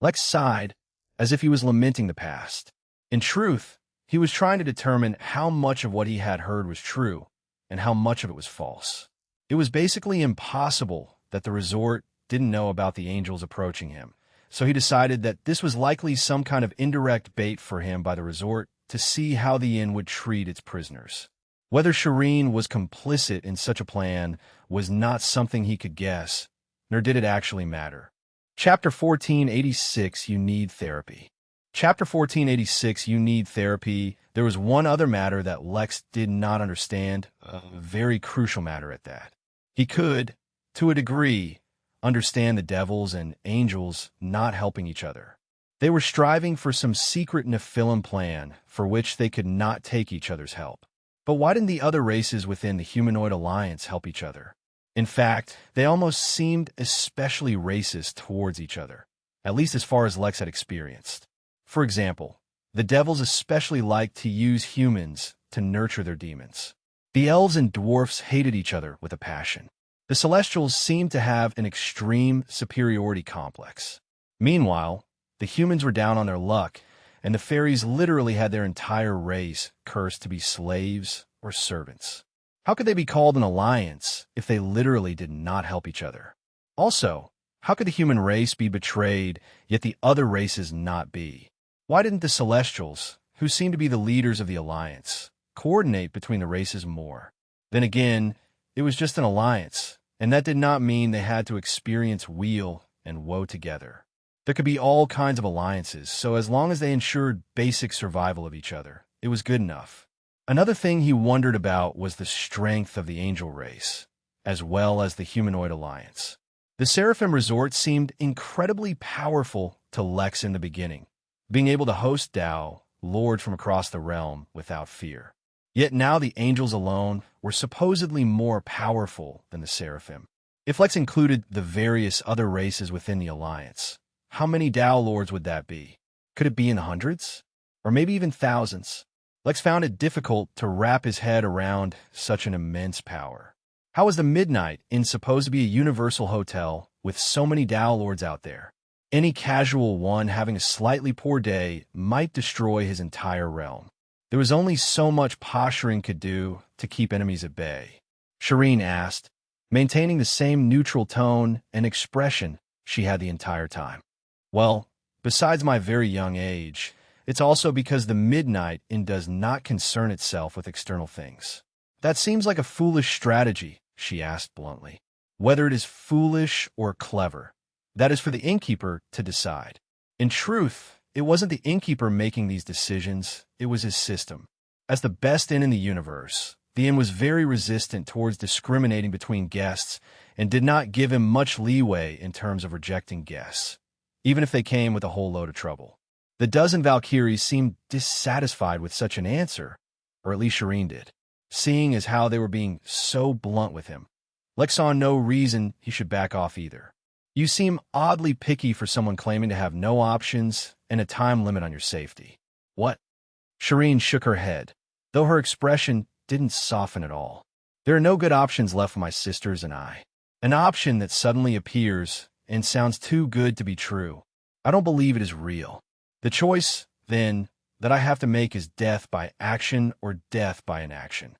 Lex sighed, as if he was lamenting the past. In truth, he was trying to determine how much of what he had heard was true, and how much of it was false. It was basically impossible that the resort didn't know about the angels approaching him, so he decided that this was likely some kind of indirect bait for him by the resort to see how the inn would treat its prisoners. Whether Shireen was complicit in such a plan was not something he could guess, nor did it actually matter. Chapter 1486, You Need Therapy. Chapter 1486, You Need Therapy. There was one other matter that Lex did not understand, a very crucial matter at that. He could, to a degree, understand the devils and angels not helping each other. They were striving for some secret Nephilim plan for which they could not take each other's help. But why didn't the other races within the humanoid alliance help each other? In fact, they almost seemed especially racist towards each other, at least as far as Lex had experienced. For example, the devils especially liked to use humans to nurture their demons. The elves and dwarfs hated each other with a passion. The celestials seemed to have an extreme superiority complex. Meanwhile, the humans were down on their luck, and the fairies literally had their entire race cursed to be slaves or servants. How could they be called an alliance if they literally did not help each other? Also, how could the human race be betrayed, yet the other races not be? Why didn't the Celestials, who seemed to be the leaders of the alliance, coordinate between the races more? Then again, it was just an alliance, and that did not mean they had to experience weal and woe together. There could be all kinds of alliances, so as long as they ensured basic survival of each other, it was good enough. Another thing he wondered about was the strength of the angel race, as well as the humanoid alliance. The Seraphim Resort seemed incredibly powerful to Lex in the beginning, being able to host Tao, lords from across the realm, without fear. Yet now the angels alone were supposedly more powerful than the seraphim. If Lex included the various other races within the Alliance, how many Tao lords would that be? Could it be in the hundreds? Or maybe even thousands? Lex found it difficult to wrap his head around such an immense power. How was the Midnight Inn supposed to be a universal hotel with so many Tao lords out there? Any casual one having a slightly poor day might destroy his entire realm. There was only so much posturing could do to keep enemies at bay. Shireen asked, maintaining the same neutral tone and expression she had the entire time. Well, besides my very young age, it's also because the Midnight Inn does not concern itself with external things. That seems like a foolish strategy, she asked bluntly. Whether it is foolish or clever, that is for the innkeeper to decide. In truth, it wasn't the innkeeper making these decisions, it was his system. As the best inn in the universe, the inn was very resistant towards discriminating between guests and did not give him much leeway in terms of rejecting guests, even if they came with a whole load of trouble. The dozen Valkyries seemed dissatisfied with such an answer, or at least Shireen did, seeing as how they were being so blunt with him. Lex saw no reason he should back off either. You seem oddly picky for someone claiming to have no options and a time limit on your safety. What? Shireen shook her head, though her expression didn't soften at all. There are no good options left for my sisters and I. An option that suddenly appears and sounds too good to be true. I don't believe it is real. The choice, then, that I have to make is death by action or death by inaction.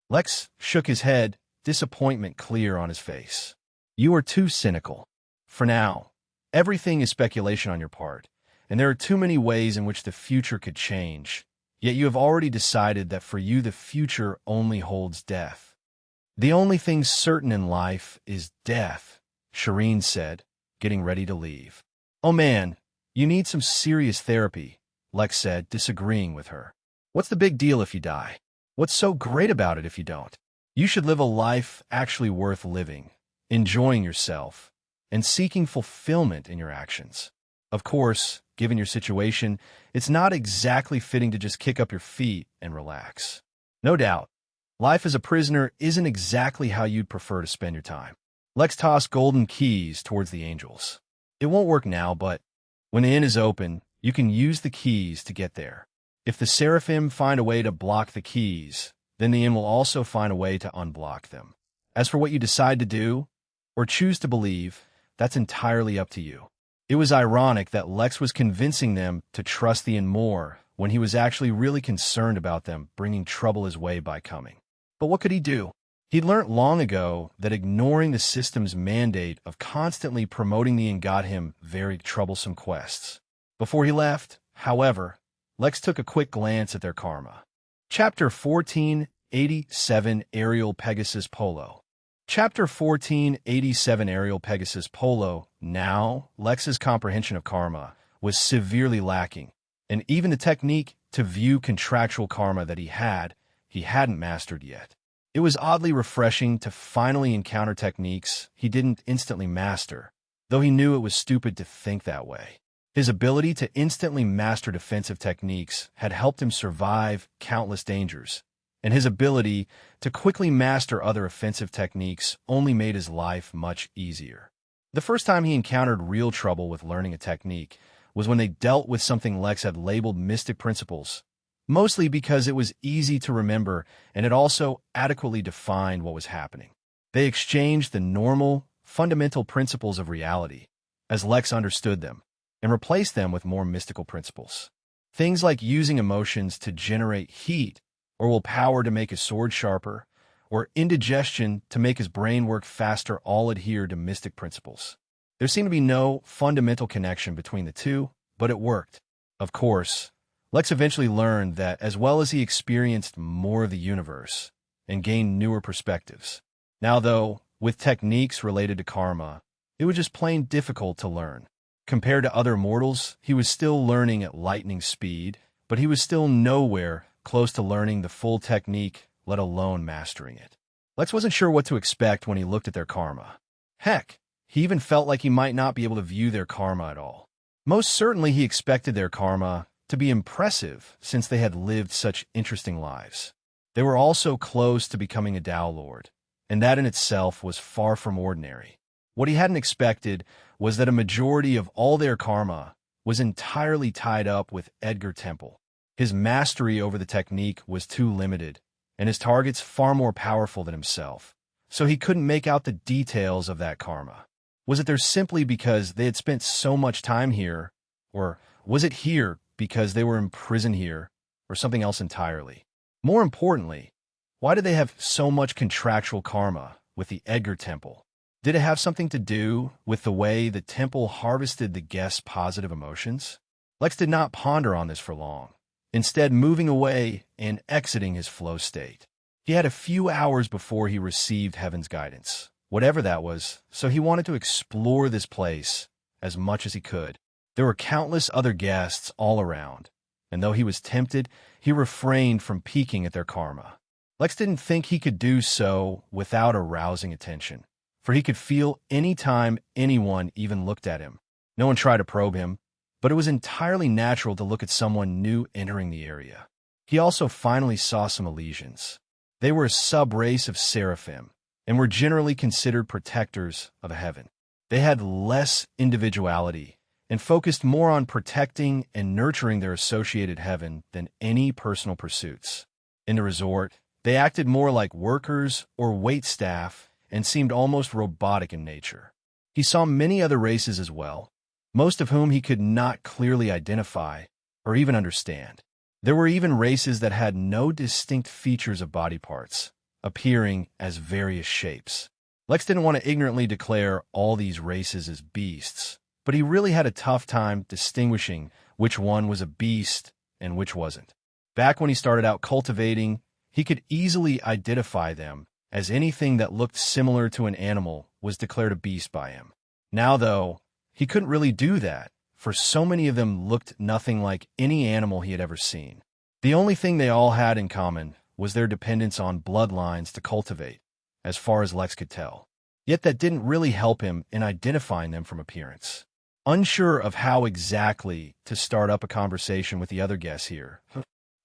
Lex shook his head, disappointment clear on his face. You are too cynical. For now, everything is speculation on your part, and there are too many ways in which the future could change, yet you have already decided that for you the future only holds death. The only thing certain in life is death, Shireen said, getting ready to leave. Oh man, you need some serious therapy, Lex said, disagreeing with her. What's the big deal if you die? What's so great about it if you don't? You should live a life actually worth living, enjoying yourself, and seeking fulfillment in your actions. Of course, given your situation, it's not exactly fitting to just kick up your feet and relax. No doubt, life as a prisoner isn't exactly how you'd prefer to spend your time. Lex tossed golden keys towards the angels. It won't work now, but when the inn is open, you can use the keys to get there. If the seraphim find a way to block the keys, then the inn will also find a way to unblock them. As for what you decide to do, or choose to believe, that's entirely up to you. It was ironic that Lex was convincing them to trust the inn more when he was actually really concerned about them bringing trouble his way by coming. But what could he do? He'd learnt long ago that ignoring the system's mandate of constantly promoting the inn got him very troublesome quests. Before he left, however, Lex took a quick glance at their karma. Chapter 1487 Aerial Pegasus Polo. Chapter 1487 Aerial Pegasus Polo. Now, Lex's comprehension of karma was severely lacking, and even the technique to view contractual karma that he hadn't mastered yet. It was oddly refreshing to finally encounter techniques he didn't instantly master, though he knew it was stupid to think that way. His ability to instantly master defensive techniques had helped him survive countless dangers, and his ability to quickly master other offensive techniques only made his life much easier. The first time he encountered real trouble with learning a technique was when they dealt with something Lex had labeled mystic principles, mostly because it was easy to remember and it also adequately defined what was happening. They exchanged the normal, fundamental principles of reality, as Lex understood them, and replaced them with more mystical principles. Things like using emotions to generate heat, or willpower to make his sword sharper, or indigestion to make his brain work faster all adhere to mystic principles. There seemed to be no fundamental connection between the two, but it worked. Of course, Lex eventually learned that as well as he experienced more of the universe and gained newer perspectives. Now though, with techniques related to karma, it was just plain difficult to learn. Compared to other mortals, he was still learning at lightning speed, but he was still nowhere close to learning the full technique, let alone mastering it. Lex wasn't sure what to expect when he looked at their karma. Heck, he even felt like he might not be able to view their karma at all. Most certainly he expected their karma to be impressive since they had lived such interesting lives. They were also close to becoming a Tao Lord, and that in itself was far from ordinary. What he hadn't expected was that a majority of all their karma was entirely tied up with Edgar Temple. His mastery over the technique was too limited, and his targets far more powerful than himself, so he couldn't make out the details of that karma. Was it there simply because they had spent so much time here, or was it here because they were imprisoned here, or something else entirely? More importantly, why did they have so much contractual karma with the Edgar Temple? Did it have something to do with the way the temple harvested the guests' positive emotions? Lex did not ponder on this for long, instead moving away and exiting his flow state. He had a few hours before he received heaven's guidance, whatever that was, so he wanted to explore this place as much as he could. There were countless other guests all around, and though he was tempted, he refrained from peeking at their karma. Lex didn't think he could do so without arousing attention, for he could feel any time anyone even looked at him. No one tried to probe him, but it was entirely natural to look at someone new entering the area. He also finally saw some Elysians. They were a sub-race of seraphim, and were generally considered protectors of heaven. They had less individuality, and focused more on protecting and nurturing their associated heaven than any personal pursuits. In the resort, they acted more like workers or waitstaff and seemed almost robotic in nature. He saw many other races as well, most of whom he could not clearly identify or even understand. There were even races that had no distinct features of body parts, appearing as various shapes. Lex didn't want to ignorantly declare all these races as beasts, but he really had a tough time distinguishing which one was a beast and which wasn't. Back when he started out cultivating, he could easily identify them, as anything that looked similar to an animal was declared a beast by him. Now, though, he couldn't really do that, for so many of them looked nothing like any animal he had ever seen. The only thing they all had in common was their dependence on bloodlines to cultivate, as far as Lex could tell. Yet that didn't really help him in identifying them from appearance. Unsure of how exactly to start up a conversation with the other guests here,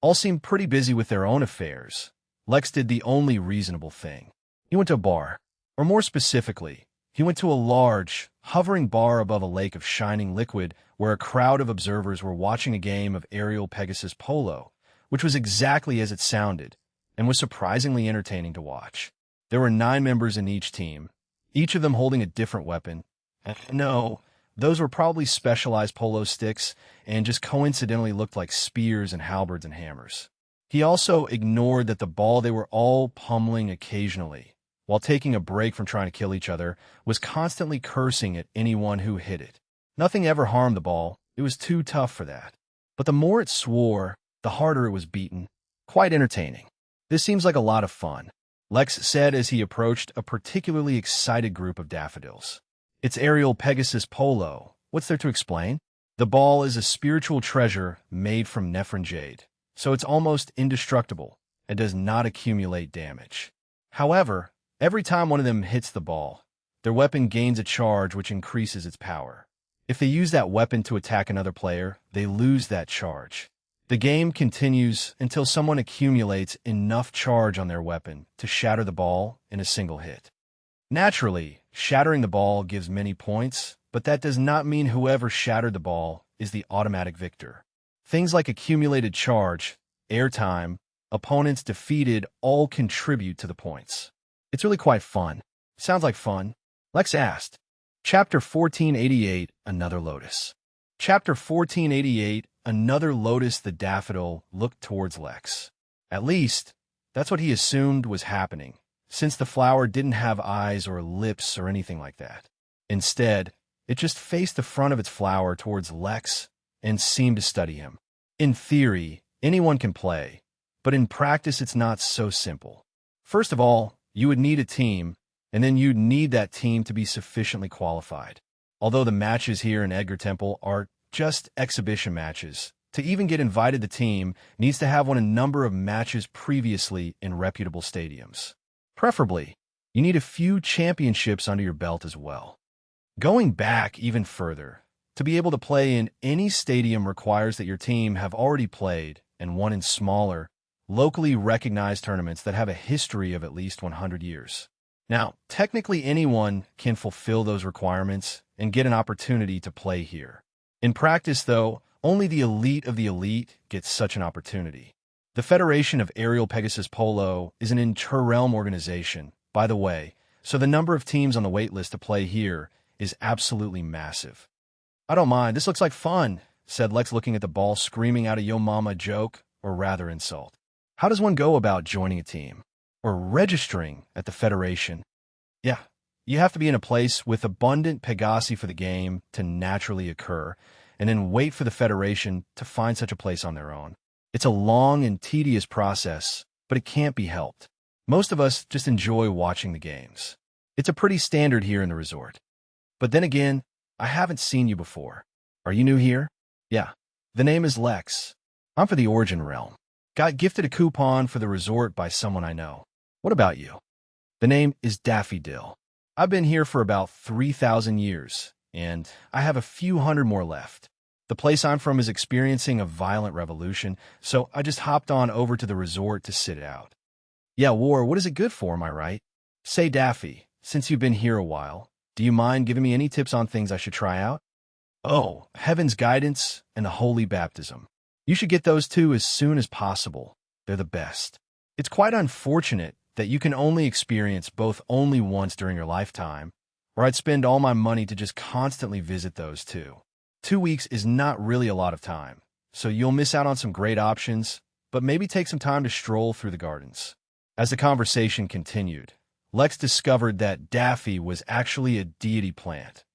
all seemed pretty busy with their own affairs. Lex did the only reasonable thing. He went to a bar, or more specifically, he went to a large, hovering bar above a lake of shining liquid where a crowd of observers were watching a game of aerial Pegasus polo, which was exactly as it sounded, and was surprisingly entertaining to watch. There were 9 members in each team, each of them holding a different weapon. No, those were probably specialized polo sticks and just coincidentally looked like spears and halberds and hammers. He also ignored that the ball they were all pummeling occasionally, while taking a break from trying to kill each other, was constantly cursing at anyone who hit it. Nothing ever harmed the ball, it was too tough for that. But the more it swore, the harder it was beaten. Quite entertaining. This seems like a lot of fun, Lex said as he approached a particularly excited group of daffodils. It's aerial Pegasus polo. What's there to explain? The ball is a spiritual treasure made from Nephrin jade, so it's almost indestructible and does not accumulate damage. However, every time one of them hits the ball, their weapon gains a charge which increases its power. If they use that weapon to attack another player, they lose that charge. The game continues until someone accumulates enough charge on their weapon to shatter the ball in a single hit. Naturally, shattering the ball gives many points, but that does not mean whoever shattered the ball is the automatic victor. Things like accumulated charge, airtime, opponents defeated all contribute to the points. It's really quite fun. Sounds like fun. Lex asked. Chapter 1488, Another Lotus. Chapter 1488, Another Lotus. The daffodil looked towards Lex. At least, that's what he assumed was happening, since the flower didn't have eyes or lips or anything like that. Instead, it just faced the front of its flower towards Lex and seemed to study him. In theory, anyone can play, but in practice it's not so simple. First of all, you would need a team, and then you'd need that team to be sufficiently qualified. Although the matches here in Edgar Temple are just exhibition matches, to even get invited, the team needs to have won a number of matches previously in reputable stadiums. Preferably, you need a few championships under your belt as well. Going back even further, To be able to play in any stadium requires that your team have already played and won in smaller, locally recognized tournaments that have a history of at least 100 years. Now, technically anyone can fulfill those requirements and get an opportunity to play here. In practice, though, only the elite of the elite gets such an opportunity. The Federation of Aerial Pegasus Polo is an inter-realm organization, by the way, so the number of teams on the waitlist to play here is absolutely massive. I don't mind, this looks like fun, said Lex, looking at the ball, screaming out a yo mama joke, or rather insult. How does one go about joining a team? Or registering at the Federation? Yeah, you have to be in a place with abundant Pegasi for the game to naturally occur, and then wait for the Federation to find such a place on their own. It's a long and tedious process, but it can't be helped. Most of us just enjoy watching the games. It's a pretty standard here in the resort. But then again, I haven't seen you before. Are you new here? Yeah. The name is Lex. I'm for the Origin Realm. Got gifted a coupon for the resort by someone I know. What about you? The name is Daffodil. I've been here for about 3,000 years, and I have a few hundred more left. The place I'm from is experiencing a violent revolution, so I just hopped on over to the resort to sit it out. Yeah, war, what is it good for, am I right? Say, Daffy, since you've been here a while, do you mind giving me any tips on things I should try out? Oh, Heaven's Guidance and the Holy Baptism. You should get those two as soon as possible. They're the best. It's quite unfortunate that you can only experience both only once during your lifetime, or I'd spend all my money to just constantly visit those two. 2 weeks is not really a lot of time, so you'll miss out on some great options, but maybe take some time to stroll through the gardens. As the conversation continued, Lex discovered that Daffy was actually a deity plant,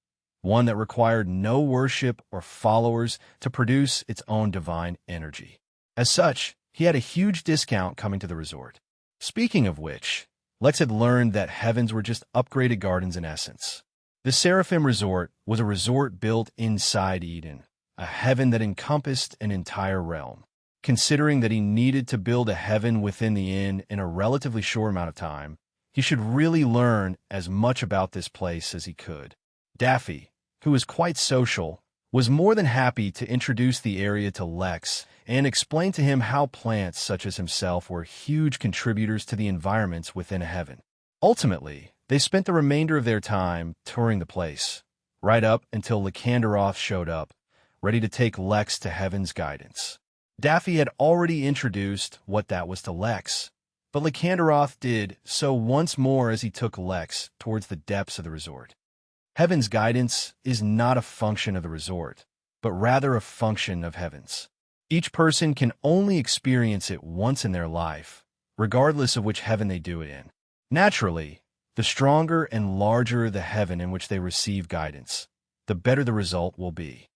one that required no worship or followers to produce its own divine energy. As such, he had a huge discount coming to the resort. Speaking of which, Lex had learned that heavens were just upgraded gardens in essence. The Seraphim Resort was a resort built inside Eden, a heaven that encompassed an entire realm. Considering that he needed to build a heaven within the inn in a relatively short amount of time, he should really learn as much about this place as he could. Daffy, who was quite social, was more than happy to introduce the area to Lex and explain to him how plants such as himself were huge contributors to the environments within a heaven. Ultimately, they spent the remainder of their time touring the place, right up until Lycanderoth showed up, ready to take Lex to Heaven's Guidance. Daffy had already introduced what that was to Lex, but Lycanderoth did so once more as he took Lex towards the depths of the resort. Heaven's Guidance is not a function of the resort, but rather a function of heavens. Each person can only experience it once in their life, regardless of which heaven they do it in. Naturally, the stronger and larger the heaven in which they receive guidance, the better the result will be.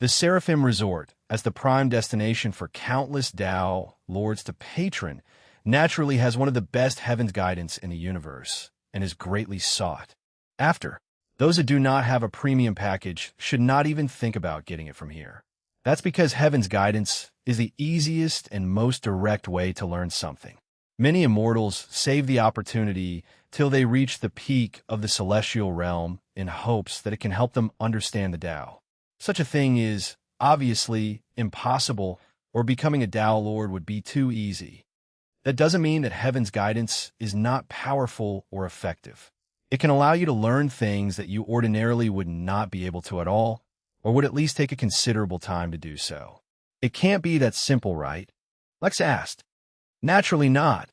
The Seraphim Resort, as the prime destination for countless Tao lords to patron, naturally has one of the best heaven's guidance in the universe, and is greatly sought after. Those that do not have a premium package should not even think about getting it from here. That's because heaven's guidance is the easiest and most direct way to learn something. Many immortals save the opportunity till they reach the peak of the celestial realm in hopes that it can help them understand the Tao. Such a thing is obviously impossible, or becoming a Tao Lord would be too easy. That doesn't mean that heaven's guidance is not powerful or effective. It can allow you to learn things that you ordinarily would not be able to at all, or would at least take a considerable time to do so. It can't be that simple, right? Lex asked. Naturally not,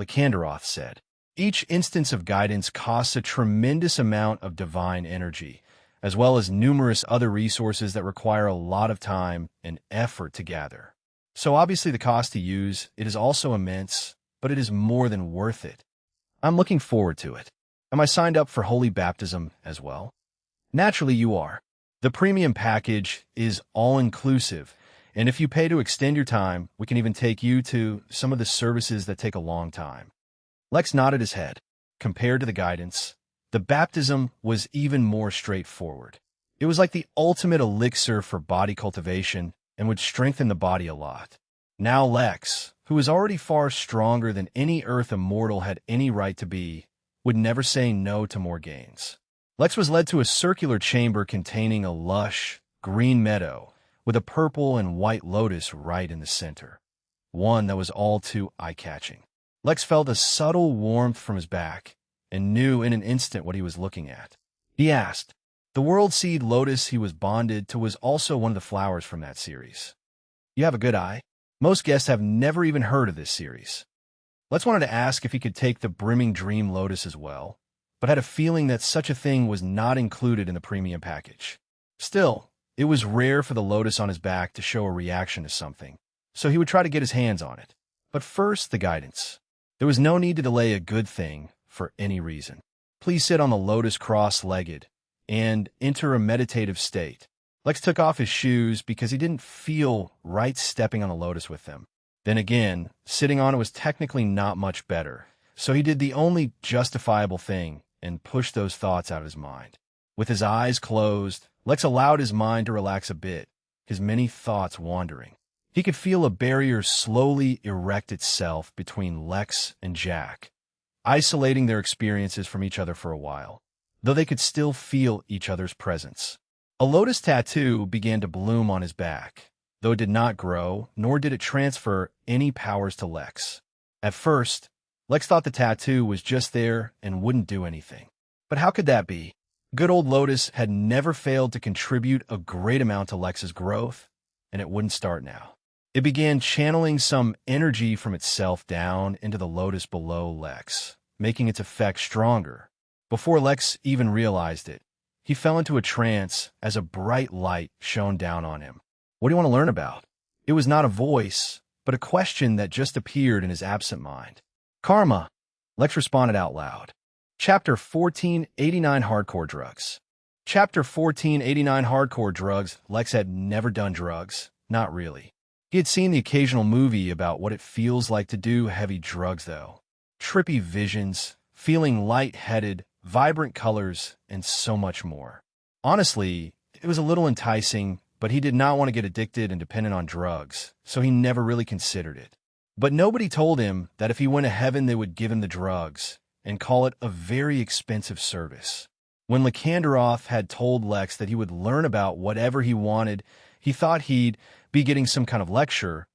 Lycanderoth said. Each instance of guidance costs a tremendous amount of divine energy, as well as numerous other resources that require a lot of time and effort to gather. So obviously the cost to use it is also immense, but it is more than worth it. I'm looking forward to it. Am I signed up for Holy Baptism as well? Naturally you are. The premium package is all-inclusive, and if you pay to extend your time, we can even take you to some of the services that take a long time. Lex nodded his head. Compared to the guidance, the baptism was even more straightforward. It was like the ultimate elixir for body cultivation and would strengthen the body a lot. Now Lex, who is already far stronger than any Earth immortal had any right to be, would never say no to more gains. Lex was led to a circular chamber containing a lush, green meadow with a purple and white lotus right in the center, one that was all too eye-catching. Lex felt a subtle warmth from his back and knew in an instant what he was looking at. He asked. The world seed lotus he was bonded to was also one of the flowers from that series. You have a good eye. Most guests have never even heard of this series. Lex wanted to ask if he could take the brimming dream lotus as well, but had a feeling that such a thing was not included in the premium package. Still, it was rare for the lotus on his back to show a reaction to something, so he would try to get his hands on it. But first, the guidance. There was no need to delay a good thing for any reason. Please sit on the lotus cross-legged and enter a meditative state. Lex took off his shoes because he didn't feel right stepping on the lotus with them. Then again, sitting on it was technically not much better, so he did the only justifiable thing and pushed those thoughts out of his mind. With his eyes closed, Lex allowed his mind to relax a bit, his many thoughts wandering. He could feel a barrier slowly erect itself between Lex and Jack, isolating their experiences from each other for a while, though they could still feel each other's presence. A lotus tattoo began to bloom on his back, though it did not grow, nor did it transfer any powers to Lex. At first, Lex thought the tattoo was just there and wouldn't do anything. But how could that be? Good old Lotus had never failed to contribute a great amount to Lex's growth, and it wouldn't start now. It began channeling some energy from itself down into the lotus below Lex, making its effect stronger. Before Lex even realized it, he fell into a trance as a bright light shone down on him. What do you want to learn about? It was not a voice, but a question that just appeared in his absent mind. Karma, Lex responded out loud. Chapter 1489 Hardcore Drugs. Chapter 1489 Hardcore Drugs. Lex had never done drugs, not really. He had seen the occasional movie about what it feels like to do heavy drugs, though. Trippy visions, feeling light-headed, vibrant colors, and so much more. Honestly, it was a little enticing, but he did not want to get addicted and dependent on drugs, so he never really considered it. But nobody told him that if he went to heaven they would give him the drugs and call it a very expensive service. When Lycanderoth had told Lex that he would learn about whatever he wanted, he thought he'd be getting some kind of lecture,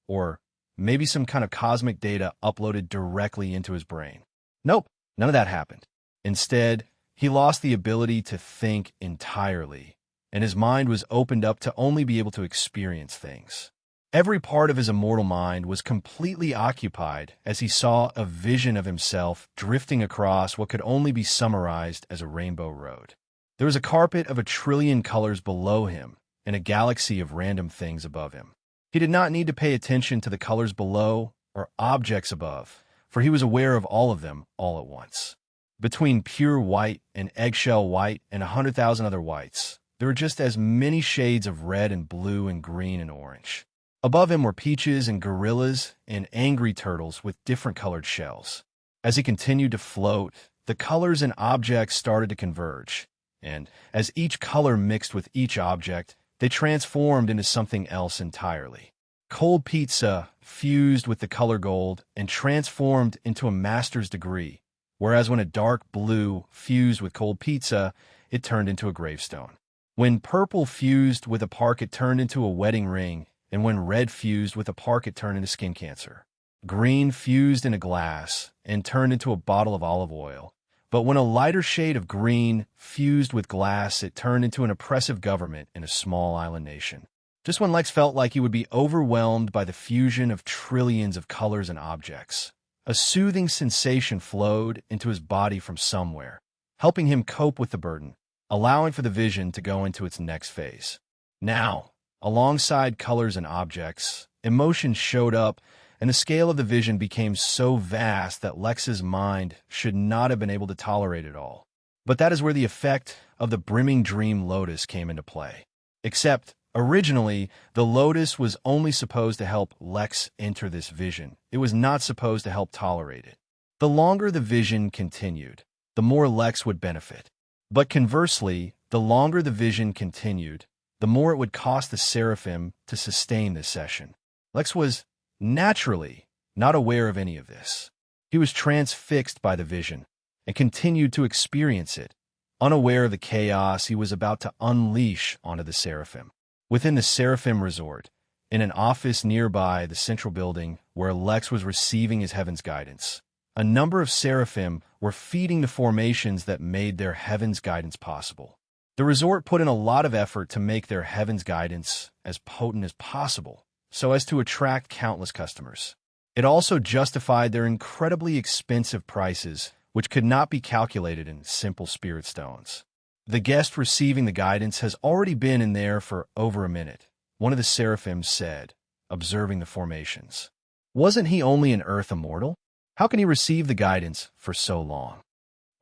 or maybe some kind of cosmic data uploaded directly into his brain. Nope, none of that happened. Instead, he lost the ability to think entirely, and his mind was opened up to only be able to experience things. Every part of his immortal mind was completely occupied as he saw a vision of himself drifting across what could only be summarized as a rainbow road. There was a carpet of 1,000,000,000,000 colors below him and a galaxy of random things above him. He did not need to pay attention to the colors below or objects above, for he was aware of all of them all at once. Between pure white and eggshell white and 100,000 other whites, there were just as many shades of red and blue and green and orange. Above him were peaches and gorillas and angry turtles with different colored shells. As he continued to float, the colors and objects started to converge, and as each color mixed with each object, they transformed into something else entirely. Cold pizza fused with the color gold and transformed into a master's degree, whereas when a dark blue fused with cold pizza, it turned into a gravestone. When purple fused with a park, it turned into a wedding ring, and when red fused with a park, it turned into skin cancer. Green fused in a glass and turned into a bottle of olive oil. But when a lighter shade of green fused with glass, it turned into an oppressive government in a small island nation. Just when Lex felt like he would be overwhelmed by the fusion of trillions of colors and objects, a soothing sensation flowed into his body from somewhere, helping him cope with the burden, allowing for the vision to go into its next phase. Now, alongside colors and objects, emotions showed up, and the scale of the vision became so vast that Lex's mind should not have been able to tolerate it all. But that is where the effect of the brimming dream lotus came into play. Except, originally, the lotus was only supposed to help Lex enter this vision. It was not supposed to help tolerate it. The longer the vision continued, the more Lex would benefit. But conversely, the longer the vision continued, the more it would cost the Seraphim to sustain this session. Lex was, naturally, not aware of any of this. He was transfixed by the vision and continued to experience it, unaware of the chaos he was about to unleash onto the Seraphim. Within the Seraphim Resort, in an office nearby the central building where Lex was receiving his heaven's guidance, a number of Seraphim were feeding the formations that made their heaven's guidance possible. The resort put in a lot of effort to make their heaven's guidance as potent as possible, so as to attract countless customers. It also justified their incredibly expensive prices, which could not be calculated in simple spirit stones. The guest receiving the guidance has already been in there for over a minute, one of the Seraphim said, observing the formations. Wasn't he only an Earth immortal? How can he receive the guidance for so long?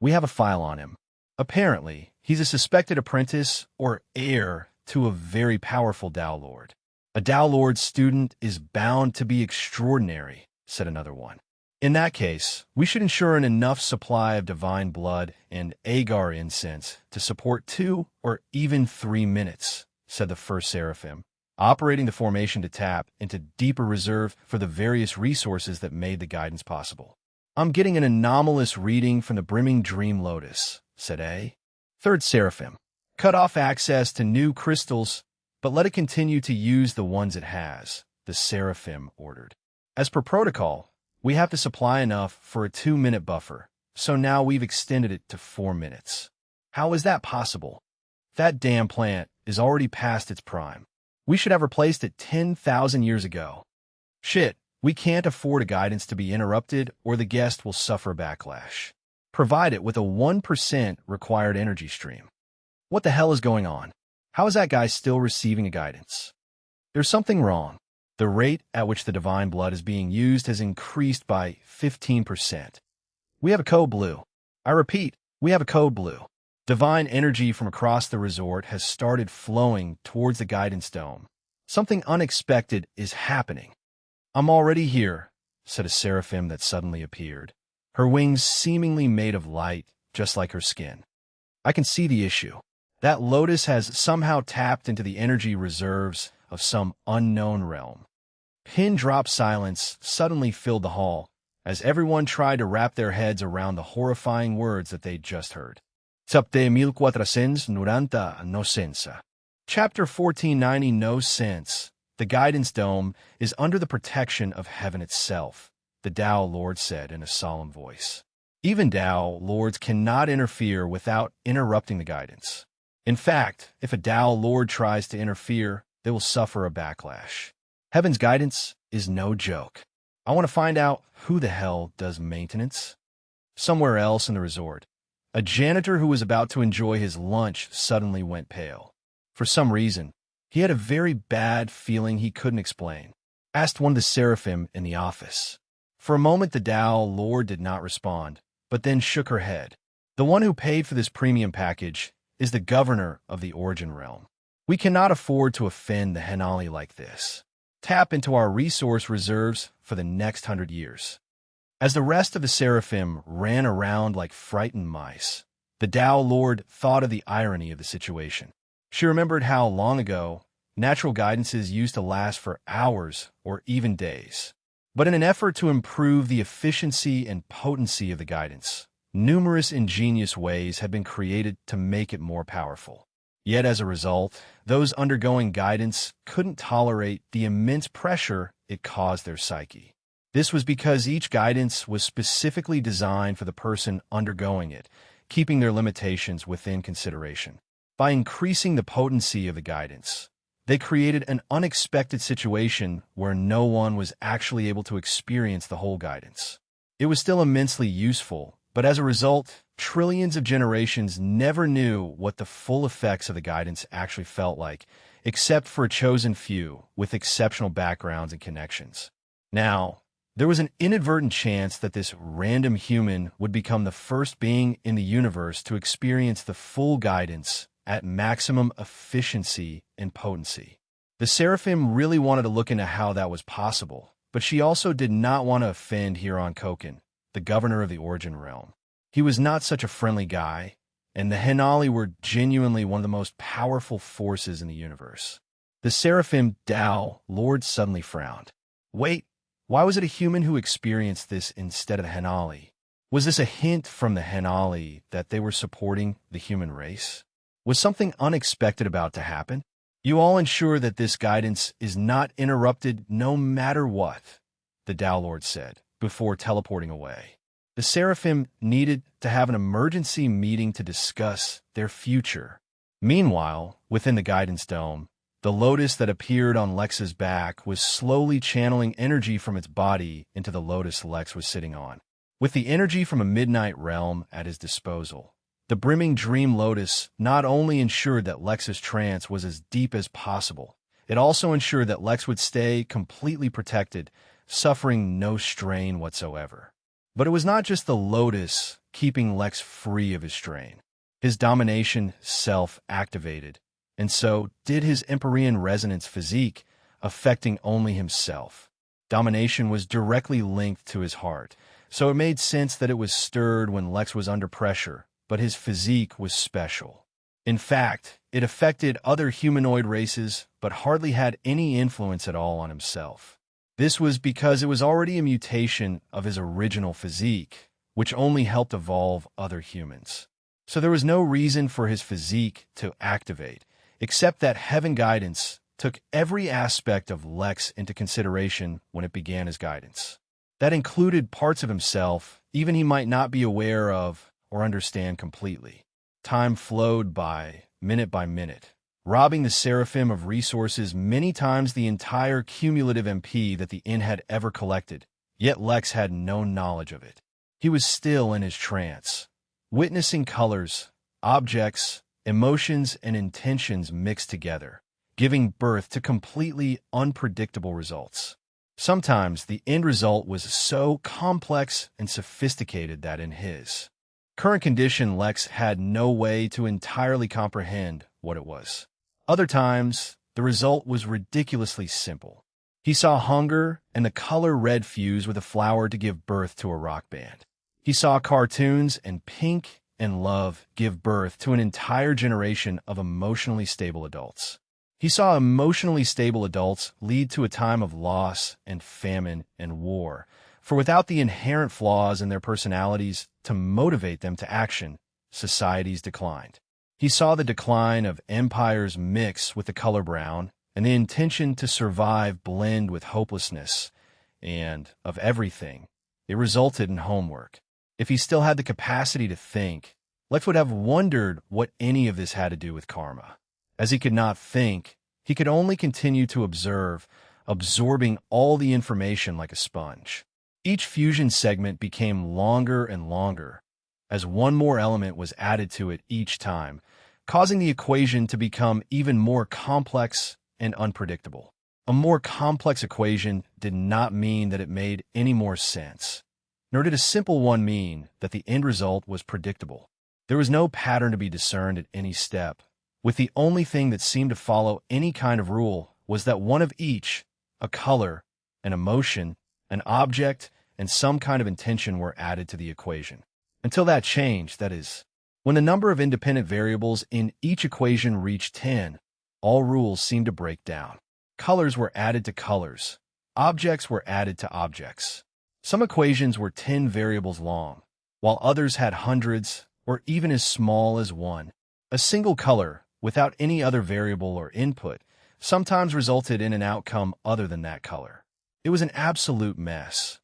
We have a file on him. Apparently, he's a suspected apprentice or heir to a very powerful Tao Lord. A Tao Lord student is bound to be extraordinary, said another one. In that case, we should ensure an enough supply of divine blood and agar incense to support 2 or even 3 minutes, said the first Seraphim, operating the formation to tap into deeper reserve for the various resources that made the guidance possible. I'm getting an anomalous reading from the brimming dream lotus, said A. Third Seraphim. Cut off access to new crystals, but let it continue to use the ones it has, the Seraphim ordered. As per protocol, we have to supply enough for a 2-minute buffer, so now we've extended it to 4 minutes. How is that possible? That damn plant is already past its prime. We should have replaced it 10,000 years ago. Shit, we can't afford a guidance to be interrupted or the guest will suffer a backlash. Provide it with a 1% required energy stream. What the hell is going on? How is that guy still receiving a guidance? There's something wrong. The rate at which the divine blood is being used has increased by 15%. We have a code blue. I repeat, we have a code blue. Divine energy from across the resort has started flowing towards the guidance dome. Something unexpected is happening. I'm already here, said a Seraphim that suddenly appeared, her wings seemingly made of light, just like her skin. I can see the issue. That lotus has somehow tapped into the energy reserves of some unknown realm. Pin-drop silence suddenly filled the hall as everyone tried to wrap their heads around the horrifying words that they'd just heard. Chapter 1490 no sensa. Chapter 1490 No Sense. The guidance dome is under the protection of heaven itself, the Tao Lord said in a solemn voice. Even Tao Lords cannot interfere without interrupting the guidance. In fact, if a Tao Lord tries to interfere, they will suffer a backlash. Heaven's guidance is no joke. I want to find out who the hell does maintenance. Somewhere else in the resort, a janitor who was about to enjoy his lunch suddenly went pale. For some reason, he had a very bad feeling he couldn't explain. Asked one of the Seraphim in the office. For a moment the Tao Lord did not respond, but then shook her head. The one who paid for this premium package is the governor of the Origin Realm. We cannot afford to offend the Henali like this. Tap into our resource reserves for the next 100 years. As the rest of the Seraphim ran around like frightened mice, the Tao Lord thought of the irony of the situation. She remembered how long ago natural guidances used to last for hours or even days. But in an effort to improve the efficiency and potency of the guidance, numerous ingenious ways had been created to make it more powerful. Yet as a result, those undergoing guidance couldn't tolerate the immense pressure it caused their psyche. This was because each guidance was specifically designed for the person undergoing it, keeping their limitations within consideration. By increasing the potency of the guidance, they created an unexpected situation where no one was actually able to experience the whole guidance. It was still immensely useful, but as a result, trillions of generations never knew what the full effects of the guidance actually felt like, except for a chosen few with exceptional backgrounds and connections. Now, there was an inadvertent chance that this random human would become the first being in the universe to experience the full guidance at maximum efficiency and potency. The Seraphim really wanted to look into how that was possible, but she also did not want to offend Huron Koken, the governor of the Origin Realm. He was not such a friendly guy, and the Henali were genuinely one of the most powerful forces in the universe. The Seraphim Tao Lord suddenly frowned. Wait, why was it a human who experienced this instead of the Henali? Was this a hint from the Henali that they were supporting the human race? Was something unexpected about to happen? You all ensure that this guidance is not interrupted no matter what, the Tao Lord said, before teleporting away. The Seraphim needed to have an emergency meeting to discuss their future. Meanwhile, within the guidance dome, the lotus that appeared on Lex's back was slowly channeling energy from its body into the lotus Lex was sitting on. With the energy from a midnight realm at his disposal, the brimming dream lotus not only ensured that Lex's trance was as deep as possible, it also ensured that Lex would stay completely protected, suffering no strain whatsoever. But it was not just the lotus keeping Lex free of his strain. His domination self-activated, and so did his Empyrean resonance physique, affecting only himself. Domination was directly linked to his heart, so it made sense that it was stirred when Lex was under pressure, but his physique was special. In fact, it affected other humanoid races, but hardly had any influence at all on himself. This was because it was already a mutation of his original physique, which only helped evolve other humans. So there was no reason for his physique to activate, except that Heaven Guidance took every aspect of Lex into consideration when it began his guidance. That included parts of himself, even he might not be aware of or understand completely. Time flowed by minute, robbing the Seraphim of resources many times the entire cumulative MP that the Inn had ever collected, yet Lex had no knowledge of it. He was still in his trance, witnessing colors, objects, emotions, and intentions mixed together, giving birth to completely unpredictable results. Sometimes the end result was so complex and sophisticated that in his current condition, Lex had no way to entirely comprehend what it was. Other times, the result was ridiculously simple. He saw hunger and the color red fuse with a flower to give birth to a rock band. He saw cartoons and pink and love give birth to an entire generation of emotionally stable adults. He saw emotionally stable adults lead to a time of loss and famine and war, for without the inherent flaws in their personalities to motivate them to action, societies declined. He saw the decline of empires mix with the color brown, and the intention to survive blend with hopelessness, and, of everything, it resulted in homework. If he still had the capacity to think, Lex would have wondered what any of this had to do with karma. As he could not think, he could only continue to observe, absorbing all the information like a sponge. Each fusion segment became longer and longer, as one more element was added to it each time, causing the equation to become even more complex and unpredictable. A more complex equation did not mean that it made any more sense, nor did a simple one mean that the end result was predictable. There was no pattern to be discerned at any step, with the only thing that seemed to follow any kind of rule was that one of each, a color, an emotion, an object, and some kind of intention were added to the equation. Until that changed, that is, when the number of independent variables in each equation reached 10, all rules seemed to break down. Colors were added to colors. Objects were added to objects. Some equations were 10 variables long, while others had hundreds, or even as small as one. A single color, without any other variable or input, sometimes resulted in an outcome other than that color. It was an absolute mess,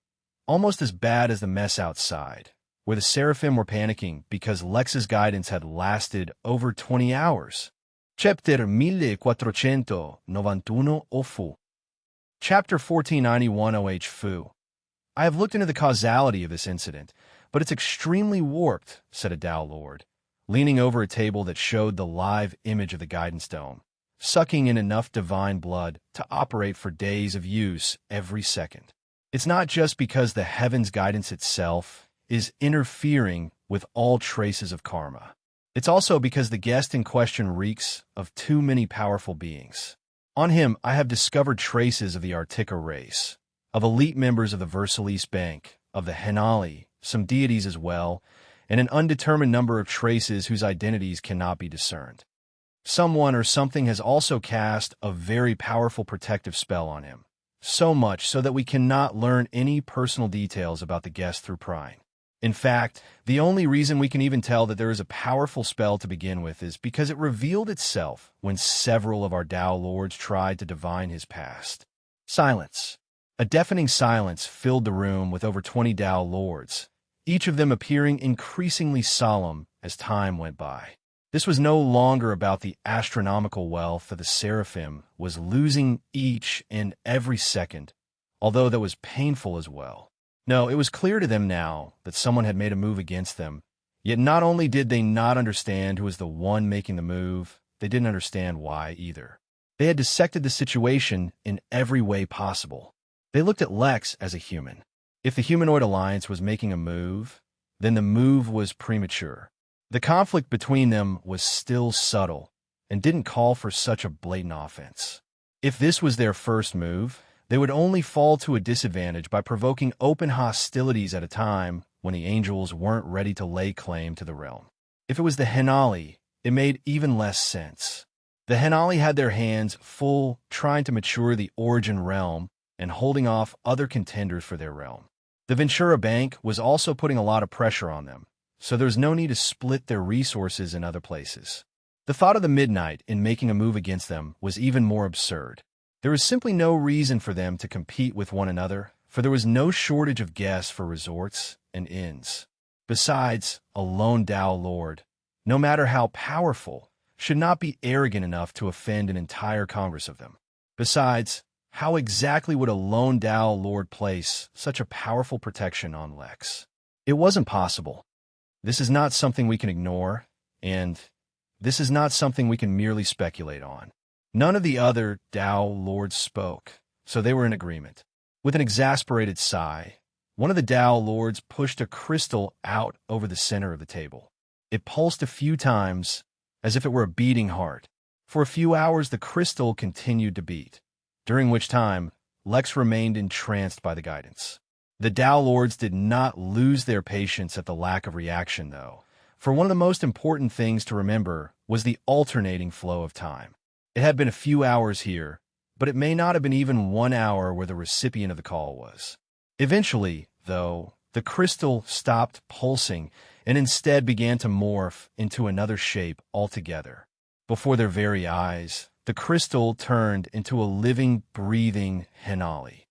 almost as bad as the mess outside, where the Seraphim were panicking because Lex's guidance had lasted over 20 hours. Chapter 1491 Ofu. Chapter 1491 OH Fu. I have looked into the causality of this incident, but it's extremely warped, said a Tao Lord, leaning over a table that showed the live image of the guidance dome, sucking in enough divine blood to operate for days of use every second. It's not just because the heavens guidance itself is interfering with all traces of karma. It's also because the guest in question reeks of too many powerful beings. On him, I have discovered traces of the Artica race, of elite members of the Versailles Bank, of the Henali, some deities as well, and an undetermined number of traces whose identities cannot be discerned. Someone or something has also cast a very powerful protective spell on him, so much so that we cannot learn any personal details about the guest through prying. In fact, the only reason we can even tell that there is a powerful spell to begin with is because it revealed itself when several of our Tao Lords tried to divine his past. Silence. A deafening silence filled the room with over 20 Tao Lords, each of them appearing increasingly solemn as time went by. This was no longer about the astronomical wealth that the Seraphim was losing each and every second, although that was painful as well. No, it was clear to them now that someone had made a move against them, yet not only did they not understand who was the one making the move, they didn't understand why either. They had dissected the situation in every way possible. They looked at Lex as a human. If the Humanoid Alliance was making a move, then the move was premature. The conflict between them was still subtle and didn't call for such a blatant offense. If this was their first move, they would only fall to a disadvantage by provoking open hostilities at a time when the angels weren't ready to lay claim to the realm. If it was the Henali, it made even less sense. The Henali had their hands full trying to mature the Origin realm and holding off other contenders for their realm. The Ventura Bank was also putting a lot of pressure on them, so there was no need to split their resources in other places. The thought of the Midnight in making a move against them was even more absurd. There was simply no reason for them to compete with one another, for there was no shortage of guests for resorts and inns. Besides, a lone Tao Lord, no matter how powerful, should not be arrogant enough to offend an entire Congress of them. Besides, how exactly would a lone Tao Lord place such a powerful protection on Lex? It wasn't possible. This is not something we can ignore, and this is not something we can merely speculate on. None of the other Tao Lords spoke, so they were in agreement. With an exasperated sigh, one of the Tao Lords pushed a crystal out over the center of the table. It pulsed a few times, as if it were a beating heart. For a few hours the crystal continued to beat, during which time Lex remained entranced by the guidance. The Tao Lords did not lose their patience at the lack of reaction, though, for one of the most important things to remember was the alternating flow of time. It had been a few hours here, but it may not have been even 1 hour where the recipient of the call was. Eventually, though, the crystal stopped pulsing and instead began to morph into another shape altogether. Before their very eyes, the crystal turned into a living, breathing Henali.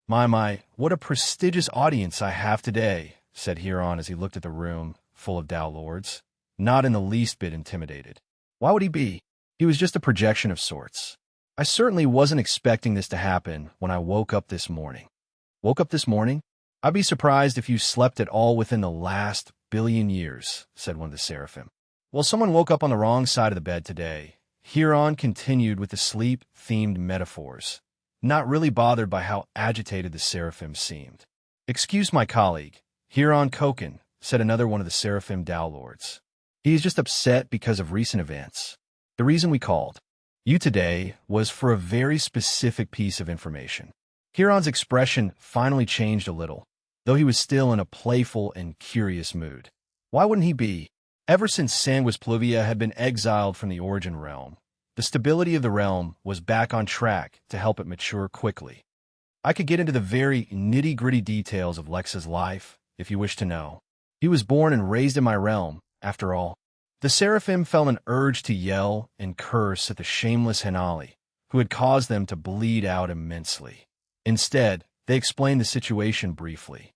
My, what a prestigious audience I have today, said Huron as he looked at the room full of Tao Lords, not in the least bit intimidated. Why would he be? He was just a projection of sorts. I certainly wasn't expecting this to happen when I woke up this morning. Woke up this morning? I'd be surprised if you slept at all within the last billion years, said one of the Seraphim. Well, someone woke up on the wrong side of the bed today. Huron continued with the sleep-themed metaphors, not really bothered by how agitated the Seraphim seemed. Excuse my colleague, Huron Koken, said another one of the Seraphim Tao Lords. He is just upset because of recent events. The reason we called you today was for a very specific piece of information. Huron's expression finally changed a little, though he was still in a playful and curious mood. Why wouldn't he be? Ever since Sanguis Pluvia had been exiled from the Origin realm, the stability of the realm was back on track to help it mature quickly. I could get into the very nitty-gritty details of Lex's life, if you wish to know. He was born and raised in my realm, after all. The Seraphim felt an urge to yell and curse at the shameless Henali, who had caused them to bleed out immensely. Instead, they explained the situation briefly.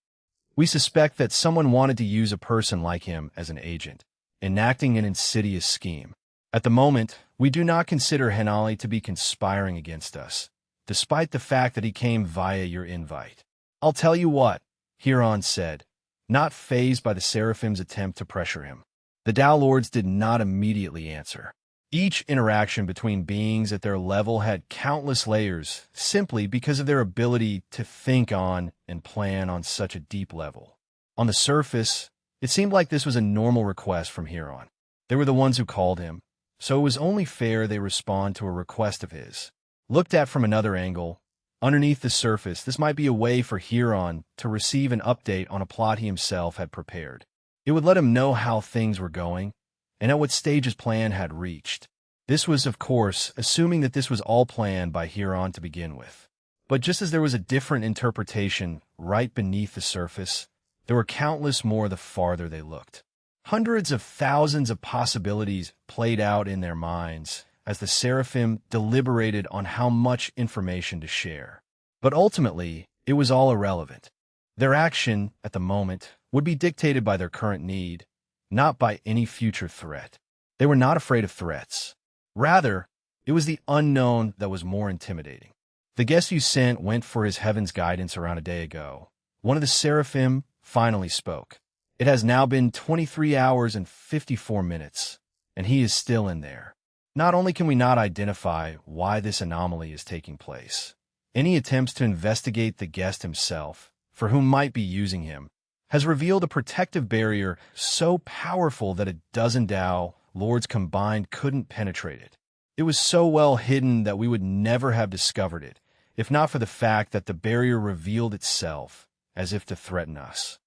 We suspect that someone wanted to use a person like him as an agent, enacting an insidious scheme. At the moment, we do not consider Henali to be conspiring against us, despite the fact that he came via your invite. I'll tell you what, Huron said, not fazed by the Seraphim's attempt to pressure him. The Tao Lords did not immediately answer. Each interaction between beings at their level had countless layers simply because of their ability to think on and plan on such a deep level. On the surface, it seemed like this was a normal request from Huron. They were the ones who called him, so it was only fair they respond to a request of his. Looked at from another angle, underneath the surface, this might be a way for Huron to receive an update on a plot he himself had prepared. It would let him know how things were going, and at what stage his plan had reached. This was, of course, assuming that this was all planned by Huron to begin with. But just as there was a different interpretation right beneath the surface, There were countless more the farther they looked. Hundreds of thousands of possibilities played out in their minds as the seraphim deliberated on how much information to share. But ultimately, it was all irrelevant. Their action, at the moment, would be dictated by their current need, not by any future threat. They were not afraid of threats. Rather, it was the unknown that was more intimidating. The guest you sent went for his heaven's guidance around a day ago. One of the seraphim finally spoke. It has now been 23 hours and 54 minutes, and he is still in there. Not only can we not identify why this anomaly is taking place, any attempts to investigate the guest himself, for whom might be using him, has revealed a protective barrier so powerful that a dozen Tao lords combined couldn't penetrate it. It was so well hidden that we would never have discovered it, if not for the fact that the barrier revealed itself as if to threaten us.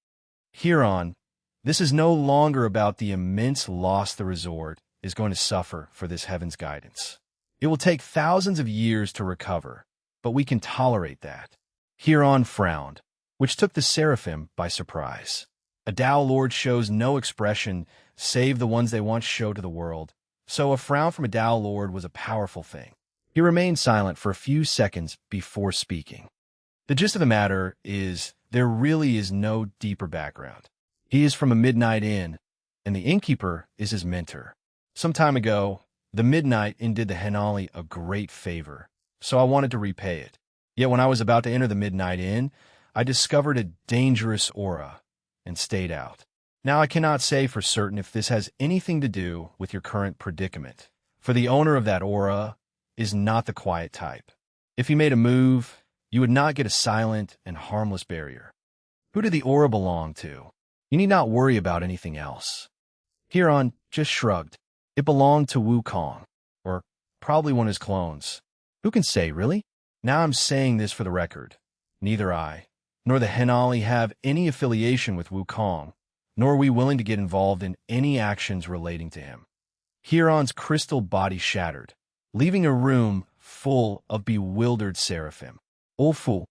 Hereon, this is no longer about the immense loss the resort is going to suffer for this heaven's guidance. It will take thousands of years to recover, but we can tolerate that. Hereon frowned, which took the seraphim by surprise. A Tao Lord shows no expression save the ones they once showed to the world, so a frown from a Tao Lord was a powerful thing. He remained silent for a few seconds before speaking. The gist of the matter is, there really is no deeper background. He is from a Midnight Inn, and the innkeeper is his mentor. Some time ago, the Midnight Inn did the Henali a great favor, so I wanted to repay it. Yet when I was about to enter the Midnight Inn, I discovered a dangerous aura and stayed out. Now I cannot say for certain if this has anything to do with your current predicament, for the owner of that aura is not the quiet type. If he made a move, you would not get a silent and harmless barrier. Who did the aura belong to? You need not worry about anything else. Huron just shrugged. It belonged to Wukong, or probably one of his clones. Who can say, really? Now I'm saying this for the record. Neither I, nor the Henali have any affiliation with Wukong, nor are we willing to get involved in any actions relating to him. Huron's crystal body shattered, leaving a room full of bewildered seraphim. Ulfu.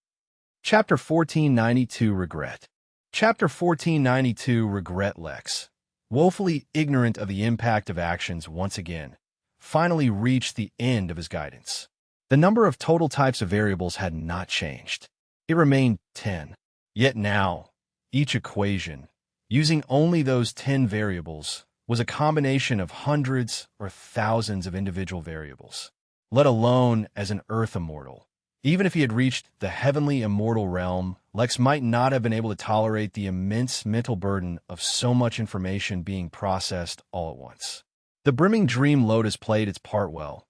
Chapter 1492 Regret. Chapter 1492 Regret Lex, woefully ignorant of the impact of actions once again, finally reached the end of his guidance. The number of total types of variables had not changed. It remained 10. Yet now, each equation, using only those 10 variables, was a combination of hundreds or thousands of individual variables, let alone as an Earth immortal. Even if he had reached the heavenly immortal realm, Lex might not have been able to tolerate the immense mental burden of so much information being processed all at once. The brimming dream lotus played its part well,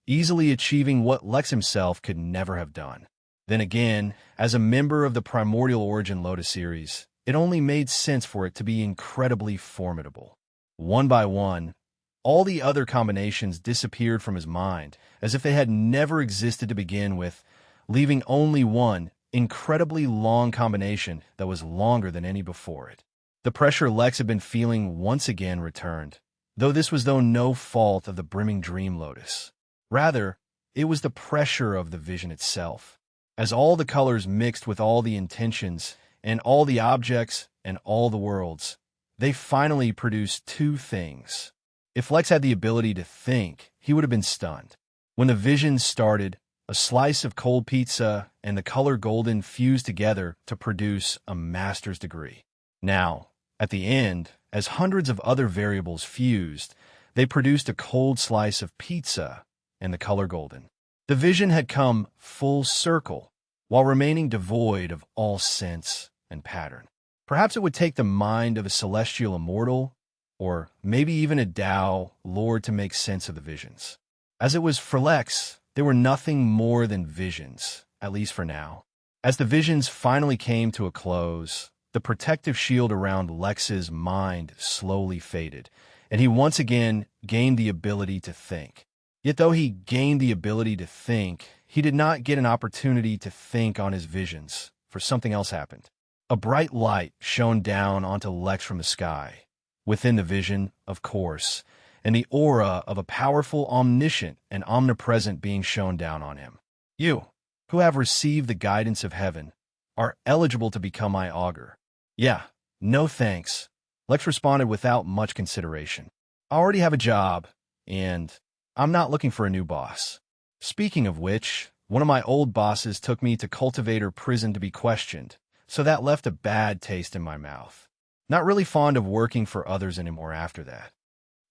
easily achieving what Lex himself could never have done. Then again, as a member of the Primordial Origin Lotus series, it only made sense for it to be incredibly formidable. One by one, all the other combinations disappeared from his mind, as if they had never existed to begin with, leaving only one incredibly long combination that was longer than any before it. The pressure Lex had been feeling once again returned, though this was no fault of the brimming dream lotus. Rather, it was the pressure of the vision itself. As all the colors mixed with all the intentions, and all the objects, and all the worlds, they finally produced two things. If Lex had the ability to think, he would have been stunned. When the vision started, a slice of cold pizza and the color golden fused together to produce a master's degree. Now, at the end, as hundreds of other variables fused, they produced a cold slice of pizza and the color golden. The vision had come full circle, while remaining devoid of all sense and pattern. Perhaps it would take the mind of a celestial immortal, or maybe even a Tao Lord to make sense of the visions. As it was for Lex, they were nothing more than visions, at least for now. As the visions finally came to a close, the protective shield around Lex's mind slowly faded, and he once again gained the ability to think. Yet though he gained the ability to think, he did not get an opportunity to think on his visions, for something else happened. A bright light shone down onto Lex from the sky. Within the vision, of course, and the aura of a powerful omniscient and omnipresent being shone down on him. You, who have received the guidance of heaven, are eligible to become my augur. Yeah, "No thanks," Lex responded without much consideration. "I already have a job, and I'm not looking for a new boss. Speaking of which, one of my old bosses took me to Cultivator Prison to be questioned, so that left a bad taste in my mouth. Not really fond of working for others anymore after that."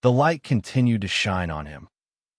The light continued to shine on him,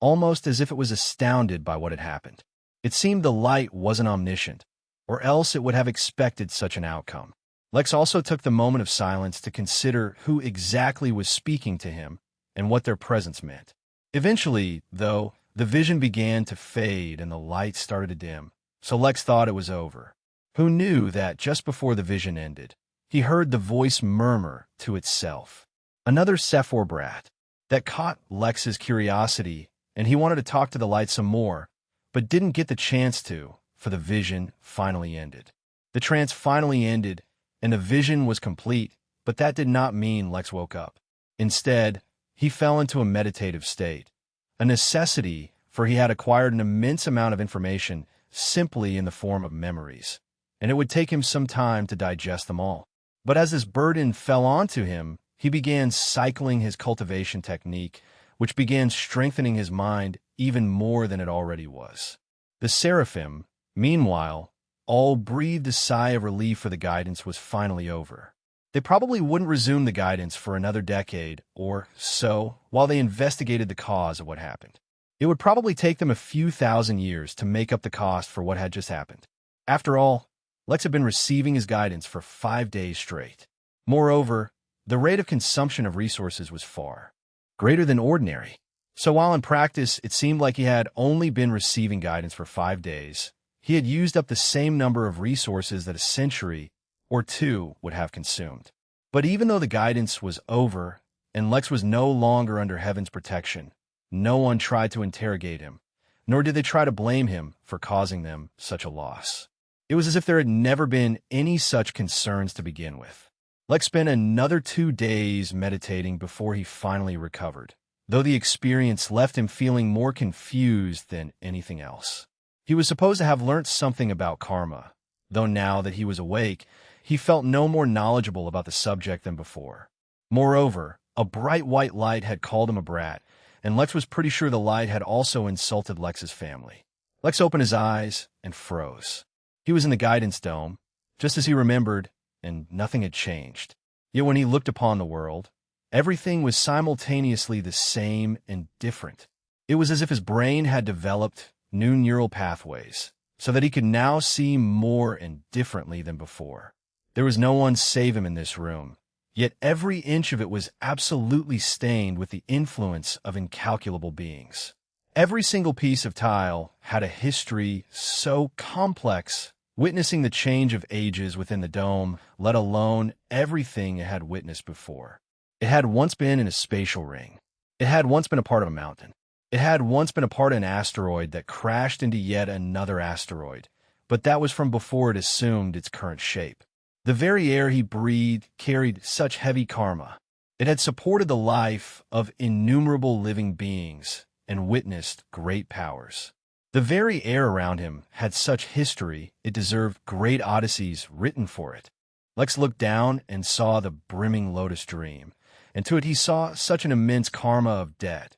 almost as if it was astounded by what had happened. It seemed the light wasn't omniscient, or else it would have expected such an outcome. Lex also took the moment of silence to consider who exactly was speaking to him and what their presence meant. Eventually, though, the vision began to fade and the light started to dim, so Lex thought it was over. Who knew that just before the vision ended, he heard the voice murmur to itself. Another Sephor brat. That caught Lex's curiosity, and he wanted to talk to the light some more, but didn't get the chance to, for the vision finally ended. The trance finally ended, and the vision was complete, but that did not mean Lex woke up. Instead, he fell into a meditative state, a necessity, for he had acquired an immense amount of information simply in the form of memories, and it would take him some time to digest them all. But as this burden fell onto him, he began cycling his cultivation technique, which began strengthening his mind even more than it already was. The seraphim, meanwhile, all breathed a sigh of relief, for the guidance was finally over. They probably wouldn't resume the guidance for another decade or so while they investigated the cause of what happened. It would probably take them a few thousand years to make up the cost for what had just happened. After all, Lex had been receiving his guidance for 5 days straight. Moreover, the rate of consumption of resources was far greater than ordinary. So while in practice it seemed like he had only been receiving guidance for 5 days, he had used up the same number of resources that a century or two would have consumed. But even though the guidance was over and Lex was no longer under heaven's protection, no one tried to interrogate him, nor did they try to blame him for causing them such a loss. It was as if there had never been any such concerns to begin with. Lex spent another 2 days meditating before he finally recovered, though the experience left him feeling more confused than anything else. He was supposed to have learnt something about karma, though now that he was awake, he felt no more knowledgeable about the subject than before. Moreover, a bright white light had called him a brat, and Lex was pretty sure the light had also insulted Lex's family. Lex opened his eyes and froze. He was in the guidance dome, just as he remembered, and nothing had changed. Yet when he looked upon the world, everything was simultaneously the same and different. It was as if his brain had developed new neural pathways, so that he could now see more and differently than before. There was no one save him in this room, yet every inch of it was absolutely stained with the influence of incalculable beings. Every single piece of tile had a history so complex, witnessing the change of ages within the dome, let alone everything it had witnessed before. It had once been in a spatial ring. It had once been a part of a mountain. It had once been a part of an asteroid that crashed into yet another asteroid, but that was from before it assumed its current shape. The very air he breathed carried such heavy karma. It had supported the life of innumerable living beings and witnessed great powers. The very air around him had such history it deserved great odysseys written for it. Lex looked down and saw the brimming lotus dream, and to it he saw such an immense karma of debt,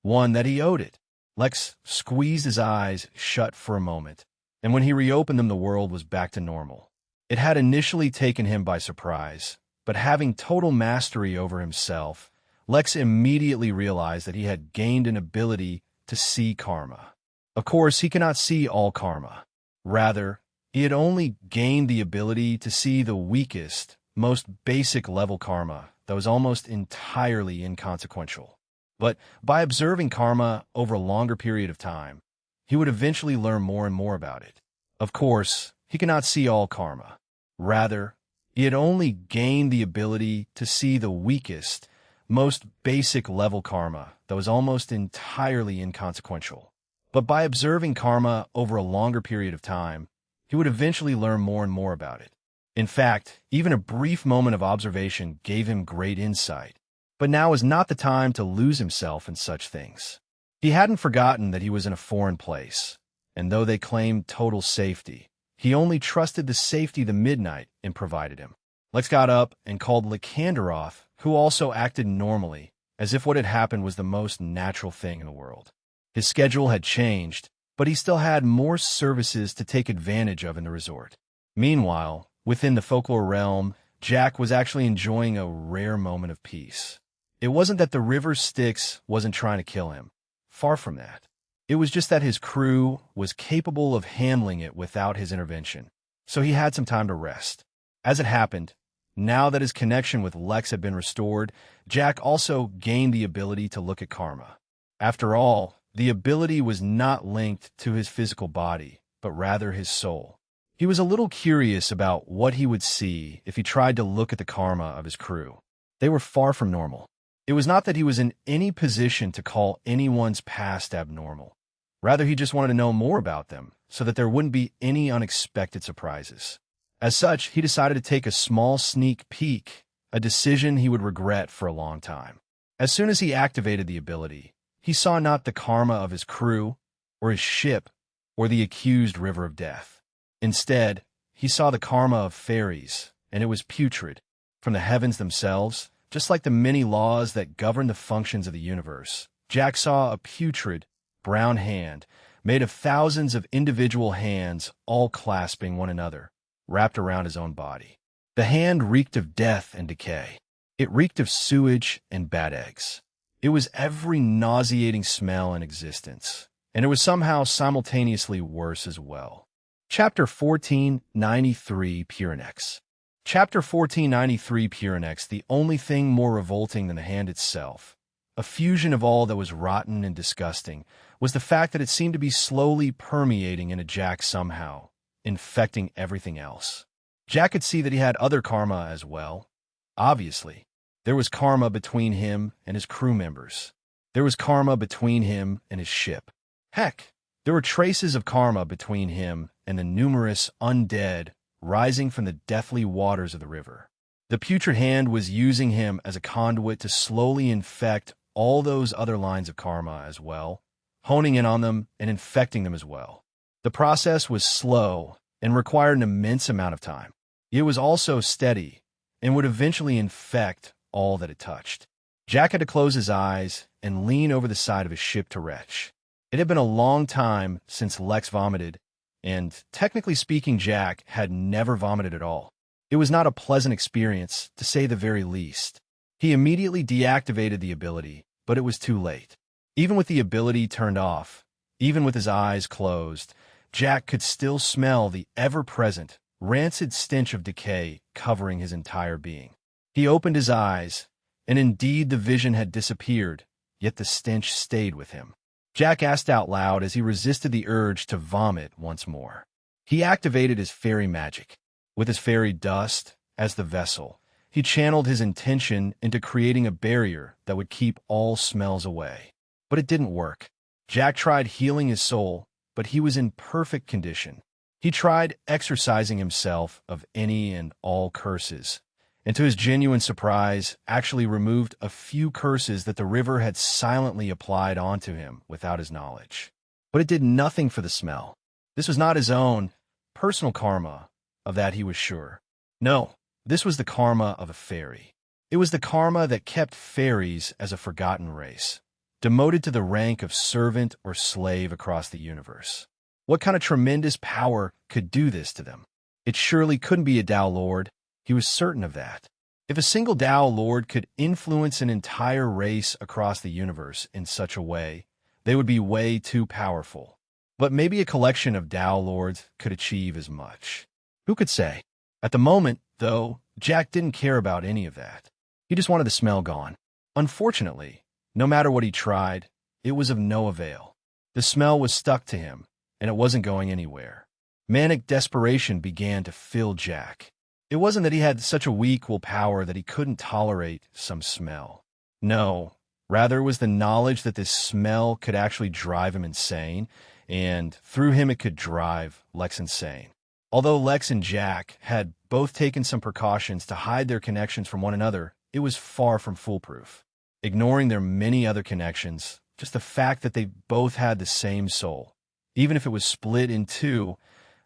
one that he owed it. Lex squeezed his eyes shut for a moment, and when he reopened them the world was back to normal. It had initially taken him by surprise, but having total mastery over himself, Lex immediately realized that he had gained an ability to see karma. Of course, he cannot see all karma. Rather, he had only gained the ability to see the weakest, most basic level karma that was almost entirely inconsequential. But by observing karma over a longer period of time, he would eventually learn more and more about it. Of course, he cannot see all karma. Rather, he had only gained the ability to see the weakest, most basic level karma that was almost entirely inconsequential. But by observing karma over a longer period of time, he would eventually learn more and more about it. In fact, even a brief moment of observation gave him great insight. But now was not the time to lose himself in such things. He hadn't forgotten that he was in a foreign place, and though they claimed total safety, he only trusted the safety the midnight provided him. Lex got up and called Lycanderoth, who also acted normally, as if what had happened was the most natural thing in the world. His schedule had changed, but he still had more services to take advantage of in the resort. Meanwhile, within the folklore realm, Jack was actually enjoying a rare moment of peace. It wasn't that the river Styx wasn't trying to kill him. Far from that. It was just that his crew was capable of handling it without his intervention, so he had some time to rest. As it happened, now that his connection with Lex had been restored, Jack also gained the ability to look at karma. After all, the ability was not linked to his physical body, but rather his soul. He was a little curious about what he would see if he tried to look at the karma of his crew. They were far from normal. It was not that he was in any position to call anyone's past abnormal. Rather, he just wanted to know more about them, so that there wouldn't be any unexpected surprises. As such, he decided to take a small sneak peek, a decision he would regret for a long time. As soon as he activated the ability, he saw not the karma of his crew, or his ship, or the accused river of death. Instead, he saw the karma of fairies, and it was putrid, from the heavens themselves, just like the many laws that govern the functions of the universe. Jack saw a putrid, brown hand, made of thousands of individual hands all clasping one another, wrapped around his own body. The hand reeked of death and decay. It reeked of sewage and bad eggs. It was every nauseating smell in existence, and it was somehow simultaneously worse as well. Chapter 1493, Pyrenex. Chapter 1493, Pyrenex, the only thing more revolting than the hand itself, a fusion of all that was rotten and disgusting, was the fact that it seemed to be slowly permeating into Jack somehow, infecting everything else. Jack could see that he had other karma as well. Obviously, there was karma between him and his crew members. There was karma between him and his ship. Heck, there were traces of karma between him and the numerous undead rising from the deathly waters of the river. The putrid hand was using him as a conduit to slowly infect all those other lines of karma as well, honing in on them and infecting them as well. The process was slow and required an immense amount of time. It was also steady and would eventually infect all that it touched. Jack had to close his eyes and lean over the side of his ship to retch. It had been a long time since Lex vomited, and technically speaking, Jack had never vomited at all. It was not a pleasant experience, to say the very least. He immediately deactivated the ability, but it was too late. Even with the ability turned off, even with his eyes closed, Jack could still smell the ever-present, rancid stench of decay covering his entire being. He opened his eyes, and indeed the vision had disappeared, yet the stench stayed with him. Jack asked out loud as he resisted the urge to vomit once more. He activated his fairy magic. With his fairy dust as the vessel, he channeled his intention into creating a barrier that would keep all smells away. But it didn't work. Jack tried healing his soul, but he was in perfect condition. He tried exorcising himself of any and all curses, and to his genuine surprise, actually removed a few curses that the river had silently applied onto him without his knowledge. But it did nothing for the smell. This was not his own personal karma, of that he was sure. No, this was the karma of a fairy. It was the karma that kept fairies as a forgotten race, demoted to the rank of servant or slave across the universe. What kind of tremendous power could do this to them? It surely couldn't be a Tao Lord. He was certain of that. If a single Tao Lord could influence an entire race across the universe in such a way, they would be way too powerful. But maybe a collection of Tao Lords could achieve as much. Who could say? At the moment, though, Jack didn't care about any of that. He just wanted the smell gone. Unfortunately, no matter what he tried, it was of no avail. The smell was stuck to him, and it wasn't going anywhere. Manic desperation began to fill Jack. It wasn't that he had such a weak willpower that he couldn't tolerate some smell. No, rather it was the knowledge that this smell could actually drive him insane, and through him it could drive Lex insane. Although Lex and Jack had both taken some precautions to hide their connections from one another, it was far from foolproof. Ignoring their many other connections, just the fact that they both had the same soul, even if it was split in two,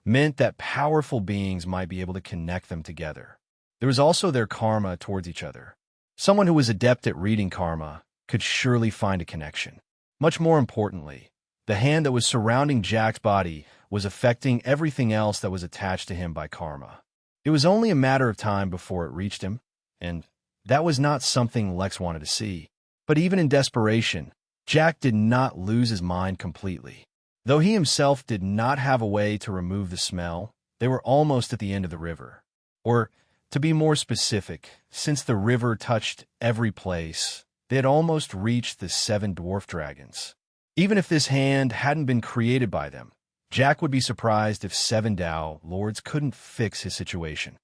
meant that powerful beings might be able to connect them together. There was also their karma towards each other. Someone who was adept at reading karma could surely find a connection. Much more importantly, the hand that was surrounding Jack's body was affecting everything else that was attached to him by karma. It was only a matter of time before it reached him, and that was not something Lex wanted to see. But even in desperation, Jack did not lose his mind completely. Though he himself did not have a way to remove the smell, they were almost at the end of the river. Or, to be more specific, since the river touched every place, they had almost reached the 7 dwarf dragons. Even if this hand hadn't been created by them, Jack would be surprised if 7 Dao lords couldn't fix his situation.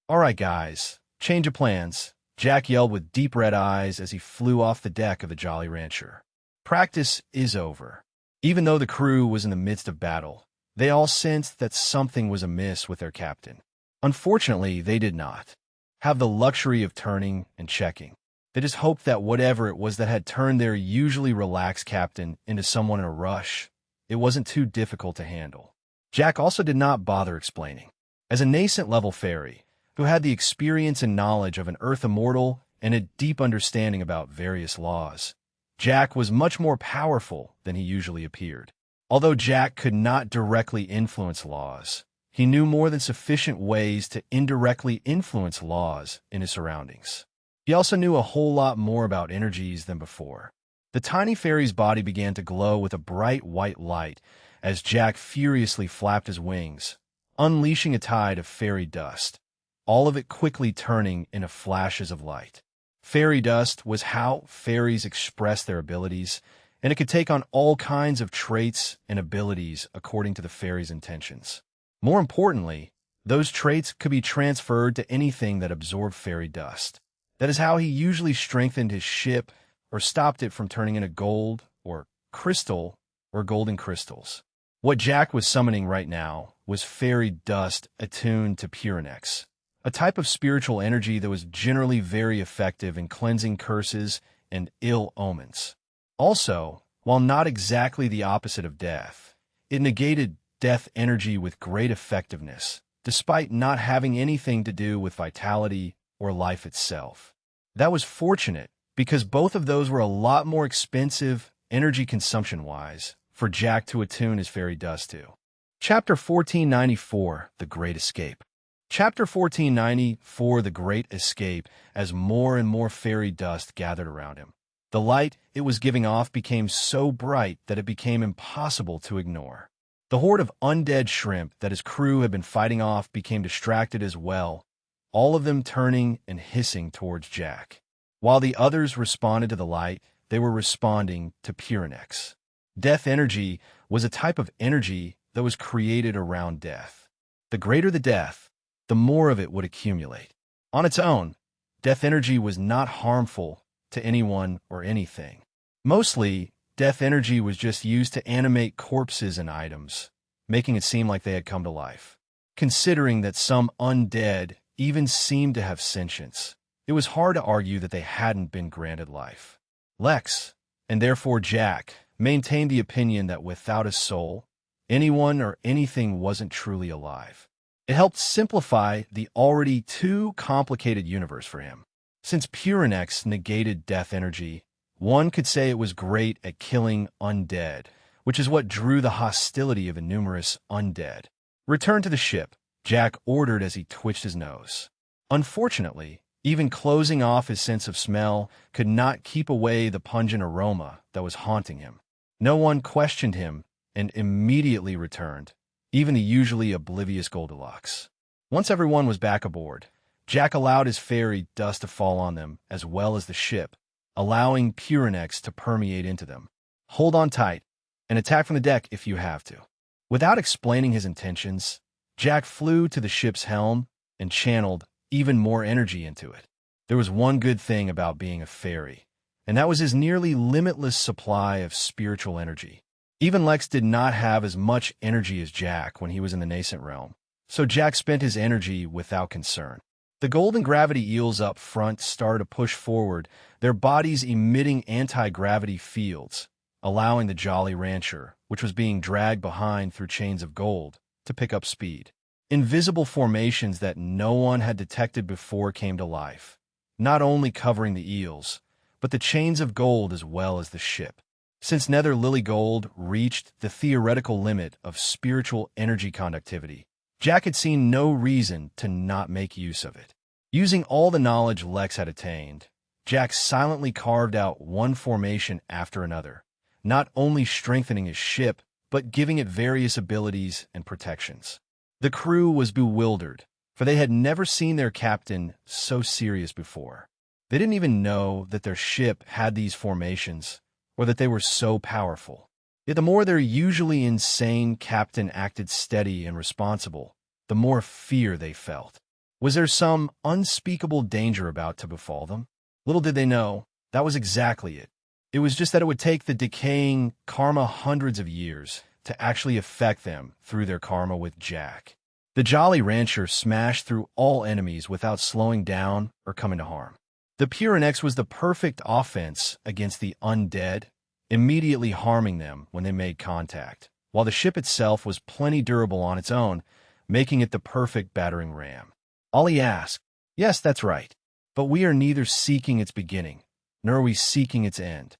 "All right, guys, change of plans," Jack yelled with deep red eyes as he flew off the deck of the Jolly Rancher. "Practice is over." Even though the crew was in the midst of battle, they all sensed that something was amiss with their captain. Unfortunately, they did not have the luxury of turning and checking. They just hoped that whatever it was that had turned their usually relaxed captain into someone in a rush, it wasn't too difficult to handle. Jack also did not bother explaining. As a nascent-level fairy, who had the experience and knowledge of an Earth immortal and a deep understanding about various laws, Jack was much more powerful than he usually appeared. Although Jack could not directly influence laws, he knew more than sufficient ways to indirectly influence laws in his surroundings. He also knew a whole lot more about energies than before. The tiny fairy's body began to glow with a bright white light as Jack furiously flapped his wings, unleashing a tide of fairy dust, all of it quickly turning into flashes of light. Fairy dust was how fairies express their abilities, and it could take on all kinds of traits and abilities according to the fairy's intentions. More importantly, those traits could be transferred to anything that absorbed fairy dust. That is how he usually strengthened his ship or stopped it from turning into gold or crystal or golden crystals. What Jack was summoning right now was fairy dust attuned to Pyrenex, a type of spiritual energy that was generally very effective in cleansing curses and ill omens. Also, while not exactly the opposite of death, it negated death energy with great effectiveness, despite not having anything to do with vitality or life itself. That was fortunate, because both of those were a lot more expensive, energy consumption-wise, for Jack to attune his fairy dust to. Chapter 1494, The Great Escape. Chapter 1494, The Great Escape, as more and more fairy dust gathered around him. The light it was giving off became so bright that it became impossible to ignore. The horde of undead shrimp that his crew had been fighting off became distracted as well, all of them turning and hissing towards Jack. While the others responded to the light, they were responding to Pyrenex. Death energy was a type of energy that was created around death. The greater the death, the more of it would accumulate. On its own, death energy was not harmful to anyone or anything. Mostly, death energy was just used to animate corpses and items, making it seem like they had come to life. Considering that some undead even seemed to have sentience, it was hard to argue that they hadn't been granted life. Lex, and therefore Jack, maintained the opinion that without a soul, anyone or anything wasn't truly alive. It helped simplify the already too complicated universe for him. Since Pyrenex negated death energy, one could say it was great at killing undead, which is what drew the hostility of the numerous undead. "Return to the ship," Jack ordered as he twitched his nose. Unfortunately, even closing off his sense of smell could not keep away the pungent aroma that was haunting him. No one questioned him and immediately returned, even the usually oblivious Goldilocks. Once everyone was back aboard, Jack allowed his fairy dust to fall on them as well as the ship, allowing Pyrenex to permeate into them. "Hold on tight and attack from the deck if you have to." Without explaining his intentions, Jack flew to the ship's helm and channeled even more energy into it. There was one good thing about being a fairy, and that was his nearly limitless supply of spiritual energy. Even Lex did not have as much energy as Jack when he was in the nascent realm, so Jack spent his energy without concern. The golden gravity eels up front started to push forward, their bodies emitting anti-gravity fields, allowing the Jolly Rancher, which was being dragged behind through chains of gold, to pick up speed. Invisible formations that no one had detected before came to life, not only covering the eels, but the chains of gold as well as the ship. Since Nether Lily Gold reached the theoretical limit of spiritual energy conductivity, Jack had seen no reason to not make use of it. Using all the knowledge Lex had attained, Jack silently carved out one formation after another, not only strengthening his ship, but giving it various abilities and protections. The crew was bewildered, for they had never seen their captain so serious before. They didn't even know that their ship had these formations, or that they were so powerful. Yet the more their usually insane captain acted steady and responsible, the more fear they felt. Was there some unspeakable danger about to befall them? Little did they know, that was exactly it. It was just that it would take the decaying karma hundreds of years to actually affect them through their karma with Jack. The Jolly Rancher smashed through all enemies without slowing down or coming to harm. The Purinex was the perfect offense against the undead, immediately harming them when they made contact, while the ship itself was plenty durable on its own, making it the perfect battering ram. Ollie asked, "Yes, that's right, but we are neither seeking its beginning, nor are we seeking its end."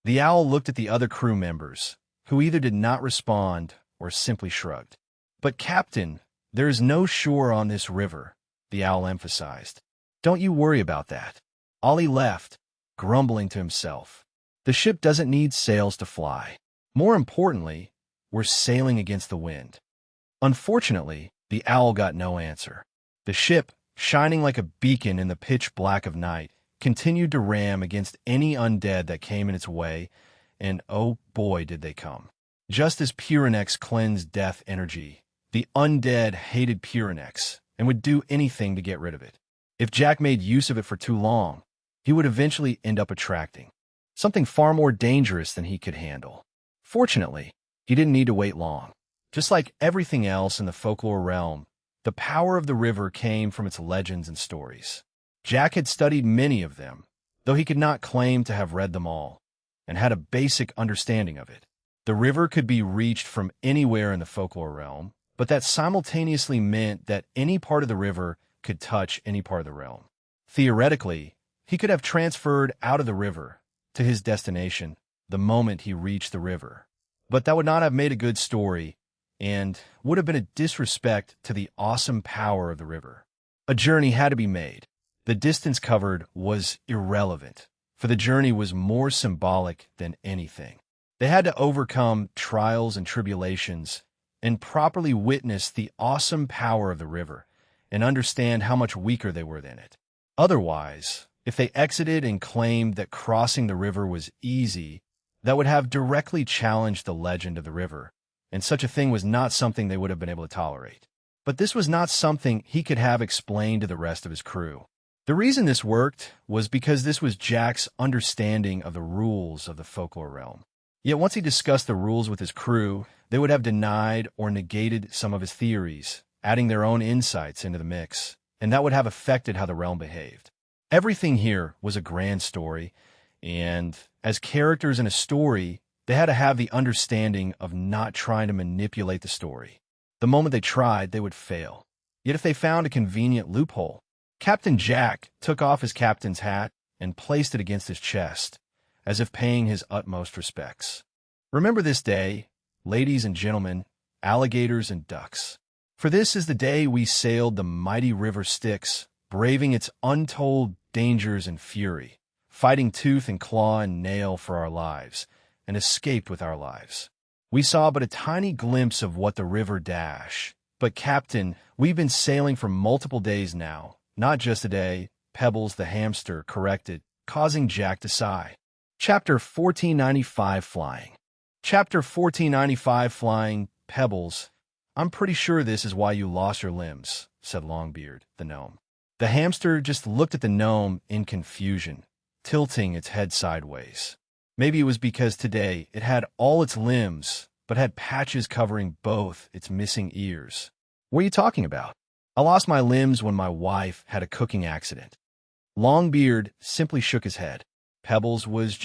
The owl looked at the other crew members, who either did not respond or simply shrugged. "But Captain, there is no shore on this river," the owl emphasized. "Don't you worry about that." Ollie left, grumbling to himself. The ship doesn't need sails to fly. More importantly, we're sailing against the wind. Unfortunately, the owl got no answer. The ship, shining like a beacon in the pitch black of night, continued to ram against any undead that came in its way, and oh boy did they come. Just as Purinex cleansed death energy, the undead hated Purinex and would do anything to get rid of it. If Jack made use of it for too long, he would eventually end up attracting something far more dangerous than he could handle. Fortunately, he didn't need to wait long. Just like everything else in the folklore realm, the power of the river came from its legends and stories. Jack had studied many of them, though he could not claim to have read them all, and had a basic understanding of it. The river could be reached from anywhere in the folklore realm, but that simultaneously meant that any part of the river could touch any part of the realm. Theoretically, he could have transferred out of the river to his destination the moment he reached the river, but that would not have made a good story and would have been a disrespect to the awesome power of the river. A journey had to be made. The distance covered was irrelevant, for the journey was more symbolic than anything. They had to overcome trials and tribulations and properly witness the awesome power of the river and understand how much weaker they were than it. Otherwise, if they exited and claimed that crossing the river was easy, that would have directly challenged the legend of the river, and such a thing was not something they would have been able to tolerate. But this was not something he could have explained to the rest of his crew. The reason this worked was because this was Jack's understanding of the rules of the folklore realm. Yet once he discussed the rules with his crew, they would have denied or negated some of his theories, adding their own insights into the mix, and that would have affected how the realm behaved. Everything here was a grand story, and as characters in a story, they had to have the understanding of not trying to manipulate the story. The moment they tried, they would fail. Yet if they found a convenient loophole, Captain Jack took off his captain's hat and placed it against his chest, as if paying his utmost respects. Remember this day, ladies and gentlemen, alligators and ducks. For this is the day we sailed the mighty river Styx, braving its untold dangers and fury, fighting tooth and claw and nail for our lives, and escaped with our lives. We saw but a tiny glimpse of what the river dash. But Captain, we've been sailing for multiple days now, not just a day, Pebbles the hamster corrected, causing Jack to sigh. Chapter 1495 Flying. Chapter 1495 Flying, Pebbles. I'm pretty sure this is why you lost your limbs, said Longbeard, the gnome. The hamster just looked at the gnome in confusion, tilting its head sideways. Maybe it was because today it had all its limbs, but had patches covering both its missing ears. What are you talking about? I lost my limbs when my wife had a cooking accident. Longbeard simply shook his head. Pebbles was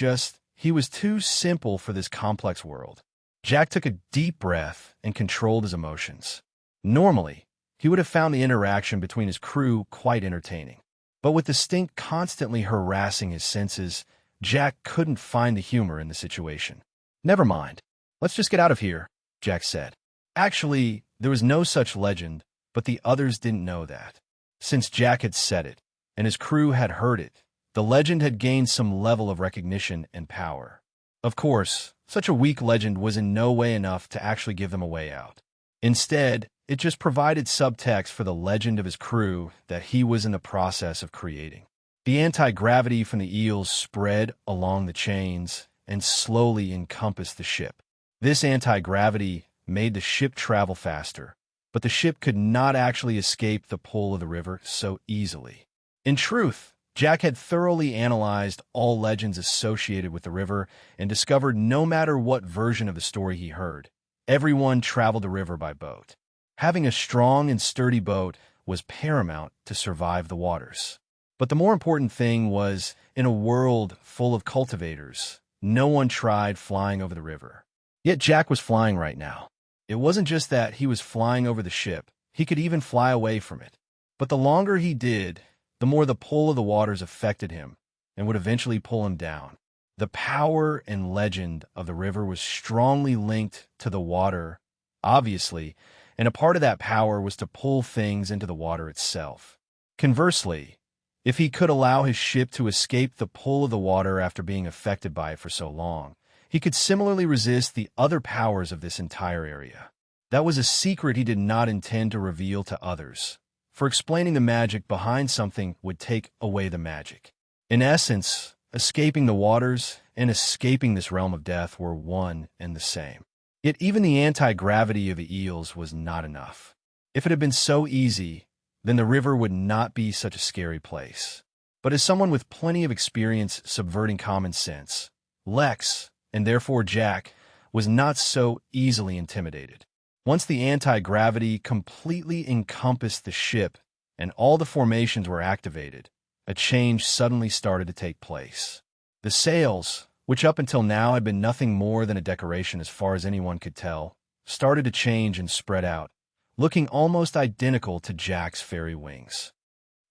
he was too simple for this complex world. Jack took a deep breath and controlled his emotions. Normally, he would have found the interaction between his crew quite entertaining. But with the stink constantly harassing his senses, Jack couldn't find the humor in the situation. "Never mind. Let's just get out of here," Jack said. Actually, there was no such legend, but the others didn't know that. Since Jack had said it, and his crew had heard it, the legend had gained some level of recognition and power. Of course, such a weak legend was in no way enough to actually give them a way out. Instead, it just provided subtext for the legend of his crew that he was in the process of creating. The anti-gravity from the eels spread along the chains and slowly encompassed the ship. This anti-gravity made the ship travel faster, but the ship could not actually escape the pull of the river so easily. In truth, Jack had thoroughly analyzed all legends associated with the river and discovered no matter what version of the story he heard, everyone traveled the river by boat. Having a strong and sturdy boat was paramount to survive the waters. But the more important thing was, in a world full of cultivators, no one tried flying over the river. Yet Jack was flying right now. It wasn't just that he was flying over the ship, he could even fly away from it. But the longer he did, the more the pull of the waters affected him and would eventually pull him down. The power and legend of the river was strongly linked to the water, obviously, and a part of that power was to pull things into the water itself. Conversely, if he could allow his ship to escape the pull of the water after being affected by it for so long, he could similarly resist the other powers of this entire area. That was a secret he did not intend to reveal to others, for explaining the magic behind something would take away the magic. In essence, escaping the waters and escaping this realm of death were one and the same. Yet even the anti-gravity of the eels was not enough. If it had been so easy, then the river would not be such a scary place. But as someone with plenty of experience subverting common sense, Lex, and therefore Jack, was not so easily intimidated. Once the anti-gravity completely encompassed the ship and all the formations were activated, a change suddenly started to take place. The sails, which up until now had been nothing more than a decoration as far as anyone could tell, started to change and spread out, looking almost identical to Jack's fairy wings.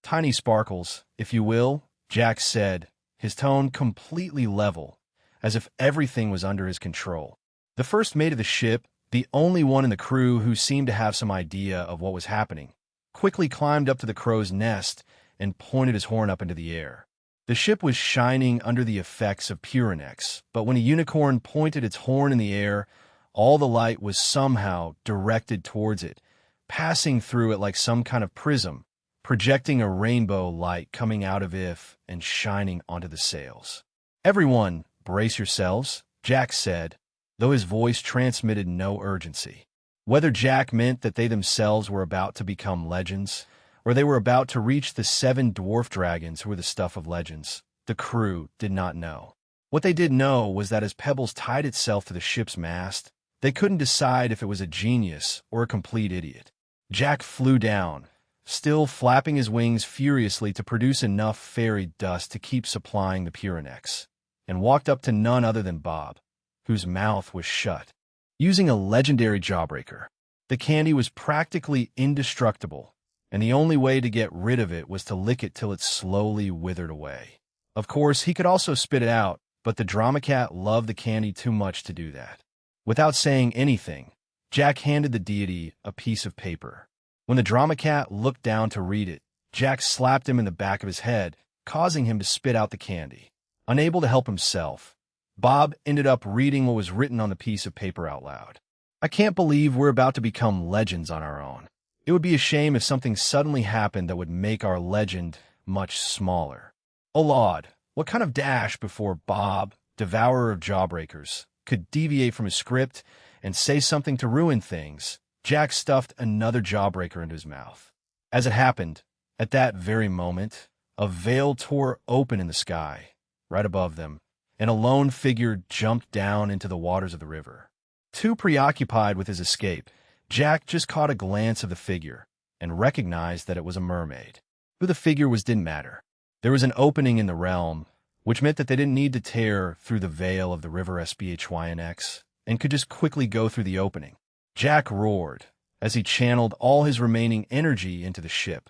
"Tiny sparkles, if you will," Jack said, his tone completely level, as if everything was under his control. The first mate of the ship, the only one in the crew who seemed to have some idea of what was happening, quickly climbed up to the crow's nest and pointed his horn up into the air. The ship was shining under the effects of Purinex, but when a unicorn pointed its horn in the air, all the light was somehow directed towards it, passing through it like some kind of prism, projecting a rainbow light coming out of it and shining onto the sails. "Everyone, brace yourselves," Jack said, though his voice transmitted no urgency. Whether Jack meant that they themselves were about to become legends, or they were about to reach the 7 dwarf dragons who were the stuff of legends, the crew did not know. What they did know was that as Pebbles tied itself to the ship's mast, they couldn't decide if it was a genius or a complete idiot. Jack flew down, still flapping his wings furiously to produce enough fairy dust to keep supplying the Purinex, and walked up to none other than Bob, whose mouth was shut. Using a legendary jawbreaker, the candy was practically indestructible, and the only way to get rid of it was to lick it till it slowly withered away. Of course, he could also spit it out, but the drama cat loved the candy too much to do that. Without saying anything, Jack handed the deity a piece of paper. When the drama cat looked down to read it, Jack slapped him in the back of his head, causing him to spit out the candy. Unable to help himself, Bob ended up reading what was written on the piece of paper out loud. "I can't believe we're about to become legends on our own. It would be a shame if something suddenly happened that would make our legend much smaller." Oh Lord, what kind of dash before Bob, devourer of jawbreakers, could deviate from his script and say something to ruin things. Jack stuffed another jawbreaker into his mouth. As it happened, at that very moment, a veil tore open in the sky, right above them, and a lone figure jumped down into the waters of the river. Too preoccupied with his escape, Jack just caught a glance of the figure and recognized that it was a mermaid. Who the figure was didn't matter. There was an opening in the realm, which meant that they didn't need to tear through the veil of the river SBHYNX and could just quickly go through the opening. Jack roared as he channeled all his remaining energy into the ship,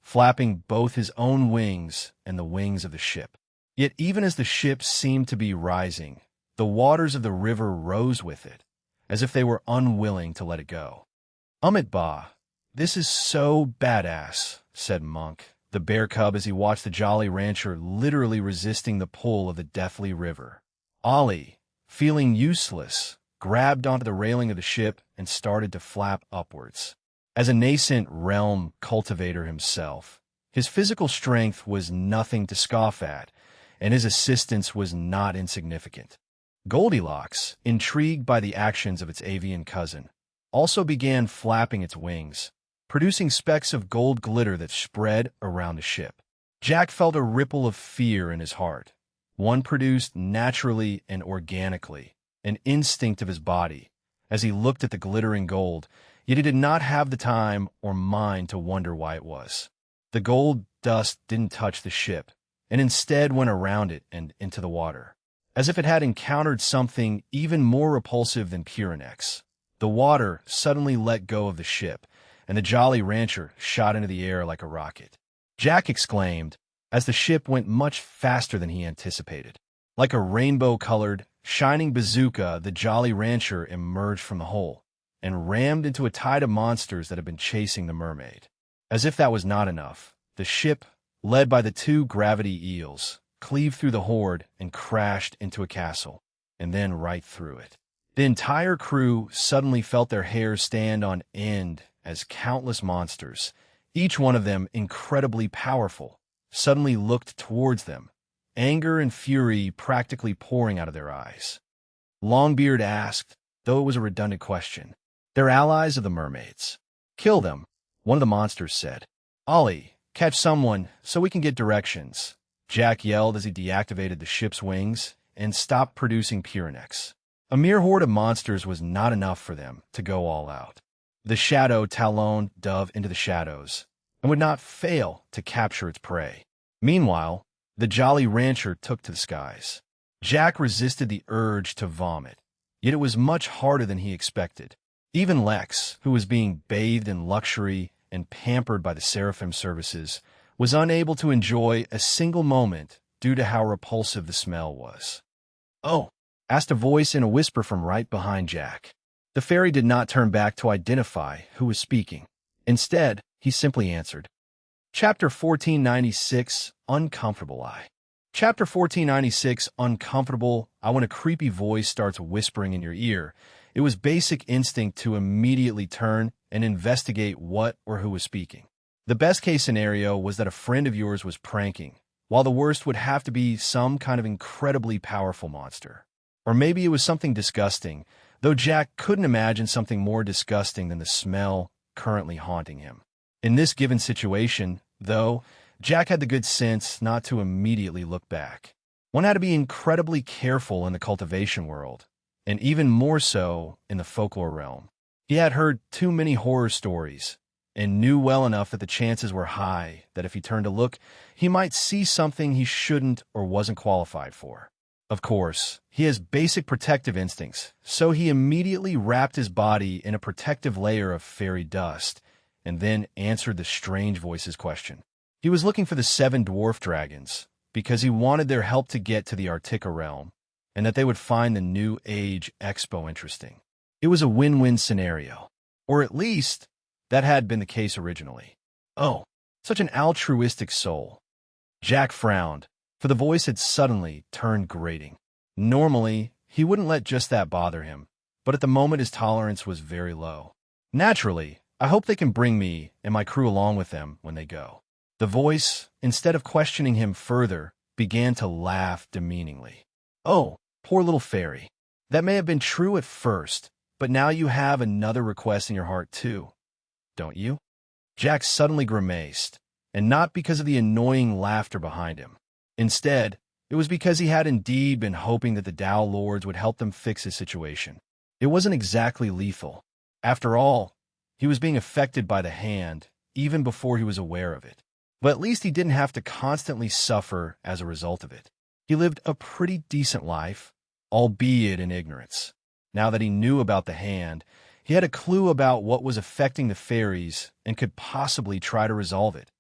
flapping both his own wings and the wings of the ship. Yet even as the ship seemed to be rising, the waters of the river rose with it, as if they were unwilling to let it go. Ba, this is so badass, said Monk, the bear cub, as he watched the Jolly Rancher literally resisting the pull of the deathly river. Ollie, feeling useless, grabbed onto the railing of the ship and started to flap upwards. As a nascent realm cultivator himself, his physical strength was nothing to scoff at, and his assistance was not insignificant. Goldilocks, intrigued by the actions of its avian cousin, also began flapping its wings, producing specks of gold glitter that spread around the ship. Jack felt a ripple of fear in his heart, one produced naturally and organically, an instinct of his body, as he looked at the glittering gold, yet he did not have the time or mind to wonder why it was. The gold dust didn't touch the ship, and instead went around it and into the water, as if it had encountered something even more repulsive than Pyrenex. The water suddenly let go of the ship, and the Jolly Rancher shot into the air like a rocket. Jack exclaimed, as the ship went much faster than he anticipated. Like a rainbow-colored, shining bazooka, the Jolly Rancher emerged from the hole and rammed into a tide of monsters that had been chasing the mermaid. As if that was not enough, the ship, led by the two gravity eels, cleaved through the horde and crashed into a castle, and then right through it. The entire crew suddenly felt their hair stand on end as countless monsters, each one of them incredibly powerful, suddenly looked towards them, anger and fury practically pouring out of their eyes. Longbeard asked, though it was a redundant question, "They're allies of the mermaids." "Kill them," one of the monsters said. "Ollie, catch someone so we can get directions," Jack yelled as he deactivated the ship's wings and stopped producing Pyrenex. A mere horde of monsters was not enough for them to go all out. The shadow Talon dove into the shadows and would not fail to capture its prey. Meanwhile, the Jolly Rancher took to the skies. Jack resisted the urge to vomit, yet it was much harder than he expected. Even Lex, who was being bathed in luxury and pampered by the Seraphim services, was unable to enjoy a single moment due to how repulsive the smell was. "Oh," asked a voice in a whisper from right behind Jack. The fairy did not turn back to identify who was speaking. Instead, he simply answered. Chapter 1496, Uncomfortable Eye. Chapter 1496, Uncomfortable Eye. When a creepy voice starts whispering in your ear, it was basic instinct to immediately turn and investigate what or who was speaking. The best-case scenario was that a friend of yours was pranking, while the worst would have to be some kind of incredibly powerful monster. Or maybe it was something disgusting, though Jack couldn't imagine something more disgusting than the smell currently haunting him. In this given situation, though, Jack had the good sense not to immediately look back. One had to be incredibly careful in the cultivation world, and even more so in the folklore realm. He had heard too many horror stories, and knew well enough that the chances were high that if he turned to look, he might see something he shouldn't or wasn't qualified for. Of course, he has basic protective instincts, so he immediately wrapped his body in a protective layer of fairy dust, and then answered the strange voice's question. He was looking for the 7 dwarf dragons, because he wanted their help to get to the Artica realm, and that they would find the New Age Expo interesting. It was a win-win scenario, or at least, that had been the case originally. Oh, such an altruistic soul. Jack frowned, for the voice had suddenly turned grating. Normally, he wouldn't let just that bother him, but at the moment his tolerance was very low. Naturally, I hope they can bring me and my crew along with them when they go. The voice, instead of questioning him further, began to laugh demeaningly. Oh, poor little fairy. That may have been true at first, but now you have another request in your heart too, don't you? Jack suddenly grimaced, and not because of the annoying laughter behind him. Instead, it was because he had indeed been hoping that the Tao Lords would help them fix his situation. It wasn't exactly lethal. After all, he was being affected by the hand, even before he was aware of it. But at least he didn't have to constantly suffer as a result of it. He lived a pretty decent life, albeit in ignorance. Now that he knew about the hand, He had a clue about what was affecting the fairies and could possibly try to resolve it,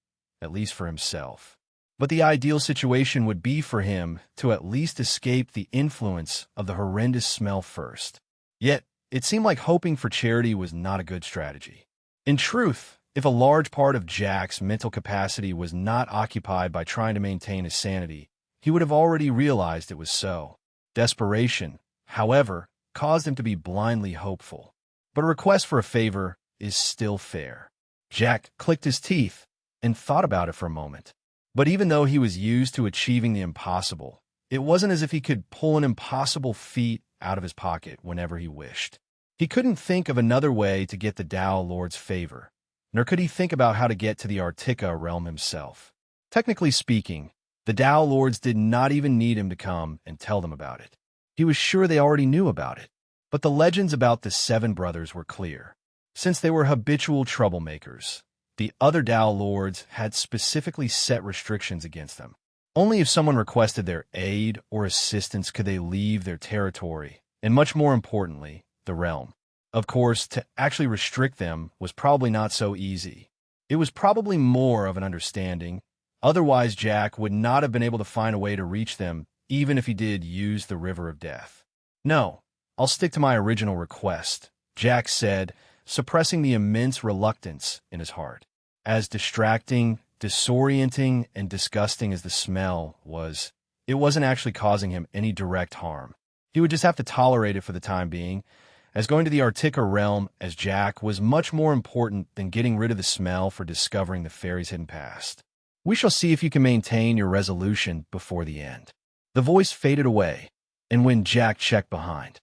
at least for himself. But the ideal situation would be for him to at least escape the influence of the horrendous smell first. Yet, it seemed like hoping for charity was not a good strategy. In truth, if a large part of Jack's mental capacity was not occupied by trying to maintain his sanity, he would have already realized it was so. Desperation, however, caused him to be blindly hopeful. But a request for a favor is still fair. Jack clicked his teeth and thought about it for a moment. But even though he was used to achieving the impossible, it wasn't as if he could pull an impossible feat out of his pocket whenever he wished. He couldn't think of another way to get the Tao Lord's favor, nor could he think about how to get to the Artica realm himself. Technically speaking, the Tao Lords did not even need him to come and tell them about it. He was sure they already knew about it. But the legends about the seven brothers were clear. Since they were habitual troublemakers, the other Tao Lords had specifically set restrictions against them. Only if someone requested their aid or assistance could they leave their territory, and much more importantly, the realm. Of course, to actually restrict them was probably not so easy. It was probably more of an understanding. Otherwise, Jack would not have been able to find a way to reach them, even if he did use the River of Death. No, I'll stick to my original request, Jack said, suppressing the immense reluctance in his heart. As distracting, disorienting, and disgusting as the smell was, it wasn't actually causing him any direct harm. He would just have to tolerate it for the time being, as going to the Artica realm as Jack was much more important than getting rid of the smell for discovering the fairy's hidden past. We shall see if you can maintain your resolution before the end. The voice faded away, and when Jack checked behind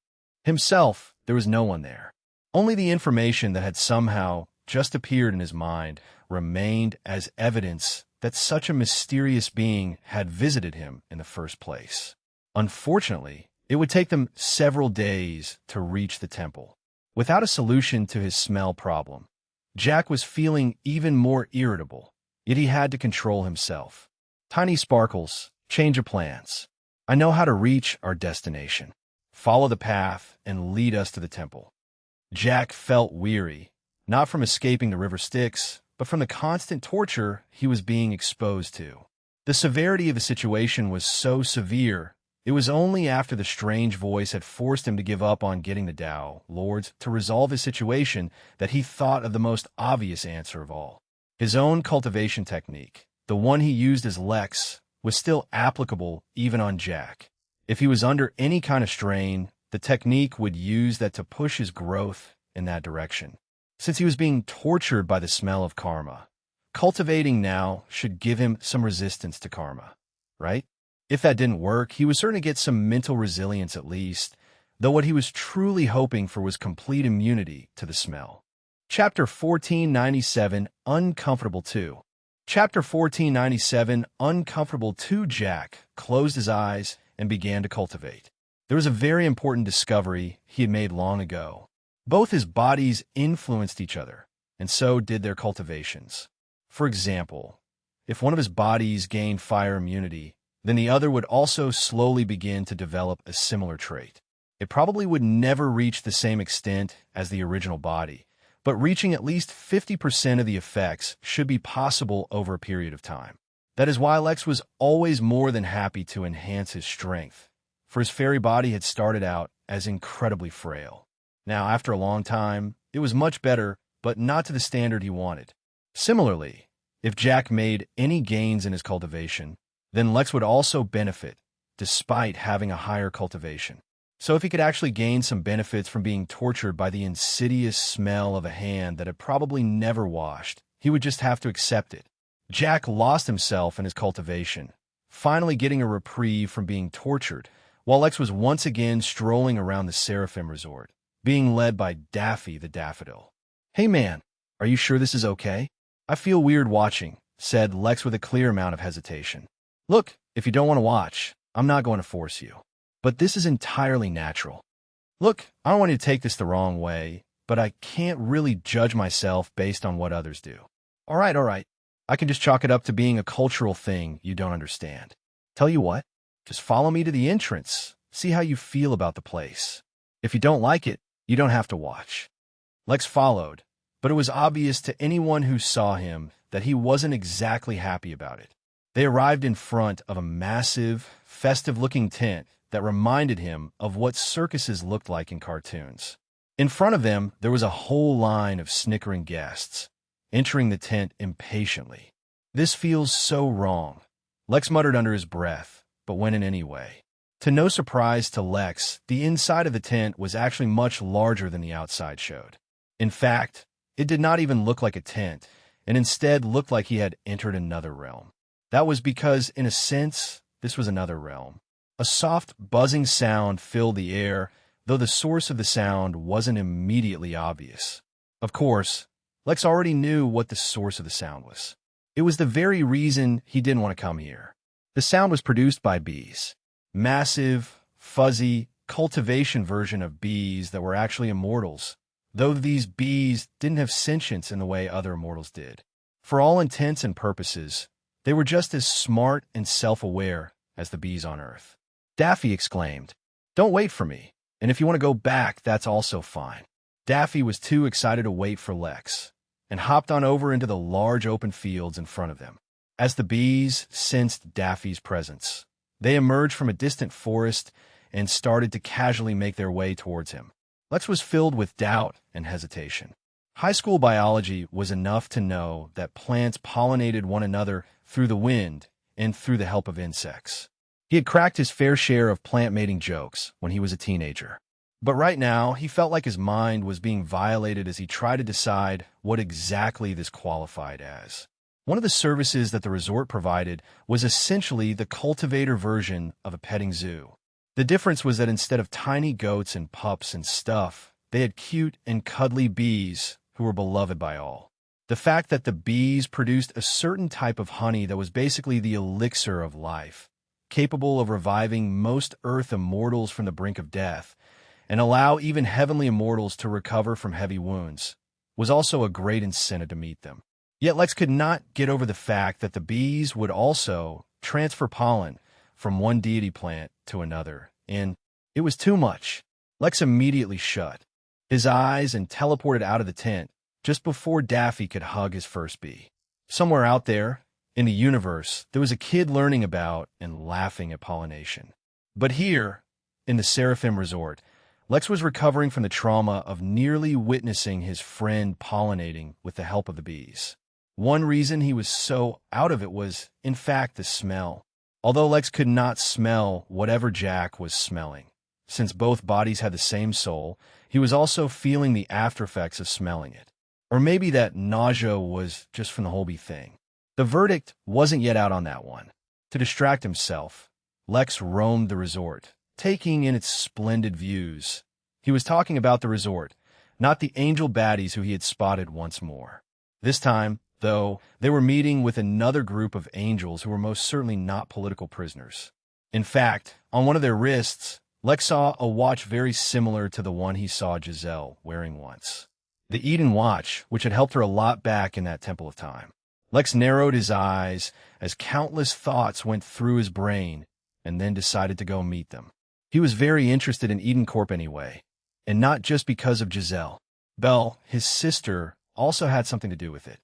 himself, there was no one there. Only the information that had somehow just appeared in his mind remained as evidence that such a mysterious being had visited him in the first place. Unfortunately, it would take them several days to reach the temple. Without a solution to his smell problem, Jack was feeling even more irritable, yet he had to control himself. Tiny sparkles, change of plans. I know how to reach our destination. Follow the path and lead us to the temple. Jack felt weary, not from escaping the river Styx, but from the constant torture he was being exposed to. The severity of the situation was so severe, it was only after the strange voice had forced him to give up on getting the Tao Lords to resolve his situation that he thought of the most obvious answer of all. His own cultivation technique, the one he used as Lex, was still applicable even on Jack. If he was under any kind of strain, the technique would use that to push his growth in that direction. Since he was being tortured by the smell of karma, cultivating now should give him some resistance to karma, right? If that didn't work, he was certain to get some mental resilience at least, though what he was truly hoping for was complete immunity to the smell. Chapter 1497, Uncomfortable 2. Chapter 1497, Uncomfortable 2. Jack closed his eyes and began to cultivate. There was a very important discovery he had made long ago. Both his bodies influenced each other, and so did their cultivations. For example, if one of his bodies gained fire immunity, then the other would also slowly begin to develop a similar trait. It probably would never reach the same extent as the original body, but reaching at least 50% of the effects should be possible over a period of time. That is why Lex was always more than happy to enhance his strength, for his fairy body had started out as incredibly frail. Now, after a long time, it was much better, but not to the standard he wanted. Similarly, if Jack made any gains in his cultivation, then Lex would also benefit, despite having a higher cultivation. So if he could actually gain some benefits from being tortured by the insidious smell of a hand that had probably never washed, he would just have to accept it. Jack lost himself in his cultivation, finally getting a reprieve from being tortured, while Lex was once again strolling around the Seraphim Resort, being led by Daffy the Daffodil. "Hey man, are you sure this is okay? I feel weird watching," said Lex with a clear amount of hesitation. "Look, if you don't want to watch, I'm not going to force you. But this is entirely natural. Look, I don't want you to take this the wrong way, but I can't really judge myself based on what others do. All right. I can just chalk it up to being a cultural thing you don't understand. Tell you what, just follow me to the entrance, see how you feel about the place. If you don't like it, you don't have to watch." Lex followed, but it was obvious to anyone who saw him that he wasn't exactly happy about it. They arrived in front of a massive, festive-looking tent that reminded him of what circuses looked like in cartoons. In front of them, there was a whole line of snickering guests, entering the tent impatiently. "This feels so wrong," Lex muttered under his breath, but went in anyway. To no surprise to Lex, the inside of the tent was actually much larger than the outside showed. In fact, it did not even look like a tent, and instead looked like he had entered another realm. That was because, in a sense, this was another realm. A soft, buzzing sound filled the air, though the source of the sound wasn't immediately obvious. Of course, Lex already knew what the source of the sound was. It was the very reason he didn't want to come here. The sound was produced by bees. Massive, fuzzy, cultivation version of bees that were actually immortals, though these bees didn't have sentience in the way other immortals did. For all intents and purposes, they were just as smart and self-aware as the bees on Earth. Daffy exclaimed, "Don't wait for me, and if you want to go back, that's also fine." Daffy was too excited to wait for Lex, and hopped on over into the large open fields in front of them. As the bees sensed Daffy's presence, they emerged from a distant forest and started to casually make their way towards him. Lex was filled with doubt and hesitation. High school biology was enough to know that plants pollinated one another through the wind and through the help of insects. He had cracked his fair share of plant mating jokes when he was a teenager. But right now, he felt like his mind was being violated as he tried to decide what exactly this qualified as. One of the services that the resort provided was essentially the cultivator version of a petting zoo. The difference was that instead of tiny goats and pups and stuff, they had cute and cuddly bees who were beloved by all. The fact that the bees produced a certain type of honey that was basically the elixir of life, capable of reviving most Earth immortals from the brink of death, and allow even heavenly immortals to recover from heavy wounds, was also a great incentive to meet them. Yet Lex could not get over the fact that the bees would also transfer pollen from one deity plant to another, and it was too much. Lex immediately shut his eyes and teleported out of the tent just before Daffy could hug his first bee. Somewhere out there, in the universe, there was a kid learning about and laughing at pollination. But here, in the Seraphim Resort, Lex was recovering from the trauma of nearly witnessing his friend pollinating with the help of the bees. One reason he was so out of it was, in fact, the smell. Although Lex could not smell whatever Jack was smelling, since both bodies had the same soul, he was also feeling the aftereffects of smelling it. Or maybe that nausea was just from the whole bee thing. The verdict wasn't yet out on that one. To distract himself, Lex roamed the resort, taking in its splendid views. He was talking about the resort, not the angel baddies who he had spotted once more. This time, though, they were meeting with another group of angels who were most certainly not political prisoners. In fact, on one of their wrists, Lex saw a watch very similar to the one he saw Giselle wearing once. The Eden watch, which had helped her a lot back in that Temple of Time. Lex narrowed his eyes as countless thoughts went through his brain and then decided to go meet them. He was very interested in Eden Corp anyway, and not just because of Giselle. Belle, his sister, also had something to do with it.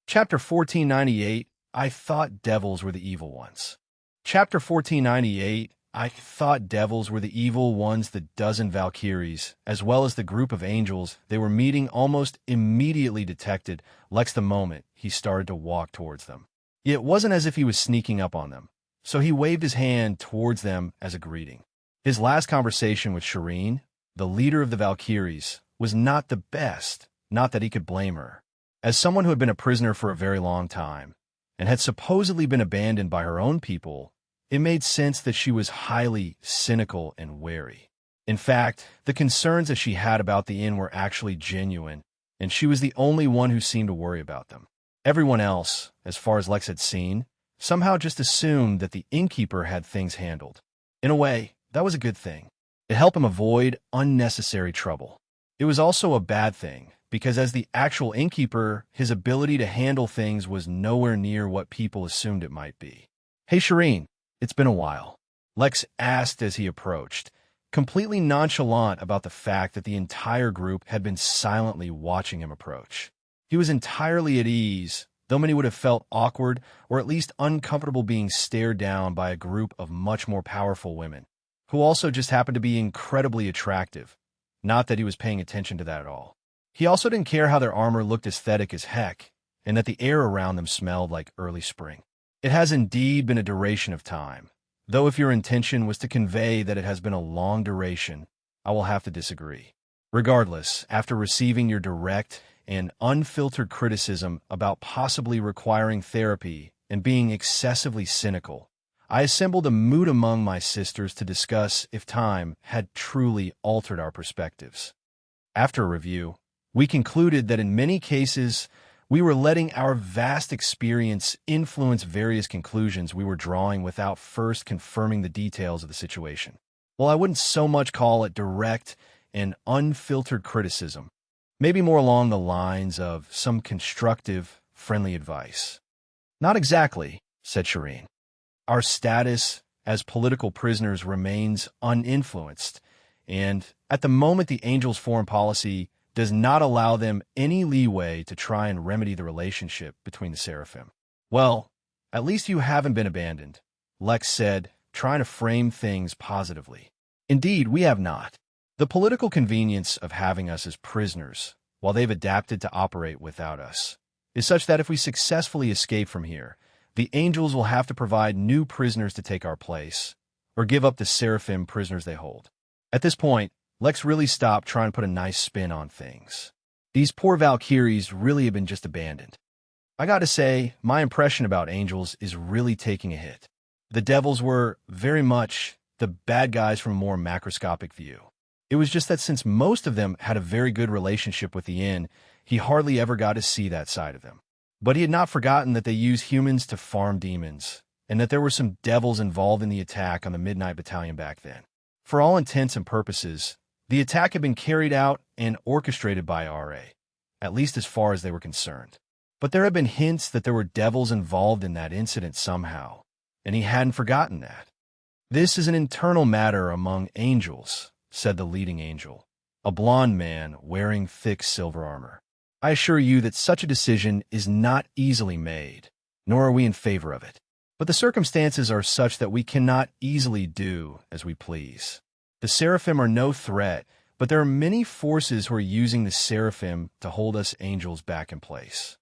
Chapter 1498, I Thought Devils Were the Evil Ones. Chapter 1498, I thought devils were the evil ones. The dozen Valkyries, as well as the group of angels they were meeting, almost immediately detected Lex the moment he started to walk towards them. It wasn't as if he was sneaking up on them, so he waved his hand towards them as a greeting. His last conversation with Shireen, the leader of the Valkyries, was not the best, not that he could blame her. As someone who had been a prisoner for a very long time, and had supposedly been abandoned by her own people, it made sense that she was highly cynical and wary. In fact, the concerns that she had about the inn were actually genuine, and she was the only one who seemed to worry about them. Everyone else, as far as Lex had seen, somehow just assumed that the innkeeper had things handled. In a way, that was a good thing. It helped him avoid unnecessary trouble. It was also a bad thing, because as the actual innkeeper, his ability to handle things was nowhere near what people assumed it might be. "Hey, Shireen. It's been a while," Lex asked as he approached, completely nonchalant about the fact that the entire group had been silently watching him approach. He was entirely at ease, though many would have felt awkward or at least uncomfortable being stared down by a group of much more powerful women, who also just happened to be incredibly attractive. Not that he was paying attention to that at all. He also didn't care how their armor looked aesthetic as heck, and that the air around them smelled like early spring. It has indeed been a duration of time, though if your intention was to convey that it has been a long duration, I will have to disagree. Regardless, after receiving your direct and unfiltered criticism about possibly requiring therapy and being excessively cynical, I assembled a mood among my sisters to discuss if time had truly altered our perspectives. After a review, we concluded that in many cases, we were letting our vast experience influence various conclusions we were drawing without first confirming the details of the situation. Well, I wouldn't so much call it direct and unfiltered criticism, maybe more along the lines of some constructive, friendly advice. Not exactly, said Shireen. Our status as political prisoners remains uninfluenced, and at the moment the Angels' foreign policy does not allow them any leeway to try and remedy the relationship between the Seraphim. Well, at least you haven't been abandoned, Lex said, trying to frame things positively. Indeed, we have not. The political convenience of having us as prisoners, while they've adapted to operate without us, is such that if we successfully escape from here, the Angels will have to provide new prisoners to take our place, or give up the Seraphim prisoners they hold. At this point, Lex really stopped trying to put a nice spin on things. These poor Valkyries really have been just abandoned. I gotta say, my impression about Angels is really taking a hit. The Devils were very much the bad guys from a more macroscopic view. It was just that since most of them had a very good relationship with the Inn, he hardly ever got to see that side of them. But he had not forgotten that they use humans to farm demons, and that there were some devils involved in the attack on the Midnight Battalion back then. For all intents and purposes, the attack had been carried out and orchestrated by RA, at least as far as they were concerned. But there had been hints that there were devils involved in that incident somehow, and he hadn't forgotten that. This is an internal matter among Angels, said the leading Angel, a blond man wearing thick silver armor. I assure you that such a decision is not easily made, nor are we in favor of it. But the circumstances are such that we cannot easily do as we please. The Seraphim are no threat, but there are many forces who are using the Seraphim to hold us Angels back in place.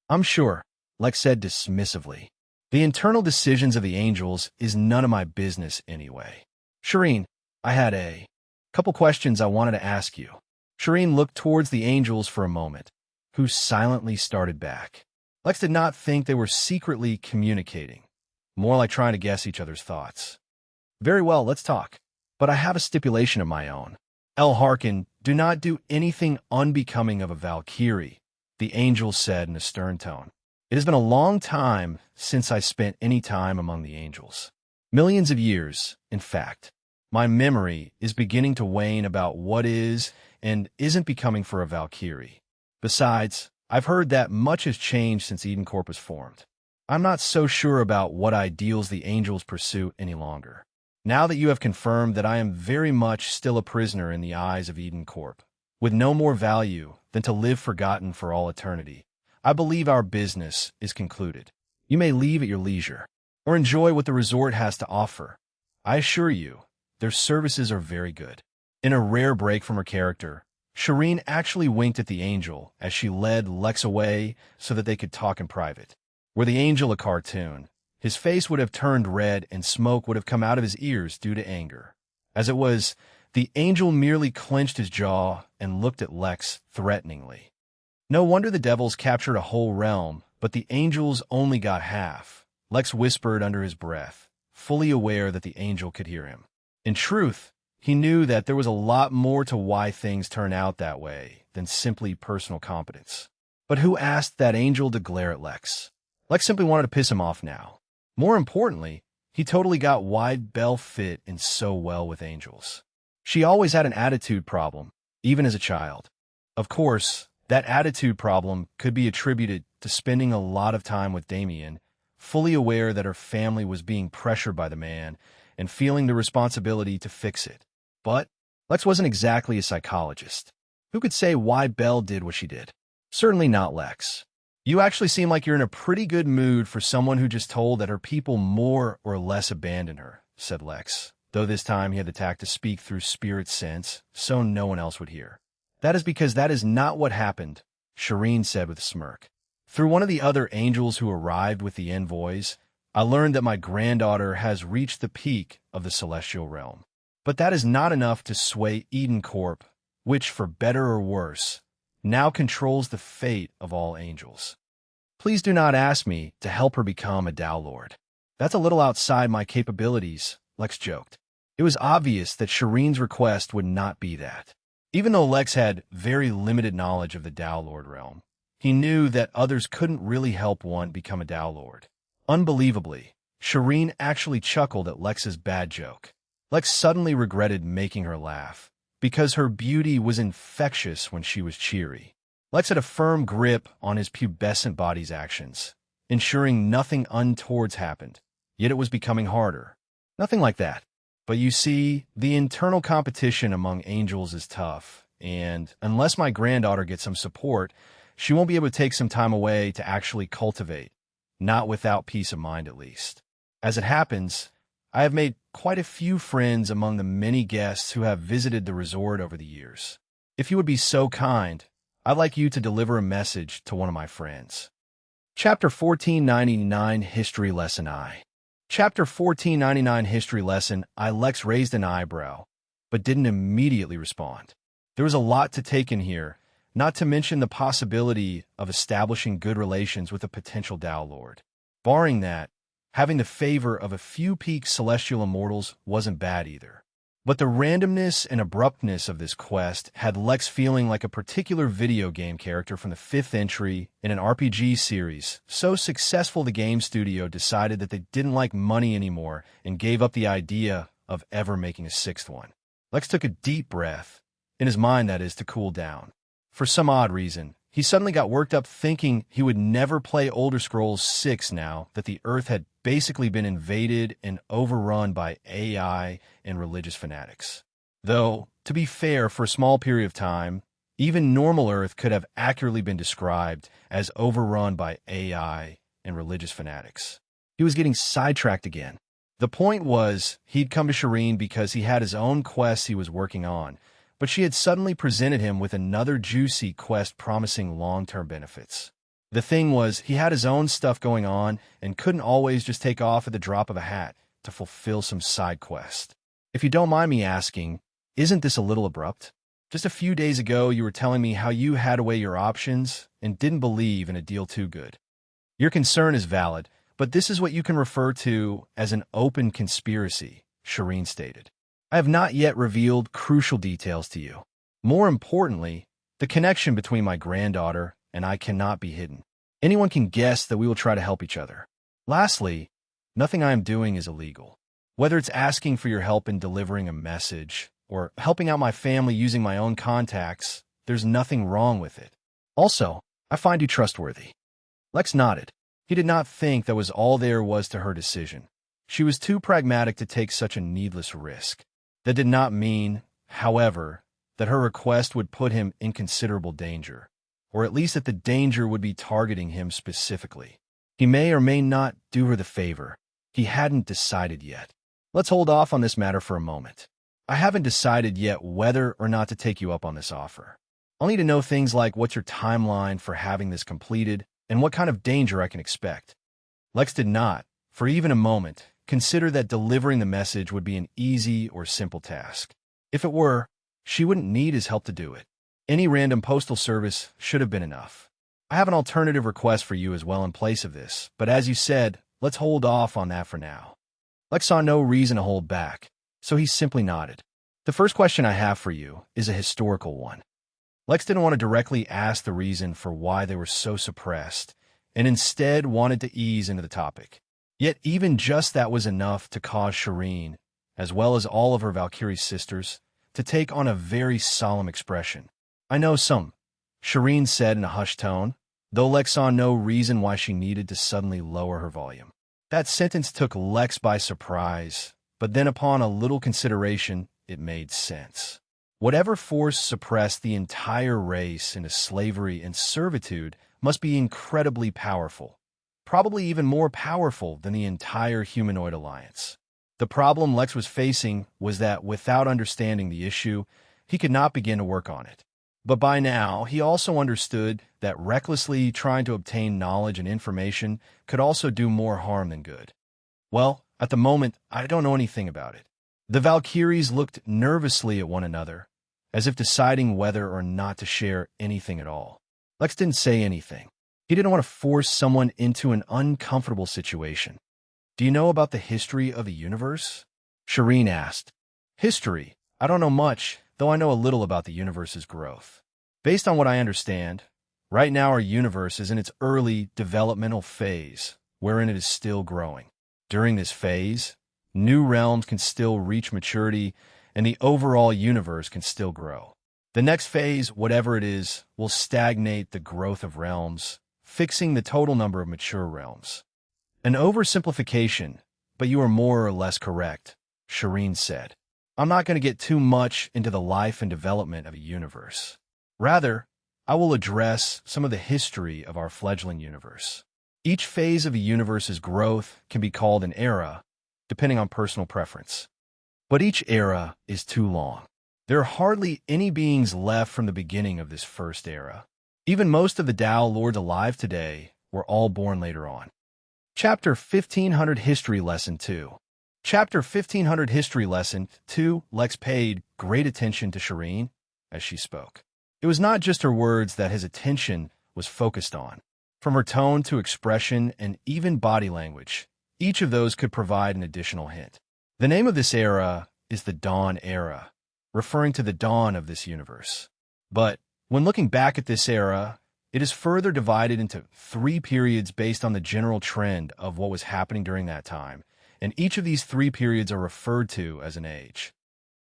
I'm sure, Lex said dismissively. The internal decisions of the Angels is none of my business anyway. Shireen, I had a couple questions I wanted to ask you. Shireen looked towards the Angels for a moment, who silently started back. Lex did not think they were secretly communicating, more like trying to guess each other's thoughts. Very well, let's talk. But I have a stipulation of my own. El Harkin, do not do anything unbecoming of a Valkyrie, the Angel said in a stern tone. It has been a long time since I spent any time among the Angels. Millions of years, in fact. My memory is beginning to wane about what is and isn't becoming for a Valkyrie. Besides, I've heard that much has changed since Eden Corp was formed. I'm not so sure about what ideals the Angels pursue any longer. Now that you have confirmed that I am very much still a prisoner in the eyes of Eden Corp, with no more value than to live forgotten for all eternity, I believe our business is concluded. You may leave at your leisure, or enjoy what the resort has to offer. I assure you, their services are very good. In a rare break from her character, Shireen actually winked at the Angel as she led Lex away so that they could talk in private. Were the Angel a cartoon, his face would have turned red and smoke would have come out of his ears due to anger. As it was, the Angel merely clenched his jaw and looked at Lex threateningly. No wonder the Devils captured a whole realm, but the Angels only got half, Lex whispered under his breath, fully aware that the Angel could hear him. In truth, he knew that there was a lot more to why things turn out that way than simply personal competence. But who asked that Angel to glare at Lex? Lex simply wanted to piss him off now. More importantly, he totally got why Belle fit in so well with Angels. She always had an attitude problem, even as a child. Of course, that attitude problem could be attributed to spending a lot of time with Damien, fully aware that her family was being pressured by the man and feeling the responsibility to fix it. But Lex wasn't exactly a psychologist. Who could say why Belle did what she did? Certainly not Lex. You actually seem like you're in a pretty good mood for someone who just told that her people more or less abandoned her, said Lex, though this time he had the tact to speak through spirit sense, so no one else would hear. That is because that is not what happened, Shireen said with a smirk. Through one of the other angels who arrived with the envoys, I learned that my granddaughter has reached the peak of the celestial realm. But that is not enough to sway Eden Corp, which, for better or worse, now controls the fate of all angels. Please do not ask me to help her become a Tao Lord. That's a little outside my capabilities, Lex joked. It was obvious that Shireen's request would not be that. Even though Lex had very limited knowledge of the Tao Lord realm, he knew that others couldn't really help one become a Tao Lord. Unbelievably, Shireen actually chuckled at Lex's bad joke. Lex suddenly regretted making her laugh, because her beauty was infectious when she was cheery. Lex had a firm grip on his pubescent body's actions, ensuring nothing untoward happened, yet it was becoming harder. Nothing like that. But you see, the internal competition among angels is tough, and unless my granddaughter gets some support, she won't be able to take some time away to actually cultivate, not without peace of mind at least. As it happens, I have made quite a few friends among the many guests who have visited the resort over the years. If you would be so kind, I'd like you to deliver a message to one of my friends. Chapter 1499 History Lesson I. Chapter 1499 History Lesson I. Lex raised an eyebrow, but didn't immediately respond. There was a lot to take in here, not to mention the possibility of establishing good relations with a potential Tao Lord. Barring that, having the favor of a few peak celestial immortals wasn't bad either. But the randomness and abruptness of this quest had Lex feeling like a particular video game character from the 5th entry in an RPG series, so successful the game studio decided that they didn't like money anymore and gave up the idea of ever making a 6th one. Lex took a deep breath, in his mind that is, to cool down. For some odd reason, he suddenly got worked up thinking he would never play Elder Scrolls 6 now that the Earth had basically been invaded and overrun by AI and religious fanatics. Though, to be fair, for a small period of time, even normal Earth could have accurately been described as overrun by AI and religious fanatics. He was getting sidetracked again. The point was, he'd come to Shireen because he had his own quests he was working on, but she had suddenly presented him with another juicy quest promising long-term benefits. The thing was, he had his own stuff going on and couldn't always just take off at the drop of a hat to fulfill some side quest. If you don't mind me asking, isn't this a little abrupt? Just a few days ago, you were telling me how you had to weigh your options and didn't believe in a deal too good. Your concern is valid, but this is what you can refer to as an open conspiracy, Shireen stated. I have not yet revealed crucial details to you. More importantly, the connection between my granddaughter and I cannot be hidden. Anyone can guess that we will try to help each other. Lastly, nothing I am doing is illegal. Whether it's asking for your help in delivering a message or helping out my family using my own contacts, there's nothing wrong with it. Also, I find you trustworthy. Lex nodded. He did not think that was all there was to her decision. She was too pragmatic to take such a needless risk. That did not mean, however, that her request would put him in considerable danger, or at least that the danger would be targeting him specifically. He may or may not do her the favor. He hadn't decided yet. Let's hold off on this matter for a moment. I haven't decided yet whether or not to take you up on this offer. I'll need to know things like what's your timeline for having this completed and what kind of danger I can expect. Lex did not, for even a moment, consider that delivering the message would be an easy or simple task. If it were, she wouldn't need his help to do it. Any random postal service should have been enough. I have an alternative request for you as well in place of this, but as you said, let's hold off on that for now. Lex saw no reason to hold back, so he simply nodded. The first question I have for you is a historical one. Lex didn't want to directly ask the reason for why they were so suppressed, and instead wanted to ease into the topic. Yet even just that was enough to cause Shireen, as well as all of her Valkyrie sisters, to take on a very solemn expression. I know some, Shireen said in a hushed tone, though Lex saw no reason why she needed to suddenly lower her volume. That sentence took Lex by surprise, but then upon a little consideration, it made sense. Whatever force suppressed the entire race into slavery and servitude must be incredibly powerful, probably even more powerful than the entire humanoid alliance. The problem Lex was facing was that without understanding the issue, he could not begin to work on it. But by now, he also understood that recklessly trying to obtain knowledge and information could also do more harm than good. Well, at the moment, I don't know anything about it. The Valkyries looked nervously at one another, as if deciding whether or not to share anything at all. Lex didn't say anything. He didn't want to force someone into an uncomfortable situation. "Do you know about the history of the universe?" Shireen asked. "History? I don't know much, though I know a little about the universe's growth. Based on what I understand, right now our universe is in its early developmental phase, wherein it is still growing. During this phase, new realms can still reach maturity, and the overall universe can still grow. The next phase, whatever it is, will stagnate the growth of realms, fixing the total number of mature realms." "An oversimplification, but you are more or less correct," Shireen said. "I'm not going to get too much into the life and development of a universe. Rather, I will address some of the history of our fledgling universe. Each phase of a universe's growth can be called an era, depending on personal preference. But each era is too long. There are hardly any beings left from the beginning of this first era. Even most of the Tao Lords alive today were all born later on." Chapter 1500 History Lesson 2. Chapter 1500 History Lesson 2. Lex paid great attention to Shireen as she spoke. It was not just her words that his attention was focused on. From her tone to expression and even body language, each of those could provide an additional hint. The name of this era is the Dawn Era, referring to the dawn of this universe. But when looking back at this era, it is further divided into 3 periods based on the general trend of what was happening during that time, and each of these 3 periods are referred to as an age.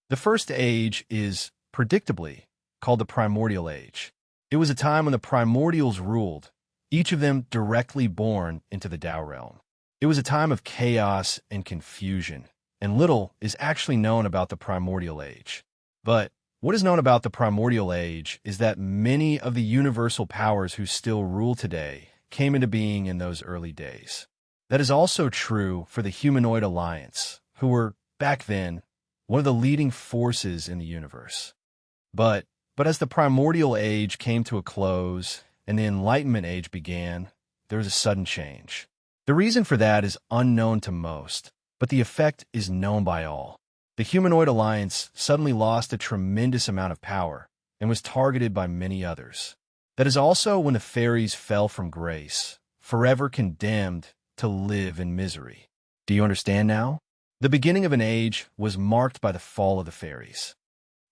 The first age is, predictably, called the Primordial Age. It was a time when the primordials ruled, each of them directly born into the Tao realm. It was a time of chaos and confusion, and little is actually known about the Primordial Age. But what is known about the Primordial Age is that many of the universal powers who still rule today came into being in those early days. That is also true for the Humanoid Alliance, who were, back then, one of the leading forces in the universe. But as the Primordial Age came to a close and the Enlightenment Age began, there was a sudden change. The reason for that is unknown to most, but the effect is known by all. The Humanoid Alliance suddenly lost a tremendous amount of power and was targeted by many others. That is also when the fairies fell from grace, forever condemned to live in misery. Do you understand now? The beginning of an age was marked by the fall of the fairies.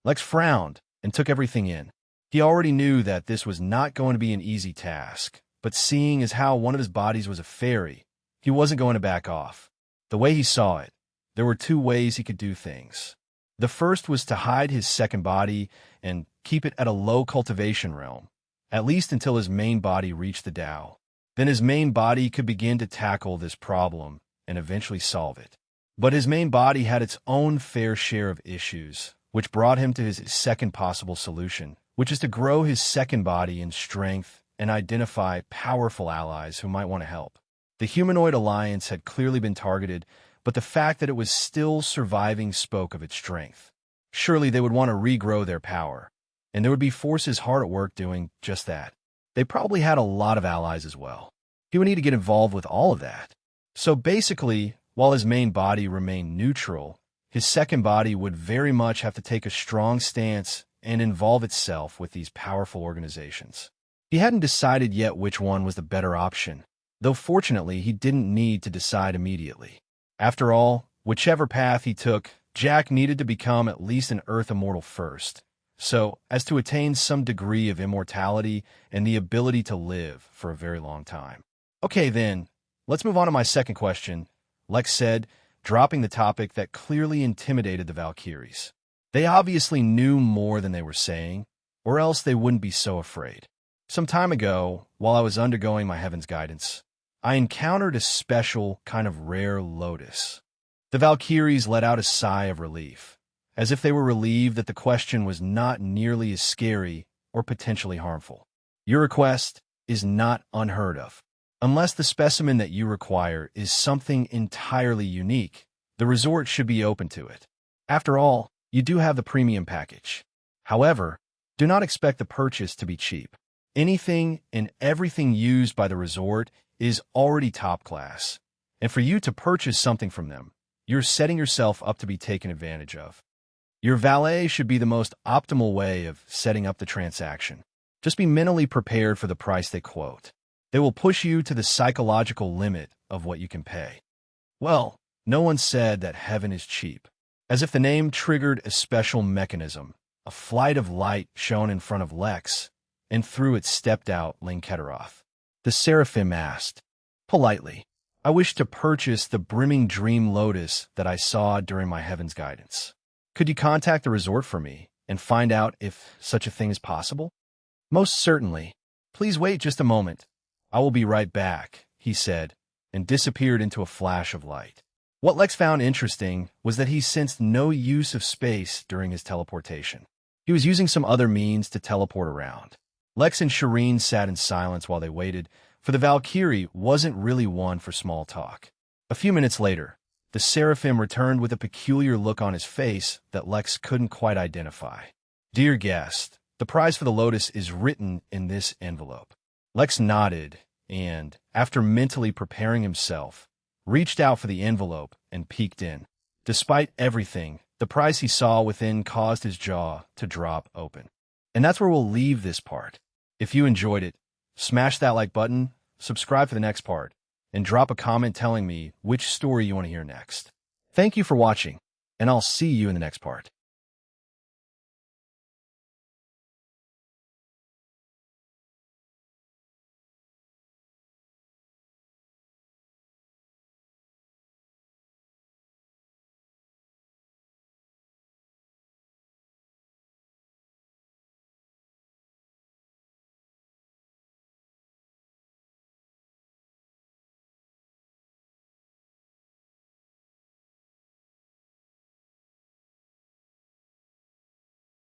Lex frowned and took everything in. He already knew that this was not going to be an easy task, but seeing as how one of his bodies was a fairy, he wasn't going to back off. The way he saw it, there were 2 ways he could do things. The first was to hide his second body and keep it at a low cultivation realm, at least until his main body reached the Tao. Then his main body could begin to tackle this problem and eventually solve it. But his main body had its own fair share of issues, which brought him to his second possible solution, which is to grow his second body in strength and identify powerful allies who might want to help. The Humanoid Alliance had clearly been targeted, but the fact that it was still surviving spoke of its strength. Surely they would want to regrow their power, and there would be forces hard at work doing just that. They probably had a lot of allies as well. He would need to get involved with all of that. So basically, while his main body remained neutral, his second body would very much have to take a strong stance and involve itself with these powerful organizations. He hadn't decided yet which one was the better option, though fortunately he didn't need to decide immediately. After all, whichever path he took, Jack needed to become at least an Earth immortal first, so as to attain some degree of immortality and the ability to live for a very long time. Okay then, let's move on to my second question, Lex said, dropping the topic that clearly intimidated the Valkyries. They obviously knew more than they were saying, or else they wouldn't be so afraid. Some time ago, while I was undergoing my Heaven's Guidance, I encountered a special kind of rare lotus. The Valkyries let out a sigh of relief, as if they were relieved that the question was not nearly as scary or potentially harmful. Your request is not unheard of. Unless the specimen that you require is something entirely unique, the resort should be open to it. After all, you do have the premium package. However, do not expect the purchase to be cheap. Anything and everything used by the resort is already top class, and for you to purchase something from them, you're setting yourself up to be taken advantage of. Your valet should be the most optimal way of setting up the transaction. Just be mentally prepared for the price they quote. They will push you to the psychological limit of what you can pay. Well, no one said that heaven is cheap. As if the name triggered a special mechanism, a flight of light shone in front of Lex, and through it stepped out Linketeroth. The seraphim asked, politely, I wish to purchase the brimming dream lotus that I saw during my heaven's guidance. Could you contact the resort for me and find out if such a thing is possible? Most certainly. Please wait just a moment. I will be right back, he said, and disappeared into a flash of light. What Lex found interesting was that he sensed no use of space during his teleportation. He was using some other means to teleport around. Lex and Shireen sat in silence while they waited, for the Valkyrie wasn't really one for small talk. A few minutes later, the seraphim returned with a peculiar look on his face that Lex couldn't quite identify. Dear guest, the price for the lotus is written in this envelope. Lex nodded and, after mentally preparing himself, reached out for the envelope and peeked in. Despite everything, the price he saw within caused his jaw to drop open. And that's where we'll leave this part. If you enjoyed it, smash that like button, subscribe for the next part, and drop a comment telling me which story you want to hear next. Thank you for watching, and I'll see you in the next part.